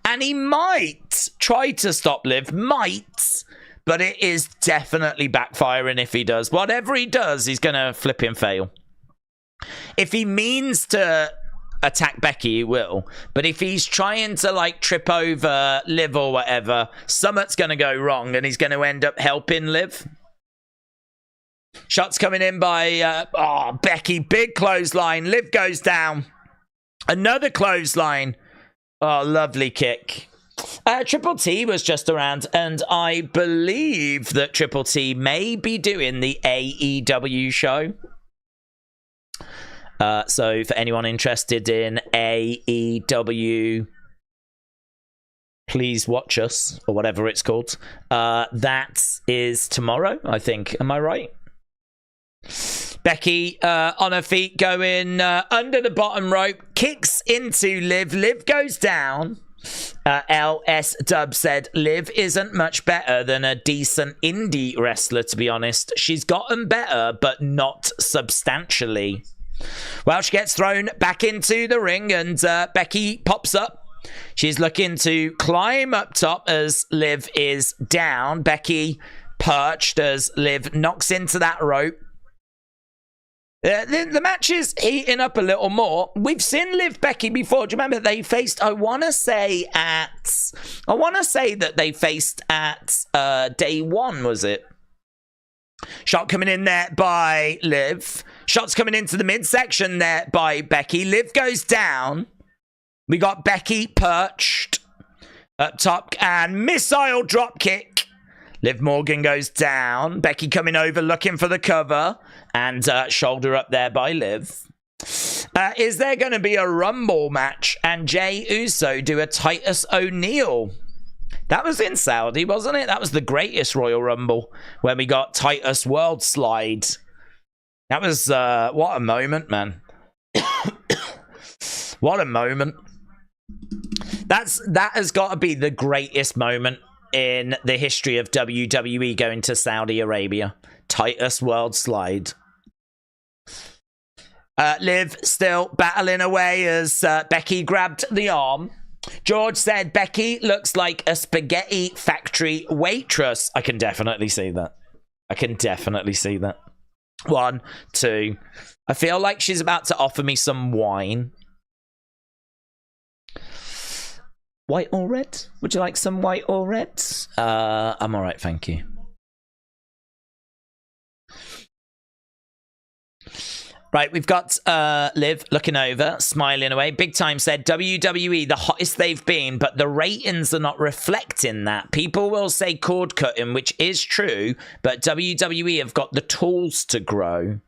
and he might try to stop Liv. Might, but it is definitely backfiring if he does. Whatever he does, he's going to flipping fail. If he means to attack Becky, he will. But if he's trying to, like, trip over Liv or whatever, something's going to go wrong, and he's going to end up helping Liv. Shots coming in by Becky. Big clothesline. Liv goes down. Another clothesline. Oh, lovely kick. Triple T was just around, and I believe that Triple T may be doing the AEW show. So for anyone interested in AEW, please watch us, or whatever it's called. That is tomorrow, I think. Am I right? Becky on her feet going under the bottom rope, kicks into Liv. Liv goes down. LS Dub said Liv isn't much better than a decent indie wrestler, to be honest. She's gotten better, but not substantially. Well, she gets thrown back into the ring, and Becky pops up. She's looking to climb up top as Liv is down. Becky perched as Liv knocks into that rope. The match is heating up a little more. We've seen Liv Becky before. Do you remember they faced? I want to say that they faced at day one. Was it? Shot coming in there by Liv. Shots coming into the midsection there by Becky. Liv goes down. We got Becky perched up top and missile drop kick. Liv Morgan goes down. Becky coming over looking for the cover. And shoulder up there by Liv. Is there going to be a Rumble match and Jey Uso do a Titus O'Neil? That was in Saudi, wasn't it? That was the greatest Royal Rumble when we got Titus World Slide. That was, what a moment, man. What a moment. That has got to be the greatest moment in the history of WWE going to Saudi Arabia. Titus World Slide. Liv still battling away as Becky grabbed the arm. George said Becky looks like a spaghetti factory waitress. I can definitely see that. I can definitely see that. 1, 2. I feel like she's about to offer me some wine. White or red? Would you like some white or red? I'm all right, thank you. Right, we've got Liv looking over, smiling away. Big Time said, WWE, the hottest they've been, but the ratings are not reflecting that. People will say cord cutting, which is true, but WWE have got the tools to grow.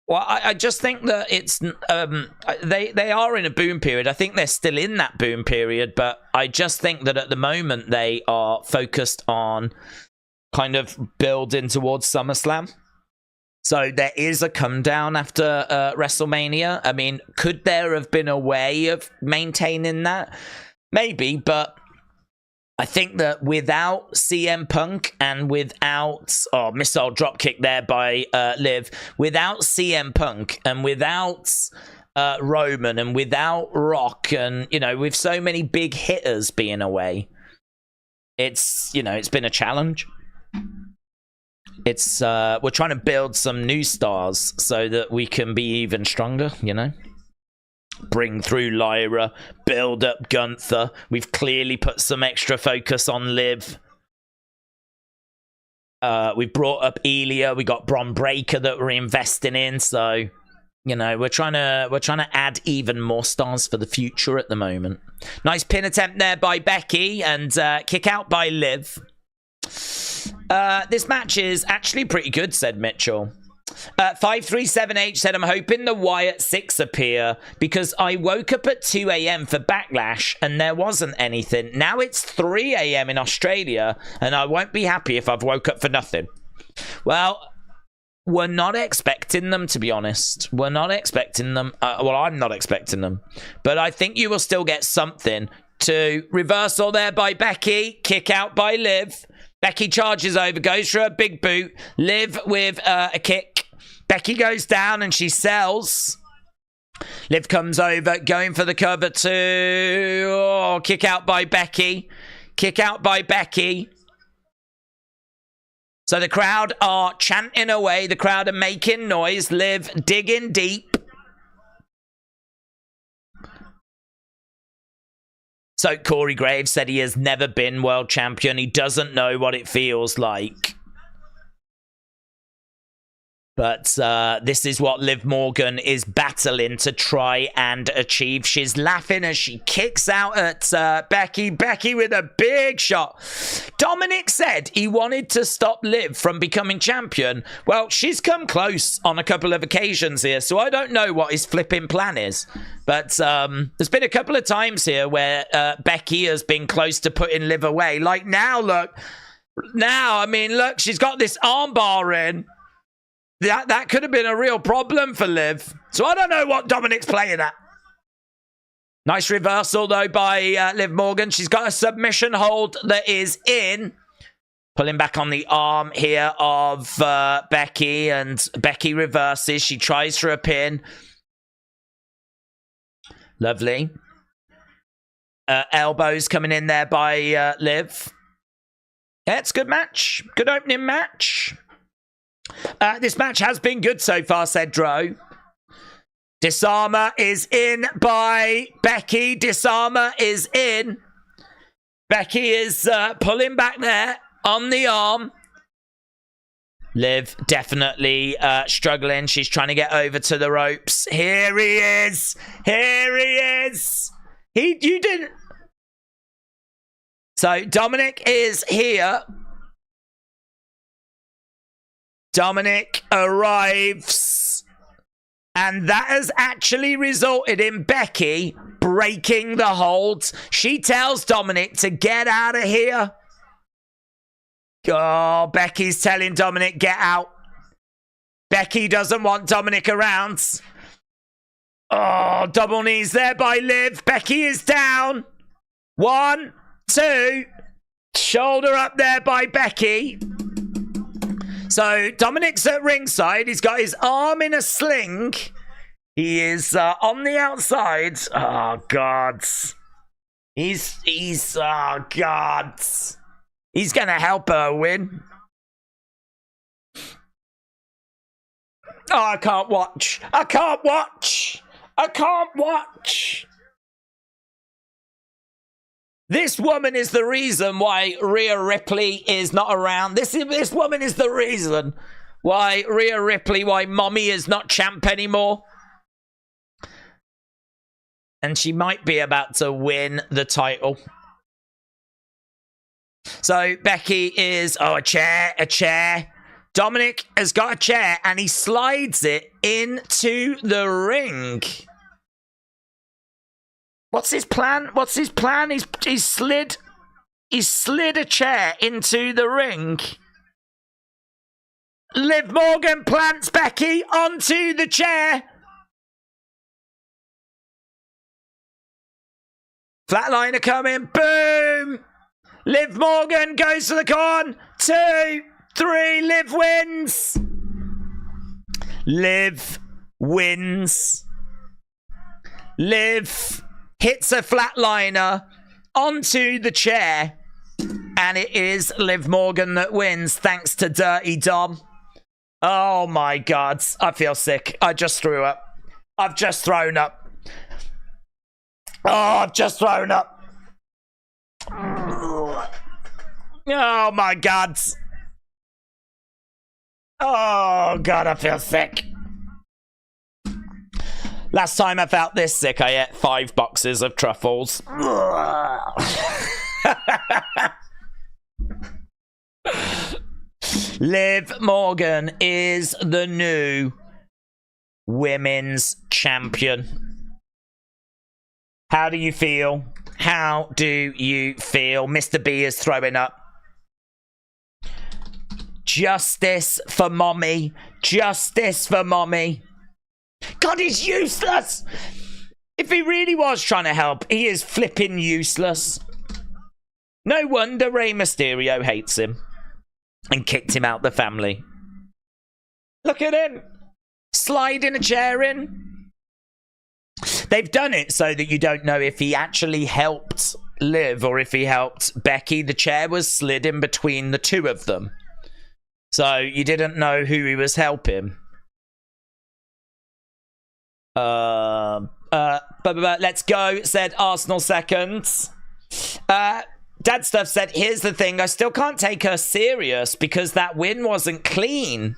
Well, I just think that it's... they are in a boom period. I think they're still in that boom period, but I just think that at the moment they are focused on kind of building towards SummerSlam. So there is a come down after WrestleMania. I mean, could there have been a way of maintaining that? Maybe, but I think that without CM Punk and without missile dropkick there by Liv, without CM Punk and without Roman and without Rock, and with so many big hitters being away, it's been a challenge. It's we're trying to build some new stars so that we can be even stronger, bring through Lyra, build up Gunther. We've clearly put some extra focus on Liv. We've brought up Elia. We got Bron Breakker that we're investing in. So, we're trying to add even more stars for the future at the moment. Nice pin attempt there by Becky and kick out by Liv. This match is actually pretty good, said Mitchell. 537H said, I'm hoping the Wyatt 6 appear because I woke up at 2 a.m. for Backlash and there wasn't anything. Now it's 3 a.m. in Australia and I won't be happy if I've woke up for nothing. Well, we're not expecting them, to be honest. We're not expecting them. Well, I'm not expecting them. But I think you will still get something. To reversal there by Becky. Kick out by Liv. Becky charges over, goes for a big boot. Liv with a kick. Becky goes down and she sells. Liv comes over, going for the cover too. Oh, kick out by Becky. Kick out by Becky. So the crowd are chanting away. The crowd are making noise. Liv digging deep. So Corey Graves said he has never been world champion. He doesn't know what it feels like. But this is what Liv Morgan is battling to try and achieve. She's laughing as she kicks out at Becky. Becky with a big shot. Dominic said he wanted to stop Liv from becoming champion. Well, she's come close on a couple of occasions here, so I don't know what his flipping plan is. But there's been a couple of times here where Becky has been close to putting Liv away. Like now, look. Now, I mean, look, she's got this armbar in. That could have been a real problem for Liv. So I don't know what Dominic's playing at. Nice reversal, though, by Liv Morgan. She's got a submission hold that is in. Pulling back on the arm here of Becky. And Becky reverses. She tries for a pin. Lovely. Elbows coming in there by Liv. Yeah, it's a good match. Good opening match. This match has been good so far, said Dro. Disarmer is in by Becky. Disarmer is in. Becky is pulling back there on the arm. Liv definitely struggling. She's trying to get over to the ropes. Here he is. Here he is. You didn't. So Dominic is here. Dominic arrives. And that has actually resulted in Becky breaking the hold. She tells Dominic to get out of here. Oh, Becky's telling Dominic, get out. Becky doesn't want Dominic around. Oh, double knees there by Liv. Becky is down. 1, 2. Shoulder up there by Becky. So Dominic's at ringside. He's got his arm in a sling. He is on the outside. Oh, God. Oh, God. He's going to help her win. Oh, I can't watch. I can't watch. I can't watch. This woman is the reason why Rhea Ripley is not around. This woman is the reason why Rhea Ripley, why Mommy is not champ anymore. And she might be about to win the title. So Becky is, a chair. Dominic has got a chair and he slides it into the ring. What's his plan? He's slid a chair into the ring. Liv Morgan plants Becky onto the chair. Flatliner coming. Boom. Liv Morgan goes to the con. 2, 3. Liv wins. Liv wins. Liv hits a flatliner onto the chair. And it is Liv Morgan that wins, thanks to Dirty Dom. Oh my God. I feel sick. I just threw up. I've just thrown up. Oh, I've just thrown up. Oh my God. Oh God, I feel sick. Last time I felt this sick, I ate 5 boxes of truffles. Liv Morgan is the new women's champion. How do you feel? How do you feel? Mr. B is throwing up. Justice for mommy. Justice for mommy. God, he's useless. If he really was trying to help, he is flipping useless. No wonder Rey Mysterio hates him and kicked him out the family. Look at him. Sliding a chair in. They've done it so that you don't know if he actually helped Liv or if he helped Becky. The chair was slid in between the two of them. So you didn't know who he was helping. Let's go, said Arsenal seconds. Dad Stuff said, here's the thing, I still can't take her serious because that win wasn't clean.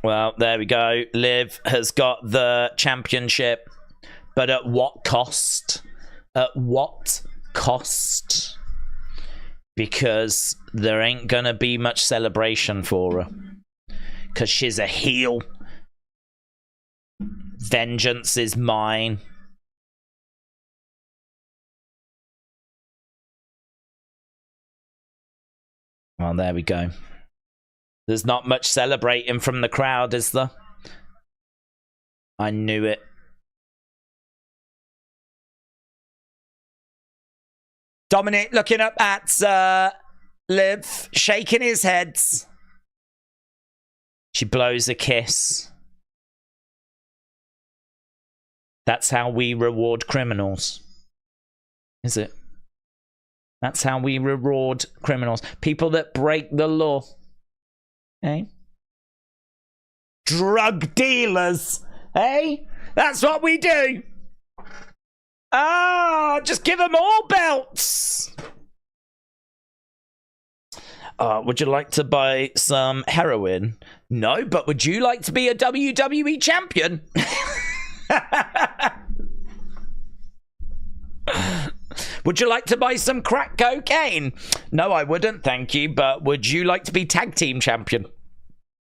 Well, there we go. Liv has got the championship. But at what cost? At what cost? Because there ain't gonna be much celebration for her. Because she's a heel. Vengeance is mine. Well, there we go. There's not much celebrating from the crowd, is there? I knew it. Dominic looking up at Liv, shaking his head. She blows a kiss. That's how we reward criminals. Is it? That's how we reward criminals. People that break the law. Eh? Drug dealers. Eh? That's what we do. Ah, just give them all belts. Would you like to buy some heroin? No, but would you like to be a WWE champion? Would you like to buy some crack cocaine? No, I wouldn't, thank you. But would you like to be tag team champion?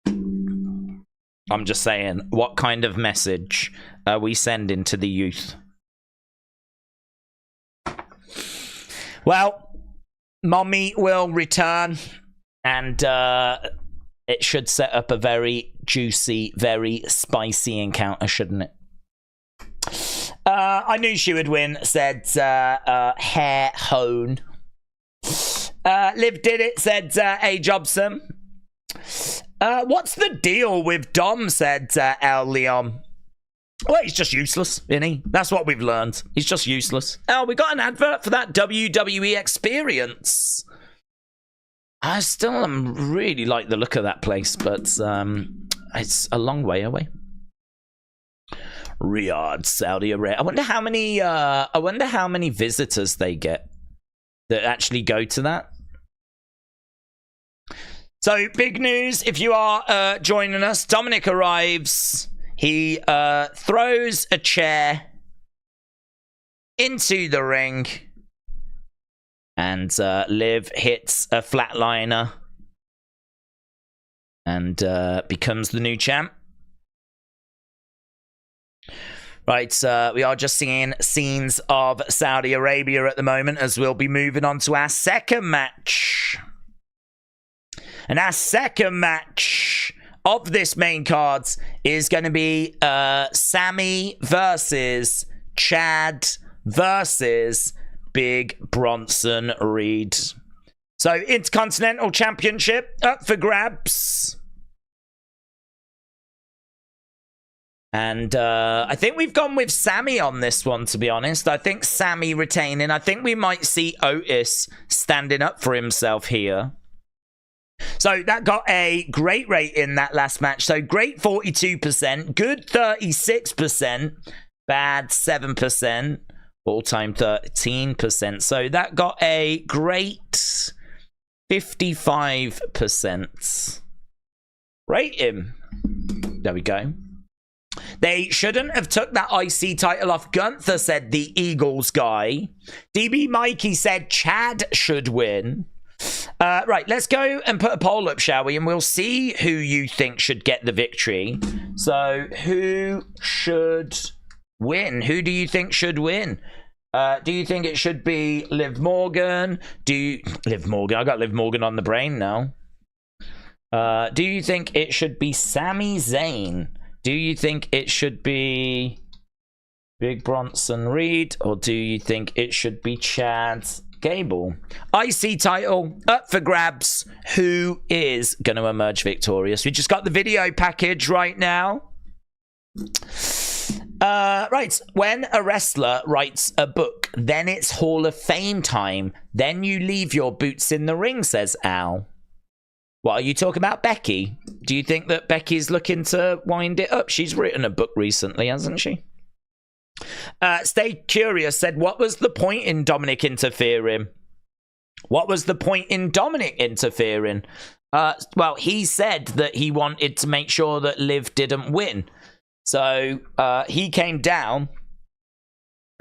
I'm just saying, what kind of message are we sending to the youth? Well, mommy will return, and it should set up a very juicy, very spicy encounter, shouldn't it? I knew she would win, said Hair Hone. Liv did it, said A. Jobson. What's the deal with Dom, said El Leon. Well, he's just useless, isn't he? That's what we've learned. He's just useless. Oh, we got an advert for that WWE experience. I still really like the look of that place, but it's a long way away. Riyadh, Saudi Arabia. I wonder how many visitors they get that actually go to that. So, big news if you are joining us. Dominic arrives. He throws a chair into the ring. And Liv hits a flatliner. And becomes the new champ. Right, we are just seeing scenes of Saudi Arabia at the moment as we'll be moving on to our second match. And our second match of this main card is going to be Sami versus Chad versus Big Bronson Reed. So, Intercontinental Championship up for grabs. And I think we've gone with Sami on this one, to be honest. I think Sami retaining. I think we might see Otis standing up for himself here. So that got a great rate in that last match. So great 42%, good 36%, bad 7%, all-time 13%. So that got a great 55%. Rate him. There we go. They shouldn't have took that IC title off Gunther, said the Eagles guy. DB Mikey said Chad should win. Right, let's go and put a poll up, shall we? And we'll see who you think should get the victory. So, who should win? Who do you think should win? Do you think it should be Liv Morgan? Liv Morgan? I got Liv Morgan on the brain now. Do you think it should be Sami Zayn? Do you think it should be Big Bronson Reed? Or do you think it should be Chad Gable? IC title up for grabs. Who is going to emerge victorious? We just got the video package right now. Right. When a wrestler writes a book, then it's Hall of Fame time. Then you leave your boots in the ring, says Al. What, are you talking about Becky? Do you think that Becky's looking to wind it up? She's written a book recently, hasn't she? Stay Curious said, what was the point in Dominic interfering? What was the point in Dominic interfering? Well, he said that he wanted to make sure that Liv didn't win. So he came down.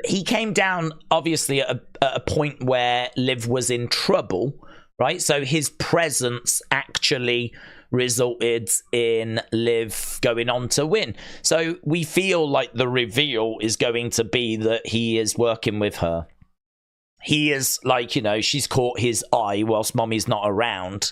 He came down, obviously, at a point where Liv was in trouble. Right, so his presence actually resulted in Liv going on to win. So we feel like the reveal is going to be that he is working with her. He is like, you know, she's caught his eye whilst Mommy's not around.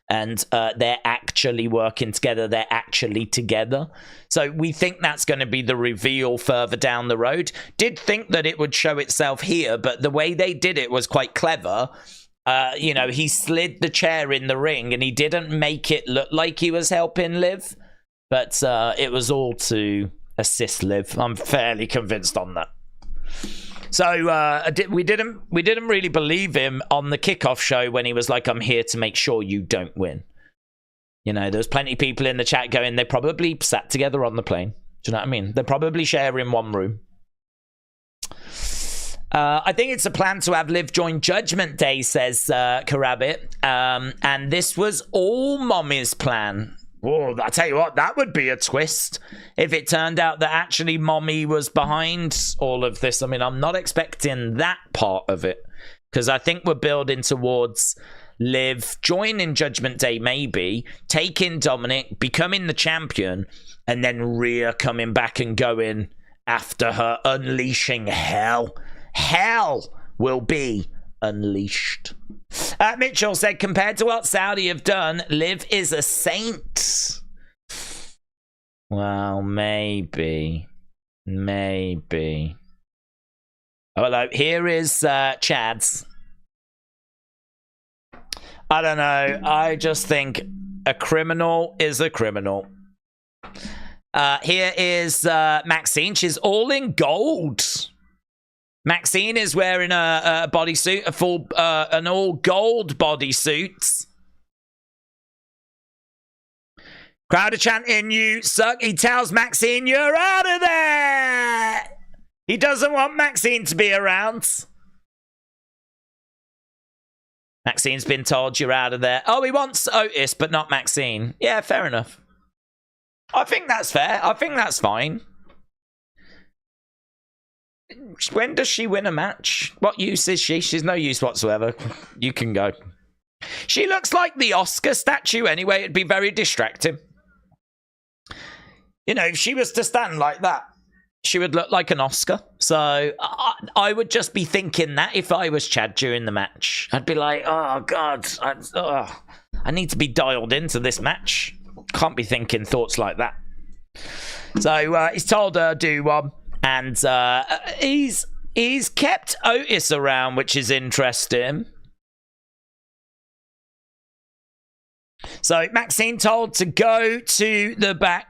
And they're actually working together. They're actually together. So we think that's going to be the reveal further down the road. Did think that it would show itself here, but the way they did it was quite clever. You know, he slid the chair in the ring and he didn't make it look like he was helping Liv, but it was all to assist Liv. I'm fairly convinced on that. So we didn't really believe him on the kickoff show when he was like, I'm here to make sure you don't win. You know, there's plenty of people in the chat going, they probably sat together on the plane. Do you know what I mean? They're probably sharing one room. I think it's a plan to have Liv join Judgment Day, says Karabit. And this was all Mommy's plan. Oh, I tell you what, that would be a twist if it turned out that actually Mommy was behind all of this. I mean, I'm not expecting that part of it, because I think we're building towards Liv joining Judgment Day, maybe taking Dominic, becoming the champion, and then Rhea coming back and going after her, unleashing hell. Hell will be unleashed. Mitchell said, compared to what Saudi have done, Liv is a saint. Well, maybe. Maybe. Oh, hello. Here is Chad's. I don't know. I just think a criminal is a criminal. Here is Maxine. She's all in gold. Maxine is wearing a bodysuit, an all gold bodysuit. Crowd are chanting, you suck. He tells Maxine, you're out of there. He doesn't want Maxine to be around. Maxine's been told you're out of there. Oh, he wants Otis, but not Maxine. Yeah, fair enough. I think that's fair. I think that's fine. When does she win a match? What use is she? She's no use whatsoever. You can go. She looks like the Oscar statue anyway. It'd be very distracting. You know, if she was to stand like that, she would look like an Oscar. So I would just be thinking that if I was Chad during the match. I'd be like, oh, God. I need to be dialed into this match. Can't be thinking thoughts like that. So he's told her do one, and he's kept Otis around, which is interesting. So Maxine told to go to the back.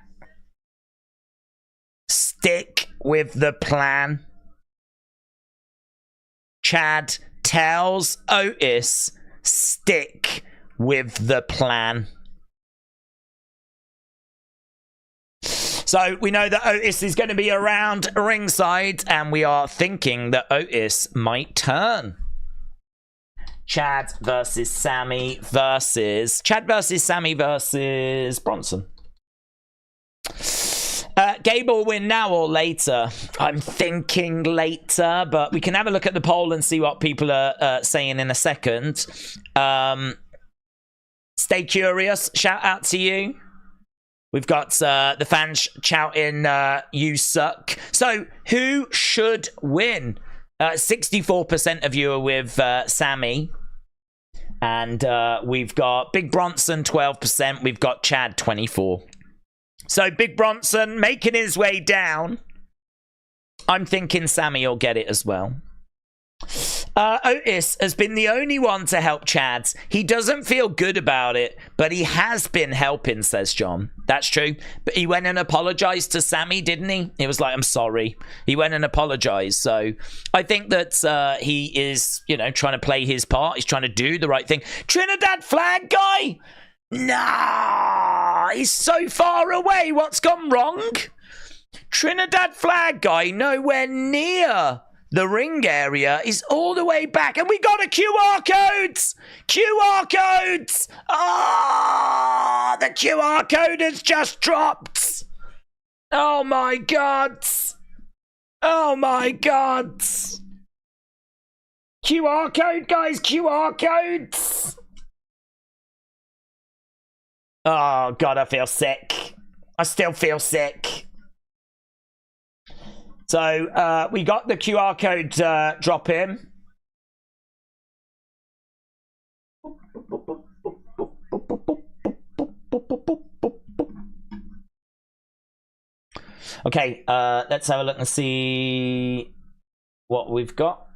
Stick with the plan. Chad tells Otis, stick with the plan. So we know that Otis is going to be around ringside, and we are thinking that Otis might turn. Chad versus Sami versus... Chad versus Sami versus Bronson. Gable win now or later? I'm thinking later, but we can have a look at the poll and see what people are saying in a second. Stay curious. Shout out to you. We've got the fans shouting, you suck. So, who should win? 64% of you are with Sami. And we've got Big Bronson, 12%. We've got Chad, 24%. So, Big Bronson making his way down. I'm thinking Sami will get it as well. Otis has been the only one to help Chad. He doesn't feel good about it, but he has been helping, says John. That's true. But he went and apologized to Sami, didn't he? He was like, I'm sorry. He went and apologized. So I think that he is, you know, trying to play his part. He's trying to do the right thing. Trinidad flag guy? Nah, he's so far away. What's gone wrong? Trinidad flag guy nowhere near the ring area, is all the way back. And we got a QR codes! QR codes! Ah, the QR code has just dropped. Oh my God. Oh my God. QR code, guys, QR codes. Oh God, I feel sick. I still feel sick. So, we got the QR code drop in. Okay, let's have a look and see what we've got.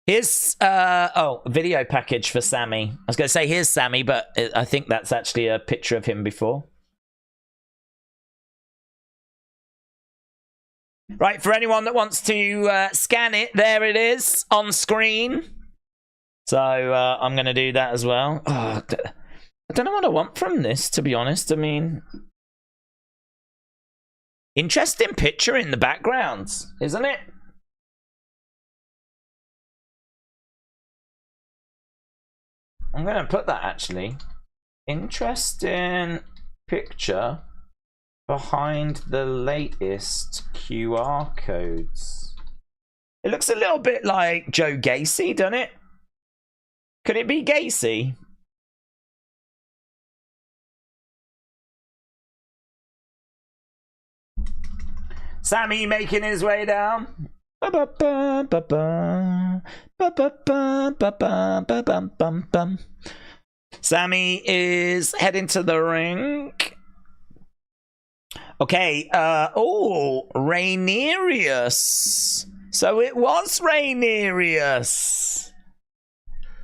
Here's, a video package for Sami. I was going to say, here's Sami, but I think that's actually a picture of him before. Right, for anyone that wants to scan it, there it is on screen. So I'm going to do that as well. Oh, I don't know what I want from this, to be honest. I mean, interesting picture in the background, isn't it? I'm going to put that, actually. Interesting picture behind the latest QR codes. It looks a little bit like Joe Gacy, doesn't it? Could it be Gacy? Sami making his way down. Sami is heading to the ring. Okay, oh, Rainerius. So it was Rainerius.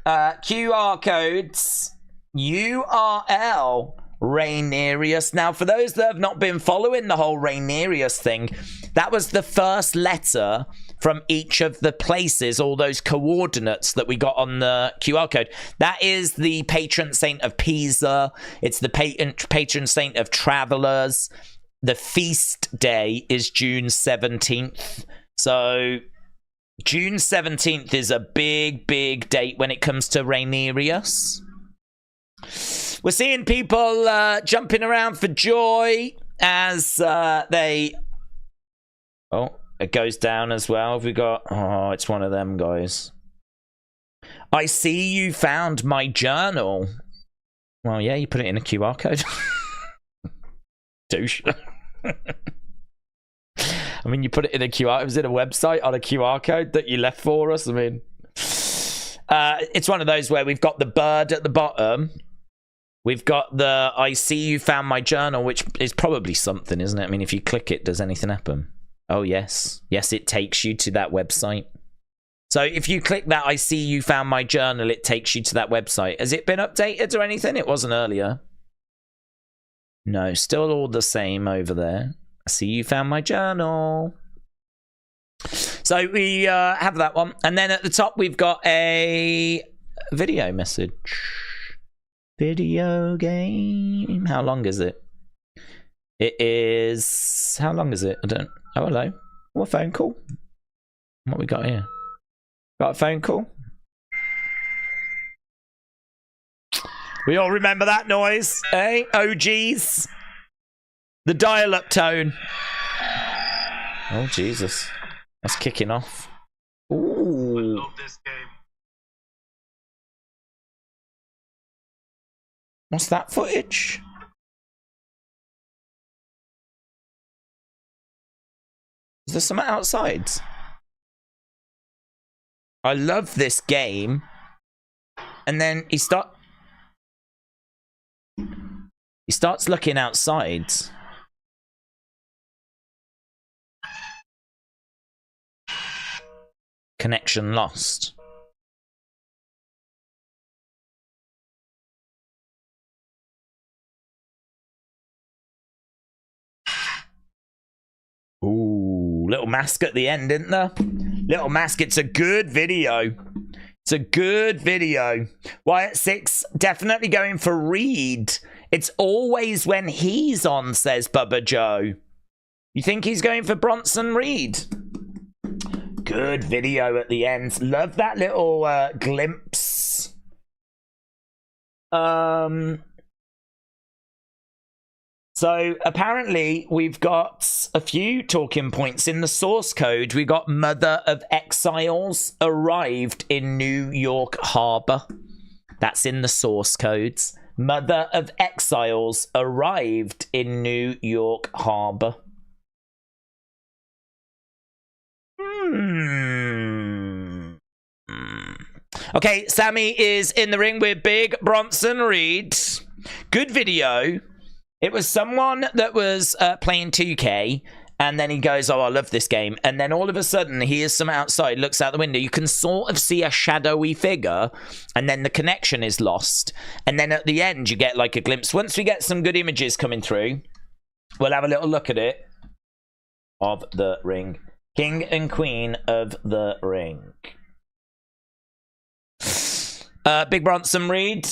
QR codes, URL, Rainerius. Now, for those that have not been following the whole Rainerius thing, that was the first letter from each of the places, all those coordinates that we got on the QR code. That is the patron saint of Pisa. It's the patron saint of travelers. The feast day is June 17th. So June 17th is a big, big date when it comes to Rainerius. We're seeing people jumping around for joy as they... Oh, it goes down as well. Have we got... Oh, it's one of them guys. I see you found my journal. Well, yeah, you put it in a QR code. Douche. I mean, you put it in a QR. It was in a website on a QR code that you left for us. I mean, It's one of those where we've got the bird at the bottom. We've got the I see you found my journal, which is probably something, isn't it? I mean, if you click it, does anything happen? Oh, yes. Yes, it takes you to that website. So if you click that I see you found my journal, it takes you to that website. Has it been updated or anything? It wasn't earlier. No, still all the same over there. I see you found my journal. So we have that one. And then at the top, we've got a video message. Video game. How long is it? It is... How long is it? I don't... Oh, hello. What phone call? What we got here? Got a phone call? We all remember that noise, eh? OGs. The dial-up tone. Oh, Jesus. That's kicking off. Ooh. I love this game. What's that footage? Is there something outside? I love this game. And then he starts looking outside. Connection lost. Ooh, little mask at the end, isn't there? Little mask. It's a good video. It's a good video. Wyatt 6 definitely going for Reed. It's always when he's on, says Bubba Joe. You think he's going for Bronson Reed? Good video at the end. Love that little glimpse. So apparently we've got a few talking points in the source code. We got Mother of Exiles arrived in New York Harbor. That's in the source codes. Mother of Exiles arrived in New York Harbor. Okay, Sami is in the ring with Big Bronson Reed. Good video. It was someone that was playing 2K, and then he goes, oh, I love this game. And then all of a sudden, he hears some outside, looks out the window. You can sort of see a shadowy figure, and then the connection is lost. And then at the end, you get like a glimpse. Once we get some good images coming through, we'll have a little look at it. Of the ring. King and Queen of the Ring. Big Bronson Reed.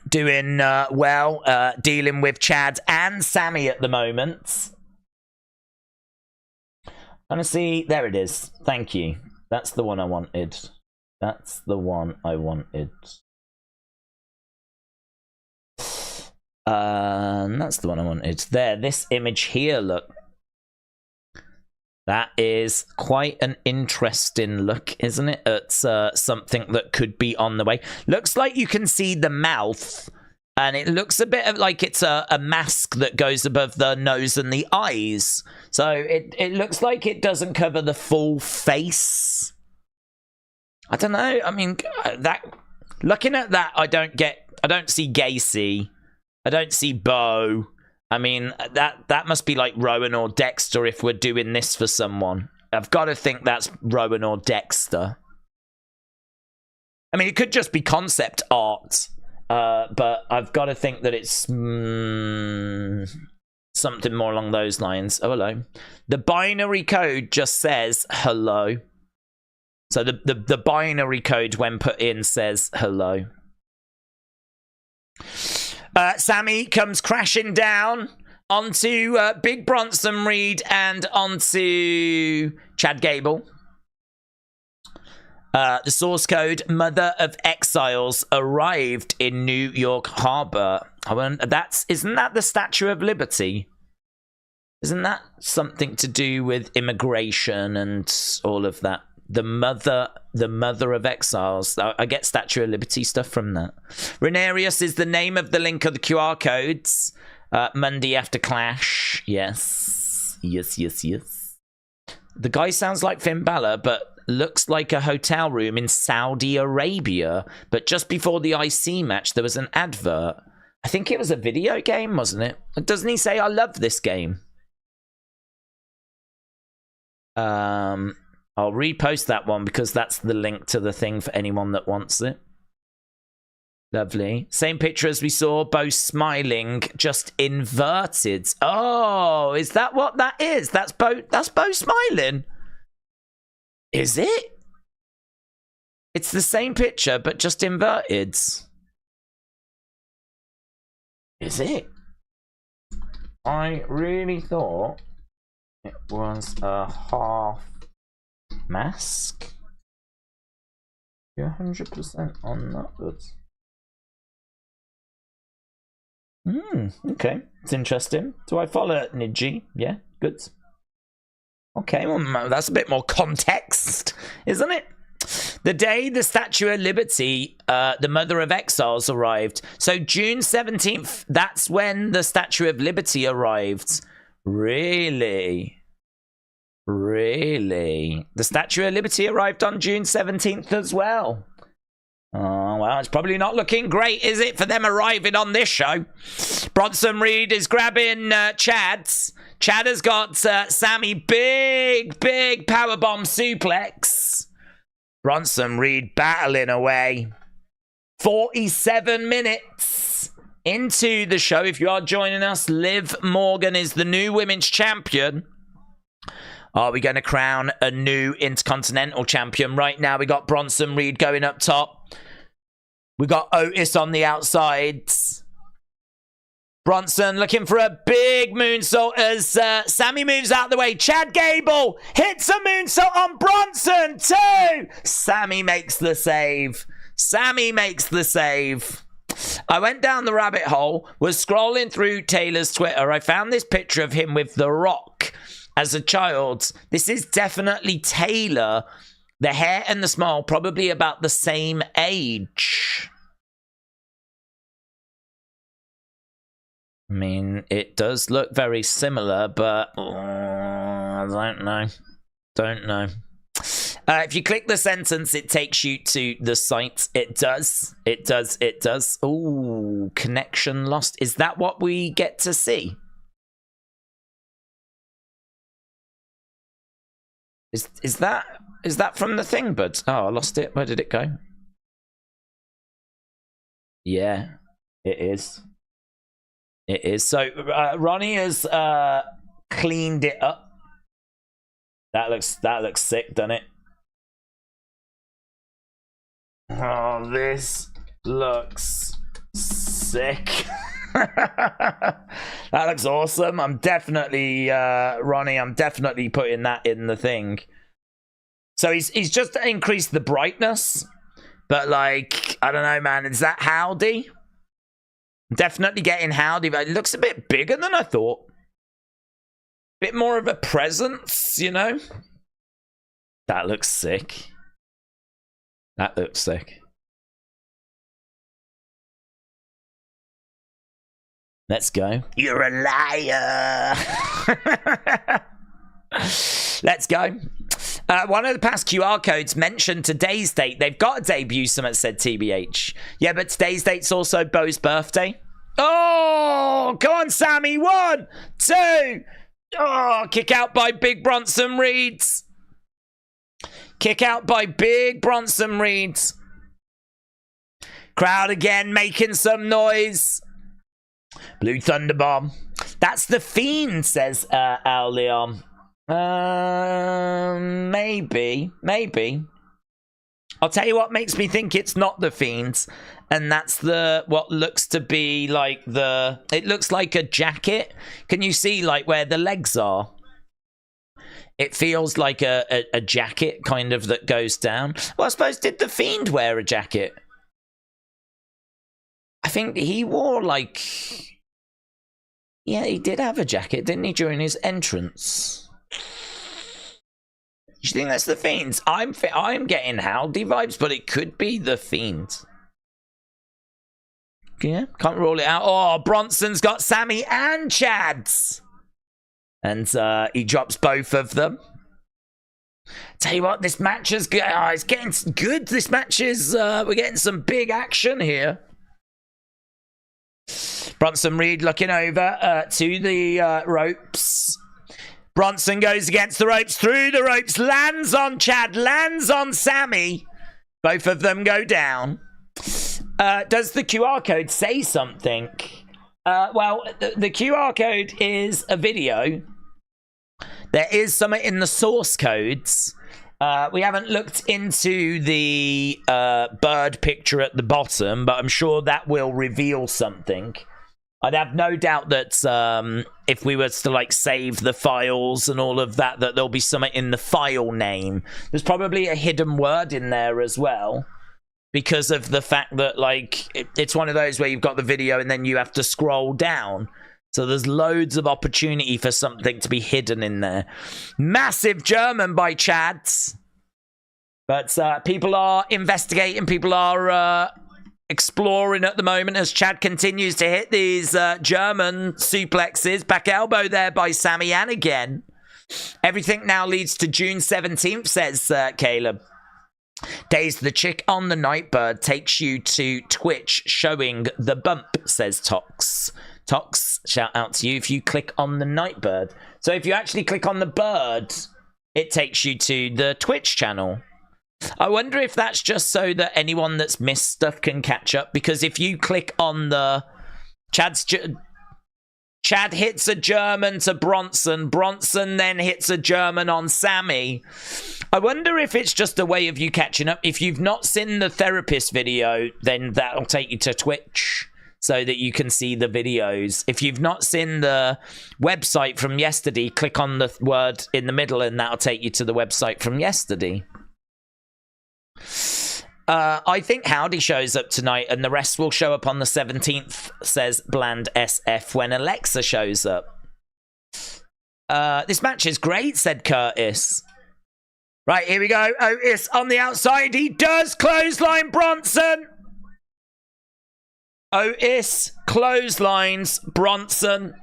Doing well, dealing with Chad and Sami at the moment. Honestly, there it is. Thank you. That's the one I wanted. That's the one I wanted. That's the one I wanted. There, this image here, look. That is quite an interesting look, isn't it? It's something that could be on the way. Looks like you can see the mouth, and it looks a bit of like it's a mask that goes above the nose and the eyes. So it looks like it doesn't cover the full face. I don't know. I mean, that looking at that, I don't see Gacy. I don't see Bo. I mean, that must be like Rowan or Dexter if we're doing this for someone. I've got to think that's Rowan or Dexter. I mean, it could just be concept art, but I've got to think that it's something more along those lines. Oh, hello. The binary code just says hello. So the binary code when put in says hello. Sami comes crashing down onto Big Bronson Reed and onto Chad Gable. The source code, Mother of Exiles, arrived in New York Harbor. Isn't that the Statue of Liberty? Isn't that something to do with immigration and all of that? The mother of exiles. I get Statue of Liberty stuff from that. Renarius is the name of the link of the QR codes. Monday after Clash. Yes. Yes. The guy sounds like Finn Balor, but looks like a hotel room in Saudi Arabia. But just before the IC match, there was an advert. I think it was a video game, wasn't it? Doesn't he say, I love this game? I'll repost that one because that's the link to the thing for anyone that wants it. Lovely. Same picture as we saw, both smiling, just inverted. Oh, is that what that is? That's Bo smiling. Is it? It's the same picture, but just inverted. Is it? I really thought it was a half mask. You're 100% on that, but... okay. It's interesting. Do I follow Niji? Yeah, good. Okay, well, that's a bit more context, isn't it? The day the Statue of Liberty, the Mother of Exiles, arrived. So June 17th, that's when the Statue of Liberty arrived. Really? Really? The Statue of Liberty arrived on June 17th as well. Oh, well, it's probably not looking great, is it, for them arriving on this show? Bronson Reed is grabbing Chad. Chad has got Sami. Big powerbomb suplex. Bronson Reed battling away. 47 minutes into the show. If you are joining us, Liv Morgan is the new women's champion. Are we going to crown a new Intercontinental champion? Right now, we got Bronson Reed going up top. We got Otis on the outside. Bronson looking for a big moonsault as Sami moves out of the way. Chad Gable hits a moonsault on Bronson too. Sami makes the save. Sami makes the save. I went down the rabbit hole, was scrolling through Taylor's Twitter. I found this picture of him with The Rock as a child. This is definitely Taylor. The hair and the smile probably about the same age. I mean, it does look very similar, but I don't know. Don't know. If you click the sentence, it takes you to the site. It does. It does. It does. Ooh, connection lost. Is that what we get to see? Is that from the thing, bud? Oh, I lost it. Where did it go? Yeah, it is. It is. So Ronnie has cleaned it up. That looks sick, doesn't it? Oh, this looks sick. That looks awesome. I'm definitely Ronnie. I'm definitely putting that in the thing. So he's just increased the brightness, but like I don't know, man. Is that Howdy? Definitely getting Howdy, but it looks a bit bigger than I thought. Bit more of a presence, you know. That looks sick. That looks sick. Let's go. You're a liar. Let's go. One of the past QR codes mentioned today's date. They've got a debut, someone said TBH. Yeah, but today's date's also Bo's birthday. Oh, come on, Sami. 1, 2. Oh, kick out by Big Bronson Reed. Kick out by Big Bronson Reed. Crowd again making some noise. Blue Thunderbomb. That's the Fiend, says Al Leon. Maybe. I'll tell you what makes me think it's not the Fiend, and that's what looks to be like it looks like a jacket. Can you see like where the legs are? It feels like a jacket kind of that goes down. Well, I suppose, did the Fiend wear a jacket? I think he wore like... Yeah, he did have a jacket, didn't he, during his entrance? You think that's the Fiend? I'm getting Howdy vibes, but it could be the Fiend. Yeah, can't rule it out. Oh, Bronson's got Sami and Chad's. And he drops both of them. Tell you what, this match is good. It's getting good. This match is, we're getting some big action here. Bronson Reed looking over to the ropes. Bronson goes against the ropes, through the ropes, lands on Chad, lands on Sami. Both of them go down. Does the QR code say something? Well, the QR code is a video. There is something in the source codes. We haven't looked into the bird picture at the bottom, but I'm sure that will reveal something. I'd have no doubt that if we were to like save the files and all of that, that there'll be something in the file name. There's probably a hidden word in there as well, because of the fact that like it's one of those where you've got the video and then you have to scroll down. So there's loads of opportunity for something to be hidden in there. Massive German by Chads. But people are investigating. People are exploring at the moment as Chad continues to hit these German suplexes. Back elbow there by Sami, and again. Everything now leads to June 17th, says Caleb. Days the chick on the Nightbird takes you to Twitch showing the bump, says Tox. Tox, shout out to you if you click on the Nightbird. So if you actually click on the bird, it takes you to the Twitch channel. I wonder if that's just so that anyone that's missed stuff can catch up, because if you click on the Chad hits a German to Bronson, Bronson then hits a German on Sami. I wonder if it's just a way of you catching up. If you've not seen the therapist video, then that'll take you to Twitch so that you can see the videos. If you've not seen the website from yesterday, click on the word in the middle and that'll take you to the website from yesterday. I think Howdy shows up tonight and the rest will show up on the 17th, says Bland SF, when Alexa shows up. This match is great, said Curtis. Right, here we go. Otis on the outside. He does clothesline Bronson. Otis clotheslines Bronson.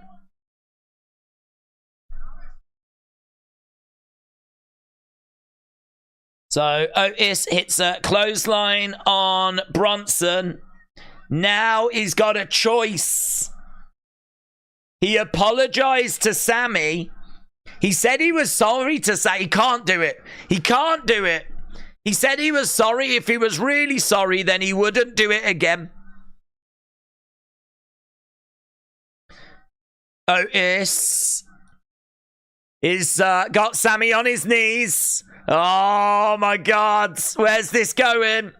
So Otis hits a clothesline on Bronson. Now he's got a choice. He apologized to Sami. He said he was sorry to say he can't do it. He can't do it. He said he was sorry. If he was really sorry, then he wouldn't do it again. Otis is got Sami on his knees. Oh my God, where's this going?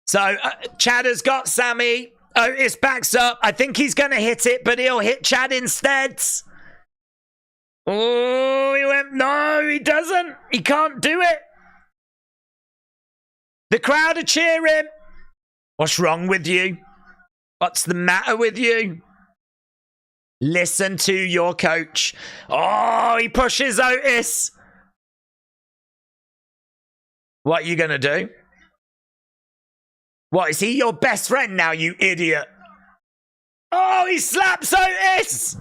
So Chad has got Sami. Otis backs up. I think he's going to hit it, but he'll hit Chad instead. Oh, he went, no, he doesn't. He can't do it. The crowd are cheering. What's wrong with you? What's the matter with you? Listen to your coach. Oh, he pushes Otis. What are you going to do? What, is he your best friend now, you idiot? Oh, he slaps Otis.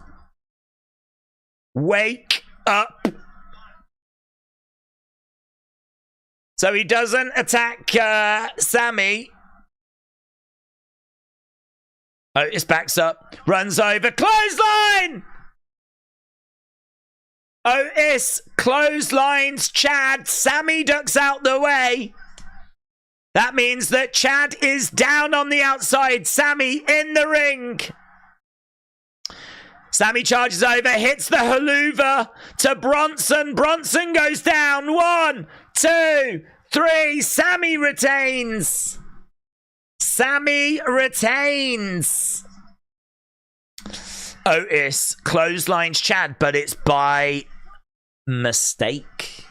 Wake up. So he doesn't attack Sami. Otis backs up, runs over, clothesline! Otis clotheslines Chad. Sami ducks out the way. That means that Chad is down on the outside. Sami in the ring. Sami charges over, hits the haluva to Bronson. Bronson goes down. 1, 2, 3. Sami retains. Sami retains. Otis clotheslines Chad, but it's by mistake.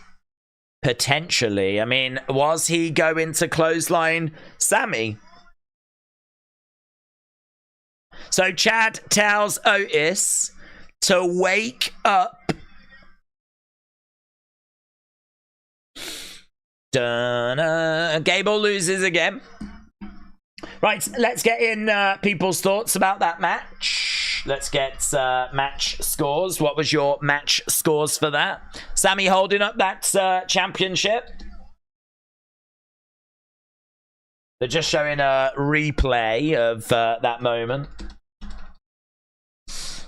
Potentially. I mean, was he going to clothesline Sami? So Chad tells Otis to wake up. Gable loses again. Right, let's get in people's thoughts about that match. Let's get match scores. What was your match scores for that? Sami holding up that championship. They're just showing a replay of that moment.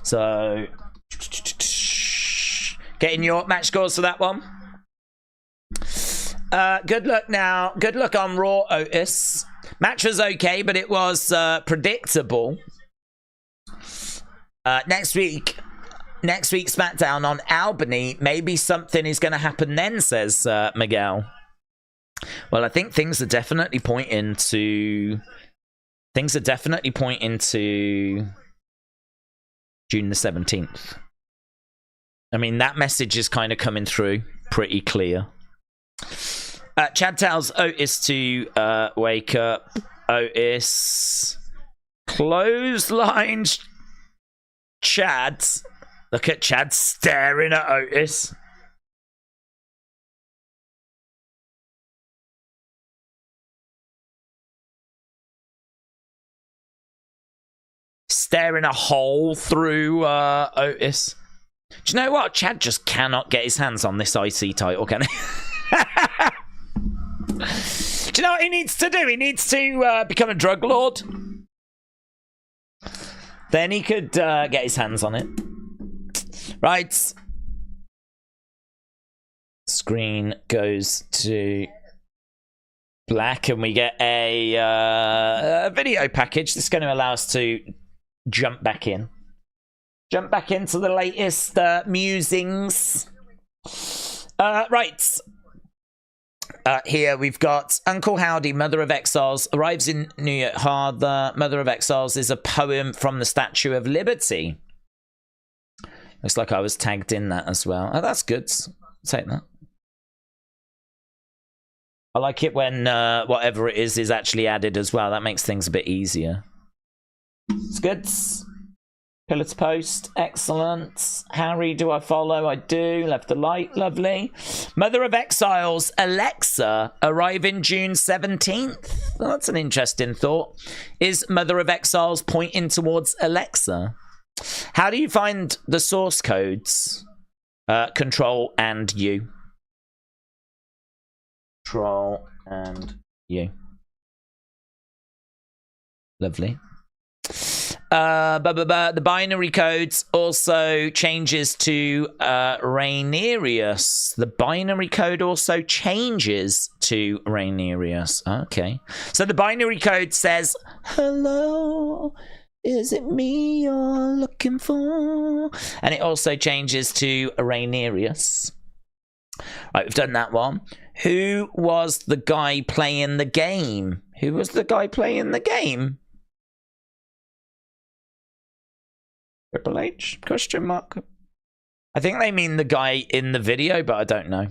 So, getting your match scores for that one. Good luck now. Good luck on Raw, Otis. Match was okay, but it was predictable. Next week SmackDown on Albany. Maybe something is going to happen then, says Miguel. Well, I think things are definitely pointing to June the 17th. I mean, that message is kind of coming through pretty clear. Chad tells Otis to wake up. Otis clotheslines Chad. Look at Chad staring at Otis. Staring a hole through Otis. Do you know what? Chad just cannot get his hands on this IC title, can he? Do you know what he needs to do? He needs to become a drug lord. Then he could get his hands on it. Right. Screen goes to black and we get a video package. This is going to allow us to jump back in. Jump back into the latest musings. Right. Here we've got Uncle Howdy, Mother of Exiles, arrives in New York Harbor. Mother of Exiles is a poem from the Statue of Liberty. Looks like I was tagged in that as well. Oh, that's good. I'll take that. I like it when whatever it is actually added as well. That makes things a bit easier. It's good. Pillar to post, excellent. Harry, do I follow? I do. Left to light, lovely. Mother of Exiles, Alexa, arriving June 17th. Well, that's an interesting thought. Is Mother of Exiles pointing towards Alexa? How do you find the source codes? Control and U. Control and U. Lovely. The binary codes also changes to Rhaenyraeus. The binary code also changes to Rhaenyraeus. Okay. So the binary code says, hello, is it me you're looking for? And it also changes to Rhaenyraeus. Right, we've done that one. Who was the guy playing the game? Who was the guy playing the game? Triple H? Question mark. I think they mean the guy in the video, but I don't know.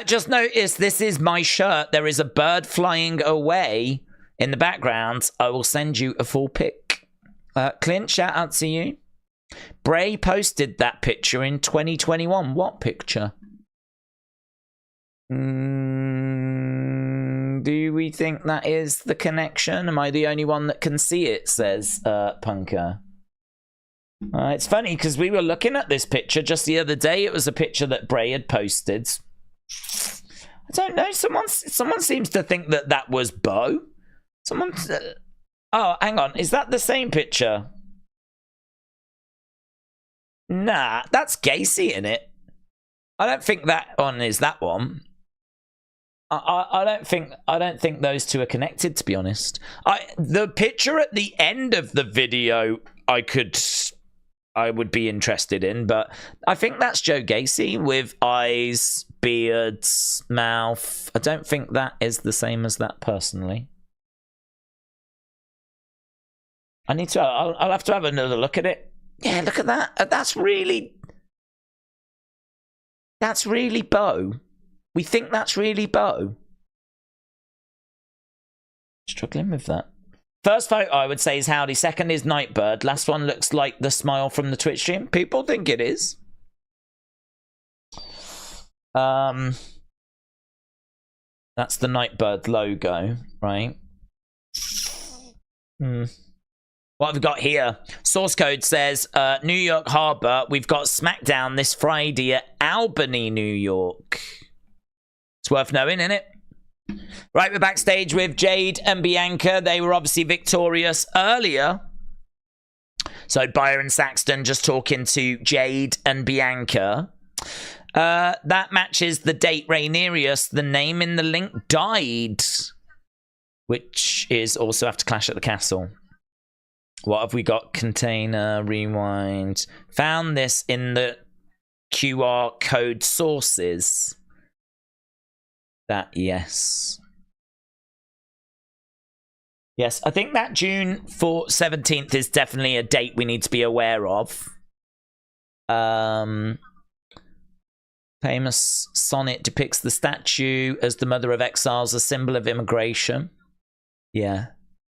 Just notice this is my shirt. There is a bird flying away in the background. I will send you a full pic. Clint, shout out to you. Bray posted that picture in 2021. What picture? Do we think that is the connection? Am I the only one that can see it, says Punker. It's funny because we were looking at this picture just the other day. It was a picture that Bray had posted. I don't know. Someone seems to think that that was Bo. Oh, hang on. Is that the same picture? Nah, that's Gacy in it. I don't think that one is that one. I don't think those two are connected, to be honest. The picture at the end of the video I would be interested in, but I think that's Joe Gacy with eyes, beards, mouth. I don't think that is the same as that personally. I'll have to have another look at it. Yeah, look at that. That's really Bo. We think that's really Bo. Struggling with that. First photo I would say is Howdy. Second is Nightbird. Last one looks like the smile from the Twitch stream. People think it is. That's the Nightbird logo, right? What have we got here? Source code says New York Harbor. We've got SmackDown this Friday at Albany, New York. It's worth knowing, isn't it? Right, we're backstage with Jade and Bianca. They were obviously victorious earlier. So Byron Saxton just talking to Jade and Bianca. That matches the date Rhaenyra, the name in the link, died. Which is also after Clash at the Castle. What have we got? Container, rewind. Found this in the QR code sources. That, yes. Yes, I think that June 17th is definitely a date we need to be aware of. Famous sonnet depicts the statue as the Mother of Exiles, a symbol of immigration. Yeah.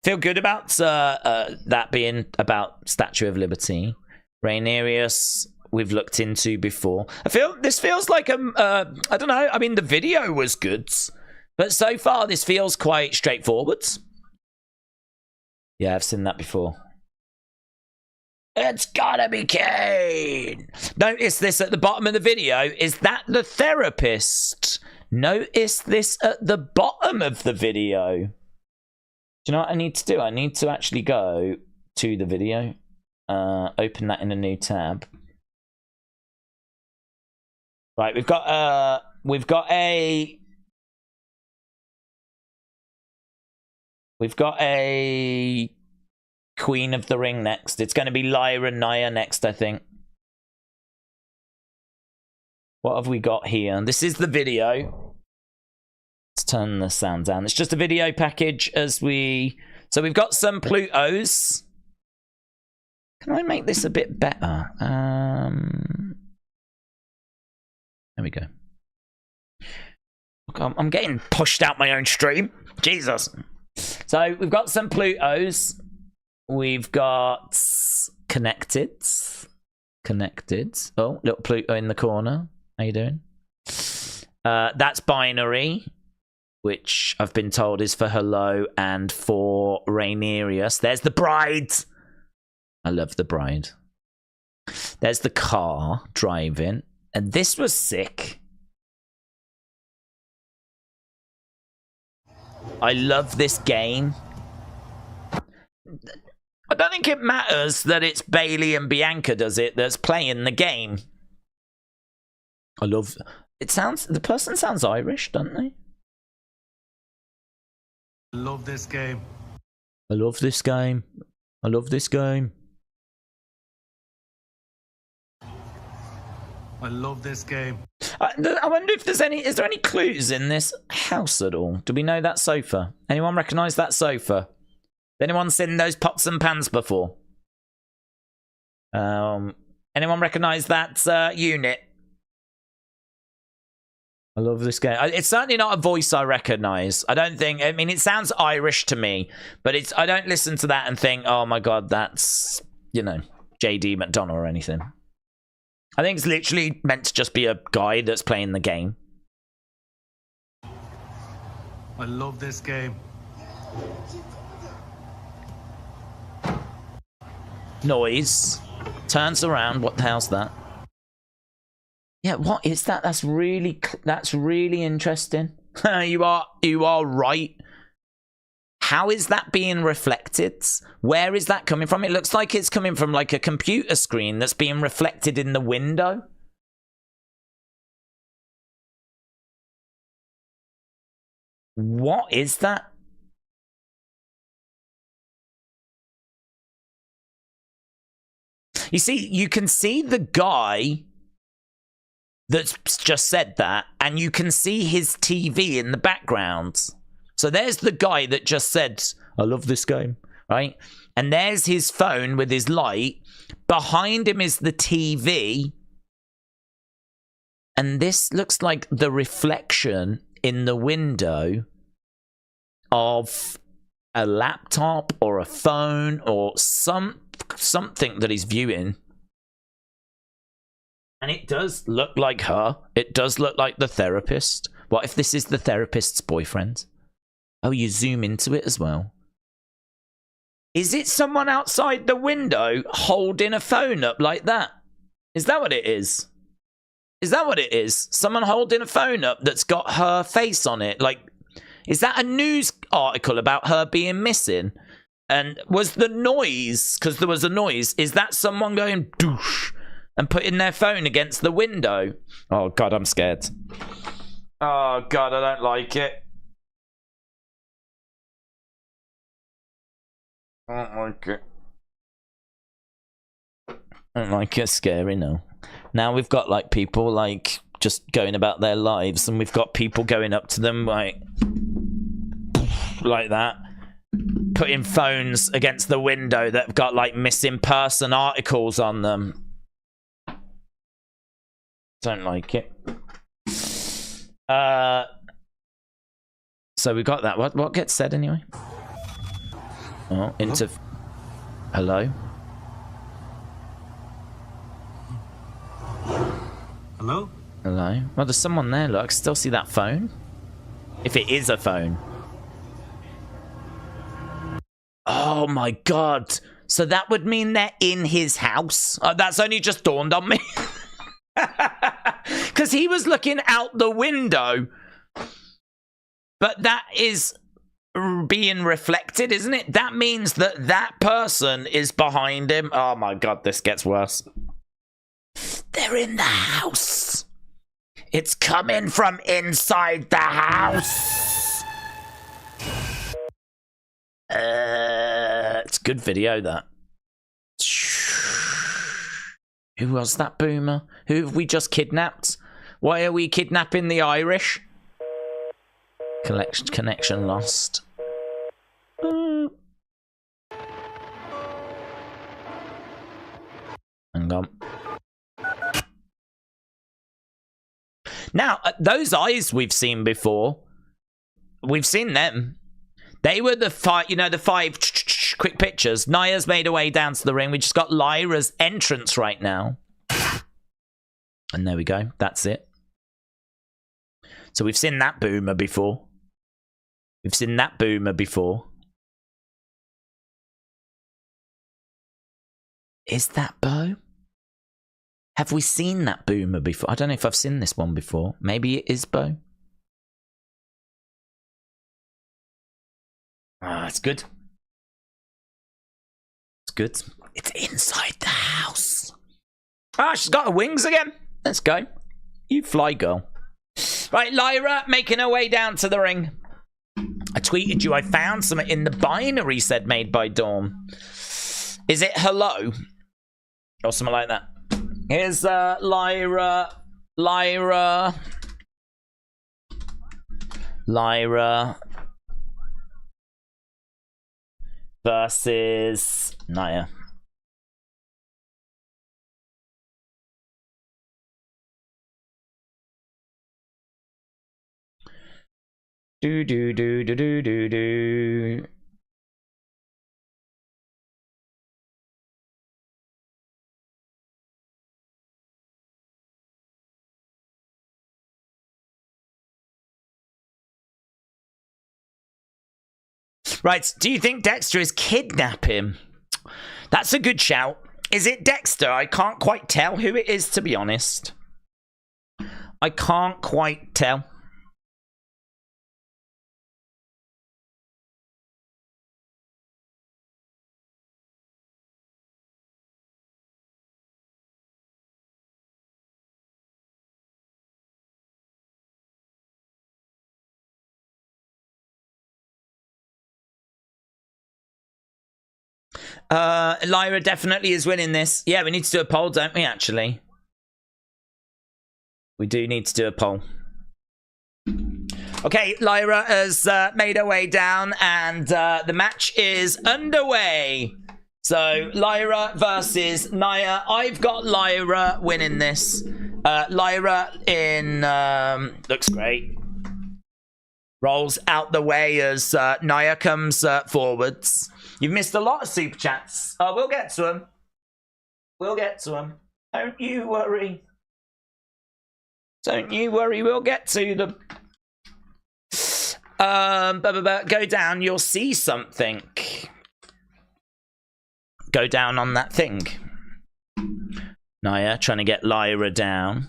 Feel good about that being about Statue of Liberty. Rhaenyra, we've looked into before. This feels like I don't know. I mean, the video was good, but so far this feels quite straightforward. Yeah, I've seen that before. It's gotta be Kane. Notice this at the bottom of the video. Is that the therapist? Notice this at the bottom of the video. Do you know what I need to do? I need to actually go to the video. Open that in a new tab. Right, we've got a Queen of the Ring next. It's going to be Lyra Nia next, I think. What have we got here? This is the video. Let's turn the sound down. It's just a video package as we... So we've got some Plutos. Can I make this a bit better? There we go. Look, I'm getting pushed out my own stream. Jesus. So we've got some Plutos. We've got Connected. Oh, little Pluto in the corner. How you doing? That's Binary, which I've been told is for Hello and for Rhaenyra. There's the bride. I love the bride. There's the car driving. And this was sick. I love this game. I don't think it matters that it's Bailey and Bianca, does it, that's playing the game. I love... It sounds... The person sounds Irish, don't they? I love this game. I love this game. I love this game. I love this game. I wonder if there's any... Is there any clues in this house at all? Do we know that sofa? Anyone recognise that sofa? Anyone seen those pots and pans before? Anyone recognise that unit? I love this game. It's certainly not a voice I recognise. I don't think... I mean, it sounds Irish to me, but it's... I don't listen to that and think, oh my god, that's, you know, JD McDonough or anything. I think it's literally meant to just be a guy that's playing the game. I love this game. Noise. Turns around. What the hell's that? Yeah, what is that? That's really interesting. you are right. How is that being reflected? Where is that coming from? It looks like it's coming from like a computer screen that's being reflected in the window. What is that? You see, you can see the guy that's just said that, and you can see his TV in the background. So there's the guy that just said, I love this game, right? And there's his phone with his light. Behind him is the TV. And this looks like the reflection in the window of a laptop or a phone or something that he's viewing. And it does look like her. It does look like the therapist. What if this is the therapist's boyfriend? Oh, you zoom into it as well. Is it someone outside the window holding a phone up like that? Is that what it is? Is that what it is? Someone holding a phone up that's got her face on it? Like, is that a news article about her being missing? And was the noise, because there was a noise, is that someone going doosh and putting their phone against the window? Oh, God, I'm scared. Oh, God, I don't like it. I don't like it. I don't like it. It's scary, no. Now we've got, like, people, like, just going about their lives, and we've got people going up to them, like that, putting phones against the window that have got, like, missing person articles on them. Don't like it. So we got that. What gets said anyway? Oh, into... Hello? Hello? Hello? Well, there's someone there, look. I can still see that phone. If it is a phone. Oh my God. So that would mean they're in his house? That's only just dawned on me. Because he was looking out the window. But that is being reflected, isn't it? That means that that person is behind him. Oh my God, this gets worse. They're in the house. It's coming from inside the house. It's good video, that. Who was that boomer? Who have we just kidnapped? Why are we kidnapping the Irish? Connection lost. Hang on. Now, those eyes we've seen before. We've seen them. They were the five, you know, the five quick pictures. Nia's made her way down to the ring. We just got Lyra's entrance right now. And there we go. That's it. So we've seen that boomer before. We've seen that boomer before. Is that Bo? Have we seen that boomer before? I don't know if I've seen this one before. Maybe it is Bo. Ah, it's good. It's good. It's inside the house. Ah, she's got her wings again. Let's go. You fly, girl. Right, Lyra making her way down to the ring. I tweeted you I found something in the binary, said Made by Dawn. Is it hello? Or something like that. Here's Lyra versus Nia. Do. Right, do you think Dexter is kidnapping him? That's a good shout. Is it Dexter? I can't quite tell who it is, to be honest. I can't quite tell. Lyra definitely is winning this. Yeah, we need to do a poll, don't we, actually? We do need to do a poll. Okay, Lyra has made her way down, and the match is underway. So, Lyra versus Nia. I've got Lyra winning this. Lyra in... looks great. Rolls out the way as Nia comes forwards. You've missed a lot of super chats. Oh, we'll get to them. We'll get to them. Don't you worry. Don't you worry. We'll get to them. Go down. You'll see something. go down on that thing. Nia trying to get Lyra down.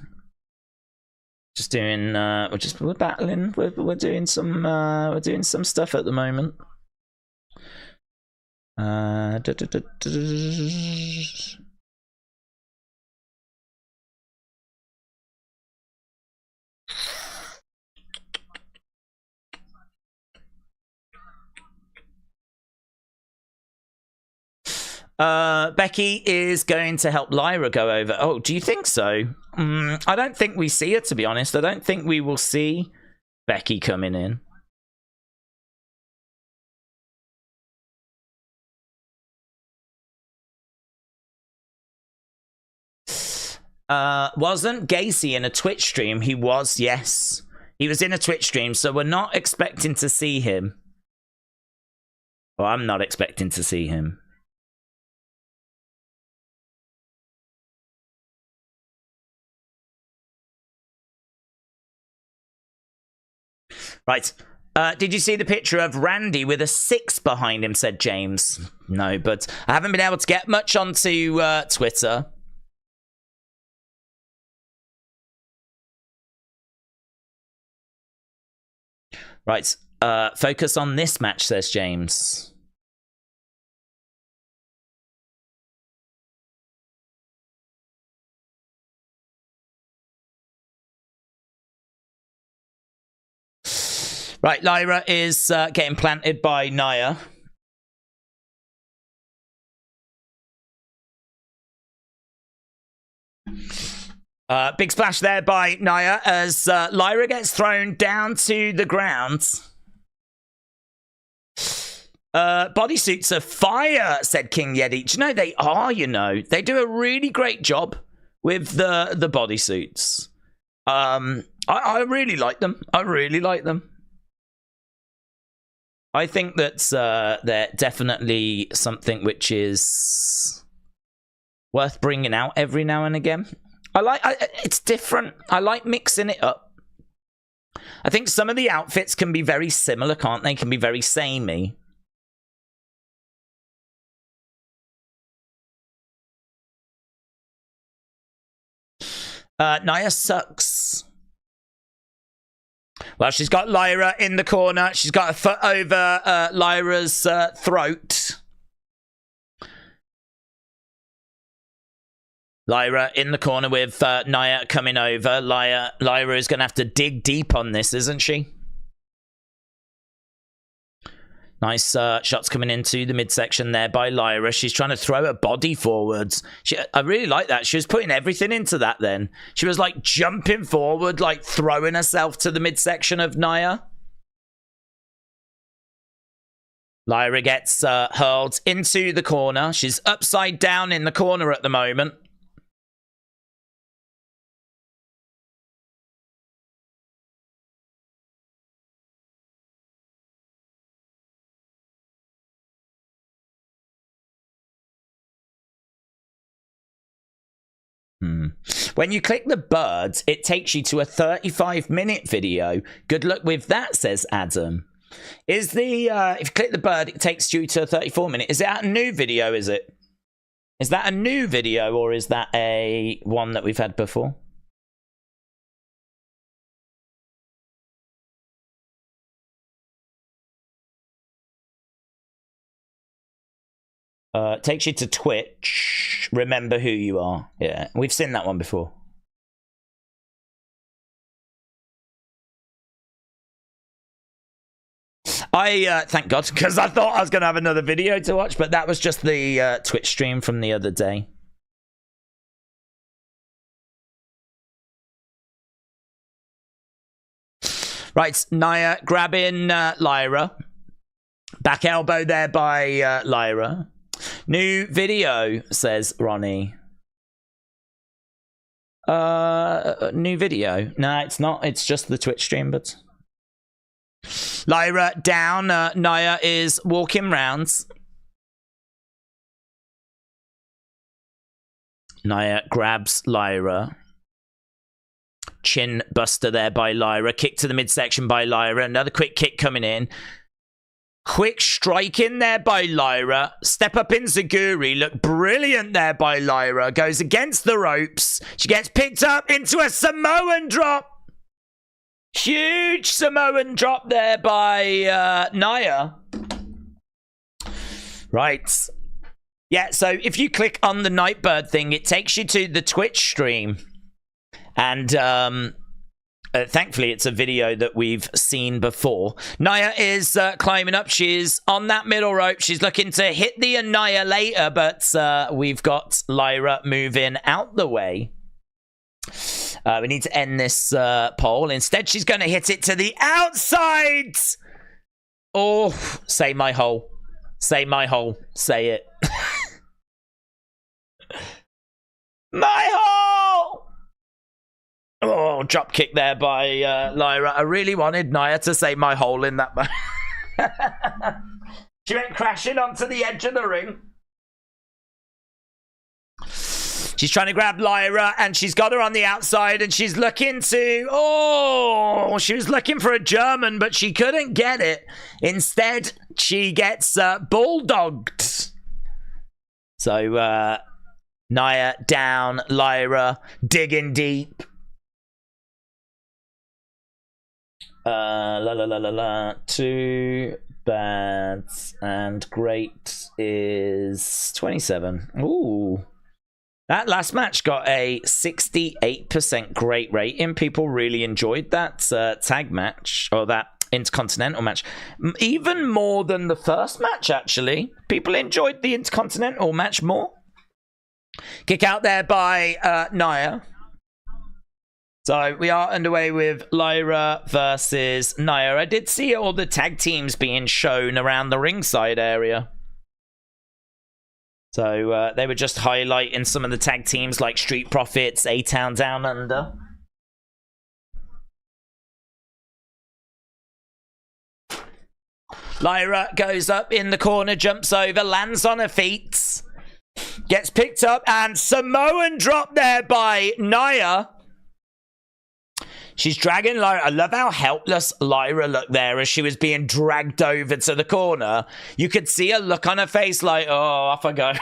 Just doing, we're battling. We're doing some stuff at the moment. Becky is going to help Lyra go over. Oh, do you think so? I don't think we see her, to be honest. I don't think we will see Becky coming in. Wasn't Gacy in a Twitch stream? He was, yes. He was in a Twitch stream, so we're not expecting to see him. Well, I'm not expecting to see him. Right. Did you see the picture of Randy with a 6 behind him, said James. No, but I haven't been able to get much onto Twitter. Right. Focus on this match, says James. Right, Lyra is getting planted by Nia. Big splash there by Nia as Lyra gets thrown down to the ground. Bodysuits are fire, said King Yeti. Do you know they are, you know? They do a really great job with the bodysuits. I really like them. I really like them. I think that they're definitely something which is worth bringing out every now and again. It's different. I like mixing it up. I think some of the outfits can be very similar, can't they? Can be very samey. Nia sucks. Well, she's got Lyra in the corner. She's got a foot over Lyra's throat. Lyra in the corner with Nia coming over. Lyra is going to have to dig deep on this, isn't she? Nice shots coming into the midsection there by Lyra. She's trying to throw her body forwards. I really like that. She was putting everything into that then. She was like jumping forward, like throwing herself to the midsection of Nia. Lyra gets hurled into the corner. She's upside down in the corner at the moment. When you click the birds, it takes you to a 35-minute video. Good luck with that, says Adam. Is the if you click the bird, it takes you to a 34-minute. Is that a new video? Is it? Is that a new video or is that a one that we've had before? Takes you to Twitch. Remember who you are. Yeah, we've seen that one before. Thank God, because I thought I was going to have another video to watch, but that was just the Twitch stream from the other day. Right, Nia grabbing Lyra. Back elbow there by Lyra. New video, says Ronnie. New video. No, it's not. It's just the Twitch stream, but... Lyra down. Nia is walking rounds. Nia grabs Lyra. Chin buster there by Lyra. Kick to the midsection by Lyra. Another quick kick coming in. Quick strike in there by Lyra. Step up in Zaguri. Look brilliant there by Lyra. Goes against the ropes. She gets picked up into a Samoan drop. Huge Samoan drop there by Nia. Right. Yeah, so if you click on the Nightbird thing, it takes you to the Twitch stream. And thankfully, it's a video that we've seen before. Nia is climbing up. She's on that middle rope. She's looking to hit the Annihilator, but we've got Lyra moving out the way. We need to end this poll. Instead, she's going to hit it to the outside. Oh, say my hole. Say my hole. Say it. My hole! Oh, drop kick there by Lyra. I really wanted Nia to say my hole in that match. She went crashing onto the edge of the ring. She's trying to grab Lyra, and she's got her on the outside, and she's looking to... Oh, she was looking for a German, but she couldn't get it. Instead, she gets bulldogged. So, Nia down, Lyra digging deep. Too bad and great is 27. Ooh. That last match got a 68% great rating. People really enjoyed that tag match, or that Intercontinental match. Even more than the first match, actually. People enjoyed the Intercontinental match more. Kick out there by Nia. So we are underway with Lyra versus Nia. I did see all the tag teams being shown around the ringside area. So they were just highlighting some of the tag teams like Street Profits, A-Town Down Under. Lyra goes up in the corner, jumps over, lands on her feet. Gets picked up, and Samoan drop there by Nia. She's dragging Lyra. I love how helpless Lyra looked there as she was being dragged over to the corner. You could see a look on her face like, oh, off I go.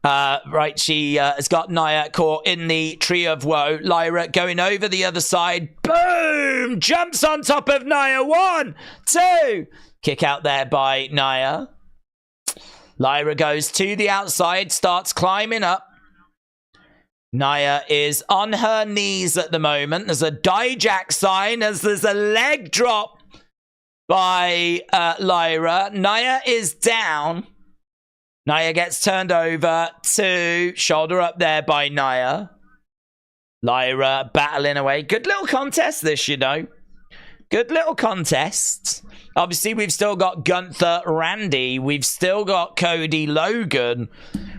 Right, she has got Nia caught in the tree of woe. Lyra going over the other side. Boom! Jumps on top of Nia. 1, 2. Kick out there by Nia. Lyra goes to the outside, starts climbing up. Nia is on her knees at the moment. There's a Dijak sign as there's a leg drop by Lyra. Nia is down. Nia gets turned over to shoulder up there by Nia. Lyra battling away. Good little contest this, you know. Good little contest. Obviously, we've still got Gunther, Randy. We've still got Cody, Logan.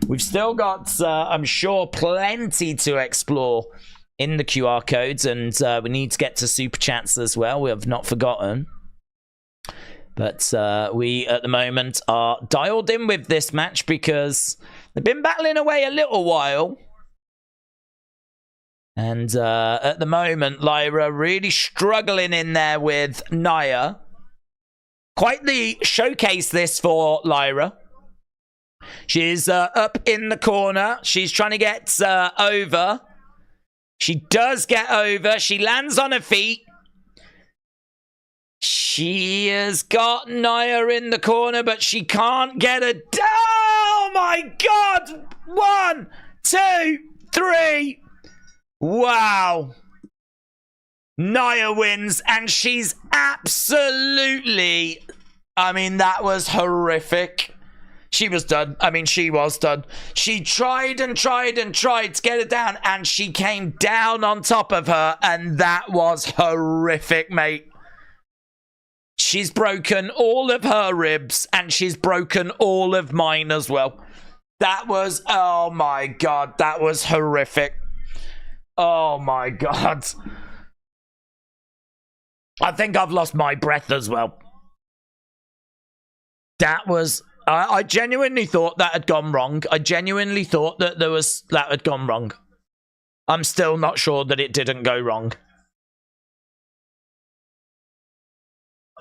We've still got, I'm sure, plenty to explore in the QR codes. And we need to get to Super Chats as well. We have not forgotten. But we, at the moment, are dialed in with this match because they've been battling away a little while. And at the moment, Lyra really struggling in there with Nia. Quite the showcase this for Lyra. She's up in the corner. She's trying to get over. She does get over. She lands on her feet. She has got Nia in the corner, but she can't get her down. Oh my God. 1, 2, 3. Wow. Nia wins, and she's absolutely... I mean, that was horrific. She was done. I mean, she was done. She tried and tried and tried to get her down, and she came down on top of her, and that was horrific, mate. She's broken all of her ribs, and she's broken all of mine as well. That was... Oh, my God. That was horrific. Oh, my God. I think I've lost my breath as well. That was... I genuinely thought that had gone wrong. I genuinely thought that that had gone wrong. I'm still not sure that it didn't go wrong.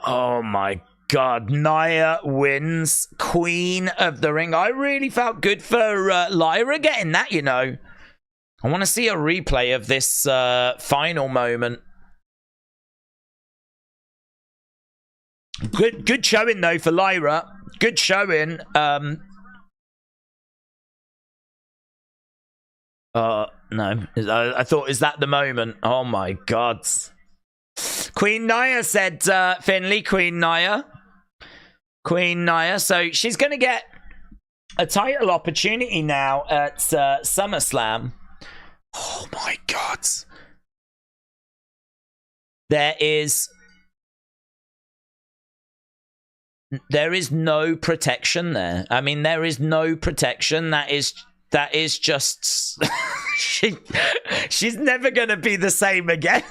Oh my God, Nia wins Queen of the Ring. I really felt good for Lyra getting that, you know. I want to see a replay of this final moment. Good showing, though, for Lyra. Good showing. No. I thought, is that the moment? Oh, my God. Queen Nia said, Finley, Queen Nia. Queen Nia. So she's going to get a title opportunity now at SummerSlam. Oh, my God. There is no protection there. I mean, there is no protection. That is just... she's never going to be the same again.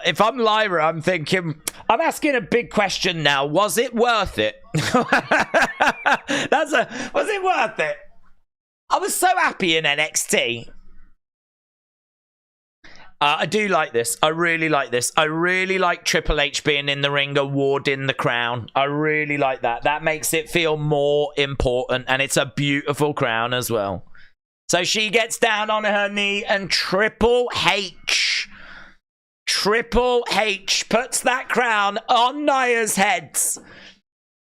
If I'm Lyra, I'm asking a big question now. Was it worth it? Was it worth it? I was so happy in NXT. I do like this. I really like this. I really like Triple H being in the ring, awarding the crown. I really like that. That makes it feel more important, and it's a beautiful crown as well. So she gets down on her knee, and Triple H puts that crown on Nia's head.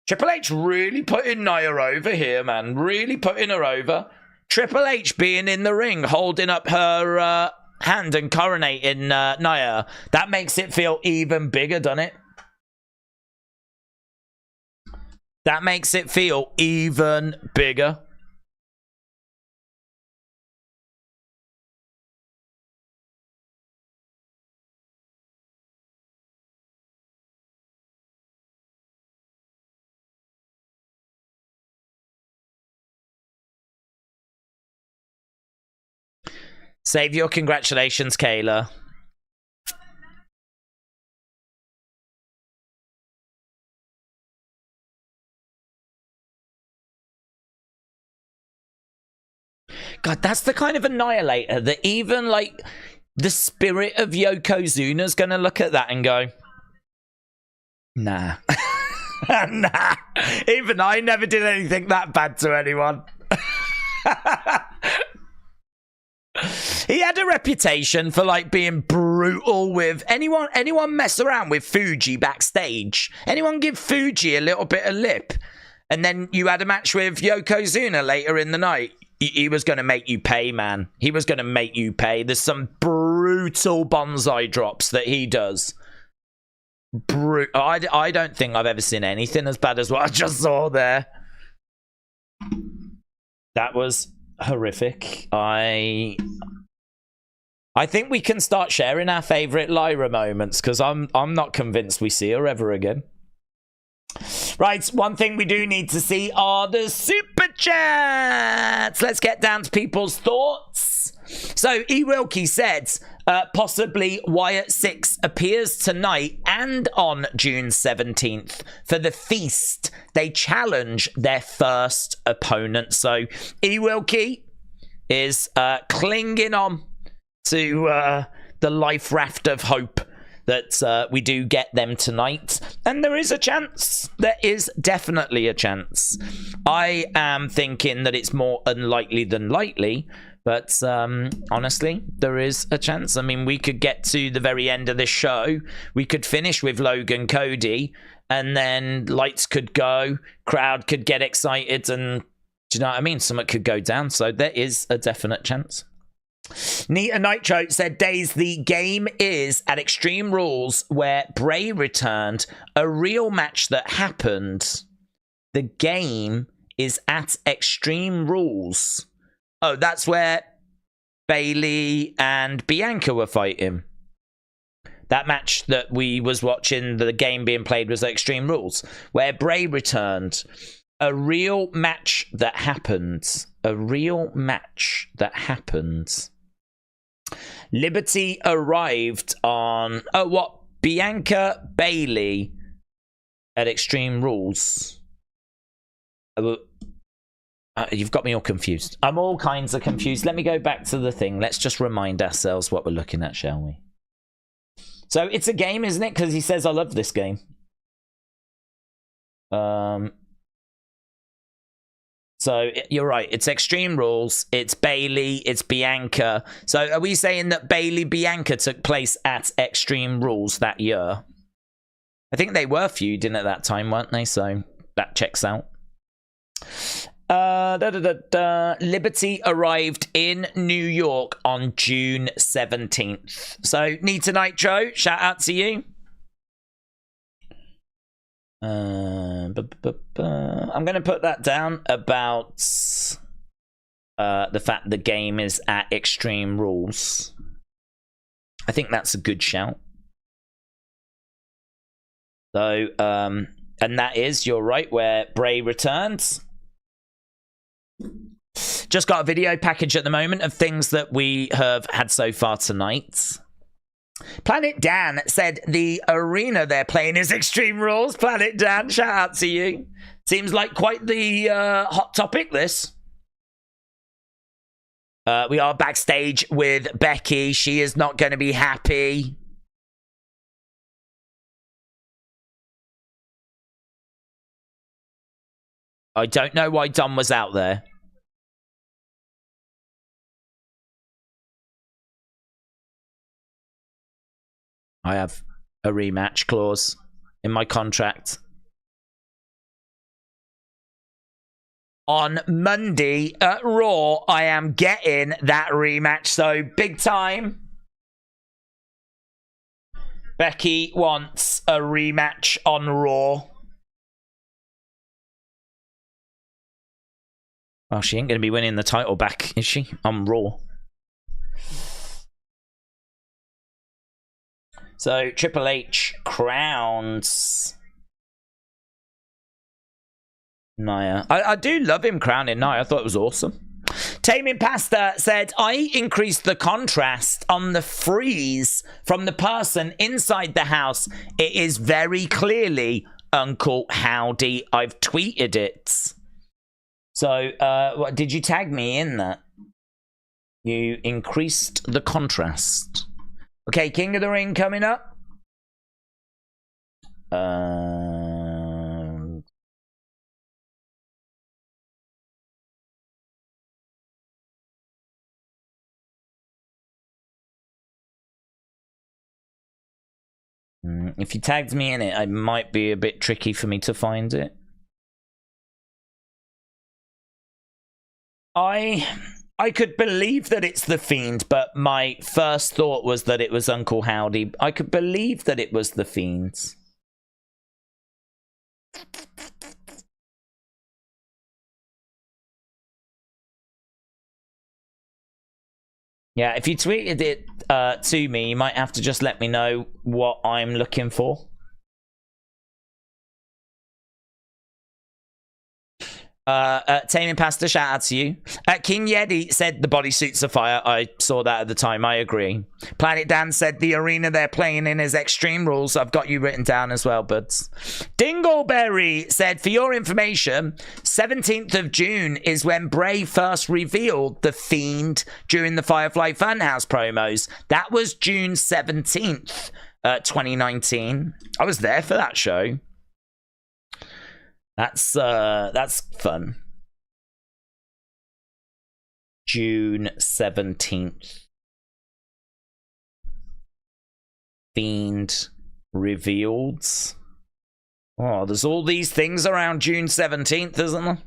Triple H really putting Nia over here, man. Really putting her over. Triple H being in the ring, holding up her hand and coronating Nia. That makes it feel even bigger, doesn't it? That makes it feel even bigger. Save your congratulations, Kayla. God, that's the kind of annihilator that even, like, the spirit of Yokozuna's gonna look at that and go, nah. Nah. Even I never did anything that bad to anyone. He had a reputation for, like, being brutal with anyone mess around with Fuji backstage. Anyone give Fuji a little bit of lip. And then you had a match with Yokozuna later in the night. He was going to make you pay, man. He was going to make you pay. There's some brutal bonsai drops that he does. I don't think I've ever seen anything as bad as what I just saw there. That was horrific. I think we can start sharing our favorite Lyra moments, because I'm not convinced we see her ever again. Right, one thing we do need to see are the super chats. Let's get down to people's thoughts. So E. Wilkie said possibly Wyatt 6 appears tonight and on June 17th for the feast. They challenge their first opponent. So E. Wilkie is clinging on to the life raft of hope that we do get them tonight. And there is a chance. There is definitely a chance. I am thinking that it's more unlikely than likely. But honestly, there is a chance. I mean, we could get to the very end of this show. We could finish with Logan Cody. And then lights could go. Crowd could get excited. And do you know what I mean? Something could go down. So there is a definite chance. Nita Nitro said, Days, the game is at Extreme Rules where Bray returned, a real match that happened. The game is at Extreme Rules. Oh, that's where Bayley and Bianca were fighting. That match that we was watching, the game being played, was at Extreme Rules, where Bray returned. A real match that happened. A real match that happened. Liberty arrived on... Oh, what? Bianca Bayley at Extreme Rules. You've got me all confused. I'm all kinds of confused. Let me go back to the thing. Let's just remind ourselves what we're looking at, shall we? So it's a game, isn't it? Because he says, I love this game. So you're right. It's Extreme Rules. It's Bailey. It's Bianca. So are we saying that Bailey Bianca took place at Extreme Rules that year? I think they were feuding at that time, weren't they? So that checks out. Liberty arrived in New York on June 17th. So Nita Nitro, shout out to you. I'm going to put that down about the fact the game is at Extreme Rules. I think that's a good shout. So, and that is, you're right, where Bray returns. Just got a video package at the moment of things that we have had so far tonight. Planet Dan said the arena they're playing is Extreme Rules. Planet Dan, shout out to you. Seems like quite the hot topic, this. We are backstage with Becky. She is not going to be happy. I don't know why Dom was out there. I have a rematch clause in my contract. On Monday at Raw, I am getting that rematch. So, big time. Becky wants a rematch on Raw. Well, she ain't going to be winning the title back, is she? On Raw. So, Triple H crowns Nia. I do love him crowning Nia. I thought it was awesome. Taming Pasta said, I increased the contrast on the freeze from the person inside the house. It is very clearly Uncle Howdy. I've tweeted it. So, what did you tag me in that? You increased the contrast. Okay, King of the Ring coming up. If you tagged me in it, it might be a bit tricky for me to find it. I could believe that it's The Fiend, but my first thought was that it was Uncle Howdy. I could believe that it was The Fiend. Yeah, if you tweeted it to me, you might have to just let me know what I'm looking for. Taming Pasta, shout out to you. King Yeti said the bodysuits are fire. I saw that at the time. I agree. Planet Dan said the arena they're playing in is Extreme Rules. I've got you written down as well, buds. Dingleberry said, for your information, 17th of June is when Bray first revealed the Fiend during the Firefly Funhouse promos. That was June 17th, 2019. I was there for that show. That's fun. June 17th. Fiend revealed. Oh, there's all these things around June 17th, isn't there?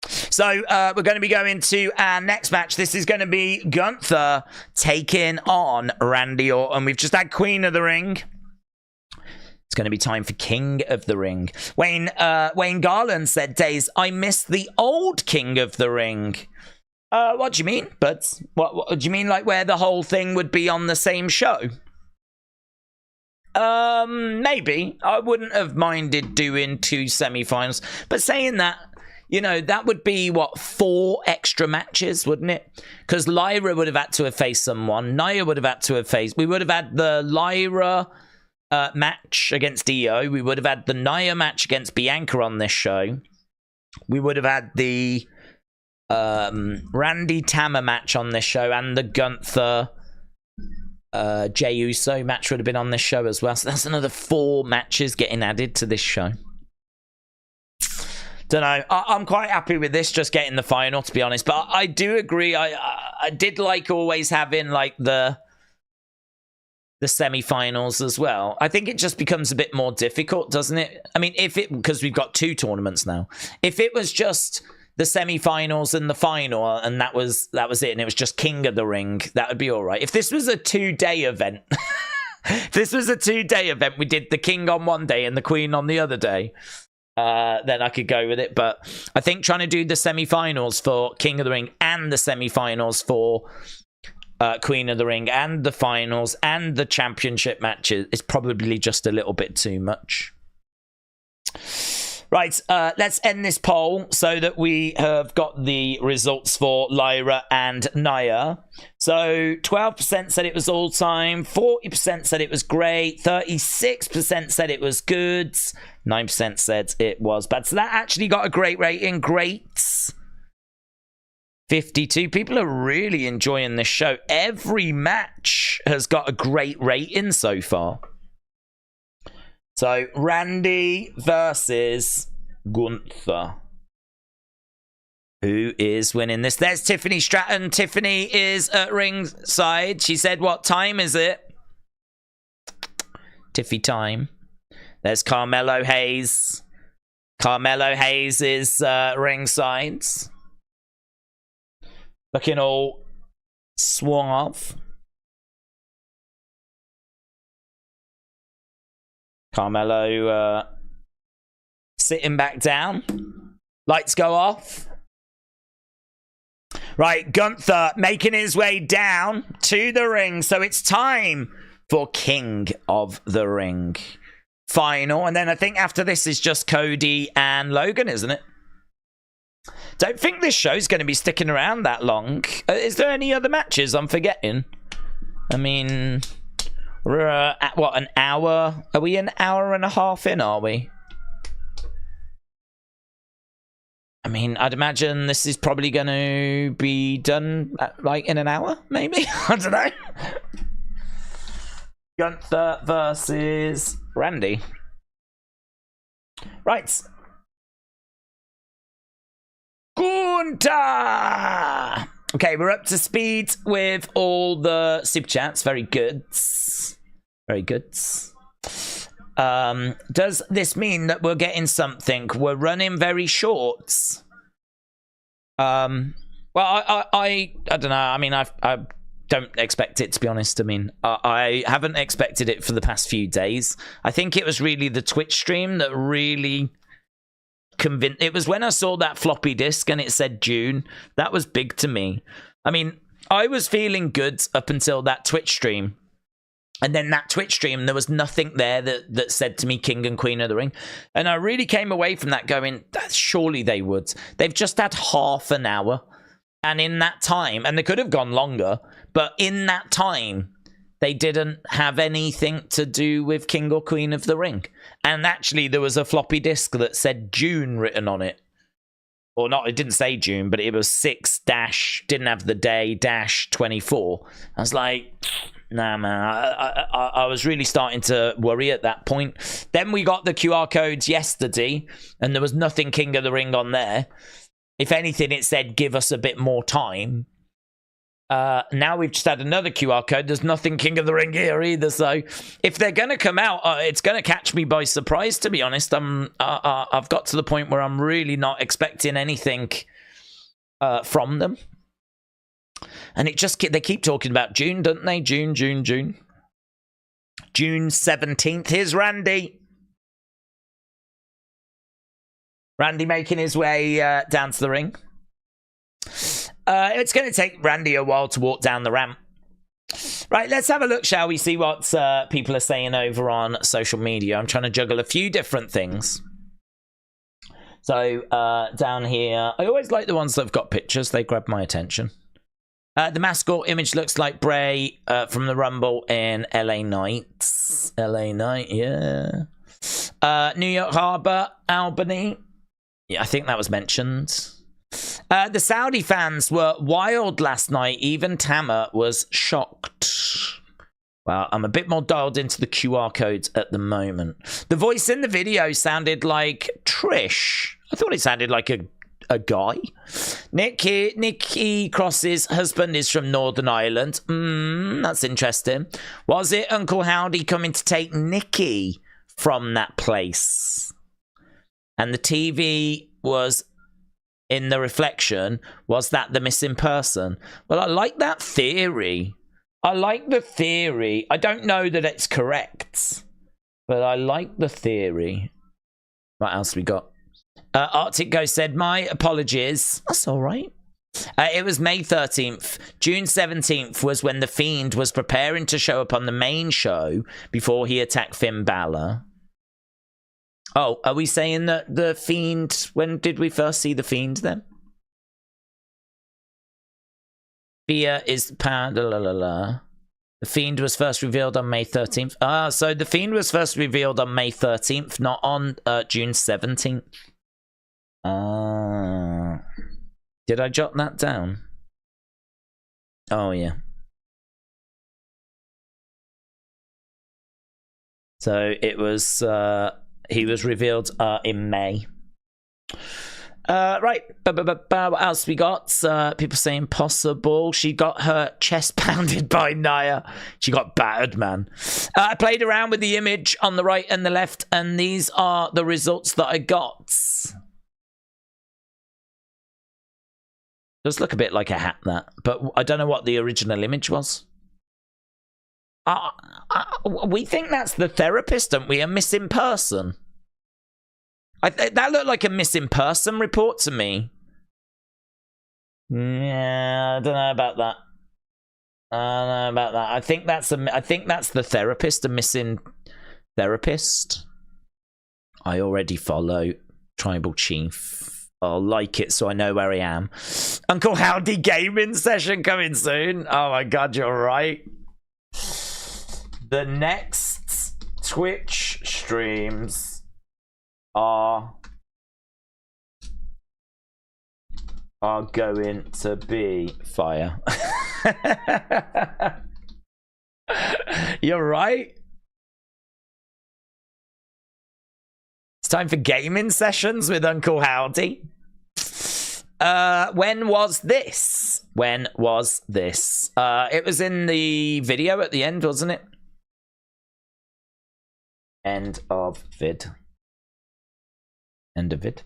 So, we're going to be going to our next match. This is going to be Gunther taking on Randy Orton. We've just had Queen of the Ring. It's going to be time for King of the Ring. Wayne Garland said, Days, I miss the old King of the Ring. What do you mean? But what do you mean, like where the whole thing would be on the same show? Maybe. I wouldn't have minded doing 2 semi-finals. But saying that, you know, that would be, 4 extra matches, wouldn't it? Because Lyra would have had to have faced someone. Nia would have had to have faced... We would have had the Lyra... match against Io. We would have had the Nia match against Bianca on this show. we would have had the Randy Tammer match on this show, and the Gunther Jey Uso match would have been on this show as well. So that's another 4 matches getting added to this show. Don't know. I'm quite happy with this, just getting the final, to be honest. But I do agree. I did like always having like the semi-finals as well. I think it just becomes a bit more difficult, doesn't it? I mean, because we've got 2 tournaments now. If it was just the semi-finals and the final, and that was it, and it was just King of the Ring, that would be all right. If this was a 2-day event, we did the King on one day and the Queen on the other day, then I could go with it. But I think trying to do the semi-finals for King of the Ring and the semi-finals for Queen of the Ring and the finals and the championship matches is probably just a little bit too much. Right, let's end this poll so that we have got the results for Lyra and Nia. So 12% said it was all time, 40% said it was great, 36% said it was good, 9% said it was bad. So that actually got a great rating. Great. 52. People are really enjoying this show. Every match has got a great rating so far. So, Randy versus Gunther. Who is winning this? There's Tiffany Stratton. Tiffany is at ringside. She said, what time is it? Tiffy time. There's Carmelo Hayes. Carmelo Hayes is ringside. Looking all suave. Carmelo sitting back down. Lights go off. Right, Gunther making his way down to the ring. So it's time for King of the Ring final. And then I think after this is just Cody and Logan, isn't it? Don't think this show's going to be sticking around that long. Is there any other matches I'm forgetting? I mean, we're at what, an hour? Are we an hour and a half in, are we? I mean, I'd imagine this is probably going to be done like in an hour, maybe? I don't know. Gunther versus Randy. Right. Gunther! Okay, we're up to speed with all the super chats. Very good. Very good. Does this mean that we're getting something? We're running very short. Well, I don't know. I mean, I don't expect it, to be honest. I mean, I haven't expected it for the past few days. I think it was really the Twitch stream that really convinced. It was when I saw that floppy disk and it said June. That was big to me. I mean, I was feeling good up until that Twitch stream. And then that Twitch stream, there was nothing there that said to me King and Queen of the Ring. And I really came away from that going, surely they would. They've just had half an hour. And in that time, and they could have gone longer, but in that time, they didn't have anything to do with King or Queen of the Ring. And actually, there was a floppy disk that said June written on it. Or not, it didn't say June, but it was 6 dash, didn't have the day, dash 24. I was like, nah, man, I was really starting to worry at that point. Then we got the QR codes yesterday, and there was nothing King of the Ring on there. If anything, it said, give us a bit more time. Now we've just had another QR code. There's nothing King of the Ring here either. So if they're going to come out, it's going to catch me by surprise, to be honest. I've got to the point where I'm really not expecting anything from them. And it just they keep talking about June, don't they? June. June 17th. Here's Randy. Randy making his way down to the ring. It's going to take Randy a while to walk down the ramp. Right, let's have a look, shall we? See what people are saying over on social media. I'm trying to juggle a few different things. So, down here, I always like the ones that have got pictures. They grab my attention. The mascot image looks like Bray from the Rumble in LA Knight. LA Knight, yeah. New York Harbor, Albany. Yeah, I think that was mentioned. The Saudi fans were wild last night. Even Tama was shocked. Well, I'm a bit more dialed into the QR codes at the moment. The voice in the video sounded like Trish. I thought it sounded like a guy. Nikki Cross's husband is from Northern Ireland. That's interesting. Was it Uncle Howdy coming to take Nikki from that place? And the TV was in the reflection. Was that the missing person? Well, I like that theory. I like the theory. I don't know that it's correct, but I like the theory. What else we got? Arctic Ghost said, my apologies. That's all right. It was May 13th. June 17th was when The Fiend was preparing to show up on the main show before he attacked Finn Balor. Oh, are we saying that The Fiend... When did we first see The Fiend then? Fear is power. The Fiend was first revealed on May 13th. So The Fiend was first revealed on May 13th, not on June 17th. Did I jot that down? Oh, yeah. So it was... he was revealed in May. Right. What else we got? People saying possible. She got her chest pounded by Nia. She got battered, man. I played around with the image on the right and the left, and these are the results that I got. Does look a bit like a hat, that. But I don't know what the original image was. We think that's the therapist, don't we? A missing person. That looked like a missing person report to me. Yeah, I don't know about that. I think that's the therapist, a missing therapist. I already follow Tribal Chief. I'll like it so I know where I am. Uncle Howdy gaming session coming soon. Oh my god, you're right. The next Twitch streams are going to be fire. You're right. It's time for gaming sessions with Uncle Howdy. When was this? When was this? It was in the video at the end, wasn't it? End of vid. End of vid.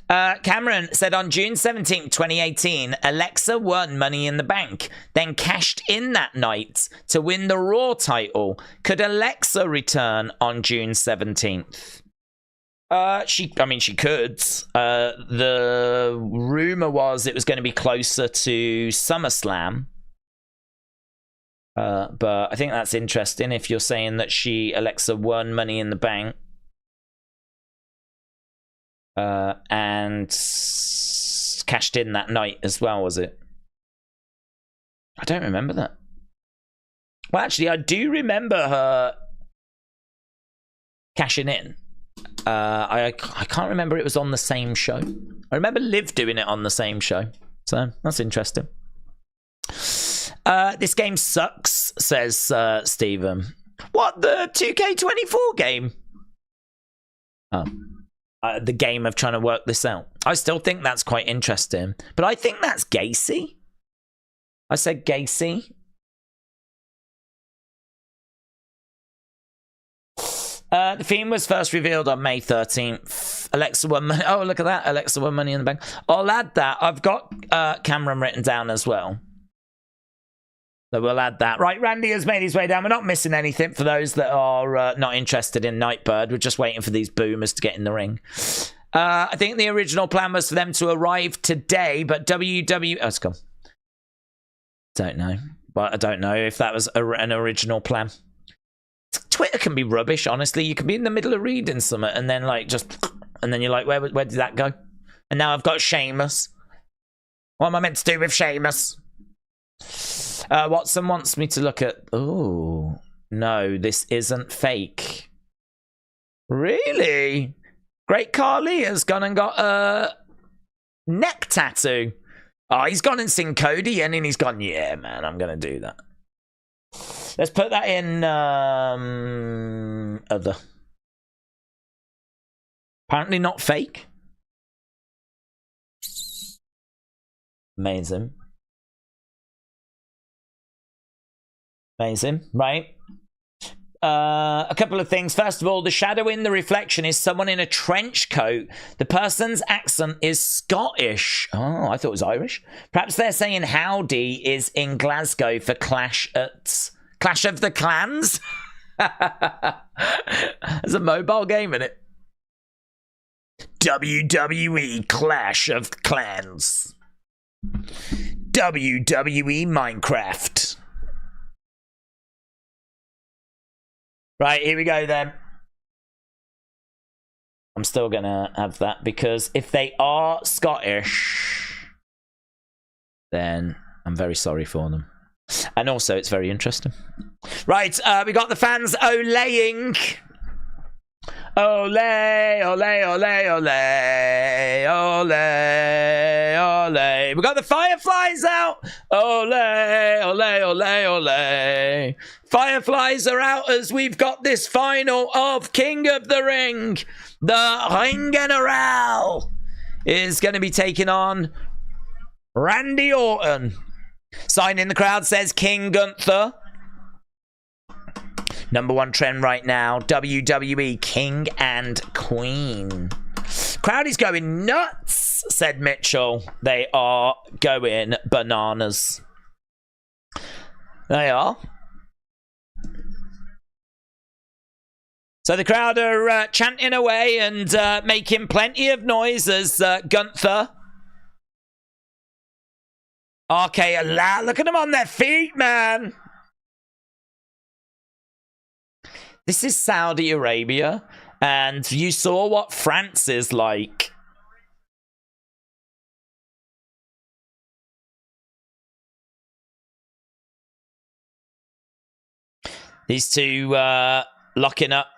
Cameron said on June 17th, 2018, Alexa won Money in the Bank, then cashed in that night to win the Raw title. Could Alexa return on June 17th? She could. The rumor was it was going to be closer to SummerSlam. But I think that's interesting if you're saying that Alexa won Money in the Bank. And cashed in that night as well, was it? I don't remember that. Well, actually, I do remember her cashing in. I can't remember it was on the same show. I remember Liv doing it on the same show. So, that's interesting. This game sucks, says Steven. What, the 2K24 game? Oh. The game of trying to work this out. I still think that's quite interesting. But I think that's Gacy. I said Gacy. The theme was first revealed on May 13th. Alexa won money. Oh, look at that. Alexa won Money in the Bank. I'll add that. I've got Cameron written down as well. So we'll add that. Right, Randy has made his way down. We're not missing anything for those that are not interested in Nightbird. We're just waiting for these boomers to get in the ring. I think the original plan was for them to arrive today, but WWE... Oh, it's gone. Don't know. But I don't know if that was an original plan. Twitter can be rubbish, honestly. You can be in the middle of reading something and then, like, just... And then you're like, where did that go? And now I've got Sheamus. What am I meant to do with Sheamus? Watson wants me to look at... Oh, no, this isn't fake. Really? Great Carly has gone and got a neck tattoo. Oh, he's gone and seen Cody, and then he's gone, yeah, man, I'm going to do that. Let's put that in other. Apparently not fake. Amazing. Amazing, right? A couple of things. First of all, the shadow in the reflection is someone in a trench coat. The person's accent is Scottish. Oh, I thought it was Irish. Perhaps they're saying howdy is in Glasgow for Clash of the Clans. There's a mobile game in it. WWE Clash of Clans. WWE Minecraft. Right, here we go then. I'm still going to have that because if they are Scottish, then I'm very sorry for them. And also, it's very interesting. Right, we got the fans olaying. Ole, ole, ole, ole, ole, ole. We got the Fireflies out. Ole, ole, ole, ole. Fireflies are out as we've got this final of King of the Ring. The Ring General is going to be taking on Randy Orton. Sign in the crowd says King Gunther. Number one trend right now, WWE King and Queen. Crowd is going nuts, said Mitchell. They are going bananas. They are. So the crowd are chanting away and making plenty of noise as Gunther. Okay, look at them on their feet, man. This is Saudi Arabia, and you saw what France is like. These two locking up.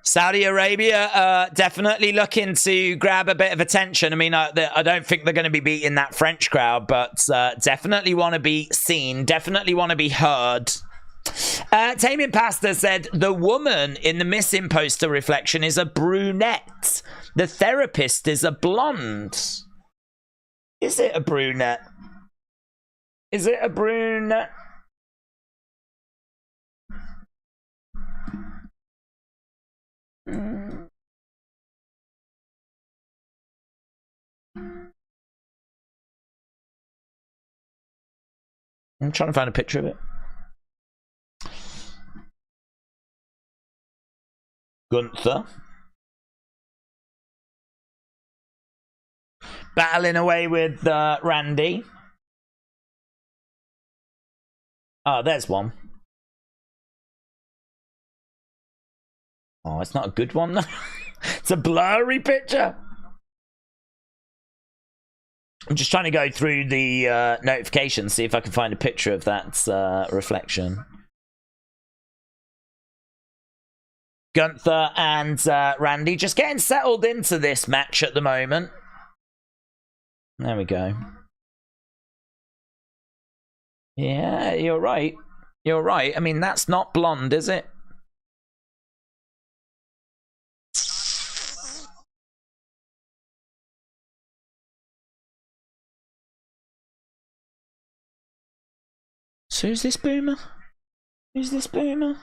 Saudi Arabia definitely looking to grab a bit of attention. I mean, I don't think they're going to be beating that French crowd, but definitely want to be seen, definitely want to be heard. Taming Pasta said, the woman in the missing poster reflection is a brunette. The therapist is a blonde. Is it a brunette? Is it a brunette? I'm trying to find a picture of it. Gunther. Battling away with Randy. Oh, there's one. Oh, it's not a good one. It's a blurry picture. I'm just trying to go through the notifications, see if I can find a picture of that reflection. Gunther and Randy just getting settled into this match at the moment. There we go. Yeah, you're right. You're right. I mean, that's not blonde, is it? So who's this boomer? Who's this boomer?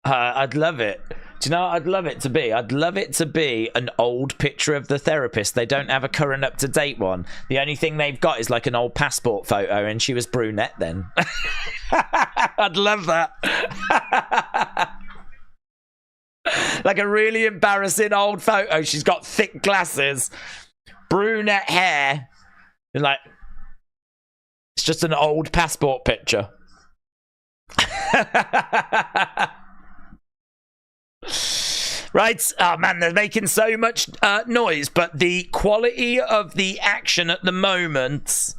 I'd love it. Do you know what I'd love it to be? I'd love it to be an old picture of the therapist. They don't have a current up-to-date one. The only thing they've got is like an old passport photo, and she was brunette then. I'd love that. Like a really embarrassing old photo. She's got thick glasses, brunette hair, and like it's just an old passport picture. Right, oh man, they're making so much noise, but the quality of the action at the moment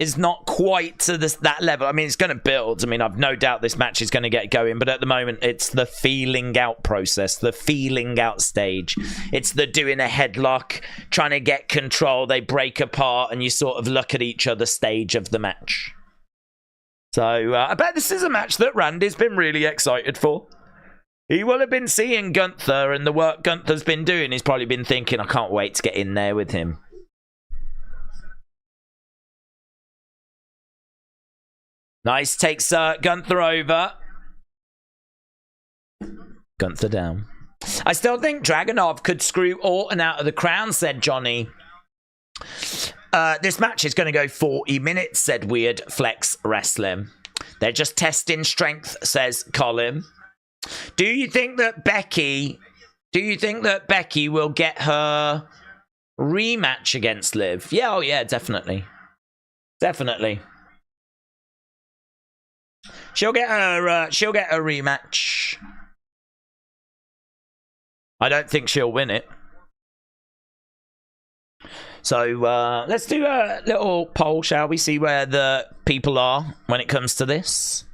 is not quite to that level. I mean, it's going to build. I mean, I've no doubt this match is going to get going, but at the moment, it's the feeling out process, the feeling out stage. It's the doing a headlock, trying to get control. They break apart, and you sort of look at each other stage of the match. So I bet this is a match that Randy's been really excited for. He will have been seeing Gunther and the work Gunther's been doing. He's probably been thinking, I can't wait to get in there with him. Nice, takes Gunther over. Gunther down. I still think Dragunov could screw Orton out of the crown, said Johnny. This match is going to go 40 minutes, said Weird Flex Wrestling. They're just testing strength, says Colin. Do you think that Becky will get her rematch against Liv? Yeah, oh yeah, definitely. Definitely. She'll get her rematch. I don't think she'll win it. So let's do a little poll, shall we? See where the people are when it comes to this.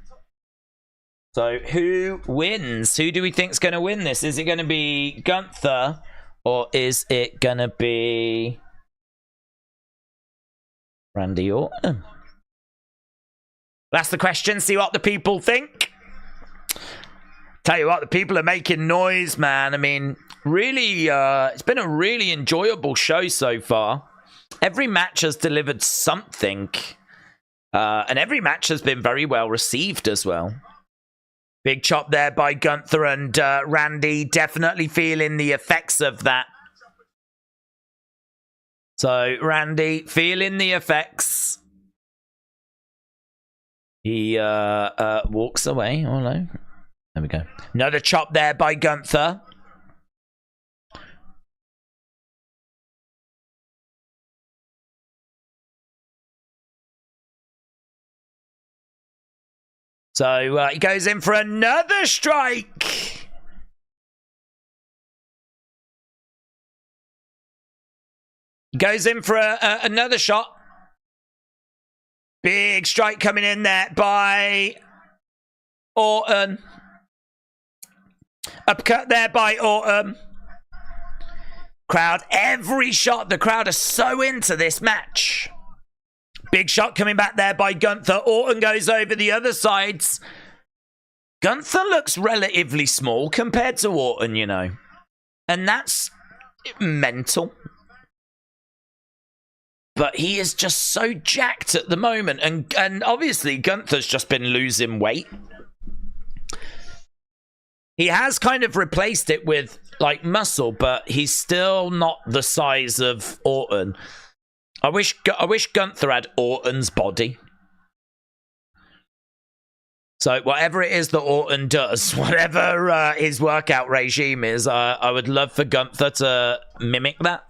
So who wins? Who do we think's going to win this? Is it going to be Gunther or is it going to be Randy Orton? That's the question. See what the people think. Tell you what, the people are making noise, man. I mean, really, it's been a really enjoyable show so far. Every match has delivered something. And every match has been very well received as well. Big chop there by Gunther and Randy. Definitely feeling the effects of that. So, Randy, feeling the effects. He walks away. Oh, no. There we go. Another chop there by Gunther. So he goes in for another strike. Goes in for another shot. Big strike coming in there by Orton. Uppercut there by Orton. Crowd, every shot. The crowd are so into this match. Big shot coming back there by Gunther. Orton goes over the other sides. Gunther looks relatively small compared to Orton, you know. And that's mental. But he is just so jacked at the moment. And obviously Gunther's just been losing weight. He has kind of replaced it with, like, muscle, but he's still not the size of Orton. I wish Gunther had Orton's body. So whatever it is that Orton does, whatever his workout regime is, I would love for Gunther to mimic that.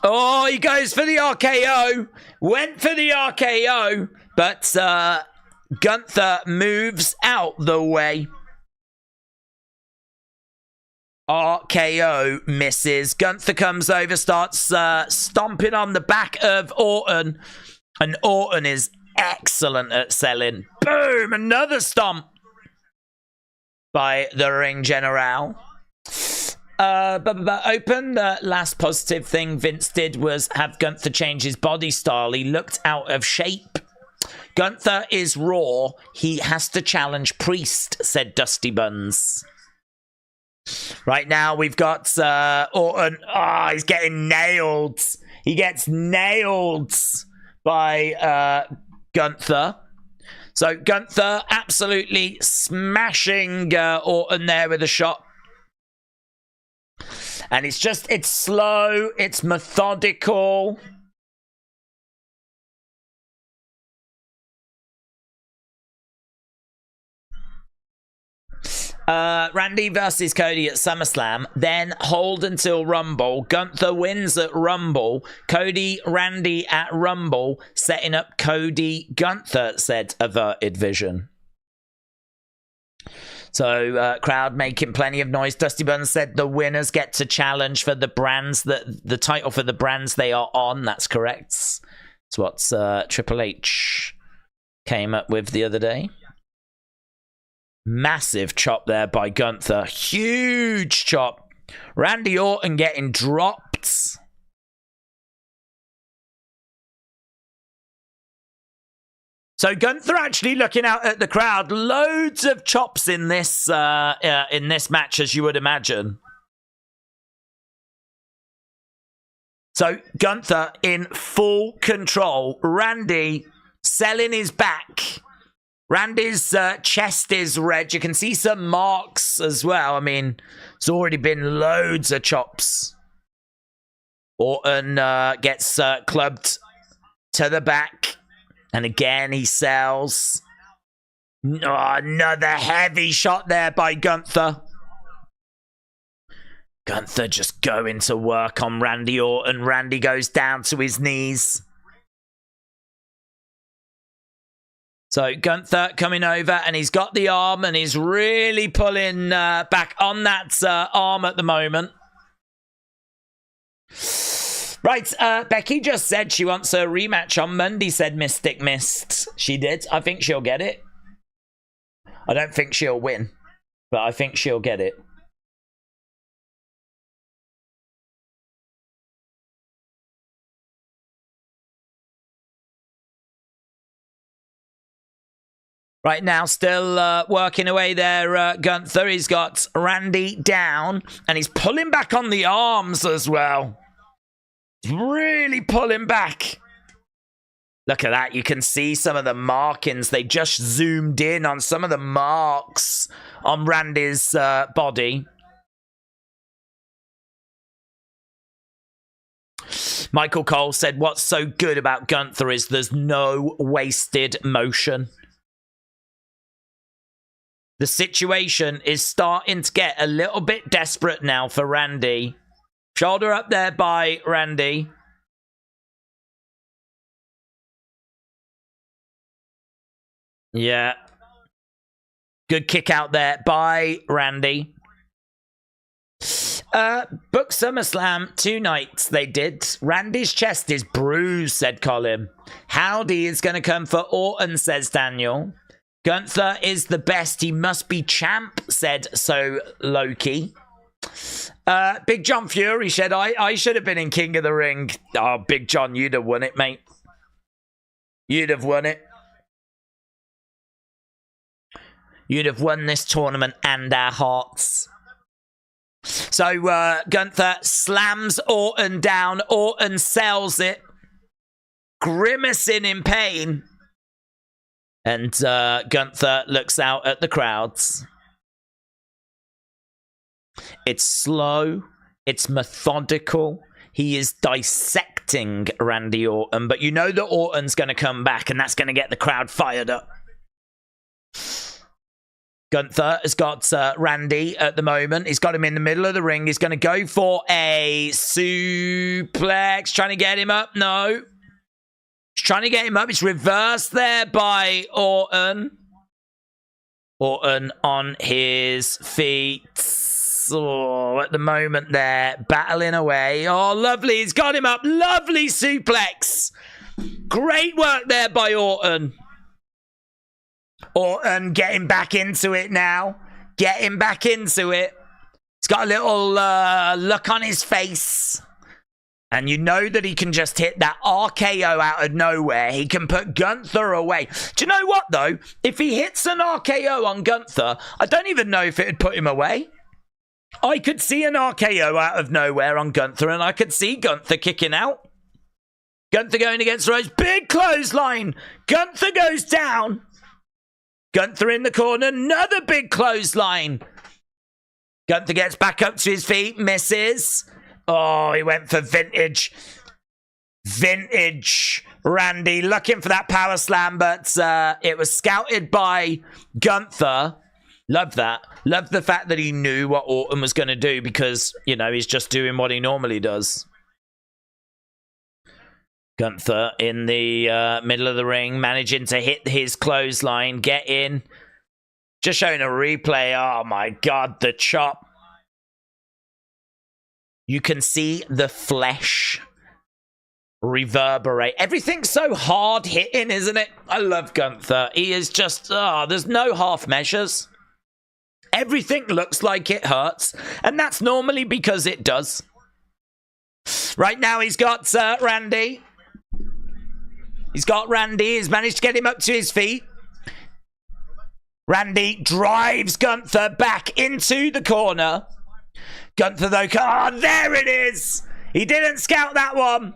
Oh, he goes for the RKO. Went for the RKO, but Gunther moves out the way. RKO misses. Gunther comes over, starts stomping on the back of Orton. And Orton is excellent at selling. Boom! Another stomp by the Ring General. Open. The last positive thing Vince did was have Gunther change his body style. He looked out of shape. Gunther is raw. He has to challenge Priest, said Dusty Buns. Right now, we've got Orton. Oh, he's getting nailed. He gets nailed by Gunther. So, Gunther absolutely smashing Orton there with a shot. And it's slow. It's methodical. Randy versus Cody at SummerSlam, then hold until Rumble. Gunther wins at Rumble. Cody, Randy at Rumble, setting up Cody Gunther, said Averted Vision. So, crowd making plenty of noise. Dusty Buns said the winners get to challenge for the brands, the title for the brands they are on. That's correct. That's It's what Triple H came up with the other day. Massive chop there by Gunther. Huge chop. Randy Orton getting dropped. So Gunther actually looking out at the crowd. Loads of chops in this match, as you would imagine. So Gunther in full control. Randy selling his back. Randy's chest is red. You can see some marks as well. I mean, there's already been loads of chops. Orton gets clubbed to the back. And again, he sells. Oh, another heavy shot there by Gunther. Gunther just going to work on Randy Orton. Randy goes down to his knees. So Gunther coming over, and he's got the arm, and he's really pulling back on that arm at the moment. Right, Becky just said she wants a rematch on Monday, said Mystic Mist. She did. I think she'll get it. I don't think she'll win, but I think she'll get it. Right now, still working away there, Gunther. He's got Randy down, and he's pulling back on the arms as well. Really pulling back. Look at that. You can see some of the markings. They just zoomed in on some of the marks on Randy's body. Michael Cole said, what's so good about Gunther is there's no wasted motion. The situation is starting to get a little bit desperate now for Randy. Shoulder up there by Randy. Yeah. Good kick out there by Randy. Book SummerSlam 2 nights they did. Randy's chest is bruised, said Colin. Howdy is going to come for Orton, says Daniel. Gunther is the best. He must be champ, said So Loki. Big John Fury said, I should have been in King of the Ring. Oh, Big John, you'd have won it, mate. You'd have won it. You'd have won this tournament and our hearts. So Gunther slams Orton down. Orton sells it. Grimacing in pain. And Gunther looks out at the crowds. It's slow. It's methodical. He is dissecting Randy Orton. But you know that Orton's going to come back, and that's going to get the crowd fired up. Gunther has got Randy at the moment. He's got him in the middle of the ring. He's going to go for a suplex. Trying to get him up. No. He's trying to get him up. It's reversed there by Orton. Orton on his feet. Oh, at the moment there, battling away. Oh, lovely. He's got him up. Lovely suplex. Great work there by Orton. Orton getting back into it now. Getting back into it. He's got a little look on his face. And you know that he can just hit that RKO out of nowhere. He can put Gunther away. Do you know what, though? If he hits an RKO on Gunther, I don't even know if it would put him away. I could see an RKO out of nowhere on Gunther, and I could see Gunther kicking out. Gunther going against Rhodes. Big clothesline. Gunther goes down. Gunther in the corner. Another big clothesline. Gunther gets back up to his feet. Misses. Oh, he went for vintage. Vintage Randy. Looking for that power slam, but it was scouted by Gunther. Love that. Love the fact that he knew what Orton was going to do because, you know, he's just doing what he normally does. Gunther in the middle of the ring, managing to hit his clothesline, get in. Just showing a replay. Oh, my God, the chop. You can see the flesh reverberate. Everything's so hard hitting, isn't it? I love Gunther. He is just, there's no half measures. Everything looks like it hurts, and that's normally because it does. Right now he's got Randy. He's got Randy. He's managed to get him up to his feet. Randy drives Gunther back into the corner. Gunther, though, there it is. He didn't scout that one.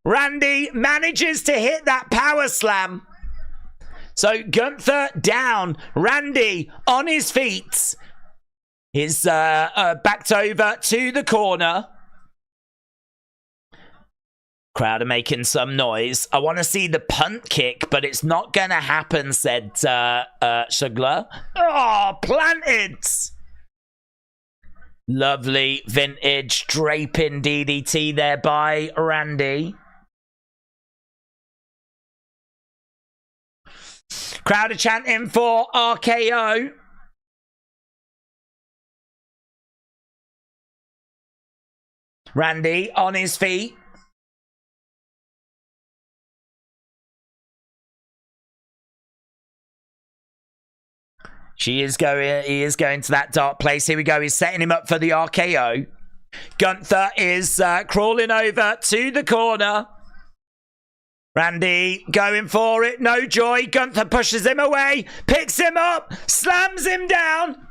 Randy manages to hit that power slam. So Gunther down. Randy on his feet. He's backed over to the corner. Crowd are making some noise. I want to see the punt kick, but it's not going to happen, said Shugler. Oh, planted! Lovely vintage draping DDT there by Randy. Crowd are chanting for RKO. Randy on his feet. He is going to that dark place. Here we go. He's setting him up for the RKO. Gunther is crawling over to the corner. Randy going for it. No joy. Gunther pushes him away. Picks him up. Slams him down.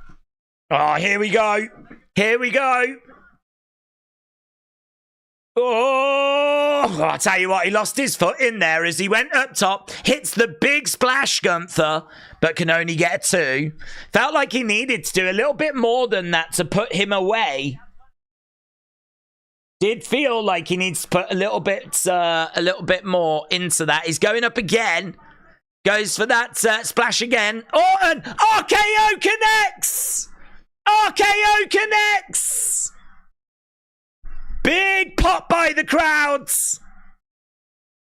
Oh, here we go. Here we go. Oh, I'll tell you what, he lost his foot in there as he went up top, hits the big splash, Gunther, but can only get a 2. Felt like he needed to do a little bit more than that to put him away. Did feel like he needs to put a little bit more into that. He's going up again. Goes for that splash again. Orton! RKO connects! RKO connects! Big pop by the crowds.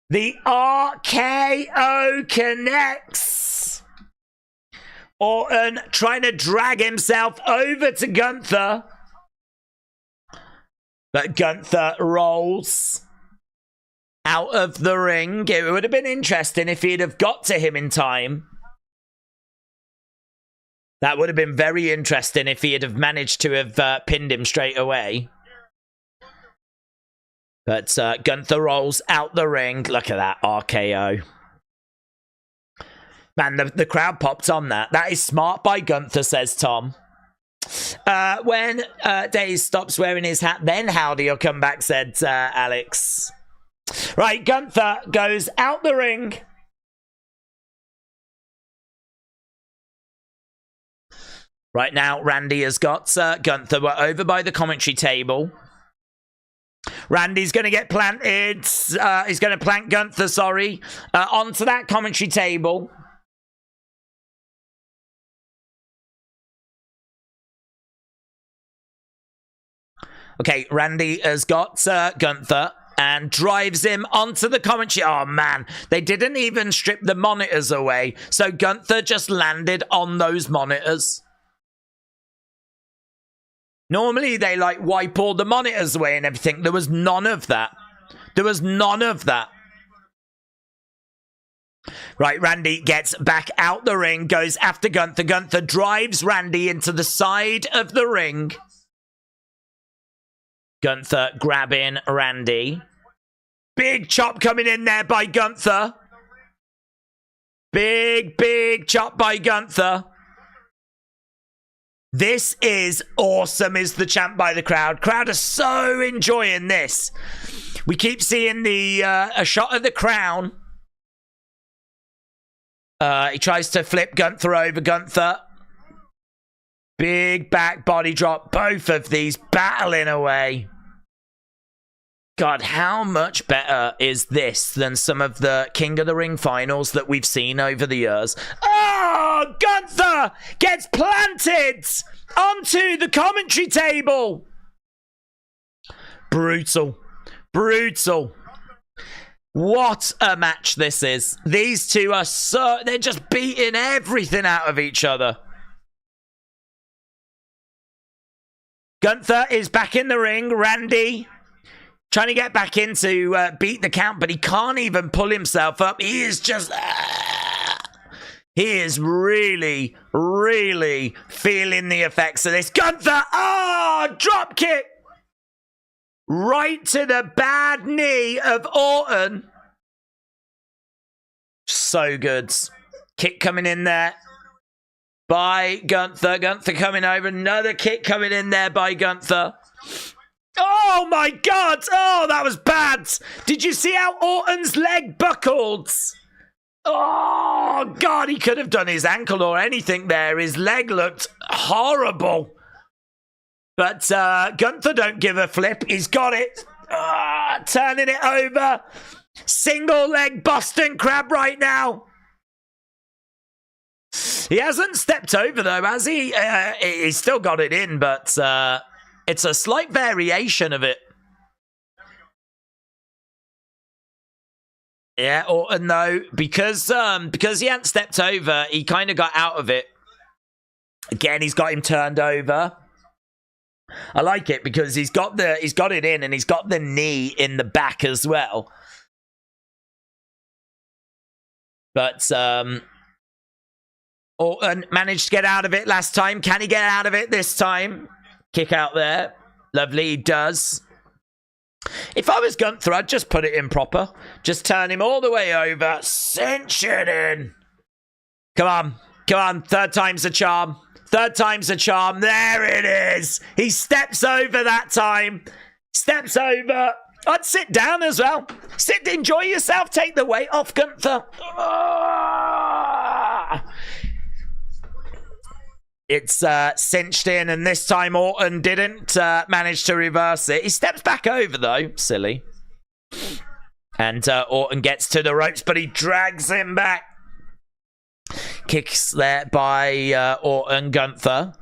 The RKO connects. Orton trying to drag himself over to Gunther. But Gunther rolls out of the ring. It would have been interesting if he'd have got to him in time. That would have been very interesting if he'd have managed to have pinned him straight away. But Gunther rolls out the ring. Look at that RKO. Man, the crowd popped on that. That is smart by Gunther, says Tom. When Daze stops wearing his hat, then Howdy will come back, said Alex. Right, Gunther goes out the ring. Right now, Randy has got Gunther. We're over by the commentary table. Randy's going to get planted. He's going to plant Gunther, onto that commentary table. Okay, Randy has got Gunther and drives him onto the commentary. Oh, man. They didn't even strip the monitors away. So Gunther just landed on those monitors. Normally, they, wipe all the monitors away and everything. There was none of that. There was none of that. Right, Randy gets back out the ring, goes after Gunther. Gunther drives Randy into the side of the ring. Gunther grabbing Randy. Big chop coming in there by Gunther. Big chop by Gunther. This is awesome, is the chant by the crowd. Crowd are so enjoying this. We keep seeing a shot of the crown. He tries to flip Gunther over. Gunther. Big back body drop. Both of these battling away. God, how much better is this than some of the King of the Ring finals that we've seen over the years? Oh, Gunther gets planted onto the commentary table. Brutal. Brutal. What a match this is. These two are they're just beating everything out of each other. Gunther is back in the ring. Randy Trying to get back into beat the count, but he can't even pull himself up. He is just... he is really, really feeling the effects of this. Gunther! Oh, drop kick! Right to the bad knee of Orton. So good. Kick coming in there by Gunther. Gunther coming over. Another kick coming in there by Gunther. Oh my God! Oh, that was bad. Did you see how Orton's leg buckled? Oh God, he could have done his ankle or anything there. His leg looked horrible. But Gunther don't give a flip. He's got it. Turning it over. Single leg Boston Crab right now. He hasn't stepped over though, has he? He's still got it in, but it's a slight variation of it. Yeah, or no, because he hadn't stepped over, he kind of got out of it. Again, he's got him turned over. I like it because he's got it in and he's got the knee in the back as well. But Orton managed to get out of it last time. Can he get out of it this time? Kick out there. Lovely, he does. If I was Gunther, I'd just put it in proper. Just turn him all the way over. Cinch it in. Come on. Come on. Third time's a charm. Third time's a charm. There it is. He steps over that time. Steps over. I'd sit down as well. Sit, enjoy yourself. Take the weight off, Gunther. It's cinched in, and this time Orton didn't manage to reverse it. He steps back over, though. Silly. And Orton gets to the ropes, but he drags him back. Kicks there by Orton. Gunther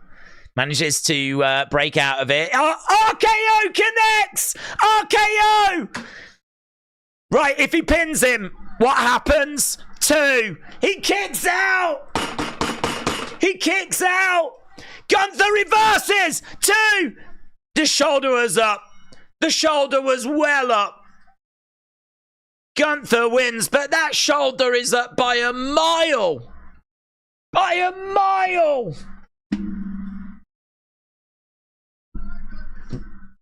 manages to break out of it. RKO connects! RKO! Right, if he pins him, what happens? 2. He kicks out! He kicks out! Gunther reverses! 2! The shoulder was up. The shoulder was well up. Gunther wins, but that shoulder is up by a mile. By a mile!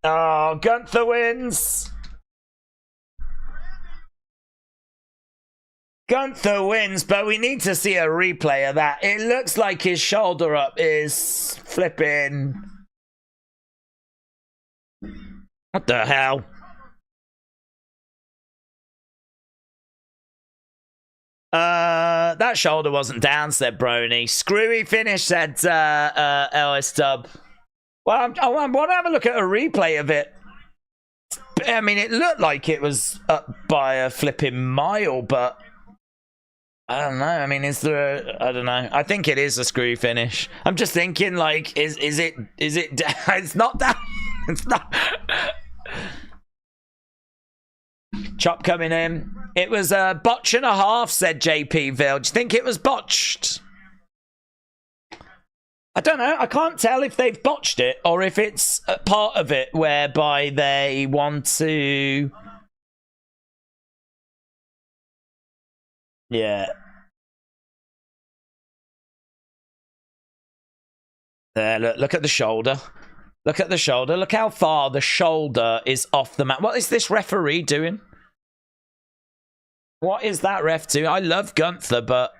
Oh, Gunther wins. Gunther wins, but we need to see a replay of that. It looks like his shoulder up is flipping. What the hell? That shoulder wasn't down, said Brony. Screwy finish, said LS Dub. Well, I want to have a look at a replay of it. I mean, it looked like it was up by a flipping mile, but I don't know. I mean, is there I don't know. I think it is a screwy finish. I'm just thinking, like, is it it's not that. It's not. Chop coming in. It was a botch and a half, said JP Ville. Do you think it was botched? I don't know. I can't tell if they've botched it or if it's a part of it whereby they want to... Yeah. There, look at the shoulder. Look at the shoulder. Look how far the shoulder is off the mat. What is this referee doing? What is that ref doing? I love Gunther, but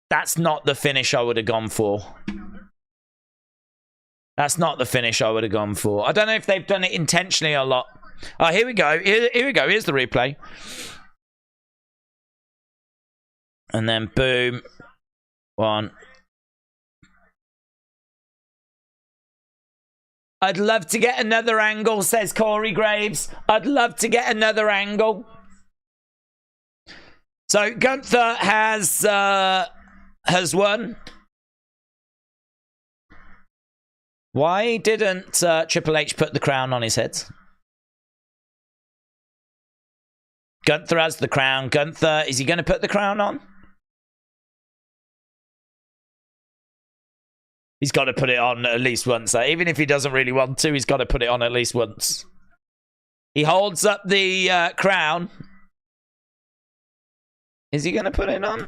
that's not the finish I would have gone for. That's not the finish I would have gone for. I don't know if they've done it intentionally or not. Oh, here we go. Here we go. Here's the replay. And then boom. 1. I'd love to get another angle, says Corey Graves. I'd love to get another angle. So Gunther has won. Why didn't Triple H put the crown on his head? Gunther has the crown. Gunther, is he going to put the crown on? He's got to put it on at least once. Even if he doesn't really want to, he's got to put it on at least once. He holds up the crown. Is he going to put it on?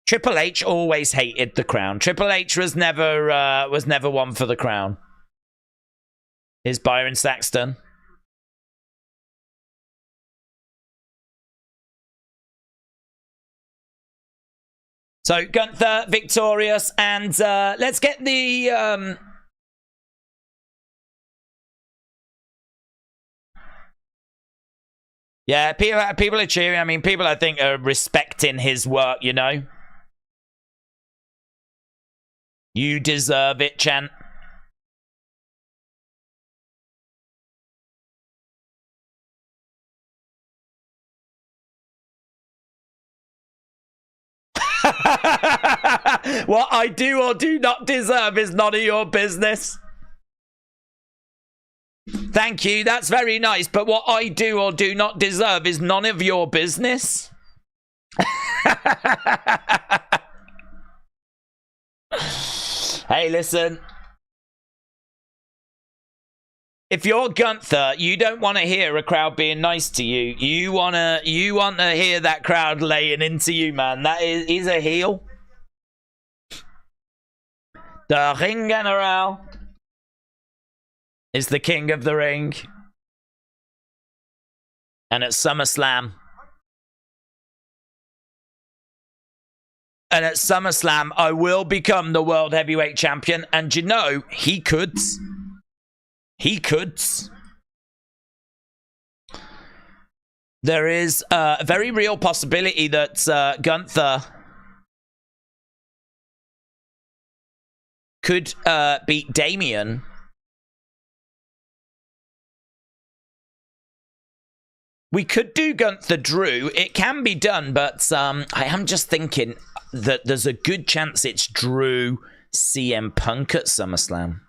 Triple H always hated the crown. Triple H was never one for the crown. Here's Byron Saxton. So Gunther victorious, and let's get the yeah, people are cheering. I mean, people I think are respecting his work, you know. You deserve it, chant. What I do or do not deserve is none of your business. Thank you, that's very nice, but what I do or do not deserve is none of your business. Hey, listen. If you're Gunther, you don't want to hear a crowd being nice to you. You want to hear that crowd laying into you, man. That is, he's a heel. The Ring General is the king of the ring. And at SummerSlam. And at SummerSlam, I will become the World Heavyweight Champion. And you know, he could. He could. There is a very real possibility that Gunther could beat Damian. We could do Gunther Drew. It can be done, but I am just thinking that there's a good chance it's Drew CM Punk at SummerSlam.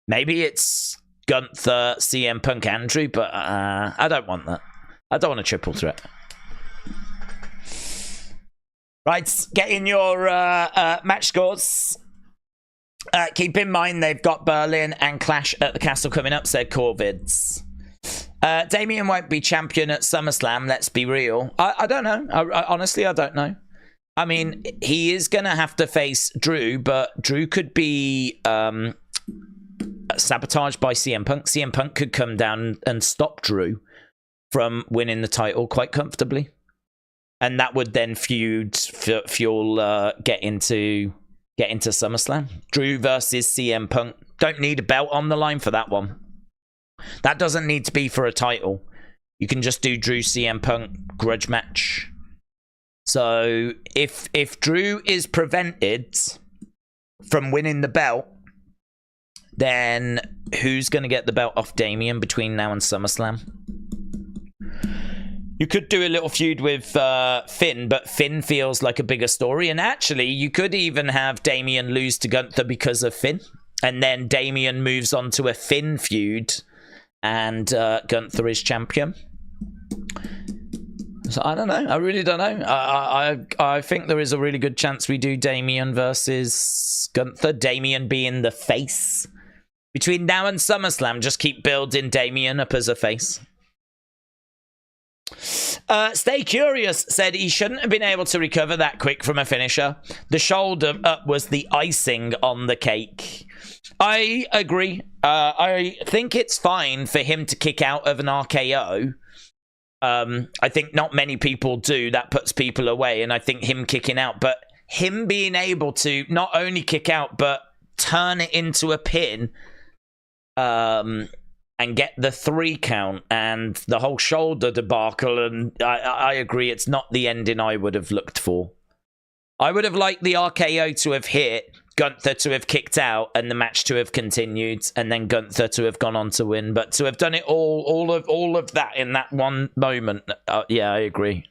Maybe it's Gunther, CM Punk, Andrew, but I don't want that. I don't want a triple threat. Right, get in your match scores. Keep in mind they've got Berlin and Clash at the Castle coming up, said Corvids. Damian won't be champion at SummerSlam, let's be real. I don't know. Honestly, I don't know. I mean, he is going to have to face Drew, but Drew could be sabotaged by CM Punk. CM Punk could come down and stop Drew from winning the title quite comfortably. And that would then fuel get into SummerSlam. Drew versus CM Punk. Don't need a belt on the line for that one. That doesn't need to be for a title. You can just do Drew CM Punk grudge match. So if Drew is prevented from winning the belt, then who's going to get the belt off Damian between now and SummerSlam? You could do a little feud with Finn, but Finn feels like a bigger story. And actually, you could even have Damian lose to Gunther because of Finn. And then Damian moves on to a Finn feud. And Gunther is champion. So I don't know. I really don't know. I think there is a really good chance we do Damian versus Gunther. Damian being the face. Between now and SummerSlam, just keep building Damian up as a face. Stay Curious said he shouldn't have been able to recover that quick from a finisher. The shoulder up was the icing on the cake. I agree. I think it's fine for him to kick out of an RKO. I think not many people do. That puts people away, and I think him kicking out, but him being able to not only kick out but turn it into a pin, and get the 3 count and the whole shoulder debacle, and I agree, it's not the ending I would have looked for. I would have liked the RKO to have hit, Gunther to have kicked out, and the match to have continued, and then Gunther to have gone on to win. But to have done it all of that in that one moment, yeah, I agree.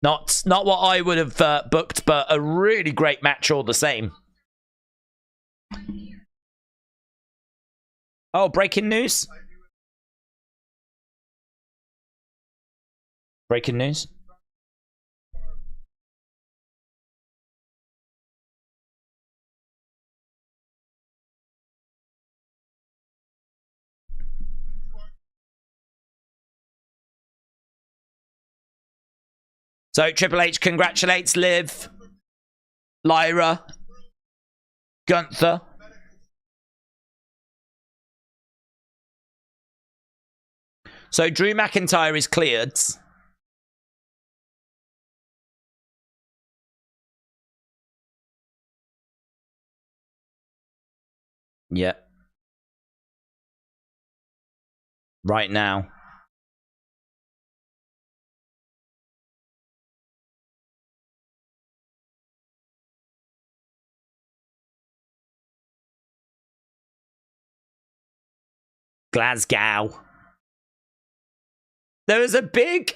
Not what I would have booked, but a really great match all the same. Oh, breaking news. Breaking news. So Triple H congratulates Liv, Lyra, Gunther. So Drew McIntyre is cleared. Yep. Right now. Glasgow. There was a big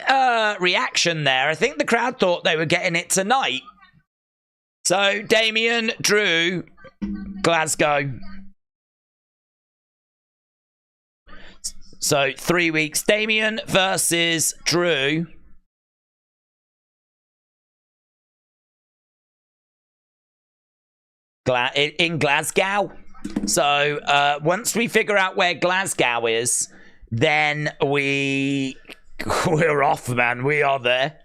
reaction there. I think the crowd thought they were getting it tonight. So, Damien, Drew, Glasgow. So, 3 weeks. Damien versus Drew. In Glasgow. So, once we figure out where Glasgow is, then we're off, man. We are there.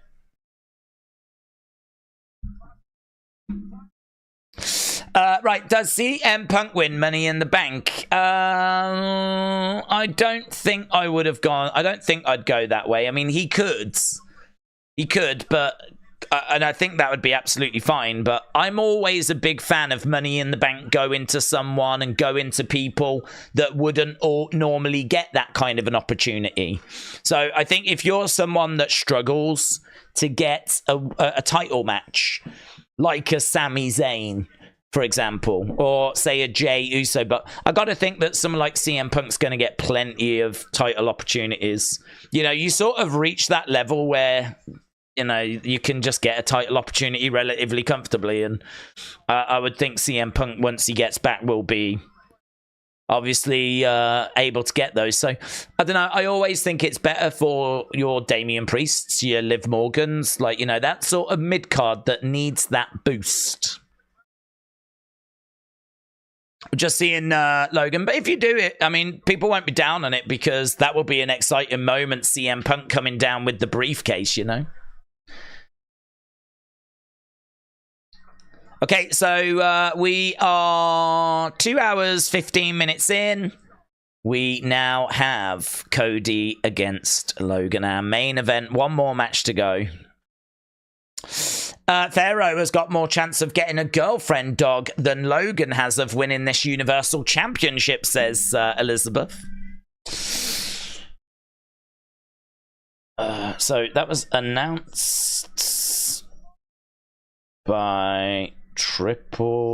Right, does CM Punk win Money in the Bank? I don't think I would have gone. I don't think I'd go that way. I mean, he could, but and I think that would be absolutely fine. But I'm always a big fan of Money in the Bank go into someone and go into people that wouldn't normally get that kind of an opportunity. So I think if you're someone that struggles to get a title match, like a Sami Zayn, for example, or say a Jey Uso, but I got to think that someone like CM Punk's going to get plenty of title opportunities. You know, you sort of reach that level where, you know, you can just get a title opportunity relatively comfortably, and I would think CM Punk, once he gets back, will be obviously able to get those. So, I don't know, I always think it's better for your Damian Priests, your Liv Morgans, like, you know, that sort of mid-card that needs that boost. Just seeing Logan, but if you do it, I mean, people won't be down on it because that will be an exciting moment, CM Punk coming down with the briefcase, you know? Okay, so we are 2 hours, 15 minutes in. We now have Cody against Logan, our main event. One more match to go. Pharaoh has got more chance of getting a girlfriend dog than Logan has of winning this Universal Championship, says Elizabeth. So that was announced by Triple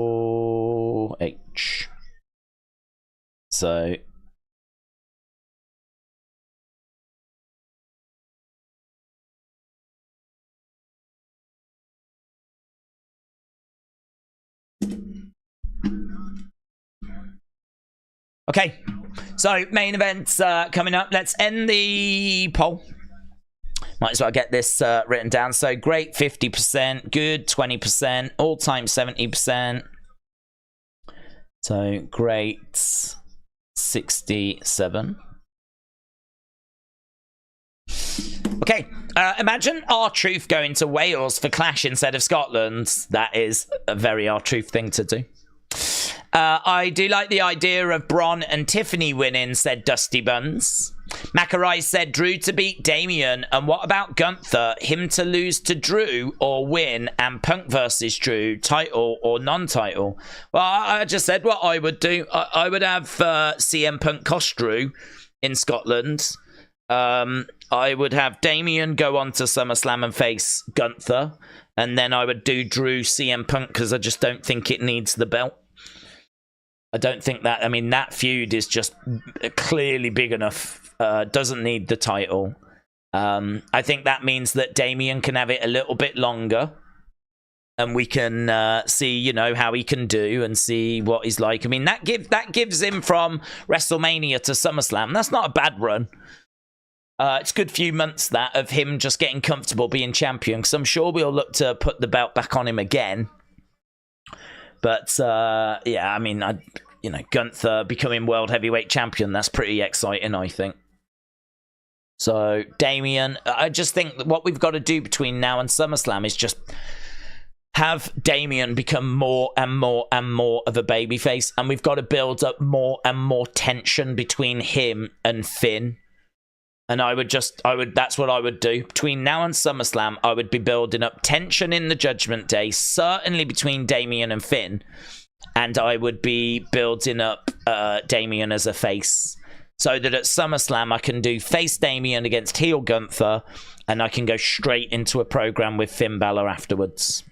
H. So okay, so main events coming up. Let's end the poll. Might as well get this written down. So great 50%, good 20%, all-time 70%. So great 67. Okay, imagine R-Truth going to Wales for Clash instead of Scotland. That is a very R-Truth thing to do. I do like the idea of Bron and Tiffany winning, said Dusty Buns. Macarai said Drew to beat Damien. And what about Gunther? Him to lose to Drew or win, and Punk versus Drew, title or non-title? Well, I just said what I would do. I would have CM Punk cost Drew in Scotland. I would have Damien go on to SummerSlam and face Gunther. And then I would do Drew CM Punk because I just don't think it needs the belt. I don't think that, I mean, that feud is just clearly big enough. Doesn't need the title. I think that means that Damien can have it a little bit longer. And we can see, you know, how he can do and see what he's like. I mean, that gives him from WrestleMania to SummerSlam. That's not a bad run. It's a good few months that of him just getting comfortable being champion, because I'm sure we'll look to put the belt back on him again. But yeah, I mean, Gunther becoming world heavyweight champion, that's pretty exciting, I think. So Damian, I just think that what we've got to do between now and SummerSlam is just have Damian become more and more and more of a babyface, and we've got to build up more and more tension between him and Finn. And that's what I would do. Between now and SummerSlam, I would be building up tension in the Judgment Day, certainly between Damian and Finn. And I would be building up Damian as a face. So that at SummerSlam, I can do face Damian against heel Gunther, and I can go straight into a program with Finn Balor afterwards.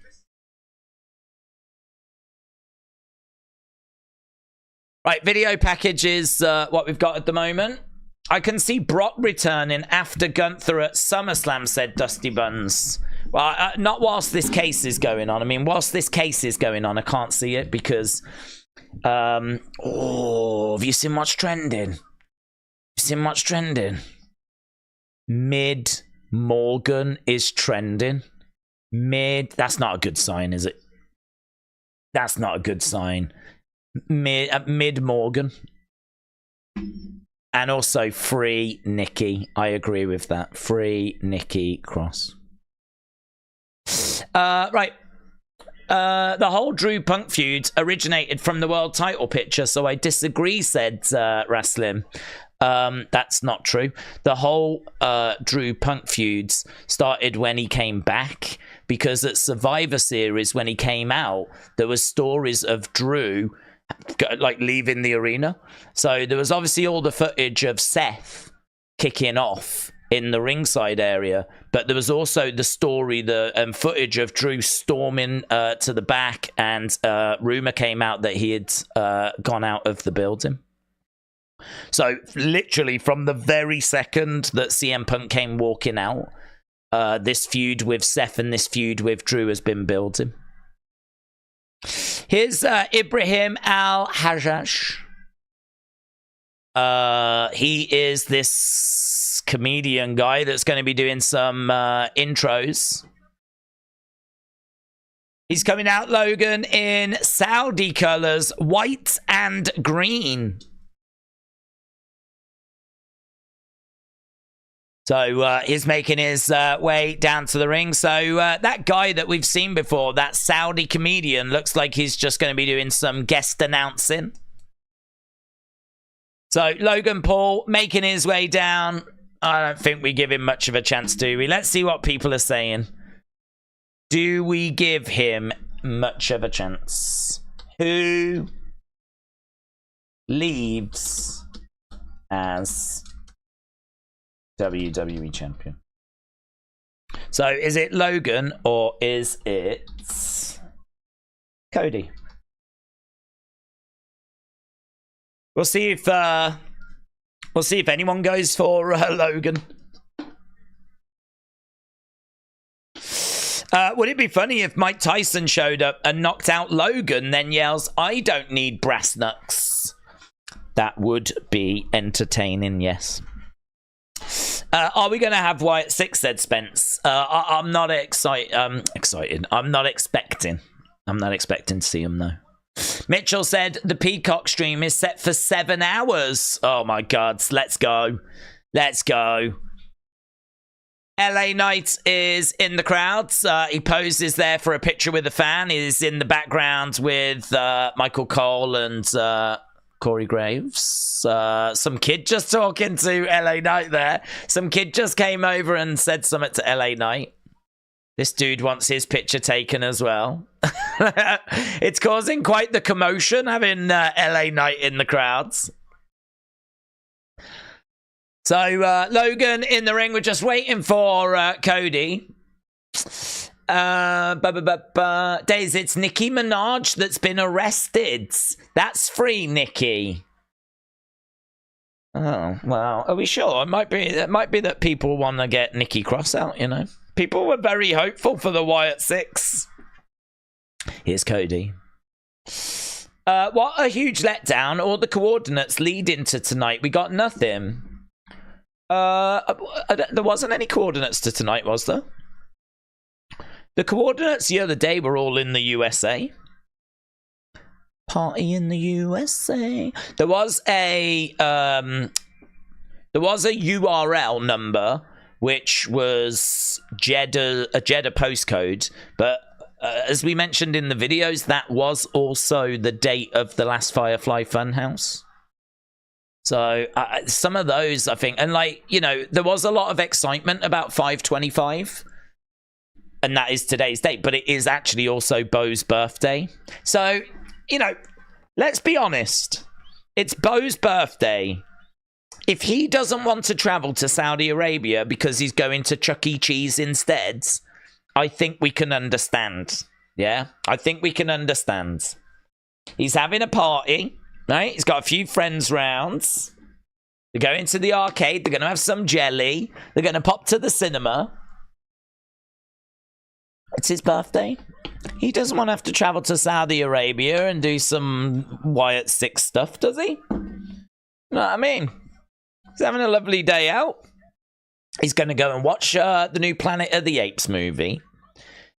Right, video package is what we've got at the moment. I can see Brock returning after Gunther at SummerSlam, said Dusty Buns. Well, not whilst this case is going on. I mean, whilst this case is going on, I can't see it because... oh, have you seen what's trending? Have you seen what's trending? Mid Morgan is trending. That's not a good sign, is it? That's not a good sign. Mid Morgan. And also free Nikki. I agree with that. Free Nikki Cross. Right. The whole Drew Punk feud originated from the world title picture, so I disagree, said Wrestling. That's not true. The whole Drew Punk feuds started when he came back, because at Survivor Series, when he came out, there was stories of Drew like leaving the arena. So there was obviously all the footage of Seth kicking off in the ringside area, but there was also the story, the footage of Drew storming to the back, and rumor came out that he had gone out of the building. So literally from the very second that CM Punk came walking out, this feud with Seth and this feud with Drew has been building. Here's Ibrahim Al-Hajjaj. He is this comedian guy that's going to be doing some intros. He's coming out, Logan, in Saudi colors, white and green. So he's making his way down to the ring. So that guy that we've seen before, that Saudi comedian, looks like he's just going to be doing some guest announcing. So Logan Paul making his way down. I don't think we give him much of a chance, do we? Let's see what people are saying. Do we give him much of a chance? Who leaves as WWE champion? So is it Logan or is it Cody? We'll see if anyone goes for Logan. Would it be funny if Mike Tyson showed up and knocked out Logan, then yells, "I don't need brass knucks"? That would be entertaining, yes. Are we going to have Wyatt 6, said Spence? I'm not excited. I'm not expecting to see him, though. Mitchell said the Peacock stream is set for 7 hours. Oh, my God. Let's go. Let's go. LA Knight is in the crowd. He poses there for a picture with a fan. He's in the background with Michael Cole and Corey Graves. Some kid just talking to LA Knight there. Some kid just came over and said something to LA Knight. This dude wants his picture taken as well. It's causing quite the commotion having LA Knight in the crowds. So Logan in the ring. We're just waiting for Cody. Days, it's Nicki Minaj that's been arrested. That's free, Nicki. Oh, well, are we sure? It might be that people want to get Nikki Cross out, you know. People were very hopeful for the Wyatt 6. Here's Cody. What a huge letdown. All the coordinates lead into tonight. We got nothing. There wasn't any coordinates to tonight, was there? The coordinates the other day were all in the USA. Party in the USA. There was a URL number which was a Jeddah postcode, but as we mentioned in the videos, that was also the date of the last Firefly Funhouse. So some of those, I think, and like, you know, there was a lot of excitement about 525, and that is today's date, but it is actually also Bo's birthday. So, you know, let's be honest. It's Bo's birthday. If he doesn't want to travel to Saudi Arabia because he's going to Chuck E. Cheese instead, I think we can understand. Yeah? I think we can understand. He's having a party, right? He's got a few friends round. They're going to the arcade. They're going to have some jelly. They're going to pop to the cinema. It's his birthday. He doesn't want to have to travel to Saudi Arabia and do some Wyatt 6 stuff, does he? You know what I mean? He's having a lovely day out. He's going to go and watch the new Planet of the Apes movie.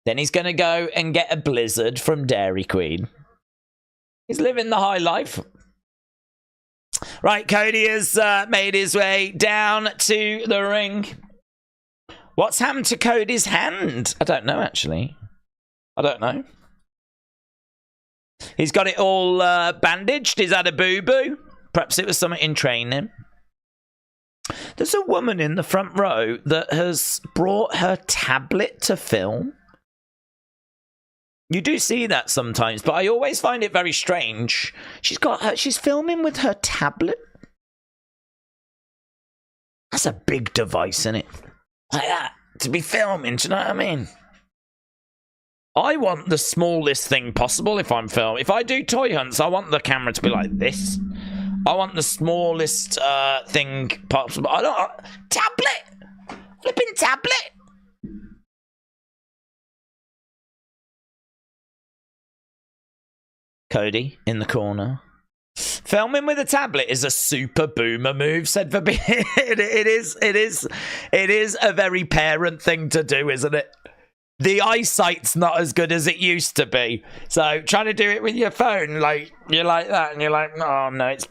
Then he's going to go and get a Blizzard from Dairy Queen. He's living the high life. Right, Cody has made his way down to the ring. What's happened to Cody's hand? I don't know, actually. I don't know. He's got it all bandaged. He's had a boo-boo. Perhaps it was something in training. There's a woman in the front row that has brought her tablet to film. You do see that sometimes, but I always find it very strange. She's filming with her tablet. That's a big device, isn't it? Like that, to be filming, do you know what I mean? I want the smallest thing possible if I'm filming. If I do toy hunts, I want the camera to be like this. I want the smallest thing possible. I don't... tablet! Flipping tablet! Cody in the corner. Filming with a tablet is a super boomer move, said for me. It is a very parent thing to do, isn't it? The eyesight's not as good as it used to be. So trying to do it with your phone, like you're like that, and you're like, oh no, it's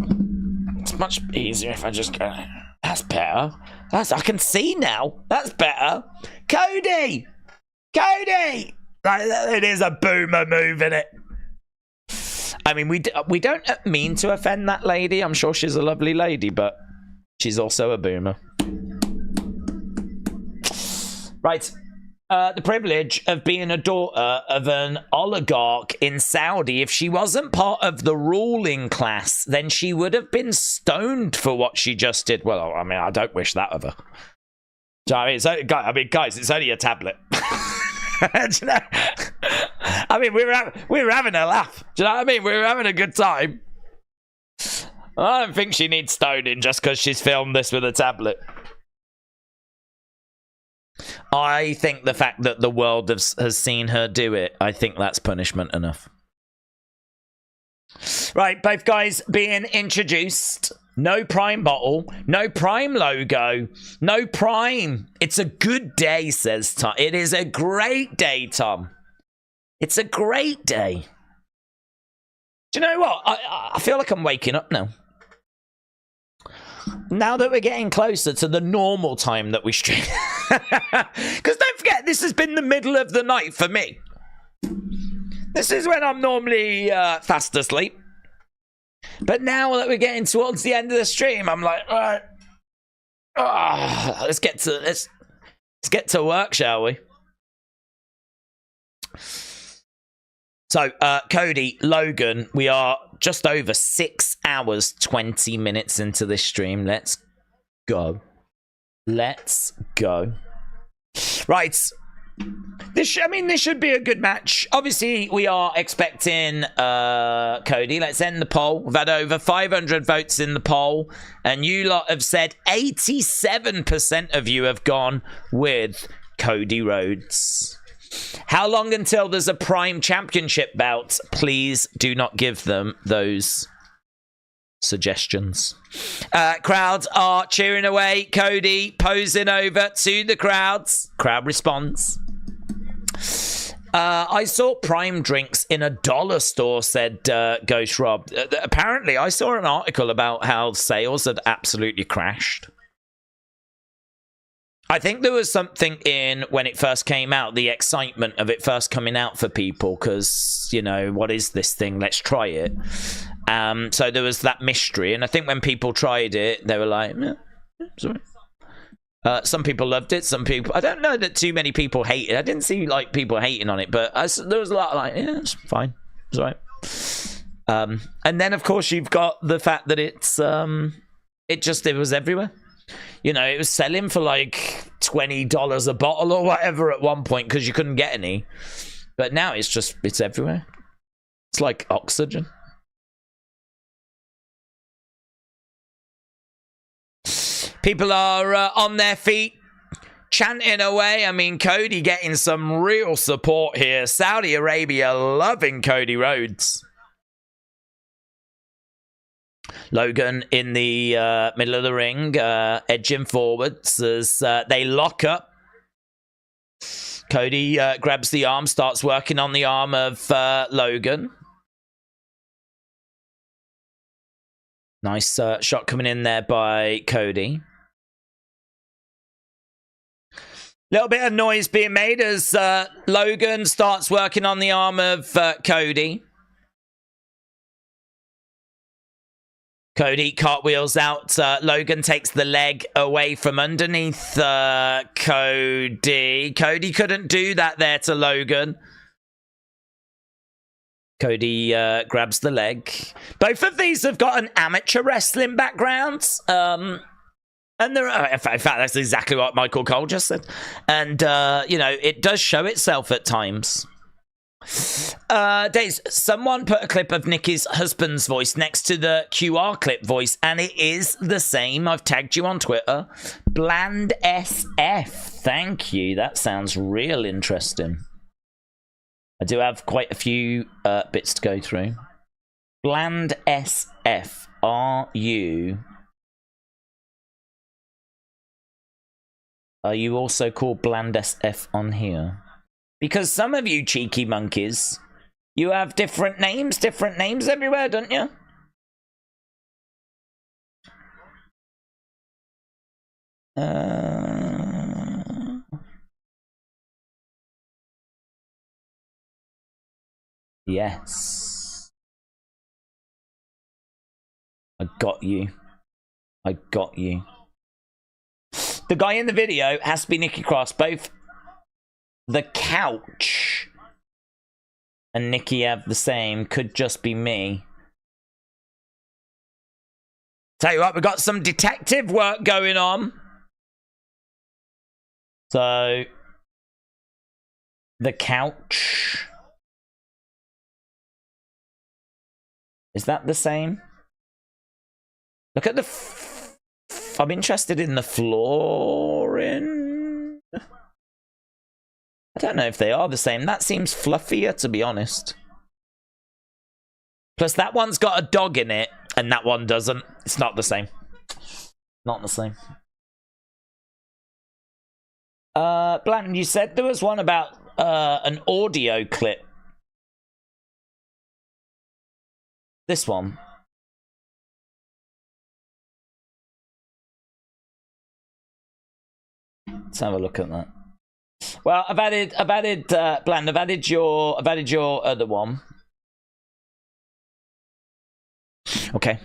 much easier if I just go. That's better. I can see now. That's better. Cody! Like, it is a boomer move, isn't it? I mean, we don't mean to offend that lady. I'm sure she's a lovely lady, but she's also a boomer. Right. The privilege of being a daughter of an oligarch in Saudi. If she wasn't part of the ruling class, then she would have been stoned for what she just did. Well, I mean, I don't wish that of her. Do you know what I mean? Guys, it's only a tablet. Do you know? I mean, we were having a laugh. Do you know what I mean? We were having a good time. I don't think she needs stoning just because she's filmed this with a tablet. I think the fact that the world has seen her do it, I think that's punishment enough. Right, both guys being introduced. No Prime bottle, no Prime logo, no Prime. It's a good day, says Tom. It is a great day, Tom. It's a great day. Do you know what? I feel like I'm waking up now. Now that we're getting closer to the normal time that we stream. Because don't forget, this has been the middle of the night for me. This is when I'm normally fast asleep. But now that we're getting towards the end of the stream, I'm like, all right, let's get to work, shall we? So, Cody, Logan, we are just over 6 hours, 20 minutes into this stream. Let's go. Let's go. Right. This should be a good match. Obviously, we are expecting Cody. Let's end the poll. We've had over 500 votes in the poll, and you lot have said 87% of you have gone with Cody Rhodes. How long until there's a Prime Championship bout? Please do not give them those suggestions. Crowds are cheering away. Cody posing over to the crowds. Crowd responds. I saw Prime drinks in a dollar store, said Ghost Rob. Apparently, I saw an article about how sales had absolutely crashed. I think there was something in when it first came out, the excitement of it first coming out for people, because, you know, what is this thing? Let's try it. So there was that mystery, and I think when people tried it, they were like, sorry. Some people loved it, some people... I don't know that too many people hated it. I didn't see, like, people hating on it, but there was a lot of, like, yeah, it's fine. It's all right. And then, of course, you've got the fact that it's... it was everywhere. You know, it was selling for like $20 a bottle or whatever at one point because you couldn't get any. But now it's everywhere. It's like oxygen. People are on their feet, chanting away. I mean, Cody getting some real support here. Saudi Arabia loving Cody Rhodes. Logan in the middle of the ring, edging forwards as they lock up. Cody grabs the arm, starts working on the arm of Logan. Nice shot coming in there by Cody. Little bit of noise being made as Logan starts working on the arm of Cody. Cody cartwheels out. Logan takes the leg away from underneath Cody. Cody couldn't do that there to Logan. Cody grabs the leg. Both of these have got an amateur wrestling background. And there are, in fact, that's exactly what Michael Cole just said. And, you know, it does show itself at times. Days, someone put a clip of Nikki's husband's voice next to the QR clip voice, and it is the same. I've tagged you on Twitter. Bland SF. Thank you. That sounds real interesting. I do have quite a few bits to go through. Bland SF. Are you also called Bland SF on here? Because some of you cheeky monkeys, you have different names everywhere, don't you? Yes. I got you. The guy in the video has to be Nikki Cross. Both the couch and Nikki have the same. Could just be me. Tell you what, we've got some detective work going on. So, the couch. Is that the same? Look at the... I'm interested in the flooring. I don't know if they are the same. That seems fluffier, to be honest. Plus, that one's got a dog in it, and that one doesn't. It's not the same. Not the same. Blanton, you said there was one about an audio clip. This one. Let's have a look at that. Well, I've added Bland. I've added your other one. Okay.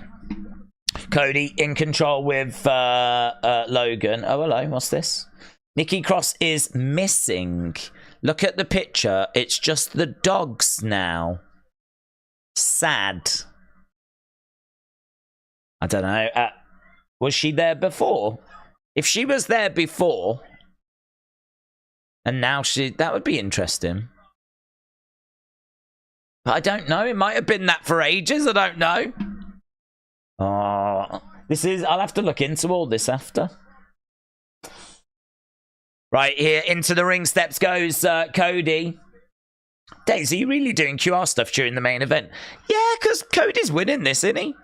Cody in control with Logan. Oh, hello. What's this? Nikki Cross is missing. Look at the picture. It's just the dogs now. Sad. I don't know. Was she there before? If she was there before, and now that would be interesting. But I don't know. It might have been that for ages. I don't know. I'll have to look into all this after. Right, here into the ring steps goes Cody. Daisy, are you really doing QR stuff during the main event? Yeah, because Cody's winning this, isn't he?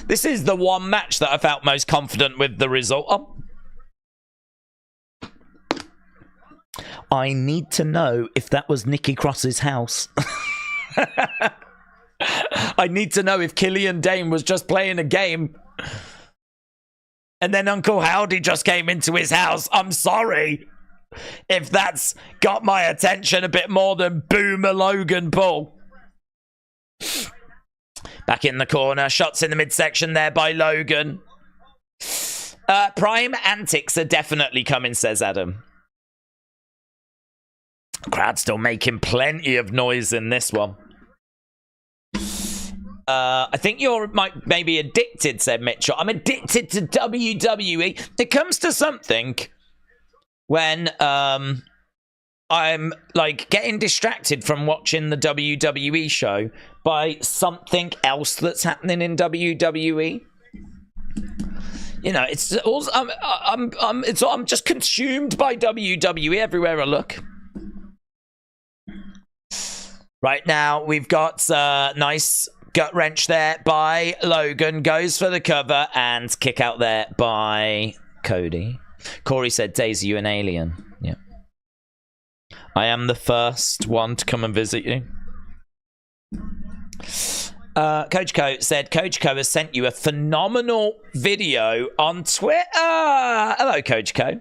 This is the one match that I felt most confident with the result of. I need to know if that was Nikki Cross's house. I need to know if Killian Dane was just playing a game and then Uncle Howdy just came into his house. I'm sorry if that's got my attention a bit more than Boomer Logan Paul. Back in the corner. Shots in the midsection there by Logan. Prime antics are definitely coming, says Adam. Crowd still making plenty of noise in this one. I think you're maybe addicted, said Mitchell. I'm addicted to WWE. It comes to something when I'm like getting distracted from watching the WWE show by something else that's happening in WWE. You know, it's also I'm just consumed by WWE everywhere I look. Right now, we've got nice gut wrench there by Logan. Goes for the cover and kick out there by Cody. Corey said, Daisy, you an alien? Yeah. I am the first one to come and visit you. Coach Co said, Coach Co has sent you a phenomenal video on Twitter. Hello, Coach Co.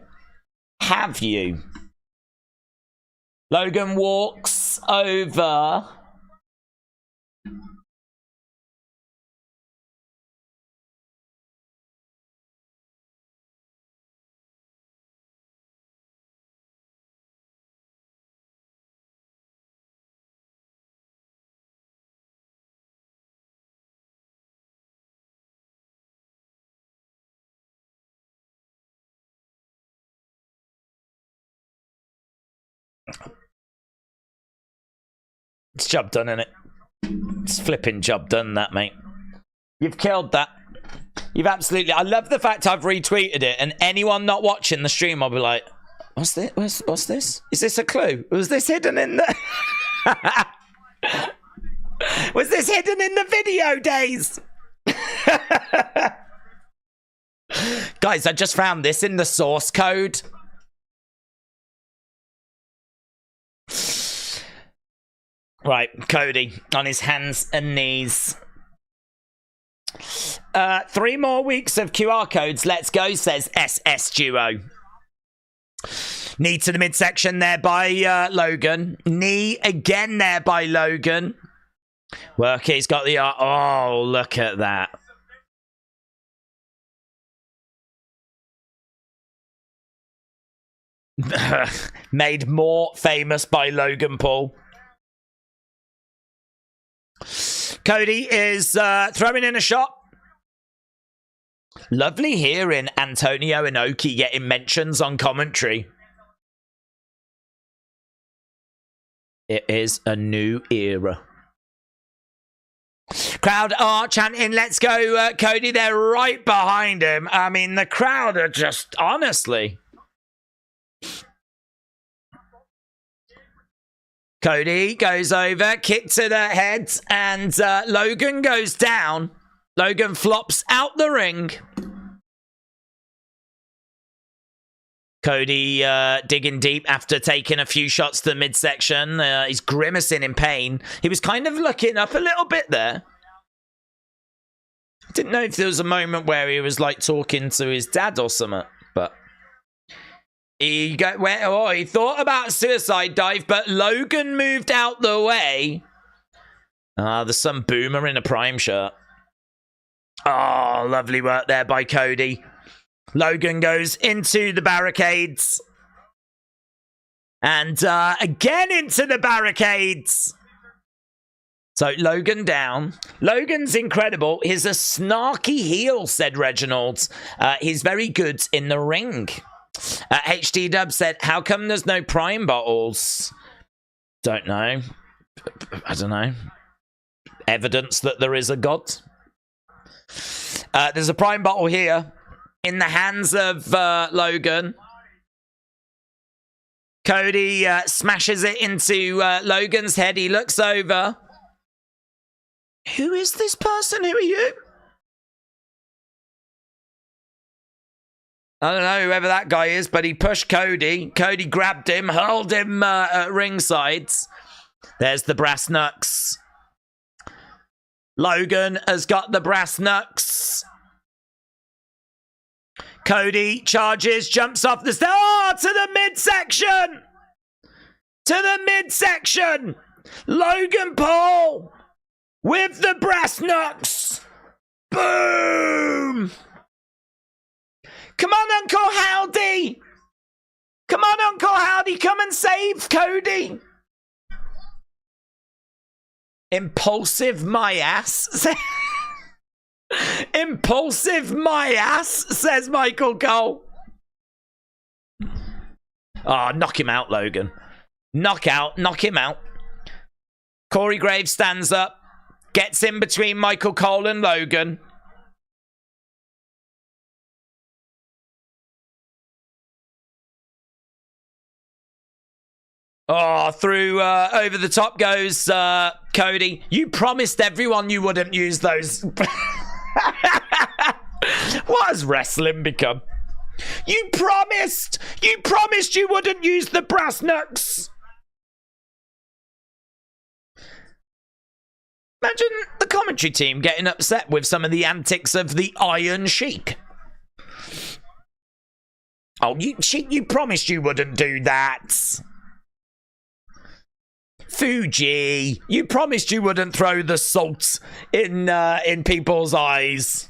Have you? Logan walks over. It's job done, innit? It's flipping job done, that, mate. You've killed that. You've absolutely... I love the fact I've retweeted it, and anyone not watching the stream, I'll be like, what's this? What's this? Is this a clue? Was this hidden in the... Was this hidden in the video days? Guys, I just found this in the source code. Right, Cody on his hands and knees. 3 more weeks of QR codes. Let's go, says SS Duo. Knee to the midsection there by Logan. Knee again there by Logan. Work, he's got the... Oh, look at that. Made more famous by Logan Paul. Cody is throwing in a shot. Lovely hearing Antonio Inoki getting mentions on commentary. It is a new era. Crowd are chanting, let's go, Cody. They're right behind him. I mean, the crowd are just, honestly... Cody goes over, kick to the head, and Logan goes down. Logan flops out the ring. Cody digging deep after taking a few shots to the midsection. He's grimacing in pain. He was kind of looking up a little bit there. Didn't know if there was a moment where he was like talking to his dad or something, but... He thought about a suicide dive, but Logan moved out the way. There's some boomer in a Prime shirt. Oh, lovely work there by Cody. Logan goes into the barricades. And again into the barricades. So Logan down. Logan's incredible. He's a snarky heel, said Reginald. He's very good in the ring. HD Dub said, how come there's no Prime bottles? Don't know. I don't know. Evidence that there is a god. There's a Prime bottle here in the hands of Logan. Cody smashes it into Logan's head. He looks over. Who is this person? Who are you? I don't know whoever that guy is, but he pushed Cody. Cody grabbed him, hurled him at ringside. There's the brass knucks. Logan has got the brass knucks. Cody charges, jumps off the stage. Oh, to the midsection! To the midsection! Logan Paul with the brass knucks. Boom! Come on, Uncle Howdy! Come on, Uncle Howdy, come and save Cody! Impulsive my ass. Impulsive my ass, says Michael Cole. Oh, knock him out, Logan. Knock him out. Corey Graves stands up, gets in between Michael Cole and Logan. Oh, through over the top goes Cody. You promised everyone you wouldn't use those. What has wrestling become? You promised you wouldn't use the brass knucks. Imagine the commentary team getting upset with some of the antics of the Iron Sheik. Oh, you promised you wouldn't do that. Fuji, you promised you wouldn't throw the salt in people's eyes.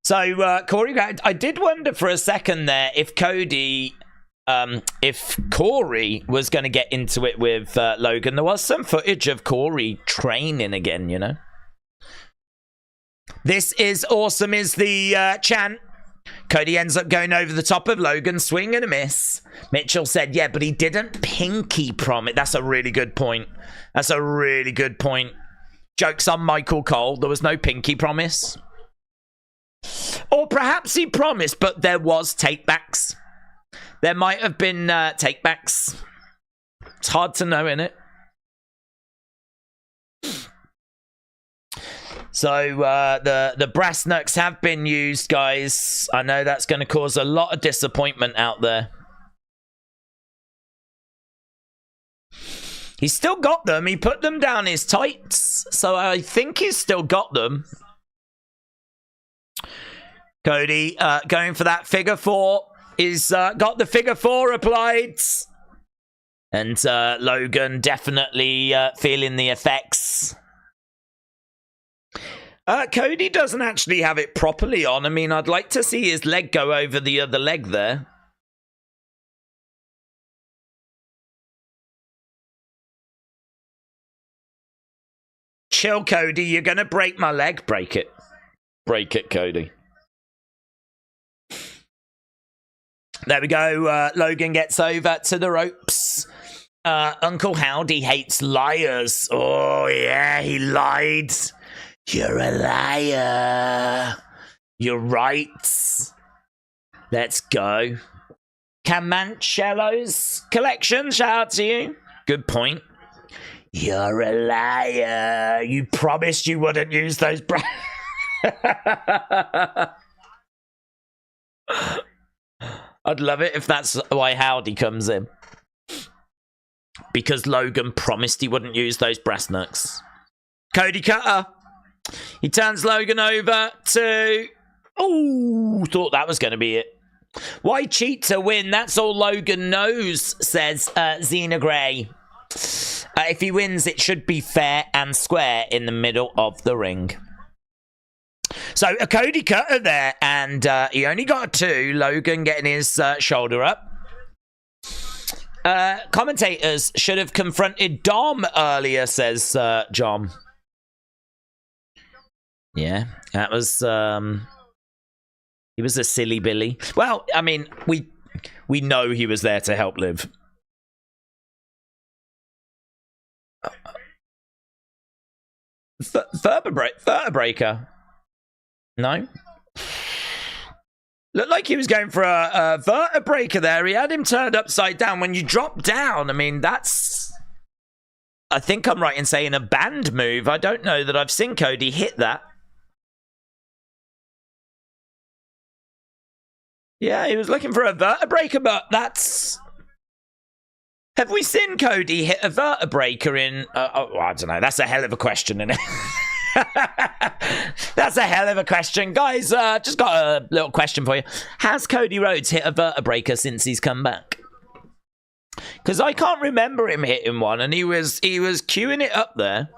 So, Corey, I did wonder for a second there if Corey was going to get into it with Logan. There was some footage of Corey training again, you know. This is awesome is the chant. Cody ends up going over the top of Logan, swing and a miss. Mitchell said, yeah, but he didn't pinky promise. That's a really good point. That's a really good point. Joke's on Michael Cole. There was no pinky promise. Or perhaps he promised, but there was takebacks. There might have been takebacks. It's hard to know, innit? So the brass knucks have been used, guys. I know that's going to cause a lot of disappointment out there. He's still got them. He put them down his tights. So I think he's still got them. Cody going for that figure four. He's got the figure four applied. And Logan definitely feeling the effects. Cody doesn't actually have it properly on. I mean, I'd like to see his leg go over the other leg there. Chill, Cody. You're going to break my leg. Break it. Break it, Cody. There we go. Logan gets over to the ropes. Uncle Howdy hates liars. Oh, yeah, he lied. You're a liar. You're right. Let's go. Camancello's collection. Shout out to you. Good point. You're a liar. You promised you wouldn't use those. I'd love it if that's why Howdy comes in. Because Logan promised he wouldn't use those brass knucks. Cody Cutter. He turns Logan over to... Oh, thought that was going to be it. Why cheat to win? That's all Logan knows, says Xena Gray. If he wins, it should be fair and square in the middle of the ring. So, a Cody Cutter there, and he only got a 2. Logan getting his shoulder up. Commentators should have confronted Dom earlier, says John. Yeah, that was... he was a silly Billy. Well, I mean, we know he was there to help Liv. Vertebraker. No? Looked like he was going for a vertebraker there. He had him turned upside down. When you drop down, I mean, that's... I think I'm right in saying a band move. I don't know that I've seen Cody hit that. Yeah, he was looking for a vertebraker, but that's... Have we seen Cody hit a vertebraker in... I don't know. That's a hell of a question, isn't it? That's a hell of a question. Guys, just got a little question for you. Has Cody Rhodes hit a vertebraker since he's come back? Because I can't remember him hitting one, and he was queuing it up there.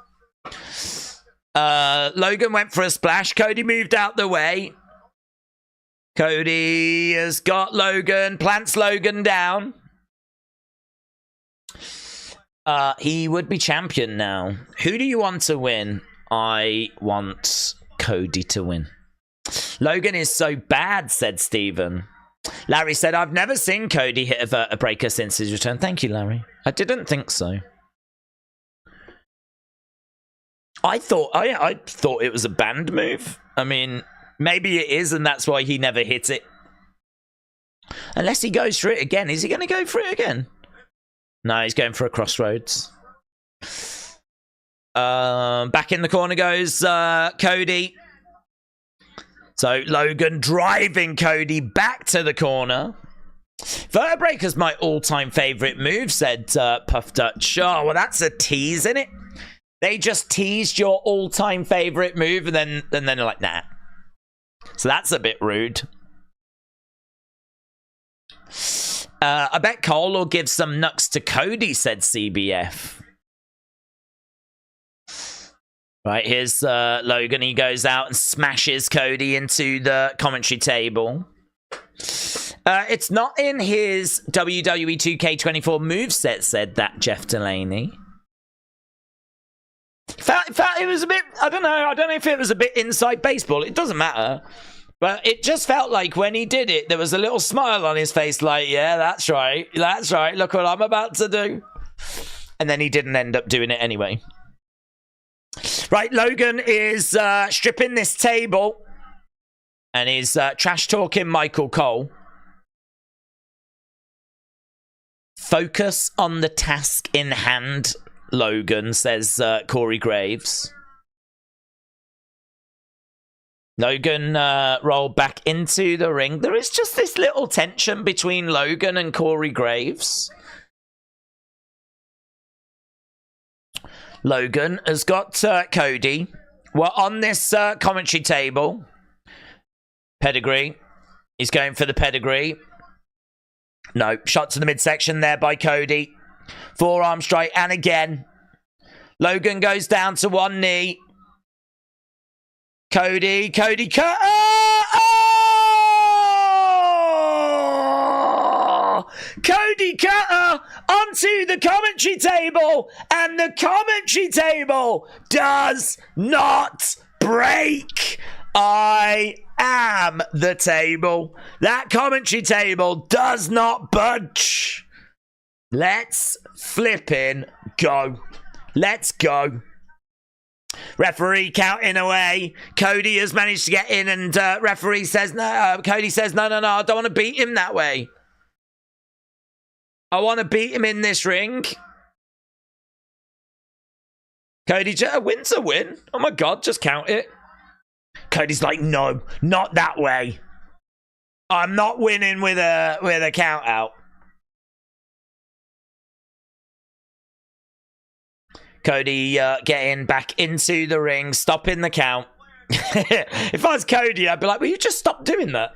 Logan went for a splash. Cody moved out the way. Cody has got Logan, plants Logan down. He would be champion now. Who do you want to win? I want Cody to win. Logan is so bad, said Steven. Larry said, I've never seen Cody hit a vertebraker since his return. Thank you, Larry. I didn't think so. I thought it was a banned move. I mean, maybe it is, and that's why he never hit it. Unless he goes for it again. Is he going to go for it again? No, he's going for a crossroads. Back in the corner goes Cody. So Logan driving Cody back to the corner. Vertebraker's my all-time favourite move, said Puff Dutch. Oh, well, that's a tease, isn't it? They just teased your all-time favourite move, and then they're like, nah. So that's a bit rude. I bet Cole will give some knucks to Cody, said CBF. Right, here's Logan. He goes out and smashes Cody into the commentary table. It's not in his WWE 2K24 moveset, said that Jeff Delaney. Felt it was a bit, I don't know if it was a bit inside baseball. It doesn't matter. But it just felt like when he did it, there was a little smile on his face like, yeah, that's right. That's right. Look what I'm about to do. And then he didn't end up doing it anyway. Right, Logan is stripping this table. And he's trash-talking Michael Cole. Focus on the task in hand, Logan, says Corey Graves. Logan rolled back into the ring. There is just this little tension between Logan and Corey Graves. Logan has got Cody. We're on this commentary table. Pedigree. He's going for the pedigree. No, shot to the midsection there by Cody. Forearm strike, and again. Logan goes down to one knee. Cody cut. Oh! Cody Cutter onto the commentary table, and the commentary table does not break. I am the table. That commentary table does not budge. Let's flippin' go. Let's go. Referee counting away. Cody has managed to get in, and referee says no. Cody says no. I don't want to beat him that way. I want to beat him in this ring. Cody, a win's a win. Oh my God, just count it. Cody's like, no, not that way. I'm not winning with a count out. Cody getting back into the ring, stopping the count. If I was Cody, I'd be like, will you just stop doing that?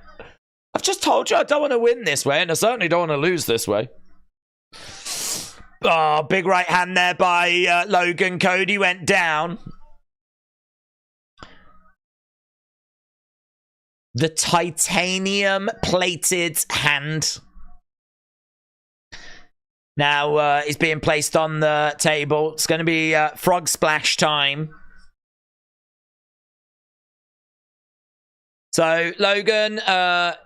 I've just told you I don't want to win this way, and I certainly don't want to lose this way. Oh, big right hand there by Logan. Cody went down. The titanium plated hand. Now is being placed on the table. It's going to be frog splash time. So Logan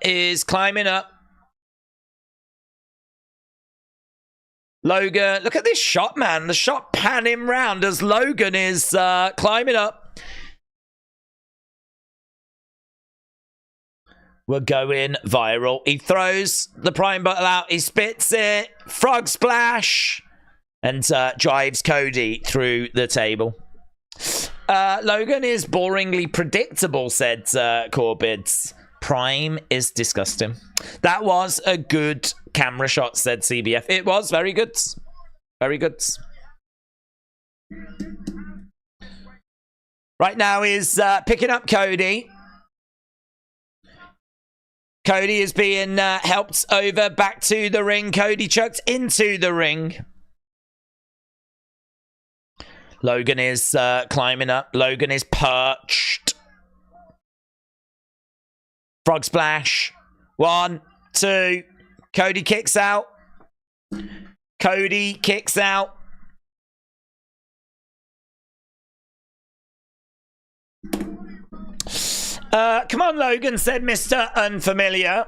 is climbing up. Logan, look at this shot, man. The shot pan him round as Logan is climbing up. We're going viral. He throws the prime bottle out. He spits it. Frog splash. And drives Cody through the table. Logan is boringly predictable, said Corbids. Prime is disgusting. That was a good camera shot, said CBF. It was very good. Very good. Right now is picking up Cody. Cody is being helped over back to the ring. Cody chucked into the ring. Logan is climbing up. Logan is perched. Frog splash. 1, 2. Cody kicks out. Cody kicks out. Come on, Logan, said Mr. Unfamiliar.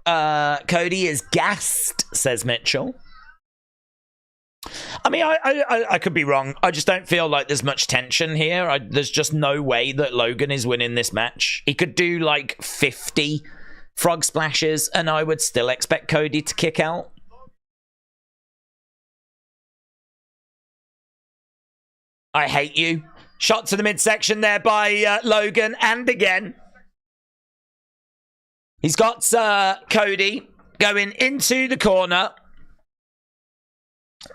Cody is gassed, says Mitchell. I mean, I could be wrong. I just don't feel like there's much tension here. There's just no way that Logan is winning this match. He could do like 50 frog splashes and I would still expect Cody to kick out. I hate you. Shot to the midsection there by Logan, and again. He's got Cody going into the corner.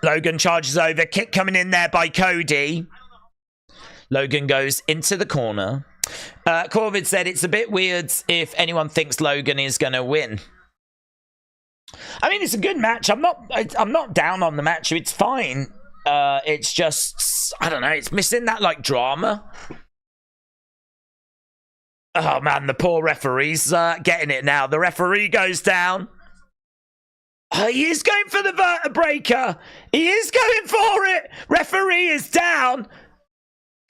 Logan charges over. Kick coming in there by Cody. Logan goes into the corner. Corvid said it's a bit weird if anyone thinks Logan is going to win. I mean, it's a good match. I'm not down on the match. It's fine. It's just, I don't know, it's missing that, like, drama. Oh, man, the poor referee's getting it now. The referee goes down. He is going for the vertebraker. He is going for it. Referee is down.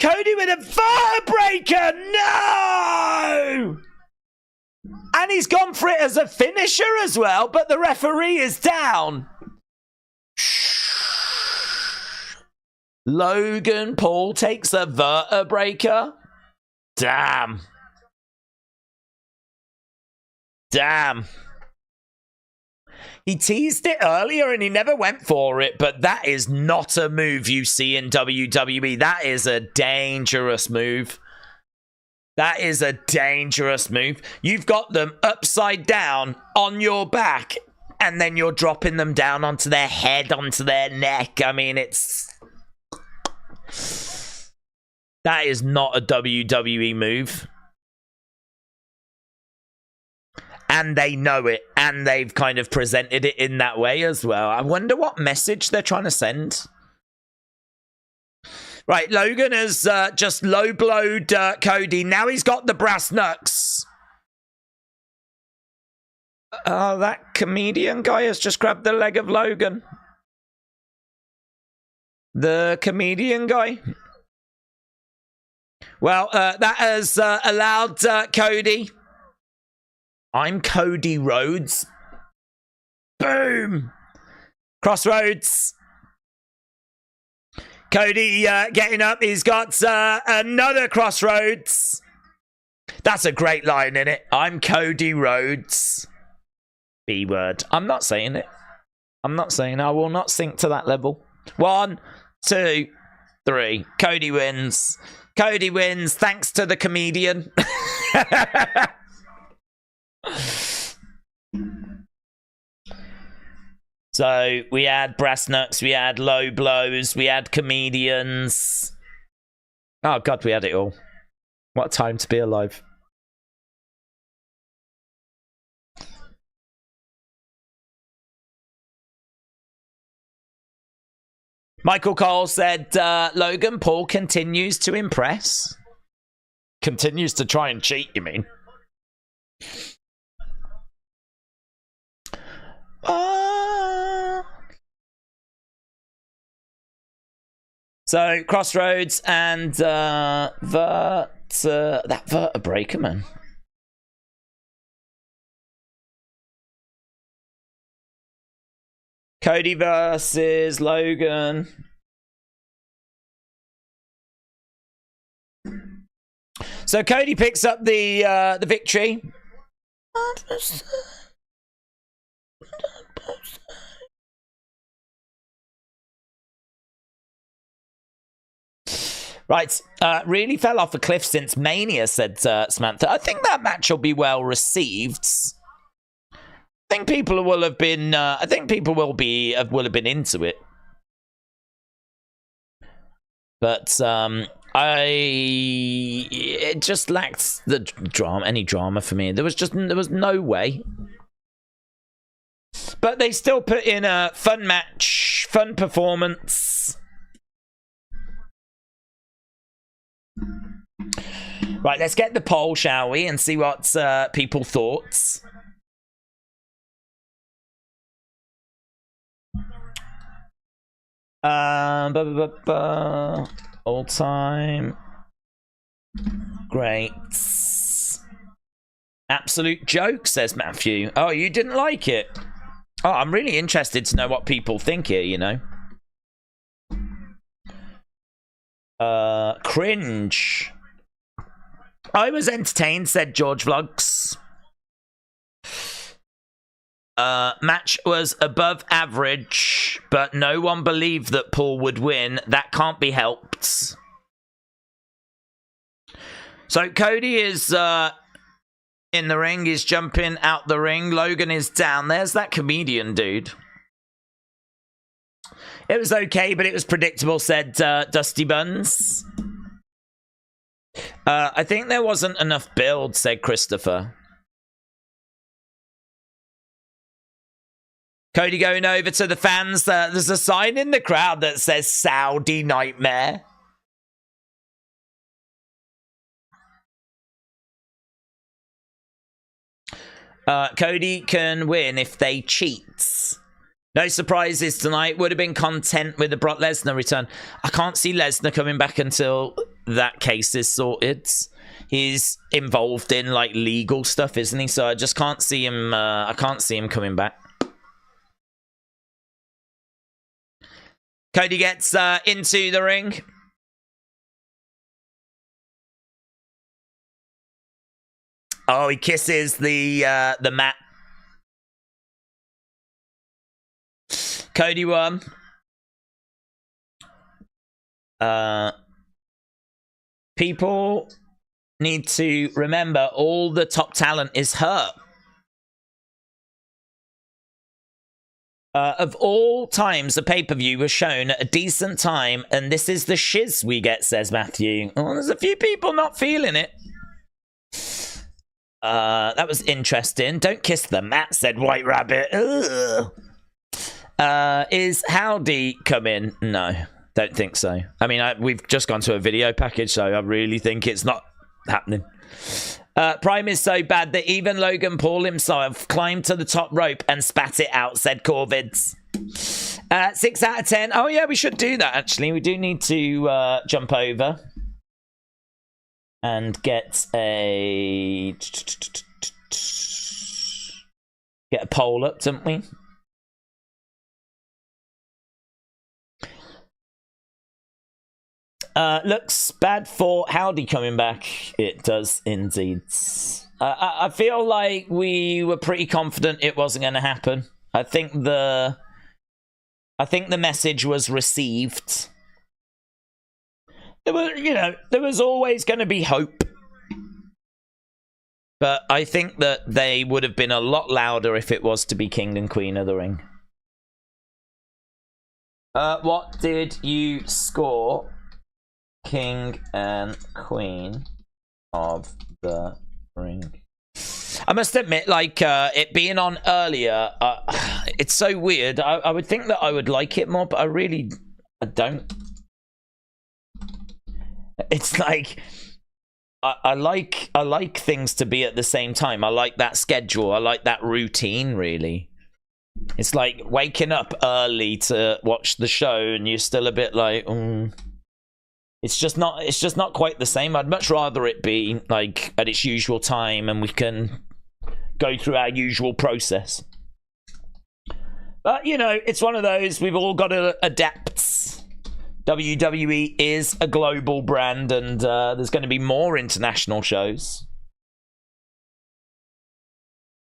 Cody with a vertebraker. No! And he's gone for it as a finisher as well, but the referee is down. Logan Paul takes a vertebraker. Damn. Damn. He teased it earlier and he never went for it, but that is not a move you see in WWE. That is a dangerous move. That is a dangerous move. You've got them upside down on your back and then you're dropping them down onto their head, onto their neck. I mean, that is not a WWE move. And they know it, and they've kind of presented it in that way as well. I wonder what message they're trying to send. Right, Logan has just low-blowed Cody. Now he's got the brass knucks. Oh, that comedian guy has just grabbed the leg of Logan. The comedian guy. Well, that has allowed Cody. I'm Cody Rhodes. Boom. Crossroads. Cody getting up. He's got another crossroads. That's a great line, isn't it? I'm Cody Rhodes. B word. I'm not saying it. I'm not saying it. I will not sink to that level. 1, 2, 3. Cody wins. Cody wins thanks to the comedian. So we had brass knucks, we had low blows, we had comedians. Oh God, we had it all. What a time to be alive. Michael Cole said, Logan Paul continues to impress. Continues to try and cheat, you mean? So, Crossroads and that vertebraker, man. Cody versus Logan. So Cody picks up the victory. Right, really fell off a cliff since Mania, said Samantha. I think that match will be well received. I think people will have been. I think people will have been into it. But it just lacked the drama, any drama for me. There was no way. But they still put in a fun match, fun performance. Right, let's get the poll, shall we, and see what people thought. All time greats. Absolute joke, says Matthew. Oh, you didn't like it? Oh, I'm really interested to know what people think here, you know. Cringe. I was entertained, said George Vlogs. Match was above average, but no one believed that Paul would win. That can't be helped. So Cody is in the ring. He's jumping out the ring. Logan is down. There's that comedian dude. It was okay, but it was predictable, said Dusty Buns. I think there wasn't enough build, said Christopher. Cody going over to the fans. There's a sign in the crowd that says Saudi Nightmare. Cody can win if they cheat. No surprises tonight. Would have been content with the Brock Lesnar return. I can't see Lesnar coming back until that case is sorted. He's involved in like legal stuff, isn't he? So I just can't see him. I can't see him coming back. Cody gets into the ring. Oh, he kisses the mat. Cody won. People need to remember all the top talent is hurt. Of all times, a pay-per-view was shown at a decent time, and this is the shiz we get, says Matthew. Oh, there's a few people not feeling it. That was interesting. Don't kiss the mat, said White Rabbit. Is Howdy coming? No, don't think so. I mean, we've just gone to a video package, so I really think it's not happening. Prime is so bad that even Logan Paul himself climbed to the top rope and spat it out, said Corvids. 6 out of 10. Oh, yeah, we should do that, actually. We do need to jump over and get a poll up, don't we? Looks bad for Howdy coming back. It does indeed. I feel like we were pretty confident it wasn't going to happen. I think the message was received. There was always going to be hope. But I think that they would have been a lot louder if it was to be King and Queen of the Ring. What did you score? King and Queen of the Ring. I must admit, like, it being on earlier, it's so weird. I would think that I would like it more, but I don't. It's like, I like things to be at the same time. I like that schedule. I like that routine, really. It's like waking up early to watch the show and you're still a bit like, It's just not quite the same. I'd much rather it be like at its usual time and we can go through our usual process. But, you know, it's one of those, we've all got to adapt. WWE is a global brand and there's going to be more international shows.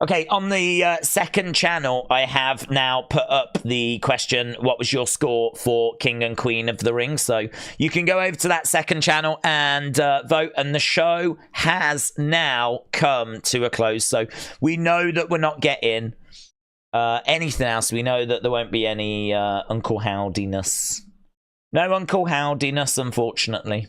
Okay, on the second channel, I have now put up the question, what was your score for King and Queen of the Ring? So you can go over to that second channel and vote. And the show has now come to a close. So we know that we're not getting anything else. We know that there won't be any Uncle Howdiness. No Uncle Howdiness, unfortunately.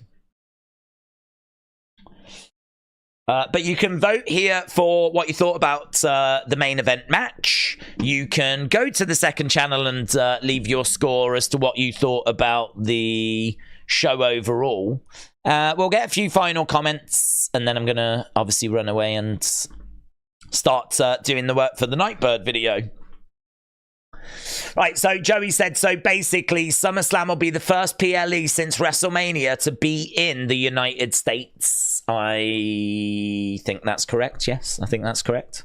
But you can vote here for what you thought about the main event match. You can go to the second channel and leave your score as to what you thought about the show overall. We'll get a few final comments, and then I'm going to obviously run away and start doing the work for the Nightbird video. Right, so Joey said, so basically SummerSlam will be the first PLE since WrestleMania to be in the United States. I think that's correct. Yes, I think that's correct.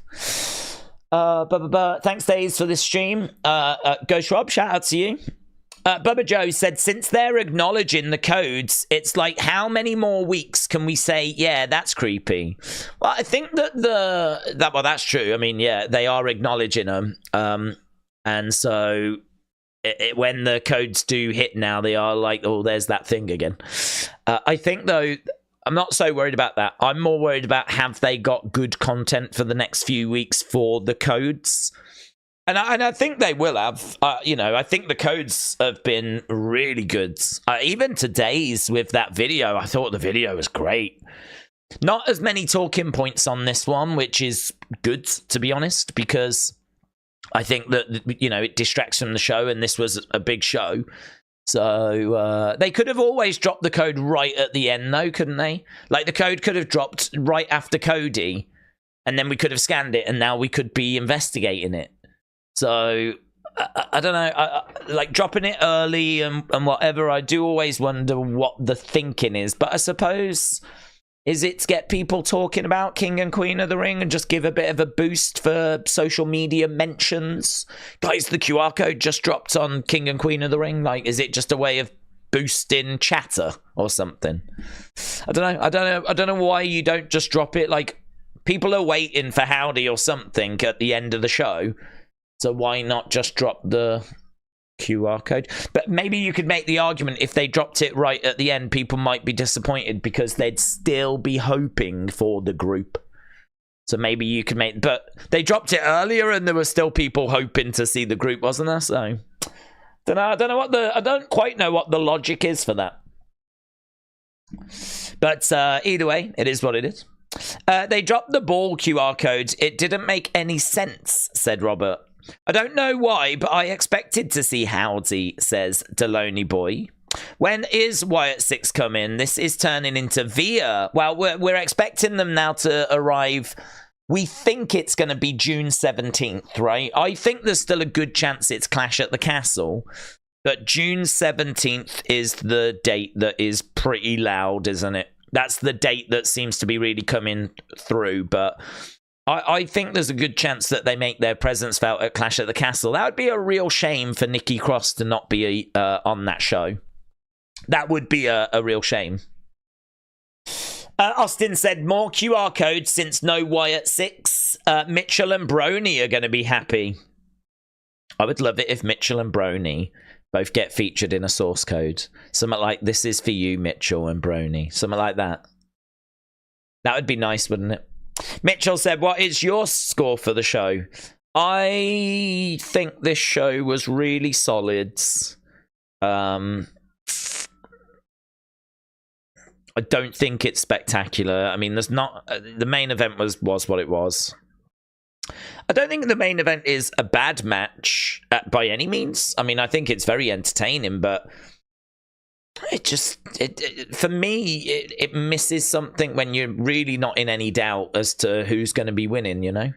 Thanks, Days, for this stream. Ghost Rob, shout out to you. Bubba Joe said, since they're acknowledging the codes, it's like, how many more weeks can we say, yeah, that's creepy? Well, I think that well, that's true. I mean, yeah, they are acknowledging them. And so when the codes do hit now, they are like, oh, there's that thing again. I think, though, I'm not so worried about that. I'm more worried about, have they got good content for the next few weeks for the codes? And I think they will have. You know, I think the codes have been really good. Even today's with that video, I thought the video was great. Not as many talking points on this one, which is good, to be honest, because I think that, you know, it distracts from the show, and this was a big show. So they could have always dropped the code right at the end, though, couldn't they? Like, the code could have dropped right after Cody, and then we could have scanned it, and now we could be investigating it. So I don't know, like dropping it early and whatever. I do always wonder what the thinking is, but I suppose, is it to get people talking about King and Queen of the Ring and just give a bit of a boost for social media mentions? Guys, the QR code just dropped on King and Queen of the Ring. Like, is it just a way of boosting chatter or something? I don't know why you don't just drop it. Like, people are waiting for Howdy or something at the end of the show, so why not just drop the QR code? But maybe you could make the argument, if they dropped it right at the end, people might be disappointed because they'd still be hoping for the group. So maybe you could make, but they dropped it earlier and there were still people hoping to see the group, wasn't there? So I don't quite know what the logic is for that. But either way, it is what it is. They dropped the ball QR codes. It didn't make any sense, said Robert. I don't know why, but I expected to see Howdy, says Deloney Boy. When is Wyatt 6 coming? This is turning into Via. Well, we're expecting them now to arrive. We think it's going to be June 17th, right? I think there's still a good chance it's Clash at the Castle. But June 17th is the date that is pretty loud, isn't it? That's the date that seems to be really coming through, but I think there's a good chance that they make their presence felt at Clash at the Castle. That would be a real shame for Nikki Cross to not be on that show. That would be a real shame. Austin said, more QR codes since no Wyatt 6. Mitchell and Brony are going to be happy. I would love it if Mitchell and Brony both get featured in a source code. Something like, this is for you, Mitchell and Brony. Something like that. That would be nice, wouldn't it? Mitchell said, what is your score for the show? I think this show was really solid. I don't think it's spectacular. I mean, there's not... the main event was what it was. I don't think the main event is a bad match by any means. I mean, I think it's very entertaining, but it just, for me, it misses something when you're really not in any doubt as to who's going to be winning, you know?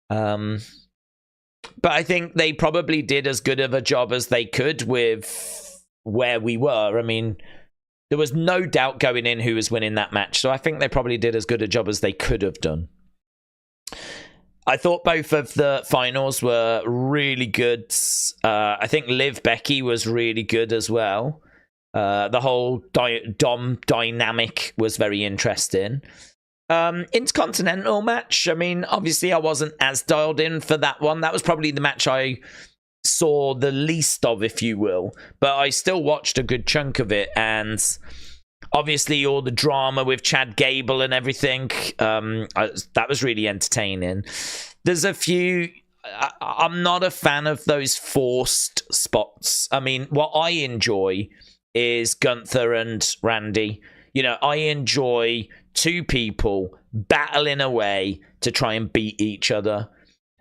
But I think they probably did as good of a job as they could with where we were. I mean, there was no doubt going in who was winning that match, so I think they probably did as good a job as they could have done. I thought both of the finals were really good. I think Liv Becky was really good as well. The whole Dom dynamic was very interesting. Intercontinental match. I mean, obviously I wasn't as dialed in for that one. That was probably the match I saw the least of, if you will. But I still watched a good chunk of it. And obviously all the drama with Chad Gable and everything, that was really entertaining. There's a few... I'm not a fan of those forced spots. I mean, what I enjoy is Gunther and Randy. You know, I enjoy two people battling away to try and beat each other.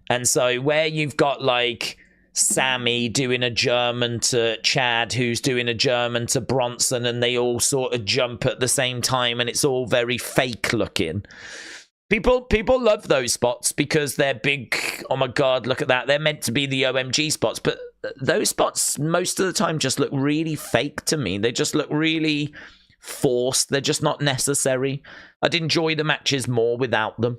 And so where you've got like Sami doing a German to Chad, who's doing a German to Bronson, and they all sort of jump at the same time, and it's all very fake looking. People love those spots because they're big. Oh my God, look at that. They're meant to be the OMG spots, but those spots most of the time just look really fake to me. They just look really forced. They're just not necessary. I'd enjoy the matches more without them.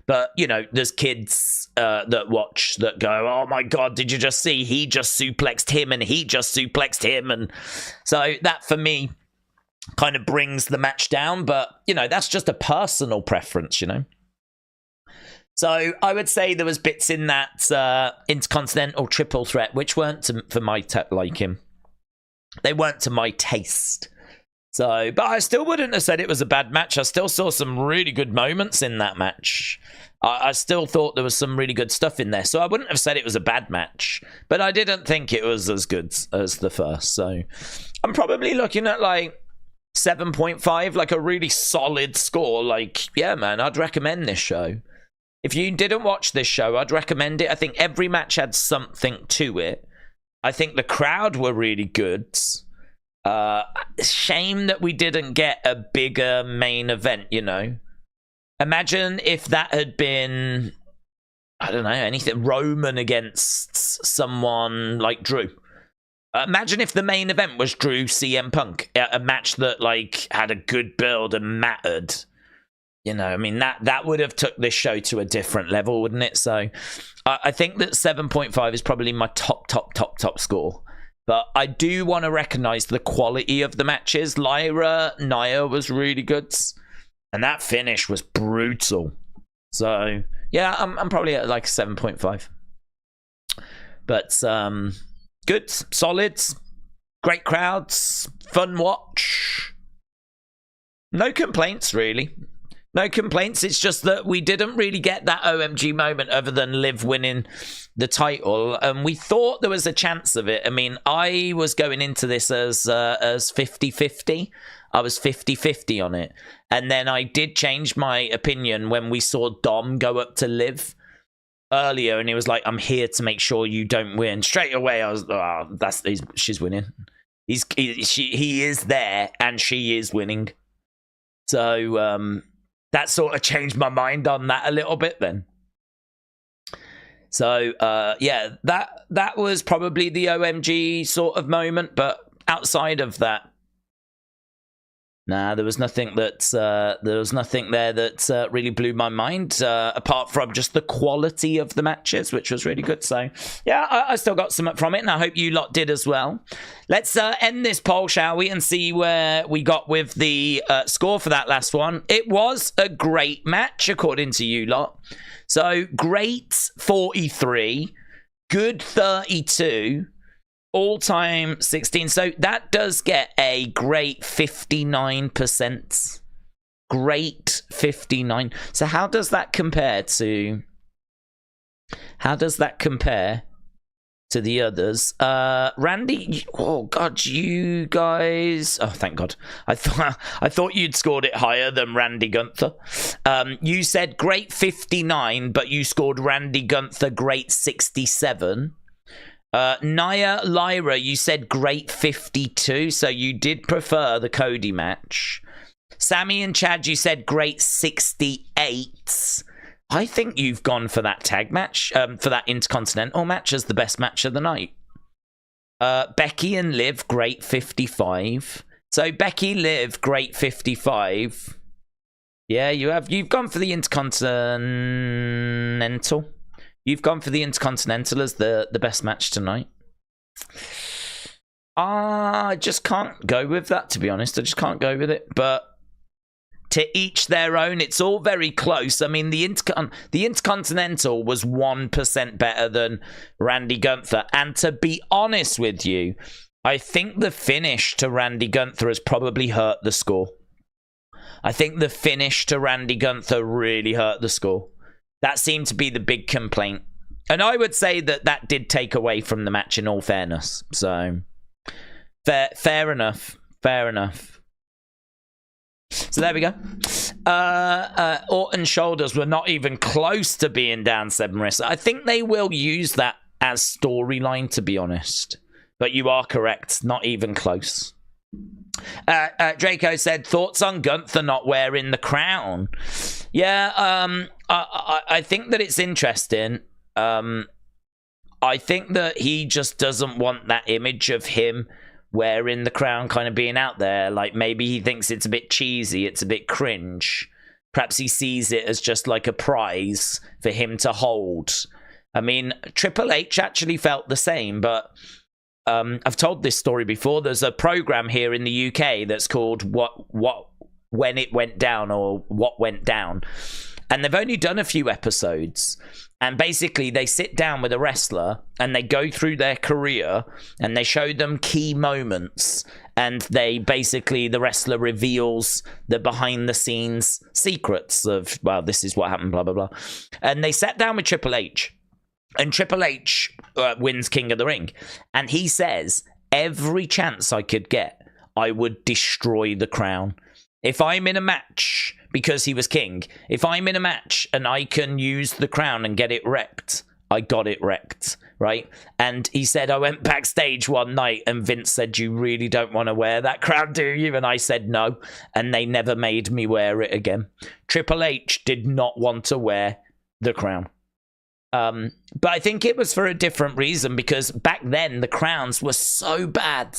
But, you know, there's kids that watch that go, oh my God, did you just see? He just suplexed him and he just suplexed him. And so that for me kind of brings the match down. But, you know, that's just a personal preference, you know. So I would say there was bits in that Intercontinental triple threat which weren't for my liking. They weren't to my taste. So, but I still wouldn't have said it was a bad match. I still saw some really good moments in that match. I still thought there was some really good stuff in there. So I wouldn't have said it was a bad match. But I didn't think it was as good as the first. So I'm probably looking at like 7.5, like a really solid score. Like, yeah, man, I'd recommend this show. If you didn't watch this show, I'd recommend it. I think every match had something to it. I think the crowd were really good. Shame that we didn't get a bigger main event, you know. Imagine if that had been, I don't know, anything, Roman against someone like Drew. Imagine if the main event was Drew CM Punk, a match that like had a good build and mattered. You know, I mean, that would have took this show to a different level, wouldn't it? So I think that 7.5 is probably my top score. But I do want to recognize the quality of the matches. Nia was really good. And that finish was brutal. So, yeah, I'm probably at like a 7.5. But, good, solid, great crowds, fun watch. No complaints, really. No complaints. It's just that we didn't really get that OMG moment other than Liv winning the title. And we thought there was a chance of it. I mean, I was going into this as 50-50. I was 50-50 on it. And then I did change my opinion when we saw Dom go up to Liv earlier. And he was like, I'm here to make sure you don't win. Straight away, I was, she's winning. He is there and she is winning. So, that sort of changed my mind on that a little bit then. So, yeah, that was probably the OMG sort of moment. But outside of that, nah, there was nothing there that really blew my mind, apart from just the quality of the matches, which was really good. So, yeah, I still got some from it, and I hope you lot did as well. Let's end this poll, shall we, and see where we got with the score for that last one. It was a great match, according to you lot. So, great 43, good 32, all-time 16. So that does get a great 59%. Great 59. So how does that compare to the others? Randy, oh God, you guys. Oh, thank God. I thought you'd scored it higher than Randy Gunther. You said great 59, but you scored Randy Gunther great 67. Nia Lyra, you said great 52, so you did prefer the Cody match. Sami and Chad, you said great 68. I think you've gone for that tag match, for that Intercontinental match as the best match of the night. Becky and Liv, great 55. So Becky, Liv, great 55. Yeah, you've gone for the Intercontinental. You've gone for the Intercontinental as the best match tonight. I just can't go with that, to be honest. I just can't go with it. But to each their own. It's all very close. I mean, the Intercontinental was 1% better than Randy Gunther. And to be honest with you, I think the finish to Randy Gunther has probably hurt the score. I think the finish to Randy Gunther really hurt the score. That seemed to be the big complaint. And I would say that did take away from the match in all fairness. So, fair enough. Fair enough. So there we go. Orton's shoulders were not even close to being down 7 wrists. I think they will use that as storyline, to be honest. But you are correct. Not even close. Draco said, thoughts on Gunther not wearing the crown? Yeah, I think that it's interesting. I think that he just doesn't want that image of him wearing the crown kind of being out there. Like, maybe he thinks it's a bit cheesy, it's a bit cringe. Perhaps he sees it as just like a prize for him to hold. I mean, Triple H actually felt the same, but I've told this story before. There's a program here in the UK that's called When It Went Down, or What Went Down. And they've only done a few episodes. And basically, they sit down with a wrestler and they go through their career and they show them key moments. And the wrestler reveals the behind the scenes secrets of, well, this is what happened, blah, blah, blah. And they sat down with Triple H. And Triple H wins King of the Ring. And he says, every chance I could get, I would destroy the crown. If I'm in a match, because he was king, if I'm in a match and I can use the crown and get it wrecked, I got it wrecked, right? And he said, I went backstage one night and Vince said, you really don't want to wear that crown, do you? And I said no. And they never made me wear it again. Triple H did not want to wear the crown. But I think it was for a different reason, because back then the crowns were so bad.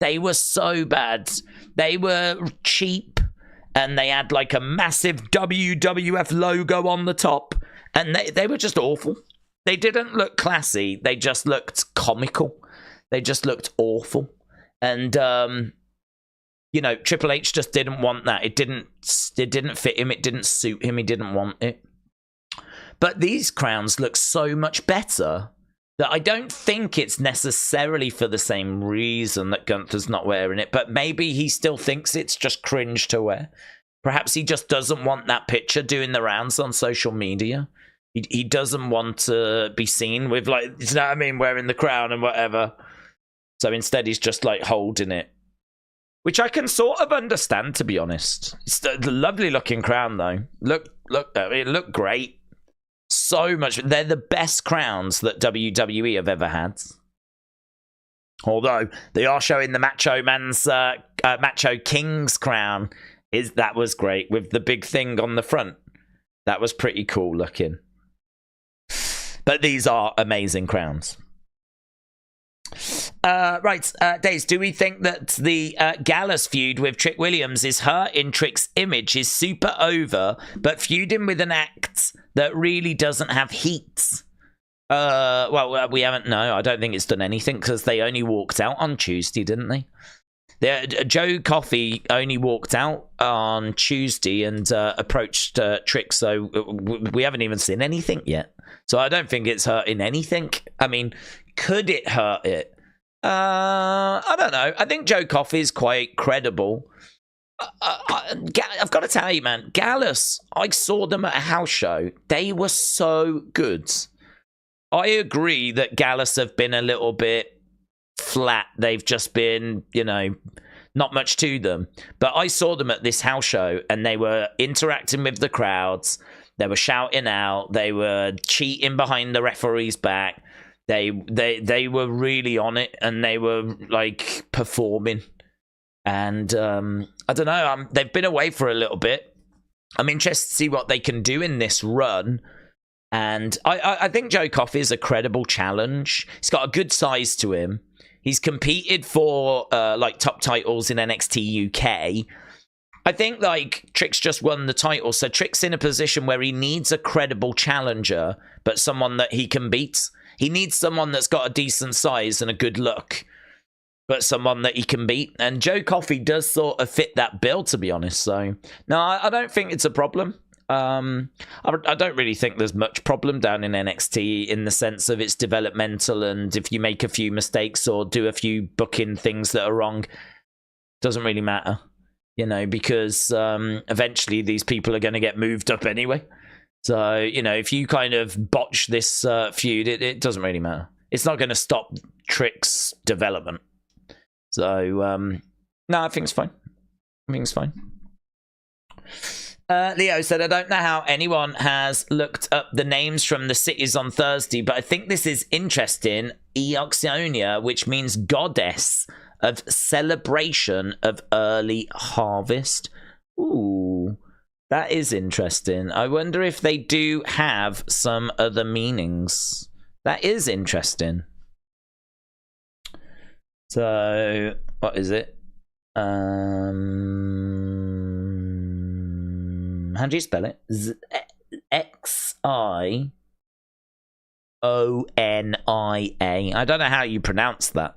They were so bad. They were cheap and they had like a massive WWF logo on the top, and they were just awful. They didn't look classy. They just looked comical. They just looked awful. And, Triple H just didn't want that. It didn't fit him. It didn't suit him. He didn't want it. But these crowns look so much better that I don't think it's necessarily for the same reason that Gunther's not wearing it, but maybe he still thinks it's just cringe to wear. Perhaps he just doesn't want that picture doing the rounds on social media. He doesn't want to be seen with, like, you know what I mean, wearing the crown and whatever. So instead he's just like holding it, which I can sort of understand, to be honest. It's the lovely looking crown though. Look, it looked great. So much. They're the best crowns that WWE have ever had. Although they are showing the Macho Man's Macho King's crown. That was great with the big thing on the front. That was pretty cool looking. But these are amazing crowns. Days, do we think that the Gallus feud with Trick Williams is hurting Trick's image, is super over, but feuding with an act that really doesn't have heat? We haven't, no, I don't think it's done anything, because they only walked out on Tuesday, didn't they? Joe Coffey only walked out on Tuesday and approached Trick, so we haven't even seen anything yet. So I don't think it's hurting anything. I mean, could it hurt it? I don't know. I think Joe Coffey is quite credible. I've got to tell you, man, Gallus, I saw them at a house show. They were so good. I agree that Gallus have been a little bit flat. They've just been, not much to them. But I saw them at this house show and they were interacting with the crowds. They were shouting out. They were cheating behind the referee's back. They were really on it, and they were like performing. And I don't know. They've been away for a little bit. I'm interested to see what they can do in this run. And I think Joe Coffey is a credible challenge. He's got a good size to him. He's competed for top titles in NXT UK. I think Trick's just won the title, so Trick's in a position where he needs a credible challenger, but someone that he can beat. He needs someone that's got a decent size and a good look. but someone that he can beat. And Joe Coffey does sort of fit that bill, to be honest. So, no, I don't think it's a problem. I don't really think there's much problem down in NXT in the sense of it's developmental, and if you make a few mistakes or do a few booking things that are wrong, doesn't really matter, you know, because eventually these people are going to get moved up anyway. So, you know, if you kind of botch this feud, it doesn't really matter. It's not going to stop Trick's development. So, no, I think it's fine. I think it's fine. Leo said, I don't know how anyone has looked up the names from the cities on Thursday, but I think this is interesting. Eoxionia, which means goddess of celebration of early harvest. Ooh, that is interesting. I wonder if they do have some other meanings. That is interesting. So, what is it? How do you spell it? Xiona. I don't know how you pronounce that.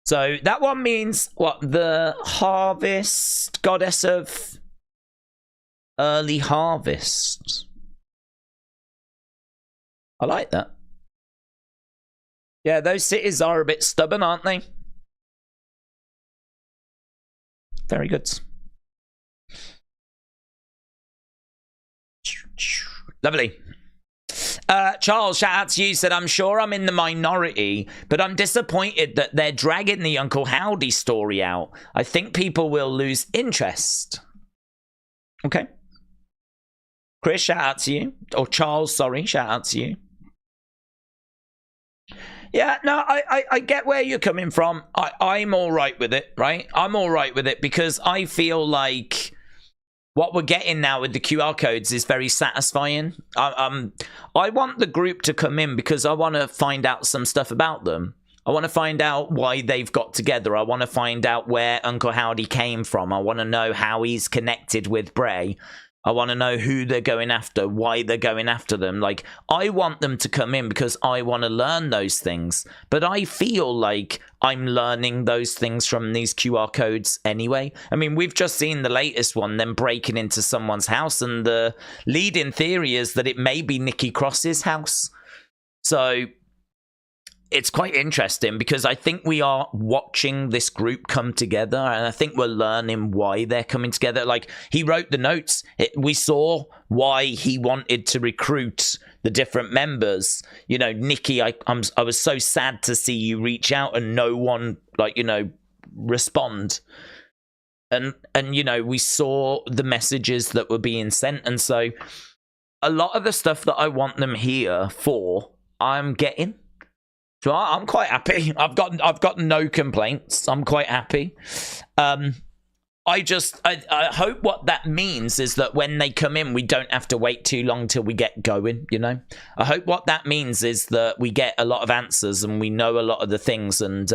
So that one means what? The harvest, goddess of early harvest. I like that. Yeah, those cities are a bit stubborn, aren't they? Very good. Lovely. Charles, shout out to you, said, I'm sure I'm in the minority, but I'm disappointed that they're dragging the Uncle Howdy story out. I think people will lose interest. Okay. Chris, shout out to you. Or Charles, sorry, shout out to you. Yeah, no, I get where you're coming from. I'm all right with it, right? I'm all right with it because I feel like what we're getting now with the QR codes is very satisfying. I want the group to come in because I want to find out some stuff about them. I want to find out why they've got together. I want to find out where Uncle Howdy came from. I want to know how he's connected with Bray. I want to know who they're going after, why they're going after them. Like, I want them to come in because I want to learn those things. But I feel like I'm learning those things from these QR codes anyway. I mean, we've just seen the latest one, them breaking into someone's house. And the lead-in theory is that it may be Nikki Cross's house. So it's quite interesting because I think we are watching this group come together, and I think we're learning why they're coming together. Like, he wrote the notes. We saw why he wanted to recruit the different members. You know, Nikki, I was so sad to see you reach out and no one, like, you know, respond. And you know, we saw the messages that were being sent, and so a lot of the stuff that I want them here for, I'm getting. So I'm quite happy. I've got no complaints. I'm quite happy. I hope what that means is that when they come in, we don't have to wait too long till we get going, you know? I hope what that means is that we get a lot of answers and we know a lot of the things, and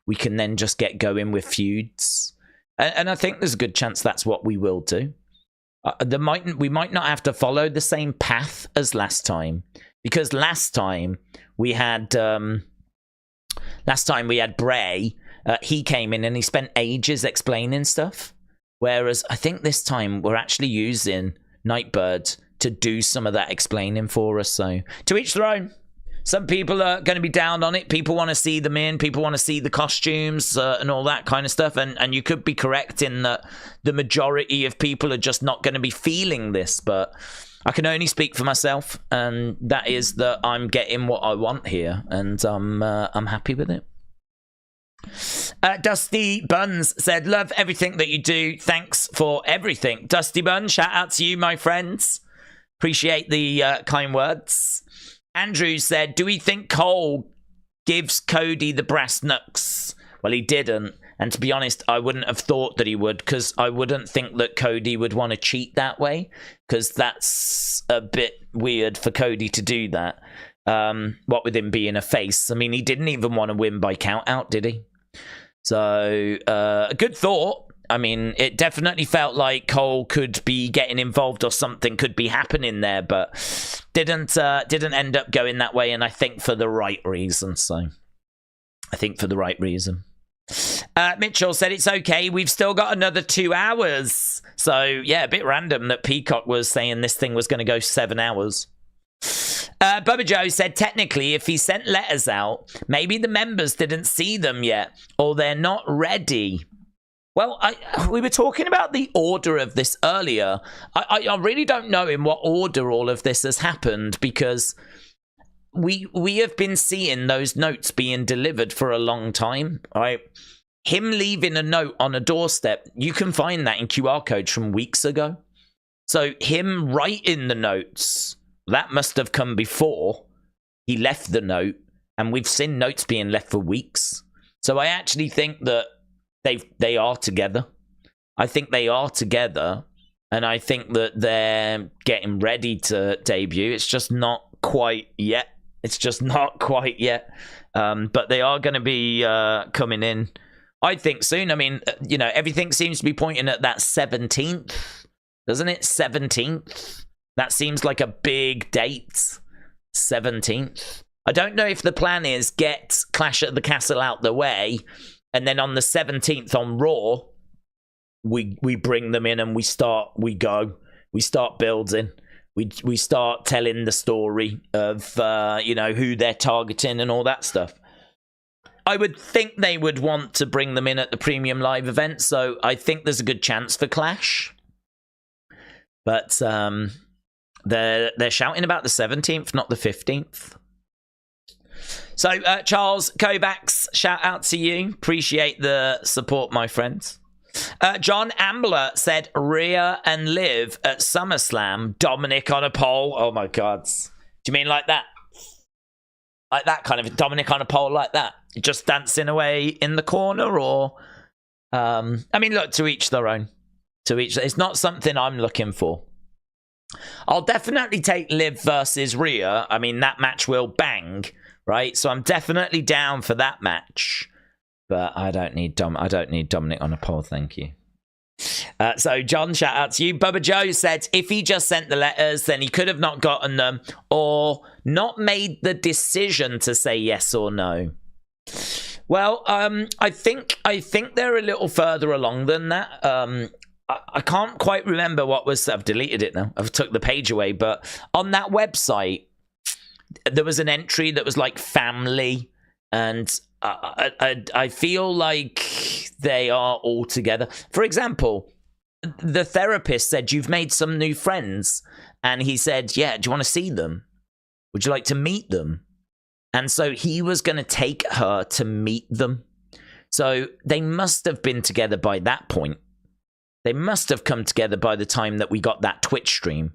we can then just get going with feuds. And I think there's a good chance that's what we will do. We might not have to follow the same path as last time, because last time we had Bray. He came in and he spent ages explaining stuff, whereas I think this time we're actually using Nightbird to do some of that explaining for us. So to each their own. Some people are going to be down on it. People want to see them in. People want to see the costumes and all that kind of stuff. And you could be correct in that the majority of people are just not going to be feeling this. But I can only speak for myself, and that is that I'm getting what I want here, and I'm happy with it. Dusty Buns said, love everything that you do. Thanks for everything. Dusty Buns, shout out to you, my friends. Appreciate the kind words. Andrew said, do we think Cole gives Cody the brass knucks? Well, he didn't. And to be honest, I wouldn't have thought that he would, because I wouldn't think that Cody would want to cheat that way, because that's a bit weird for Cody to do that. What with him being a face. I mean, he didn't even want to win by count out, did he? So, a good thought. I mean, it definitely felt like Cole could be getting involved or something could be happening there, but didn't end up going that way, and I think for the right reason. So I think for the right reason. Mitchell said it's okay. We've still got another 2 hours. So yeah, a bit random that Peacock was saying this thing was going to go 7 hours. Bubba Joe said technically if he sent letters out, maybe the members didn't see them yet or they're not ready. Well, we were talking about the order of this earlier. I really don't know in what order all of this has happened, because we have been seeing those notes being delivered for a long time, right? Him leaving a note on a doorstep, you can find that in QR codes from weeks ago. So him writing the notes, that must have come before he left the note, and we've seen notes being left for weeks. So I actually think that they are together. I think they are together, and I think that they're getting ready to debut. It's just not quite yet. But they are going to be coming in, I think, soon. I mean, you know, everything seems to be pointing at that 17th, doesn't it? 17th. That seems like a big date. 17th. I don't know if the plan is get Clash at the Castle out the way, and then on the 17th on Raw, we bring them in and we start building. We start telling the story of, you know, who they're targeting and all that stuff. I would think they would want to bring them in at the premium live event, so I think there's a good chance for Clash. But they're shouting about the 17th, not the 15th. So, Charles Kovacs, shout out to you. Appreciate the support, my friends. John Ambler said Rhea and Liv at SummerSlam, Dominic on a pole. Oh my God. Do you mean like that? Like that kind of Dominic on a pole like that? Just dancing away in the corner, or... I mean, look, to each their own. To each... It's not something I'm looking for. I'll definitely take Liv versus Rhea. I mean, that match will bang, right? So I'm definitely down for that match. But I don't need Dominic on a pole, thank you. So John, shout out to you. Bubba Joe said if he just sent the letters, then he could have not gotten them or not made the decision to say yes or no. Well, I think they're a little further along than that. I can't quite remember what was... I've deleted it now. I've took the page away. But on that website, there was an entry that was like family. And I feel like they are all together. For example, the therapist said, you've made some new friends. And he said, yeah, do you want to see them? Would you like to meet them? And so he was going to take her to meet them. So they must have been together by that point. They must have come together by the time that we got that Twitch stream.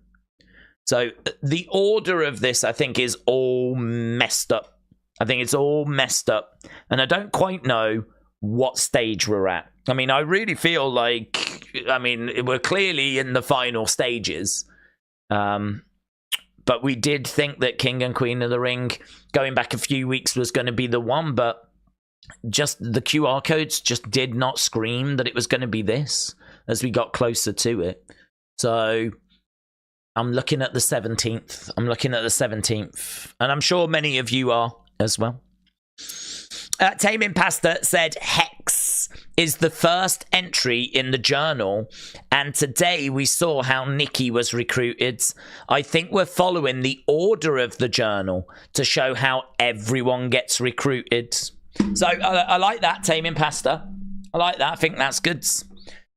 So the order of this, I think, is all messed up. I think it's all messed up. And I don't quite know what stage we're at. I mean, I really feel like, I mean, we're clearly in the final stages. But we did think that King and Queen of the Ring, going back a few weeks, was going to be the one. But just the QR codes just did not scream that it was going to be this as we got closer to it. So I'm looking at the 17th. I'm looking at the 17th. And I'm sure many of you are as well. Tamin Pasta said Hex is the first entry in the journal, and today we saw how Nikki was recruited. I think we're following the order of the journal to show how everyone gets recruited. So I like that, Tamin Pasta. I like that. I think that's good.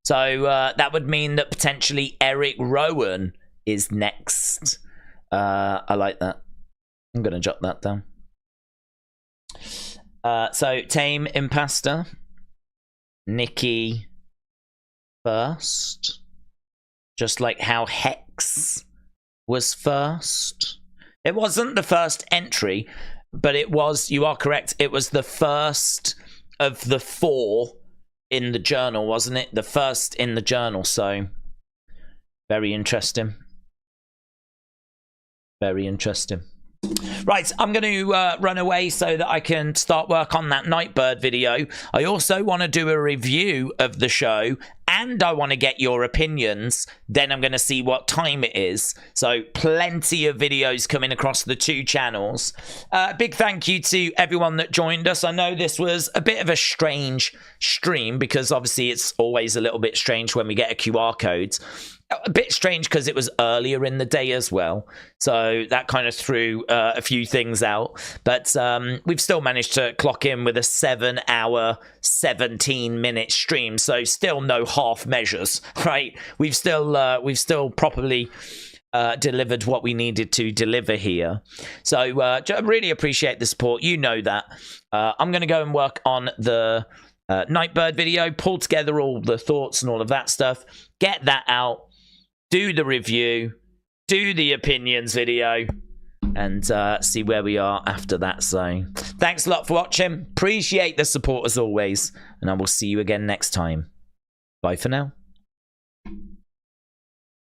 So that would mean that potentially Eric Rowan is next. I like that. I'm going to jot that down. So Tame Impasta, Nikki first, just like how Hex was first. It wasn't the first entry, but it was, you are correct, it was the first of the 4 in the journal, wasn't it? The first in the journal, so very interesting. Very interesting. Right, I'm going to run away so that I can start work on that Nightbird video. I also want to do a review of the show, and I want to get your opinions. Then I'm going to see what time it is. So plenty of videos coming across the two channels. Big thank you to everyone that joined us. I know this was a bit of a strange stream because obviously it's always a little bit strange when we get a QR code. A bit strange because it was earlier in the day as well. So that kind of threw a few things out. But we've still managed to clock in with a 7-hour, 17-minute stream. So still no half measures, right? We've still properly delivered what we needed to deliver here. So I really appreciate the support. You know that. I'm going to go and work on the Nightbird video, pull together all the thoughts and all of that stuff, get that out. Do the review, do the opinions video, and see where we are after that. So thanks a lot for watching. Appreciate the support as always. And I will see you again next time. Bye for now.